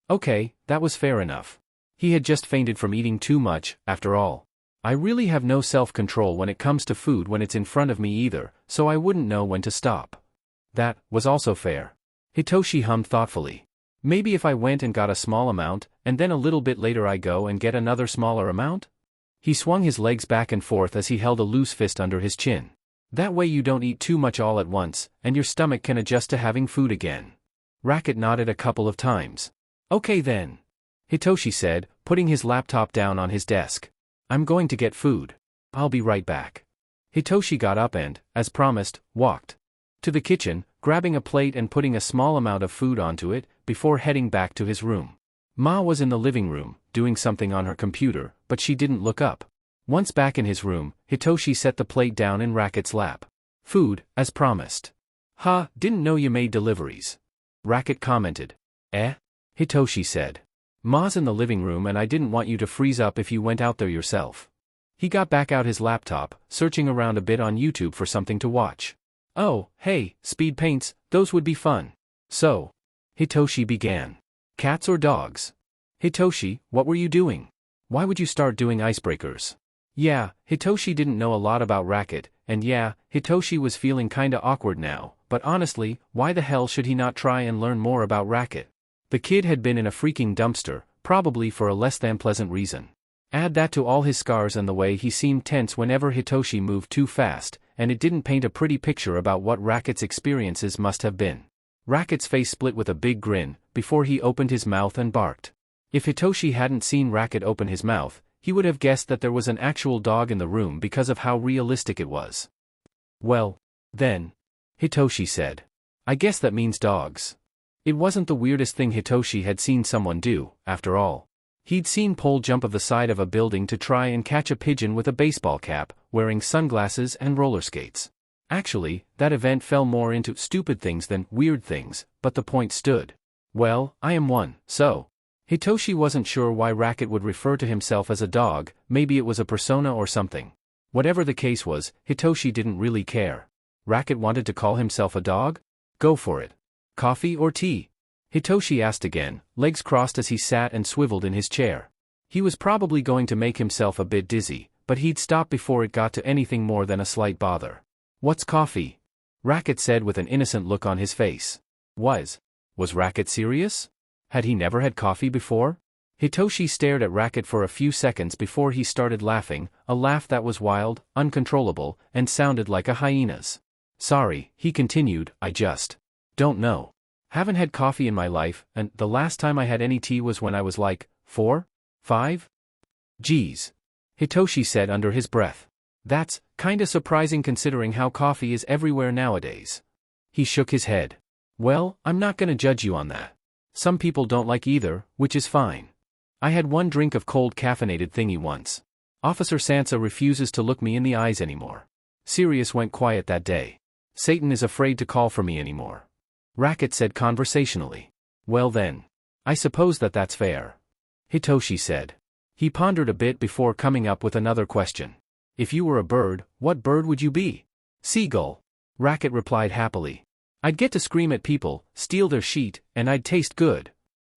Okay, that was fair enough. He had just fainted from eating too much, after all. I really have no self-control when it comes to food when it's in front of me either, so I wouldn't know when to stop. That was also fair. Hitoshi hummed thoughtfully. Maybe if I went and got a small amount, and then a little bit later I go and get another smaller amount? He swung his legs back and forth as he held a loose fist under his chin. That way you don't eat too much all at once, and your stomach can adjust to having food again. Racket nodded a couple of times. Okay then, Hitoshi said, putting his laptop down on his desk. I'm going to get food. I'll be right back. Hitoshi got up and, as promised, walked to the kitchen, grabbing a plate and putting a small amount of food onto it, before heading back to his room. Ma was in the living room, doing something on her computer, but she didn't look up. Once back in his room, Hitoshi set the plate down in Racket's lap. Food, as promised. Ha, didn't know you made deliveries. Racket commented. Eh? Hitoshi said. Ma's in the living room and I didn't want you to freeze up if you went out there yourself. He got back out his laptop, searching around a bit on YouTube for something to watch. Oh, hey, speed paints, those would be fun. So, Hitoshi began. Cats or dogs? Hitoshi, what were you doing? Why would you start doing icebreakers? Yeah, Hitoshi didn't know a lot about Racket, and yeah, Hitoshi was feeling kinda awkward now, but honestly, why the hell should he not try and learn more about Racket? The kid had been in a freaking dumpster, probably for a less than pleasant reason. Add that to all his scars and the way he seemed tense whenever Hitoshi moved too fast, and it didn't paint a pretty picture about what Racket's experiences must have been. Racket's face split with a big grin, before he opened his mouth and barked. If Hitoshi hadn't seen Racket open his mouth, he would have guessed that there was an actual dog in the room because of how realistic it was. Well, then, Hitoshi said. I guess that means dogs. It wasn't the weirdest thing Hitoshi had seen someone do, after all. He'd seen Pole jump off the side of a building to try and catch a pigeon with a baseball cap, wearing sunglasses and roller skates. Actually, that event fell more into stupid things than weird things, but the point stood. Well, I am one, so. Hitoshi wasn't sure why Racket would refer to himself as a dog, maybe it was a persona or something. Whatever the case was, Hitoshi didn't really care. Racket wanted to call himself a dog? Go for it. Coffee or tea? Hitoshi asked again, legs crossed as he sat and swiveled in his chair. He was probably going to make himself a bit dizzy, but he'd stop before it got to anything more than a slight bother. What's coffee? Racket said with an innocent look on his face. Was Racket serious? Had he never had coffee before? Hitoshi stared at Racket for a few seconds before he started laughing, a laugh that was wild, uncontrollable, and sounded like a hyena's. Sorry, he continued, I just don't know. Haven't had coffee in my life, and the last time I had any tea was when I was like, 4? 5? Geez. Hitoshi said under his breath. That's kinda surprising considering how coffee is everywhere nowadays. He shook his head. Well, I'm not gonna judge you on that. Some people don't like either, which is fine. I had one drink of cold caffeinated thingy once. Officer Sansa refuses to look me in the eyes anymore. Sirius went quiet that day. Satan is afraid to call for me anymore. Racket said conversationally. Well then. I suppose that's fair. Hitoshi said. He pondered a bit before coming up with another question. If you were a bird, what bird would you be? Seagull. Racket replied happily. I'd get to scream at people, steal their sheet, and I'd taste good.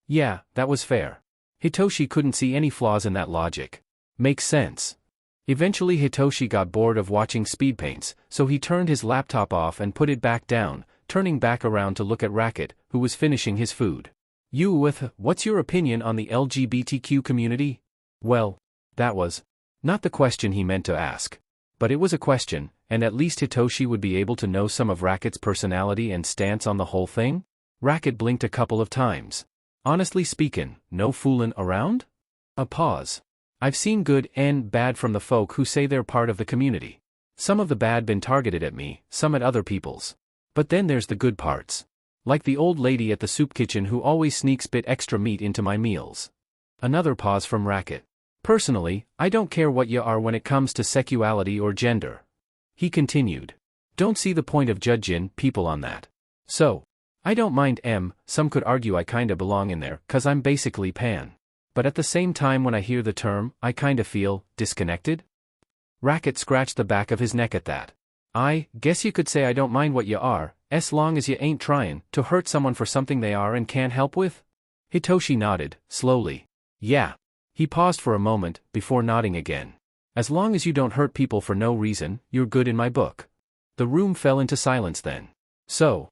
Yeah, that was fair. Hitoshi couldn't see any flaws in that logic. Makes sense. Eventually Hitoshi got bored of watching speed paints, so he turned his laptop off and put it back down, turning back around to look at Racket, who was finishing his food. What's your opinion on the LGBTQ community? Well, that was not the question he meant to ask. But it was a question, and at least Hitoshi would be able to know some of Racket's personality and stance on the whole thing? Racket blinked a couple of times. Honestly speakin', no foolin' around? A pause. I've seen good and bad from the folk who say they're part of the community. Some of the bad been targeted at me, some at other people's. But then there's the good parts. Like the old lady at the soup kitchen who always sneaks bit extra meat into my meals. Another pause from Racket. Personally, I don't care what you are when it comes to sexuality or gender. He continued. Don't see the point of judging people on that. So, I don't mind some could argue I kinda belong in there, 'cause I'm basically pan. But at the same time when I hear the term, I kinda feel disconnected? Racket scratched the back of his neck at that. I guess you could say I don't mind what you are, as long as you ain't trying to hurt someone for something they are and can't help with? Hitoshi nodded, slowly. Yeah. He paused for a moment, before nodding again. As long as you don't hurt people for no reason, you're good in my book. The room fell into silence then. So,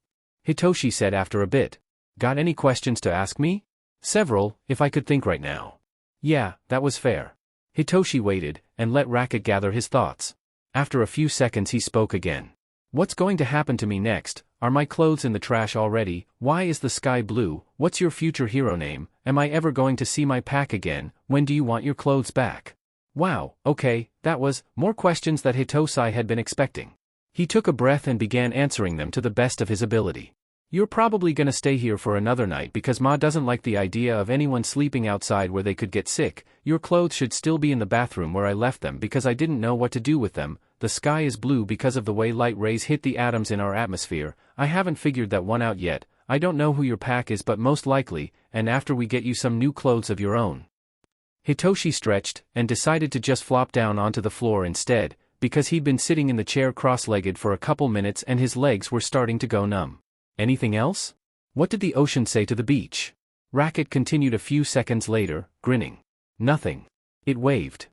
Hitoshi said after a bit. Got any questions to ask me? Several, if I could think right now. Yeah, that was fair. Hitoshi waited, and let Racket gather his thoughts. After a few seconds he spoke again. What's going to happen to me next? Are my clothes in the trash already? Why is the sky blue? What's your future hero name? Am I ever going to see my pack again? When do you want your clothes back? Wow, okay, that was more questions that Hitoshi had been expecting. He took a breath and began answering them to the best of his ability. You're probably gonna stay here for another night because Ma doesn't like the idea of anyone sleeping outside where they could get sick. Your clothes should still be in the bathroom where I left them because I didn't know what to do with them. The sky is blue because of the way light rays hit the atoms in our atmosphere. I haven't figured that one out yet. I don't know who your pack is, but most likely, and after we get you some new clothes of your own. Hitoshi stretched, and decided to just flop down onto the floor instead, because he'd been sitting in the chair cross-legged for a couple minutes and his legs were starting to go numb. Anything else? What did the ocean say to the beach? Racket continued a few seconds later, grinning. Nothing. It waved.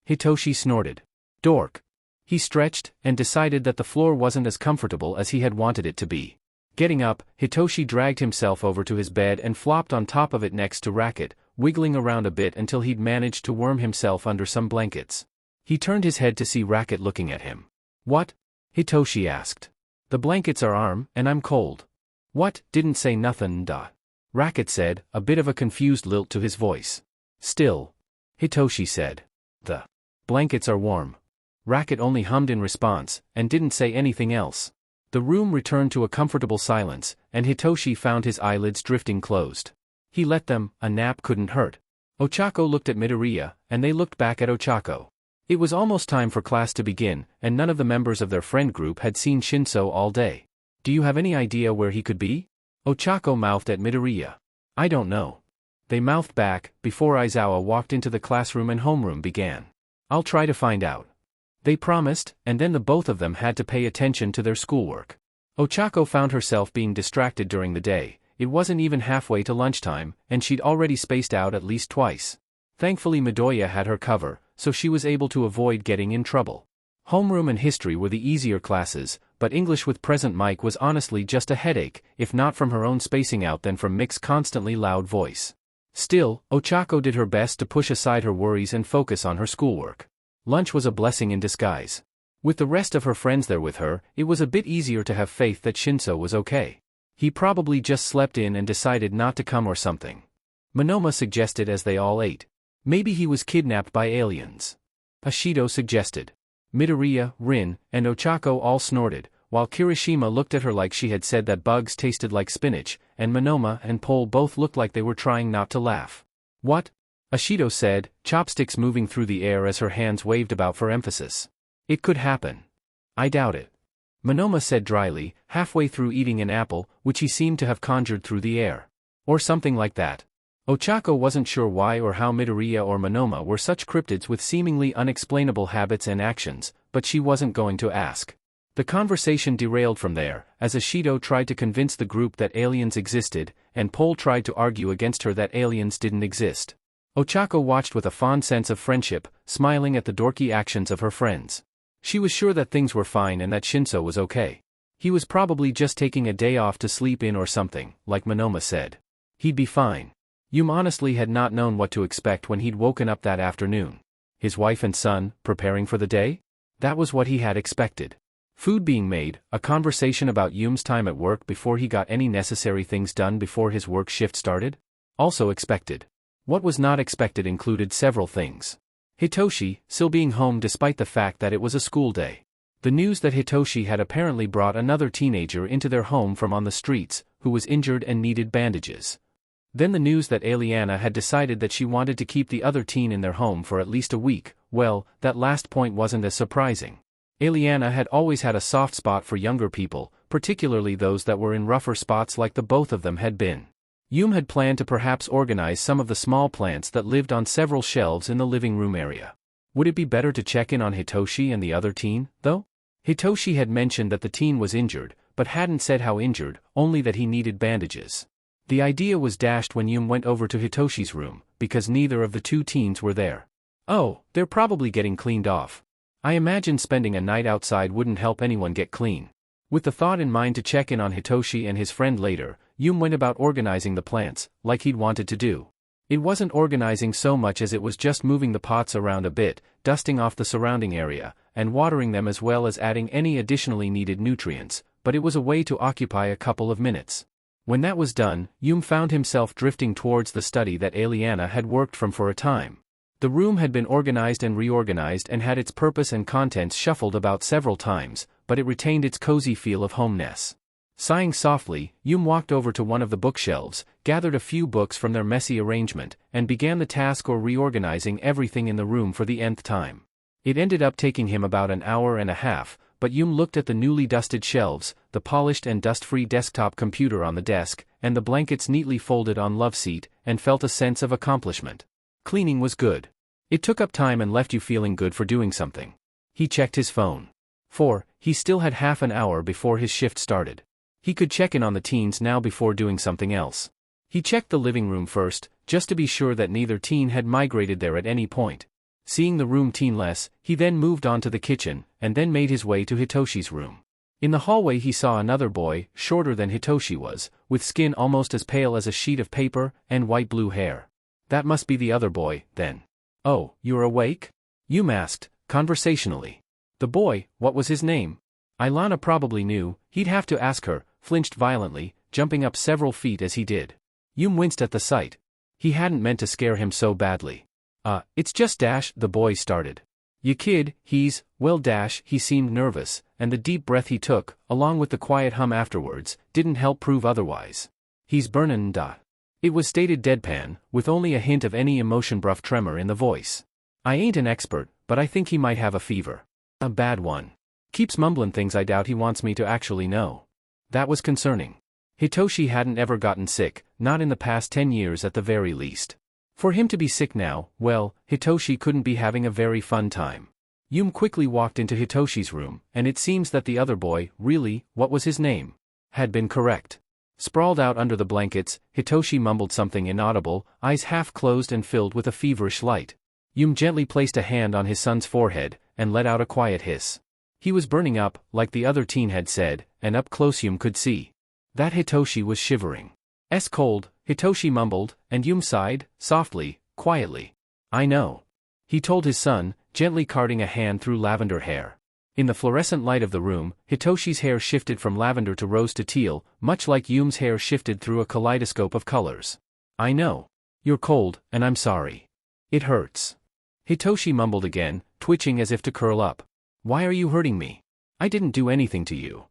Hitoshi snorted. Dork. He stretched, and decided that the floor wasn't as comfortable as he had wanted it to be. Getting up, Hitoshi dragged himself over to his bed and flopped on top of it next to Racket, wiggling around a bit until he'd managed to worm himself under some blankets. He turned his head to see Racket looking at him. What? Hitoshi asked. The blankets are warm, and I'm cold. What? Didn't say nothin', da. Racket said, a bit of a confused lilt to his voice. Still. Hitoshi said. The blankets are warm. Racket only hummed in response, and didn't say anything else. The room returned to a comfortable silence, and Hitoshi found his eyelids drifting closed. He let them, a nap couldn't hurt. Ochako looked at Midoriya, and they looked back at Ochako. It was almost time for class to begin, and none of the members of their friend group had seen Shinso all day. Do you have any idea where he could be? Ochako mouthed at Midoriya. I don't know. They mouthed back, before Aizawa walked into the classroom and homeroom began. I'll try to find out. They promised, and then the both of them had to pay attention to their schoolwork. Ochako found herself being distracted during the day. It wasn't even halfway to lunchtime, and she'd already spaced out at least twice. Thankfully Midoriya had her cover, so she was able to avoid getting in trouble. Homeroom and history were the easier classes, but English with present mic was honestly just a headache, if not from her own spacing out then from Mick's constantly loud voice. Still, Ochako did her best to push aside her worries and focus on her schoolwork. Lunch was a blessing in disguise. With the rest of her friends there with her, it was a bit easier to have faith that Shinso was okay. He probably just slept in and decided not to come or something. Monoma suggested as they all ate. Maybe he was kidnapped by aliens. Ashido suggested. Midoriya, Rin, and Ochako all snorted, while Kirishima looked at her like she had said that bugs tasted like spinach, and Monoma and Pole both looked like they were trying not to laugh. What? Ashido said, chopsticks moving through the air as her hands waved about for emphasis. It could happen. I doubt it. Monoma said dryly, halfway through eating an apple, which he seemed to have conjured through the air. Or something like that. Ochako wasn't sure why or how Midoriya or Monoma were such cryptids with seemingly unexplainable habits and actions, but she wasn't going to ask. The conversation derailed from there, as Ashido tried to convince the group that aliens existed, and Pole tried to argue against her that aliens didn't exist. Ochako watched with a fond sense of friendship, smiling at the dorky actions of her friends. She was sure that things were fine and that Shinso was okay. He was probably just taking a day off to sleep in or something, like Monoma said. He'd be fine. Yum honestly had not known what to expect when he'd woken up that afternoon. His wife and son, preparing for the day? That was what he had expected. Food being made, a conversation about Yum's time at work before he got any necessary things done before his work shift started? Also expected. What was not expected included several things. Hitoshi, still being home despite the fact that it was a school day. The news that Hitoshi had apparently brought another teenager into their home from on the streets, who was injured and needed bandages. Then the news that Aliana had decided that she wanted to keep the other teen in their home for at least a week. Well, that last point wasn't as surprising. Aliana had always had a soft spot for younger people, particularly those that were in rougher spots like the both of them had been. Yum had planned to perhaps organize some of the small plants that lived on several shelves in the living room area. Would it be better to check in on Hitoshi and the other teen, though? Hitoshi had mentioned that the teen was injured, but hadn't said how injured, only that he needed bandages. The idea was dashed when Yum went over to Hitoshi's room, because neither of the two teens were there. Oh, they're probably getting cleaned off. I imagine spending a night outside wouldn't help anyone get clean. With the thought in mind to check in on Hitoshi and his friend later, Yum went about organizing the plants, like he'd wanted to do. It wasn't organizing so much as it was just moving the pots around a bit, dusting off the surrounding area, and watering them as well as adding any additionally needed nutrients, but it was a way to occupy a couple of minutes. When that was done, Yum found himself drifting towards the study that Eliana had worked from for a time. The room had been organized and reorganized and had its purpose and contents shuffled about several times, but it retained its cozy feel of homeness. Sighing softly, Yum walked over to one of the bookshelves, gathered a few books from their messy arrangement, and began the task of reorganizing everything in the room for the nth time. It ended up taking him about an hour and a half, but Yum looked at the newly dusted shelves, the polished and dust-free desktop computer on the desk, and the blankets neatly folded on love seat, and felt a sense of accomplishment. Cleaning was good. It took up time and left you feeling good for doing something. He checked his phone. He still had half an hour before his shift started. He could check in on the teens now before doing something else. He checked the living room first, just to be sure that neither teen had migrated there at any point. Seeing the room teenless, he then moved on to the kitchen, and then made his way to Hitoshi's room. In the hallway he saw another boy, shorter than Hitoshi was, with skin almost as pale as a sheet of paper, and white-blue hair. That must be the other boy, then. "Oh, you're awake?" Yum asked, conversationally. The boy, what was his name? Ilana probably knew, he'd have to ask her, flinched violently, jumping up several feet as he did. Yum winced at the sight. He hadn't meant to scare him so badly. It's just Dash, the boy started. "You kid, he's, well Dash," he seemed nervous, and the deep breath he took, along with the quiet hum afterwards, didn't help prove otherwise. "He's burnin' da." It was stated deadpan, with only a hint of any emotion-bruff tremor in the voice. "I ain't an expert, but I think he might have a fever. A bad one. Keeps mumblin' things I doubt he wants me to actually know." That was concerning. Hitoshi hadn't ever gotten sick, not in the past 10 years at the very least. For him to be sick now, well, Hitoshi couldn't be having a very fun time. Yum quickly walked into Hitoshi's room, and it seems that the other boy, really, what was his name? Had been correct. Sprawled out under the blankets, Hitoshi mumbled something inaudible, eyes half closed and filled with a feverish light. Yum gently placed a hand on his son's forehead, and let out a quiet hiss. He was burning up, like the other teen had said, and up close Yum could see that Hitoshi was shivering. Cold, Hitoshi mumbled, and Yum sighed, softly, quietly. "I know," he told his son, gently carting a hand through lavender hair. In the fluorescent light of the room, Hitoshi's hair shifted from lavender to rose to teal, much like Yum's hair shifted through a kaleidoscope of colors. "I know. You're cold, and I'm sorry. It hurts." Hitoshi mumbled again, twitching as if to curl up. "Why are you hurting me? I didn't do anything to you."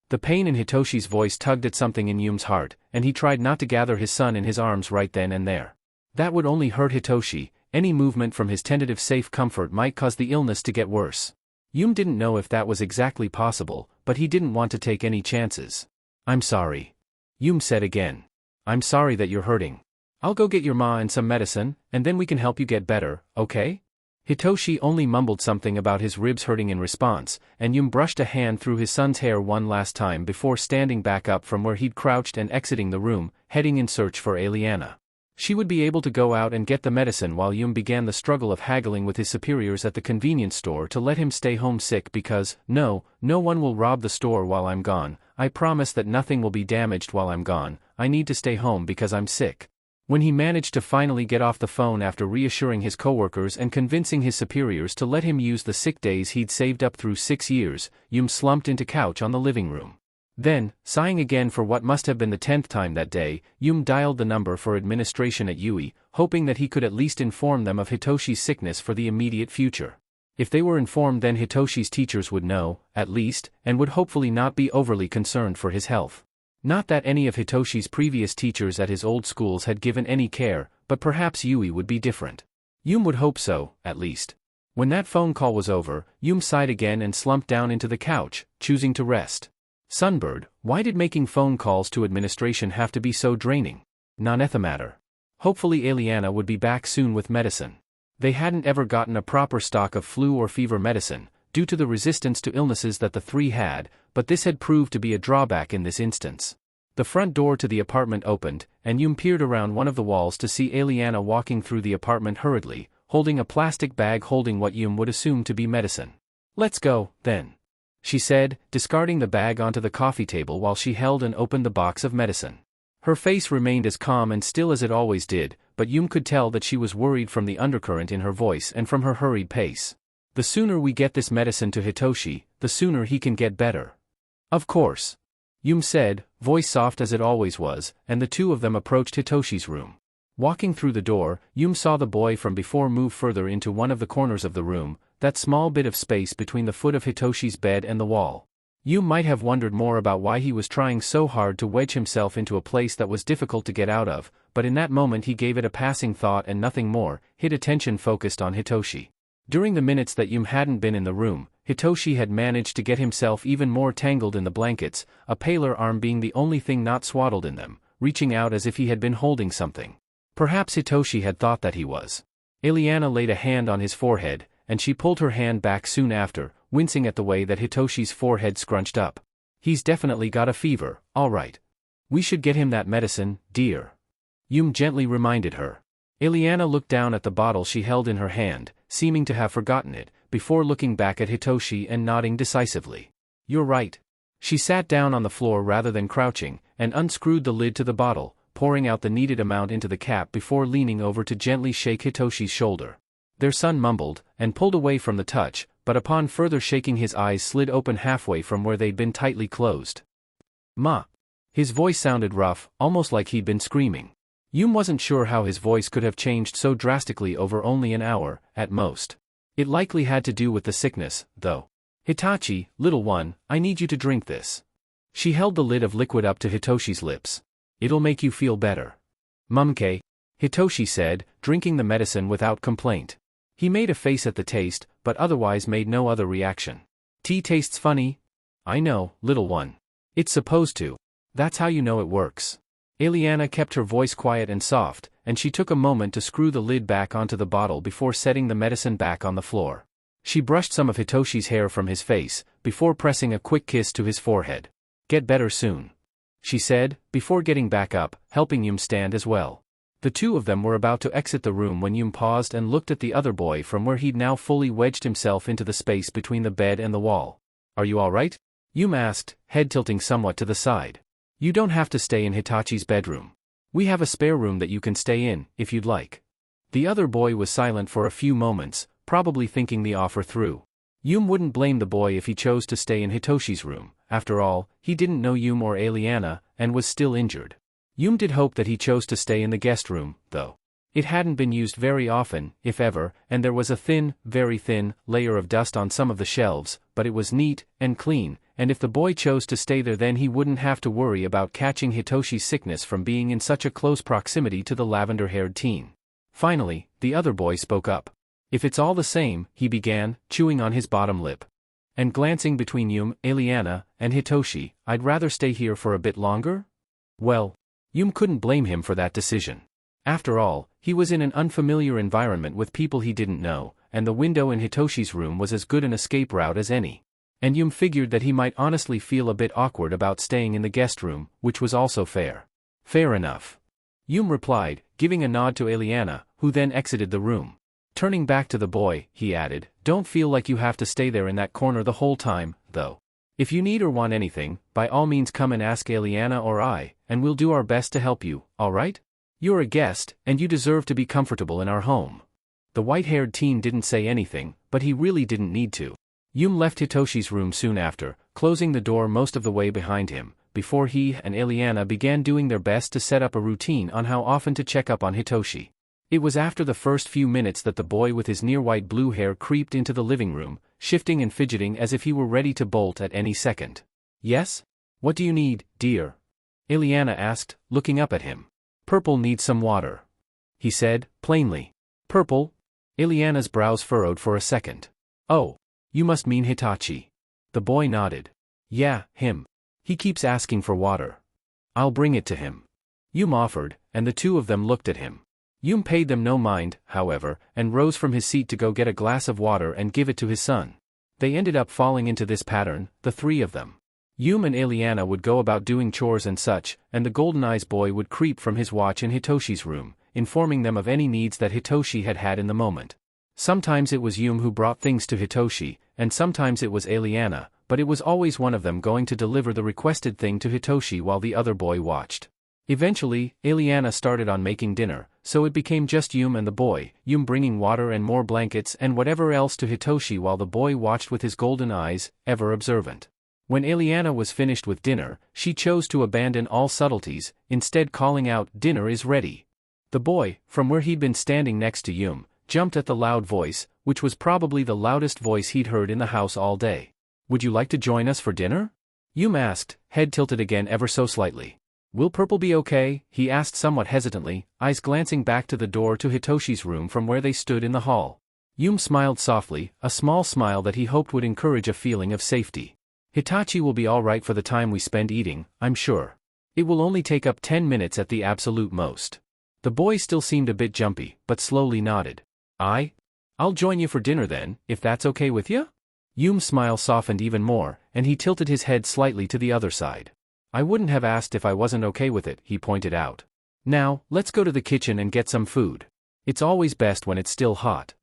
The pain in Hitoshi's voice tugged at something in Yum's heart, and he tried not to gather his son in his arms right then and there. That would only hurt Hitoshi. Any movement from his tentative safe comfort might cause the illness to get worse. Yum didn't know if that was exactly possible, but he didn't want to take any chances. "I'm sorry," Yum said again. "I'm sorry that you're hurting. I'll go get your ma and some medicine, and then we can help you get better, okay?" Hitoshi only mumbled something about his ribs hurting in response, and Yum brushed a hand through his son's hair one last time before standing back up from where he'd crouched and exiting the room, heading in search for Eliana. She would be able to go out and get the medicine while Yum began the struggle of haggling with his superiors at the convenience store to let him stay home sick because, no one will rob the store while I'm gone. I promise that nothing will be damaged while I'm gone. I need to stay home because I'm sick. When he managed to finally get off the phone after reassuring his coworkers and convincing his superiors to let him use the sick days he'd saved up through 6 years, Yum slumped into couch on the living room. Then, sighing again for what must have been the 10th time that day, Yum dialed the number for administration at Yuei, hoping that he could at least inform them of Hitoshi's sickness for the immediate future. If they were informed, then Hitoshi's teachers would know, at least, and would hopefully not be overly concerned for his health. Not that any of Hitoshi's previous teachers at his old schools had given any care, but perhaps Yuei would be different. Yum would hope so, at least. When that phone call was over, Yum sighed again and slumped down into the couch, choosing to rest. Sunbird, why did making phone calls to administration have to be so draining? Non-ethimatter. Hopefully Eliana would be back soon with medicine. They hadn't ever gotten a proper stock of flu or fever medicine, due to the resistance to illnesses that the three had, but this had proved to be a drawback in this instance. The front door to the apartment opened, and Yum peered around one of the walls to see Eliana walking through the apartment hurriedly, holding a plastic bag holding what Yum would assume to be medicine. "Let's go, then," she said, discarding the bag onto the coffee table while she held and opened the box of medicine. Her face remained as calm and still as it always did, but Yum could tell that she was worried from the undercurrent in her voice and from her hurried pace. The sooner we get this medicine to Hitoshi, the sooner he can get better. Of course. Yum said, voice soft as it always was, and the two of them approached Hitoshi's room. Walking through the door, Yum saw the boy from before move further into one of the corners of the room, that small bit of space between the foot of Hitoshi's bed and the wall. Yum might have wondered more about why he was trying so hard to wedge himself into a place that was difficult to get out of, but in that moment he gave it a passing thought and nothing more, his attention focused on Hitoshi. During the minutes that Yum hadn't been in the room, Hitoshi had managed to get himself even more tangled in the blankets, a paler arm being the only thing not swaddled in them, reaching out as if he had been holding something. Perhaps Hitoshi had thought that he was. Eliana laid a hand on his forehead, and she pulled her hand back soon after, wincing at the way that Hitoshi's forehead scrunched up. He's definitely got a fever, all right. We should get him that medicine, dear. Yum gently reminded her. Eliana looked down at the bottle she held in her hand, seeming to have forgotten it, before looking back at Hitoshi and nodding decisively. You're right. She sat down on the floor rather than crouching, and unscrewed the lid to the bottle, pouring out the needed amount into the cap before leaning over to gently shake Hitoshi's shoulder. Their son mumbled, and pulled away from the touch, but upon further shaking his eyes slid open halfway from where they'd been tightly closed. Ma. His voice sounded rough, almost like he'd been screaming. Yum wasn't sure how his voice could have changed so drastically over only an hour, at most. It likely had to do with the sickness, though. Hitachi, little one, I need you to drink this. She held the lid of liquid up to Hitoshi's lips. It'll make you feel better. Mumke, Hitoshi said, drinking the medicine without complaint. He made a face at the taste, but otherwise made no other reaction. Tea tastes funny? I know, little one. It's supposed to. That's how you know it works. Eliana kept her voice quiet and soft, and she took a moment to screw the lid back onto the bottle before setting the medicine back on the floor. She brushed some of Hitoshi's hair from his face, before pressing a quick kiss to his forehead. Get better soon. She said, before getting back up, helping Yum stand as well. The two of them were about to exit the room when Yum paused and looked at the other boy from where he'd now fully wedged himself into the space between the bed and the wall. Are you all right? Yum asked, head tilting somewhat to the side. You don't have to stay in Hitachi's bedroom. We have a spare room that you can stay in, if you'd like. The other boy was silent for a few moments, probably thinking the offer through. Yum wouldn't blame the boy if he chose to stay in Hitoshi's room. After all, he didn't know Yum or Eliana, and was still injured. Yum did hope that he chose to stay in the guest room, though. It hadn't been used very often, if ever, and there was a thin, very thin, layer of dust on some of the shelves, but it was neat and clean, and if the boy chose to stay there then he wouldn't have to worry about catching Hitoshi's sickness from being in such a close proximity to the lavender-haired teen. Finally, the other boy spoke up. If it's all the same, he began, chewing on his bottom lip. And glancing between Yum, Eliana, and Hitoshi, I'd rather stay here for a bit longer? Well, Yum couldn't blame him for that decision. After all, he was in an unfamiliar environment with people he didn't know, and the window in Hitoshi's room was as good an escape route as any. And Yum figured that he might honestly feel a bit awkward about staying in the guest room, which was also fair. Fair enough. Yum replied, giving a nod to Eliana, who then exited the room. Turning back to the boy, he added, don't feel like you have to stay there in that corner the whole time, though. If you need or want anything, by all means come and ask Eliana or I, and we'll do our best to help you, all right? You're a guest, and you deserve to be comfortable in our home. The white-haired teen didn't say anything, but he really didn't need to. Yum left Hitoshi's room soon after, closing the door most of the way behind him, before he and Eliana began doing their best to set up a routine on how often to check up on Hitoshi. It was after the first few minutes that the boy with his near-white blue hair creeped into the living room, shifting and fidgeting as if he were ready to bolt at any second. Yes? What do you need, dear? Eliana asked, looking up at him. Purple needs some water. He said, plainly. Purple? Eliana's brows furrowed for a second. Oh, you must mean Hitachi. The boy nodded. Yeah, him. He keeps asking for water. I'll bring it to him. Yum offered, and the two of them looked at him. Yum paid them no mind, however, and rose from his seat to go get a glass of water and give it to his son. They ended up falling into this pattern, the three of them. Yum and Eliana would go about doing chores and such, and the Golden Eyes boy would creep from his watch in Hitoshi's room, informing them of any needs that Hitoshi had had in the moment. Sometimes it was Yum who brought things to Hitoshi, and sometimes it was Eliana, but it was always one of them going to deliver the requested thing to Hitoshi while the other boy watched. Eventually, Eliana started on making dinner, so it became just Yuei and the boy, Yuei bringing water and more blankets and whatever else to Hitoshi while the boy watched with his golden eyes, ever observant. When Eliana was finished with dinner, she chose to abandon all subtleties, instead calling out, "Dinner is ready." The boy, from where he'd been standing next to Yuei, jumped at the loud voice, which was probably the loudest voice he'd heard in the house all day. "Would you like to join us for dinner?" Yuei asked, head tilted again ever so slightly. "Will Purple be okay?" he asked somewhat hesitantly, eyes glancing back to the door to Hitoshi's room from where they stood in the hall. Yuei smiled softly, a small smile that he hoped would encourage a feeling of safety. "Hitachi will be all right for the time we spend eating, I'm sure. It will only take up 10 minutes at the absolute most." The boy still seemed a bit jumpy, but slowly nodded. I'll join you for dinner then, if that's okay with you?" Yuei's smile softened even more, and he tilted his head slightly to the other side. "I wouldn't have asked if I wasn't okay with it," he pointed out. "Now, let's go to the kitchen and get some food. It's always best when it's still hot."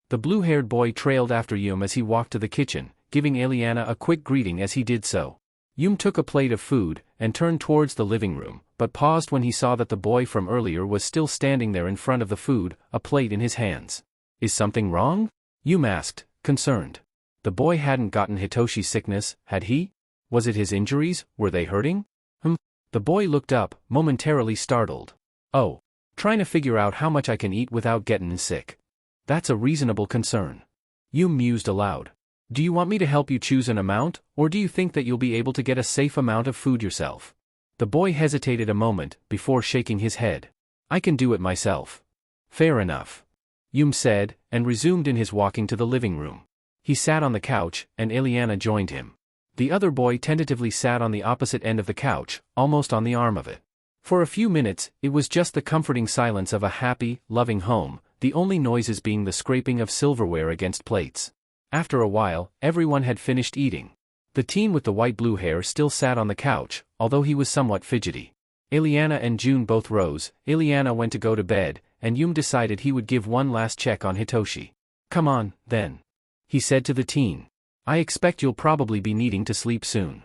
The blue-haired boy trailed after Yuei as he walked to the kitchen, giving Eliana a quick greeting as he did so. Yuei took a plate of food, and turned towards the living room, but paused when he saw that the boy from earlier was still standing there in front of the food, a plate in his hands. "Is something wrong?" Yuei asked, concerned. The boy hadn't gotten Hitoshi's sickness, had he? Was it his injuries, were they hurting? The boy looked up, momentarily startled. "Oh. Trying to figure out how much I can eat without getting sick. That's a reasonable concern." Yuei mused aloud. "Do you want me to help you choose an amount, or do you think that you'll be able to get a safe amount of food yourself?" The boy hesitated a moment, before shaking his head. "I can do it myself." "Fair enough," Yuei said, and resumed in his walking to the living room. He sat on the couch, and Eliana joined him. The other boy tentatively sat on the opposite end of the couch, almost on the arm of it. For a few minutes, it was just the comforting silence of a happy, loving home, the only noises being the scraping of silverware against plates. After a while, everyone had finished eating. The teen with the white-blue hair still sat on the couch, although he was somewhat fidgety. Eliana and June both rose. Eliana went to go to bed, and Yuei decided he would give one last check on Hitoshi. "Come on, then," he said to the teen. "I expect you'll probably be needing to sleep soon."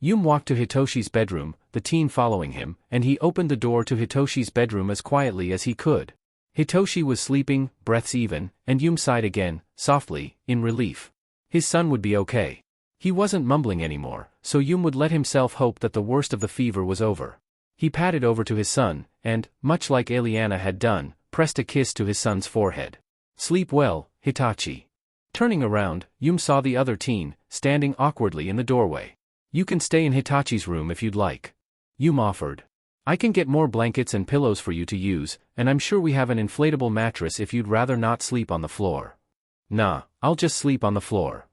Yuei walked to Hitoshi's bedroom, the teen following him, and he opened the door to Hitoshi's bedroom as quietly as he could. Hitoshi was sleeping, breaths even, and Yuei sighed again, softly, in relief. His son would be okay. He wasn't mumbling anymore, so Yuei would let himself hope that the worst of the fever was over. He padded over to his son, and, much like Eliana had done, pressed a kiss to his son's forehead. "Sleep well, Hitachi." Turning around, Yuei saw the other teen, standing awkwardly in the doorway. "You can stay in Hitachi's room if you'd like," Yuei offered. "I can get more blankets and pillows for you to use, and I'm sure we have an inflatable mattress if you'd rather not sleep on the floor." "Nah, I'll just sleep on the floor,"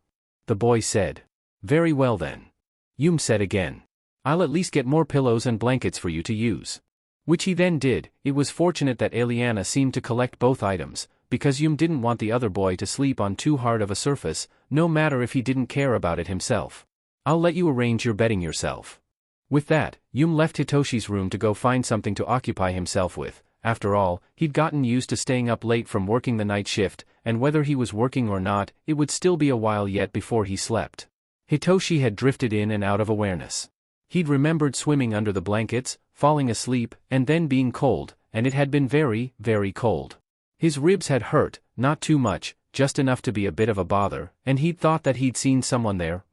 the boy said. "Very well then," Yuei said again. "I'll at least get more pillows and blankets for you to use." Which he then did. It was fortunate that Eliana seemed to collect both items, because Yuei didn't want the other boy to sleep on too hard of a surface, no matter if he didn't care about it himself. "I'll let you arrange your bedding yourself." With that, Yuei left Hitoshi's room to go find something to occupy himself with. After all, he'd gotten used to staying up late from working the night shift, and whether he was working or not, it would still be a while yet before he slept. Hitoshi had drifted in and out of awareness. He'd remembered swimming under the blankets, falling asleep, and then being cold, and it had been very, very cold. His ribs had hurt, not too much, just enough to be a bit of a bother, and he'd thought that he'd seen someone there,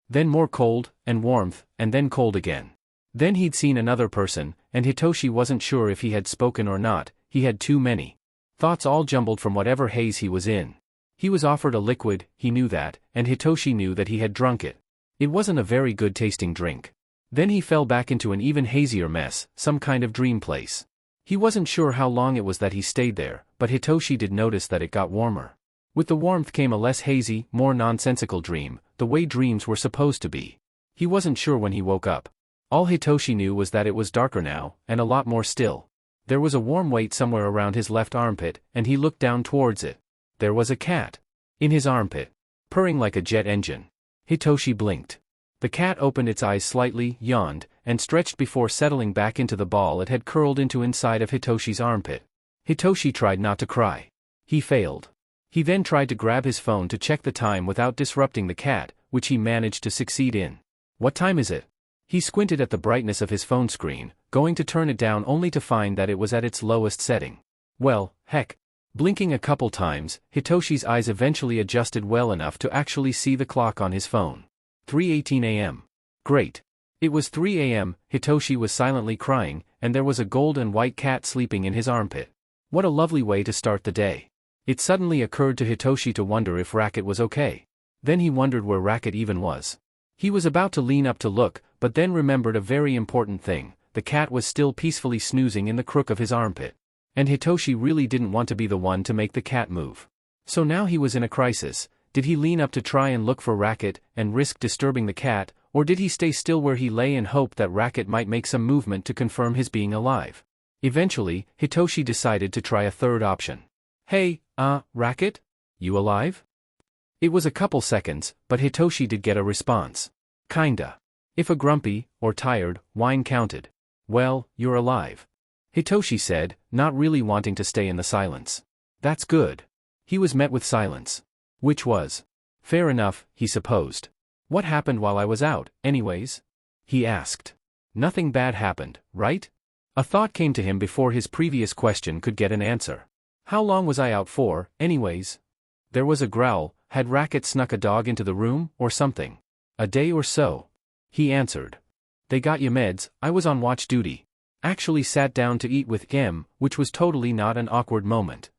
Then more cold, and warmth, and then cold again. Then he'd seen another person, and Hitoshi wasn't sure if he had spoken or not. He had too many thoughts all jumbled from whatever haze he was in. He was offered a liquid, he knew that, and Hitoshi knew that he had drunk it. It wasn't a very good tasting drink. Then he fell back into an even hazier mess, some kind of dream place. He wasn't sure how long it was that he stayed there, but Hitoshi did notice that it got warmer. With the warmth came a less hazy, more nonsensical dream, the way dreams were supposed to be. He wasn't sure when he woke up. All Hitoshi knew was that it was darker now, and a lot more still. There was a warm weight somewhere around his left armpit, and he looked down towards it. There was a cat in his armpit, purring like a jet engine. Hitoshi blinked. The cat opened its eyes slightly, yawned, and stretched before settling back into the ball it had curled into inside of Hitoshi's armpit. Hitoshi tried not to cry. He failed. He then tried to grab his phone to check the time without disrupting the cat, which he managed to succeed in. "What time is it?" He squinted at the brightness of his phone screen, going to turn it down only to find that it was at its lowest setting. Well, heck. Blinking a couple times, Hitoshi's eyes eventually adjusted well enough to actually see the clock on his phone. 3:18 a.m. Great. It was 3 a.m., Hitoshi was silently crying, and there was a gold and white cat sleeping in his armpit. What a lovely way to start the day. It suddenly occurred to Hitoshi to wonder if Racket was okay. Then he wondered where Racket even was. He was about to lean up to look, but then remembered a very important thing: the cat was still peacefully snoozing in the crook of his armpit. And Hitoshi really didn't want to be the one to make the cat move. So now he was in a crisis. Did he lean up to try and look for Racket, and risk disturbing the cat, or did he stay still where he lay and hope that Racket might make some movement to confirm his being alive? Eventually, Hitoshi decided to try a third option. Hey, Racket? You alive? It was a couple seconds, but Hitoshi did get a response. Kinda. If a grumpy, or tired, whine counted. Well, you're alive. Hitoshi said, not really wanting to stay in the silence. That's good. He was met with silence. Which was fair enough, he supposed. What happened while I was out, anyways? He asked. Nothing bad happened, right? A thought came to him before his previous question could get an answer. How long was I out for, anyways? There was a growl. Had Racket snuck a dog into the room, or something? A day or so. He answered. They got you meds, I was on watch duty. Actually sat down to eat with him, which was totally not an awkward moment.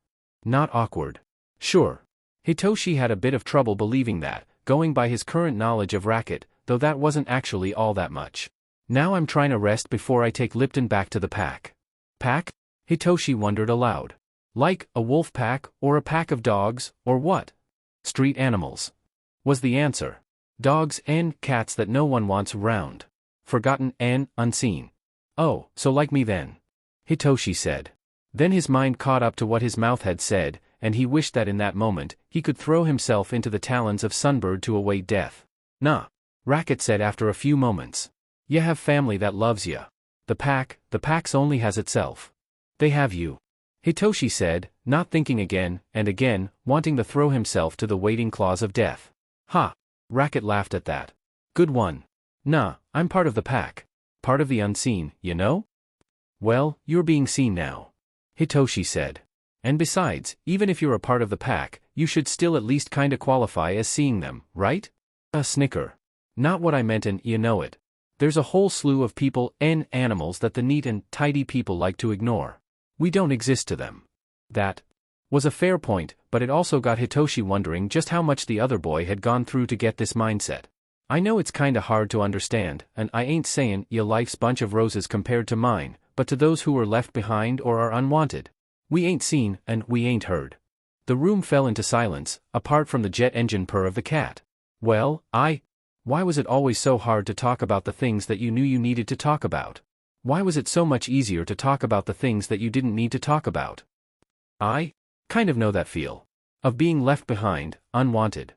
Not awkward. Sure. Hitoshi had a bit of trouble believing that, going by his current knowledge of Racket, though that wasn't actually all that much. Now I'm trying to rest before I take Lipton back to the pack. Pack? Hitoshi wondered aloud. Like, a wolf pack, or a pack of dogs, or what? Street animals. Was the answer. Dogs and cats that no one wants around. Forgotten and unseen. Oh, so like me then. Hitoshi said. Then his mind caught up to what his mouth had said, and he wished that in that moment, he could throw himself into the talons of Sunbird to await death. Nah. Racket said after a few moments. You have family that loves ya. The pack's only has itself. They have you. Hitoshi said, not thinking again, and again, wanting to throw himself to the waiting claws of death. Ha! Racket laughed at that. Good one. Nah, I'm part of the pack. Part of the unseen, you know? Well, you're being seen now. Hitoshi said. And besides, even if you're a part of the pack, you should still at least kinda qualify as seeing them, right? A snicker. Not what I meant, and you know it. There's a whole slew of people and animals that the neat and tidy people like to ignore. We don't exist to them. That was a fair point, but it also got Hitoshi wondering just how much the other boy had gone through to get this mindset. I know it's kinda hard to understand, and I ain't sayin' your life's bunch of roses compared to mine, but to those who were left behind or are unwanted. We ain't seen, and we ain't heard. The room fell into silence, apart from the jet engine purr of the cat. Well, why was it always so hard to talk about the things that you knew you needed to talk about? Why was it so much easier to talk about the things that you didn't need to talk about? I kind of know that feel. Of being left behind, unwanted.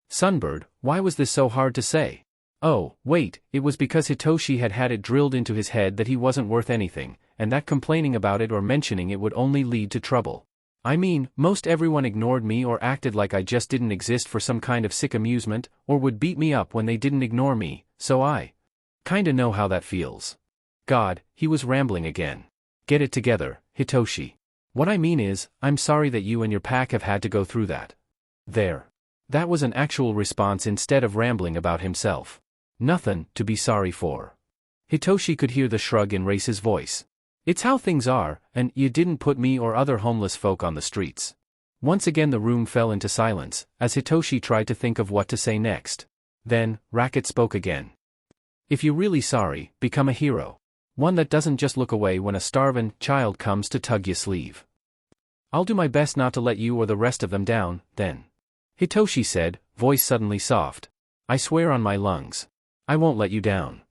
Sunbird, why was this so hard to say? Oh, wait, it was because Hitoshi had had it drilled into his head that he wasn't worth anything, and that complaining about it or mentioning it would only lead to trouble. I mean, most everyone ignored me or acted like I just didn't exist for some kind of sick amusement, or would beat me up when they didn't ignore me, so I kinda know how that feels. God, he was rambling again. Get it together, Hitoshi. What I mean is, I'm sorry that you and your pack have had to go through that. There. That was an actual response instead of rambling about himself. Nothin' to be sorry for. Hitoshi could hear the shrug in Race's voice. It's how things are, and you didn't put me or other homeless folk on the streets. Once again the room fell into silence, as Hitoshi tried to think of what to say next. Then, Racket spoke again. If you're really sorry, become a hero. One that doesn't just look away when a starvin' child comes to tug your sleeve. I'll do my best not to let you or the rest of them down, then. Hitoshi said, voice suddenly soft. I swear on my lungs. I won't let you down.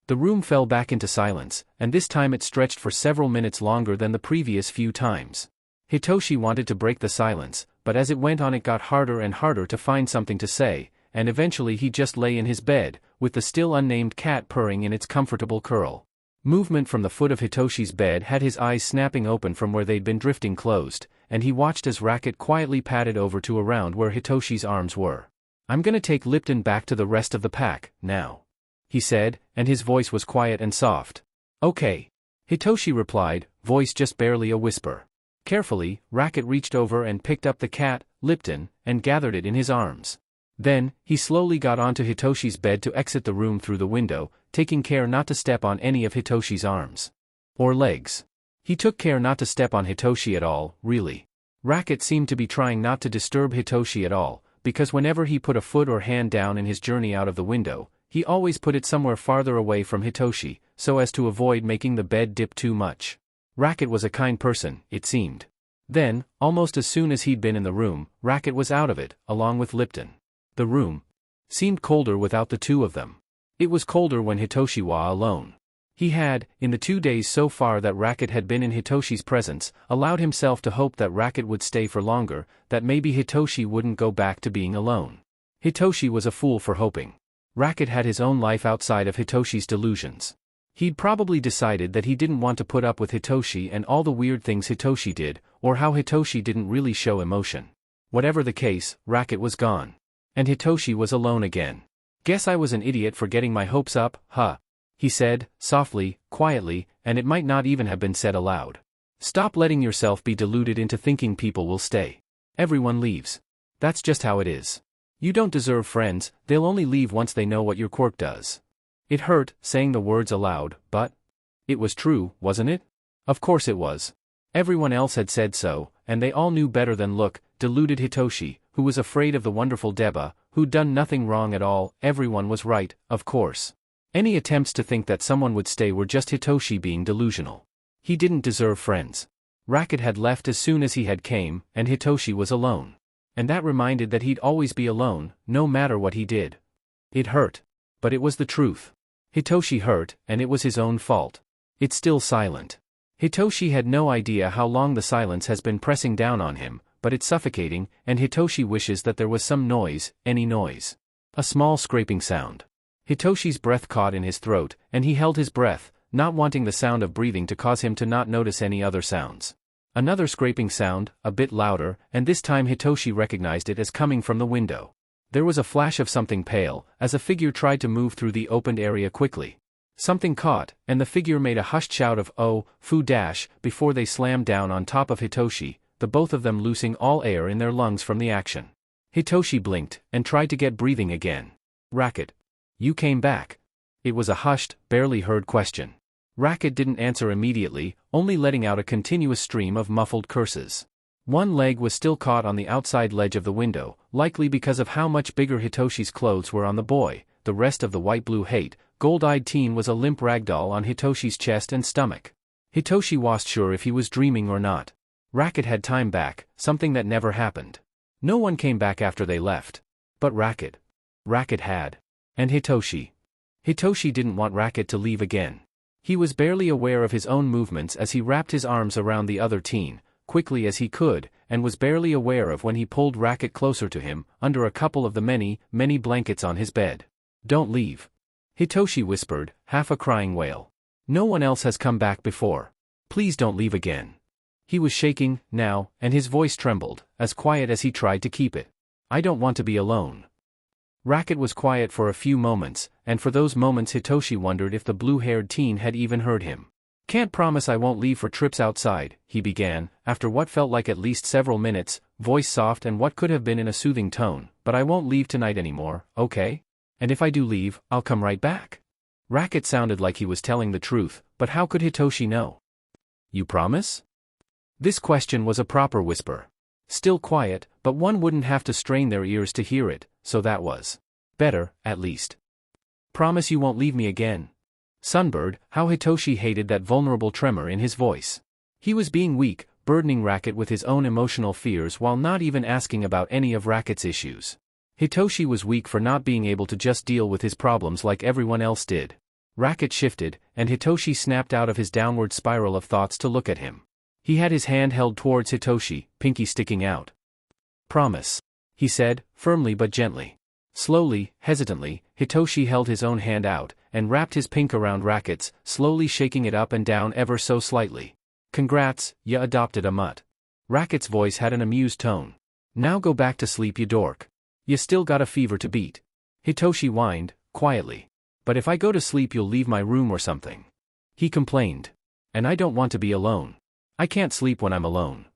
The room fell back into silence, and this time it stretched for several minutes longer than the previous few times. Hitoshi wanted to break the silence, but as it went on it got harder and harder to find something to say, and eventually he just lay in his bed, with the still unnamed cat purring in its comfortable curl. Movement from the foot of Hitoshi's bed had his eyes snapping open from where they'd been drifting closed, and he watched as Racket quietly padded over to around where Hitoshi's arms were. I'm gonna take Lipton back to the rest of the pack, now. he said, and his voice was quiet and soft. Okay. Hitoshi replied, voice just barely a whisper. Carefully, Racket reached over and picked up the cat, Lipton, and gathered it in his arms. Then, he slowly got onto Hitoshi's bed to exit the room through the window, taking care not to step on any of Hitoshi's arms. Or legs. He took care not to step on Hitoshi at all, really. Racket seemed to be trying not to disturb Hitoshi at all, because whenever he put a foot or hand down in his journey out of the window, he always put it somewhere farther away from Hitoshi, so as to avoid making the bed dip too much. Racket was a kind person, it seemed. Then, almost as soon as he'd been in the room, Racket was out of it, along with Lipton. The room seemed colder without the two of them. It was colder when Hitoshi was alone. He had, in the 2 days so far that Racket had been in Hitoshi's presence, allowed himself to hope that Racket would stay for longer, that maybe Hitoshi wouldn't go back to being alone. Hitoshi was a fool for hoping. Racket had his own life outside of Hitoshi's delusions. He'd probably decided that he didn't want to put up with Hitoshi and all the weird things Hitoshi did, or how Hitoshi didn't really show emotion. Whatever the case, Racket was gone. And Hitoshi was alone again. Guess I was an idiot for getting my hopes up, huh? He said, softly, quietly, and it might not even have been said aloud. Stop letting yourself be deluded into thinking people will stay. Everyone leaves. That's just how it is. You don't deserve friends, they'll only leave once they know what your quirk does. It hurt, saying the words aloud, but it was true, wasn't it? Of course it was. Everyone else had said so, and they all knew better than look, deluded Hitoshi, who was afraid of the wonderful Deba, who'd done nothing wrong at all. Everyone was right, of course. Any attempts to think that someone would stay were just Hitoshi being delusional. He didn't deserve friends. Racket had left as soon as he had came, and Hitoshi was alone. And that reminded that he'd always be alone, no matter what he did. It hurt. But it was the truth. Hitoshi hurt, and it was his own fault. It's still silent. Hitoshi had no idea how long the silence has been pressing down on him, but it's suffocating, and Hitoshi wishes that there was some noise, any noise. A small scraping sound. Hitoshi's breath caught in his throat, and he held his breath, not wanting the sound of breathing to cause him to not notice any other sounds. Another scraping sound, a bit louder, and this time Hitoshi recognized it as coming from the window. There was a flash of something pale, as a figure tried to move through the opened area quickly. Something caught, and the figure made a hushed shout of "Oh, fu dash," before they slammed down on top of Hitoshi, the both of them losing all air in their lungs from the action. Hitoshi blinked, and tried to get breathing again. Racket. You came back. It was a hushed, barely heard question. Racket didn't answer immediately, only letting out a continuous stream of muffled curses. One leg was still caught on the outside ledge of the window, likely because of how much bigger Hitoshi's clothes were on the boy. The rest of the white-blue hate, gold-eyed teen was a limp ragdoll on Hitoshi's chest and stomach. Hitoshi wasn't sure if he was dreaming or not. Racket had time back, something that never happened. No one came back after they left. But Racket. Racket had. And Hitoshi. Hitoshi didn't want Racket to leave again. He was barely aware of his own movements as he wrapped his arms around the other teen, quickly as he could, and was barely aware of when he pulled Racket closer to him, under a couple of the many, many blankets on his bed. Don't leave. Hitoshi whispered, half a crying wail. No one else has come back before. Please don't leave again. He was shaking, now, and his voice trembled, as quiet as he tried to keep it. I don't want to be alone. Racket was quiet for a few moments, and for those moments Hitoshi wondered if the blue-haired teen had even heard him. Can't promise I won't leave for trips outside, he began, after what felt like at least several minutes, voice soft and what could have been in a soothing tone, but I won't leave tonight anymore, okay? And if I do leave, I'll come right back. Racket sounded like he was telling the truth, but how could Hitoshi know? You promise? This question was a proper whisper. Still quiet, but one wouldn't have to strain their ears to hear it, so that was better, at least. Promise you won't leave me again. Sunbird, how Hitoshi hated that vulnerable tremor in his voice. He was being weak, burdening Racket with his own emotional fears while not even asking about any of Racket's issues. Hitoshi was weak for not being able to just deal with his problems like everyone else did. Racket shifted, and Hitoshi snapped out of his downward spiral of thoughts to look at him. He had his hand held towards Hitoshi, pinky sticking out. Promise. He said, firmly but gently. Slowly, hesitantly, Hitoshi held his own hand out, and wrapped his pink around Racket's, slowly shaking it up and down ever so slightly. Congrats, ya adopted a mutt. Racket's voice had an amused tone. Now go back to sleep you dork. You still got a fever to beat. Hitoshi whined, quietly. But if I go to sleep you'll leave my room or something. He complained. And I don't want to be alone. I can't sleep when I'm alone.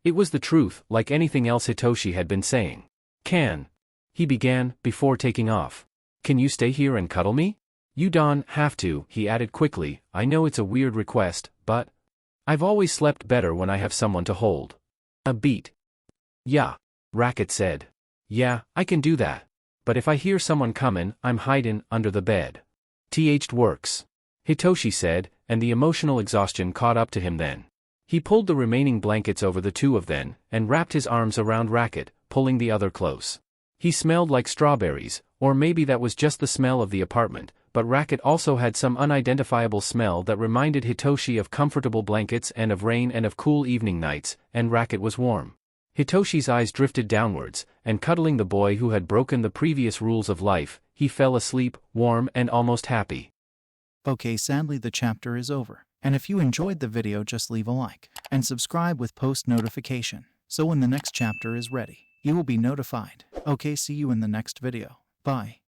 It was the truth, like anything else Hitoshi had been saying. He began, before taking off. Can you stay here and cuddle me? You don't have to, he added quickly. I know it's a weird request, but I've always slept better when I have someone to hold. A beat. Yeah, Racket said. Yeah, I can do that. But if I hear someone comin', I'm hidin' under the bed. It works. Hitoshi said, and the emotional exhaustion caught up to him then. He pulled the remaining blankets over the two of them, and wrapped his arms around Racket, pulling the other close. He smelled like strawberries, or maybe that was just the smell of the apartment, but Racket also had some unidentifiable smell that reminded Hitoshi of comfortable blankets and of rain and of cool evening nights, and Racket was warm. Hitoshi's eyes drifted downwards, and cuddling the boy who had broken the previous rules of life, he fell asleep, warm and almost happy. Okay, sadly the chapter is over, and if you enjoyed the video just leave a like, and subscribe with post notification, so when the next chapter is ready, you will be notified. Okay, see you in the next video. Bye.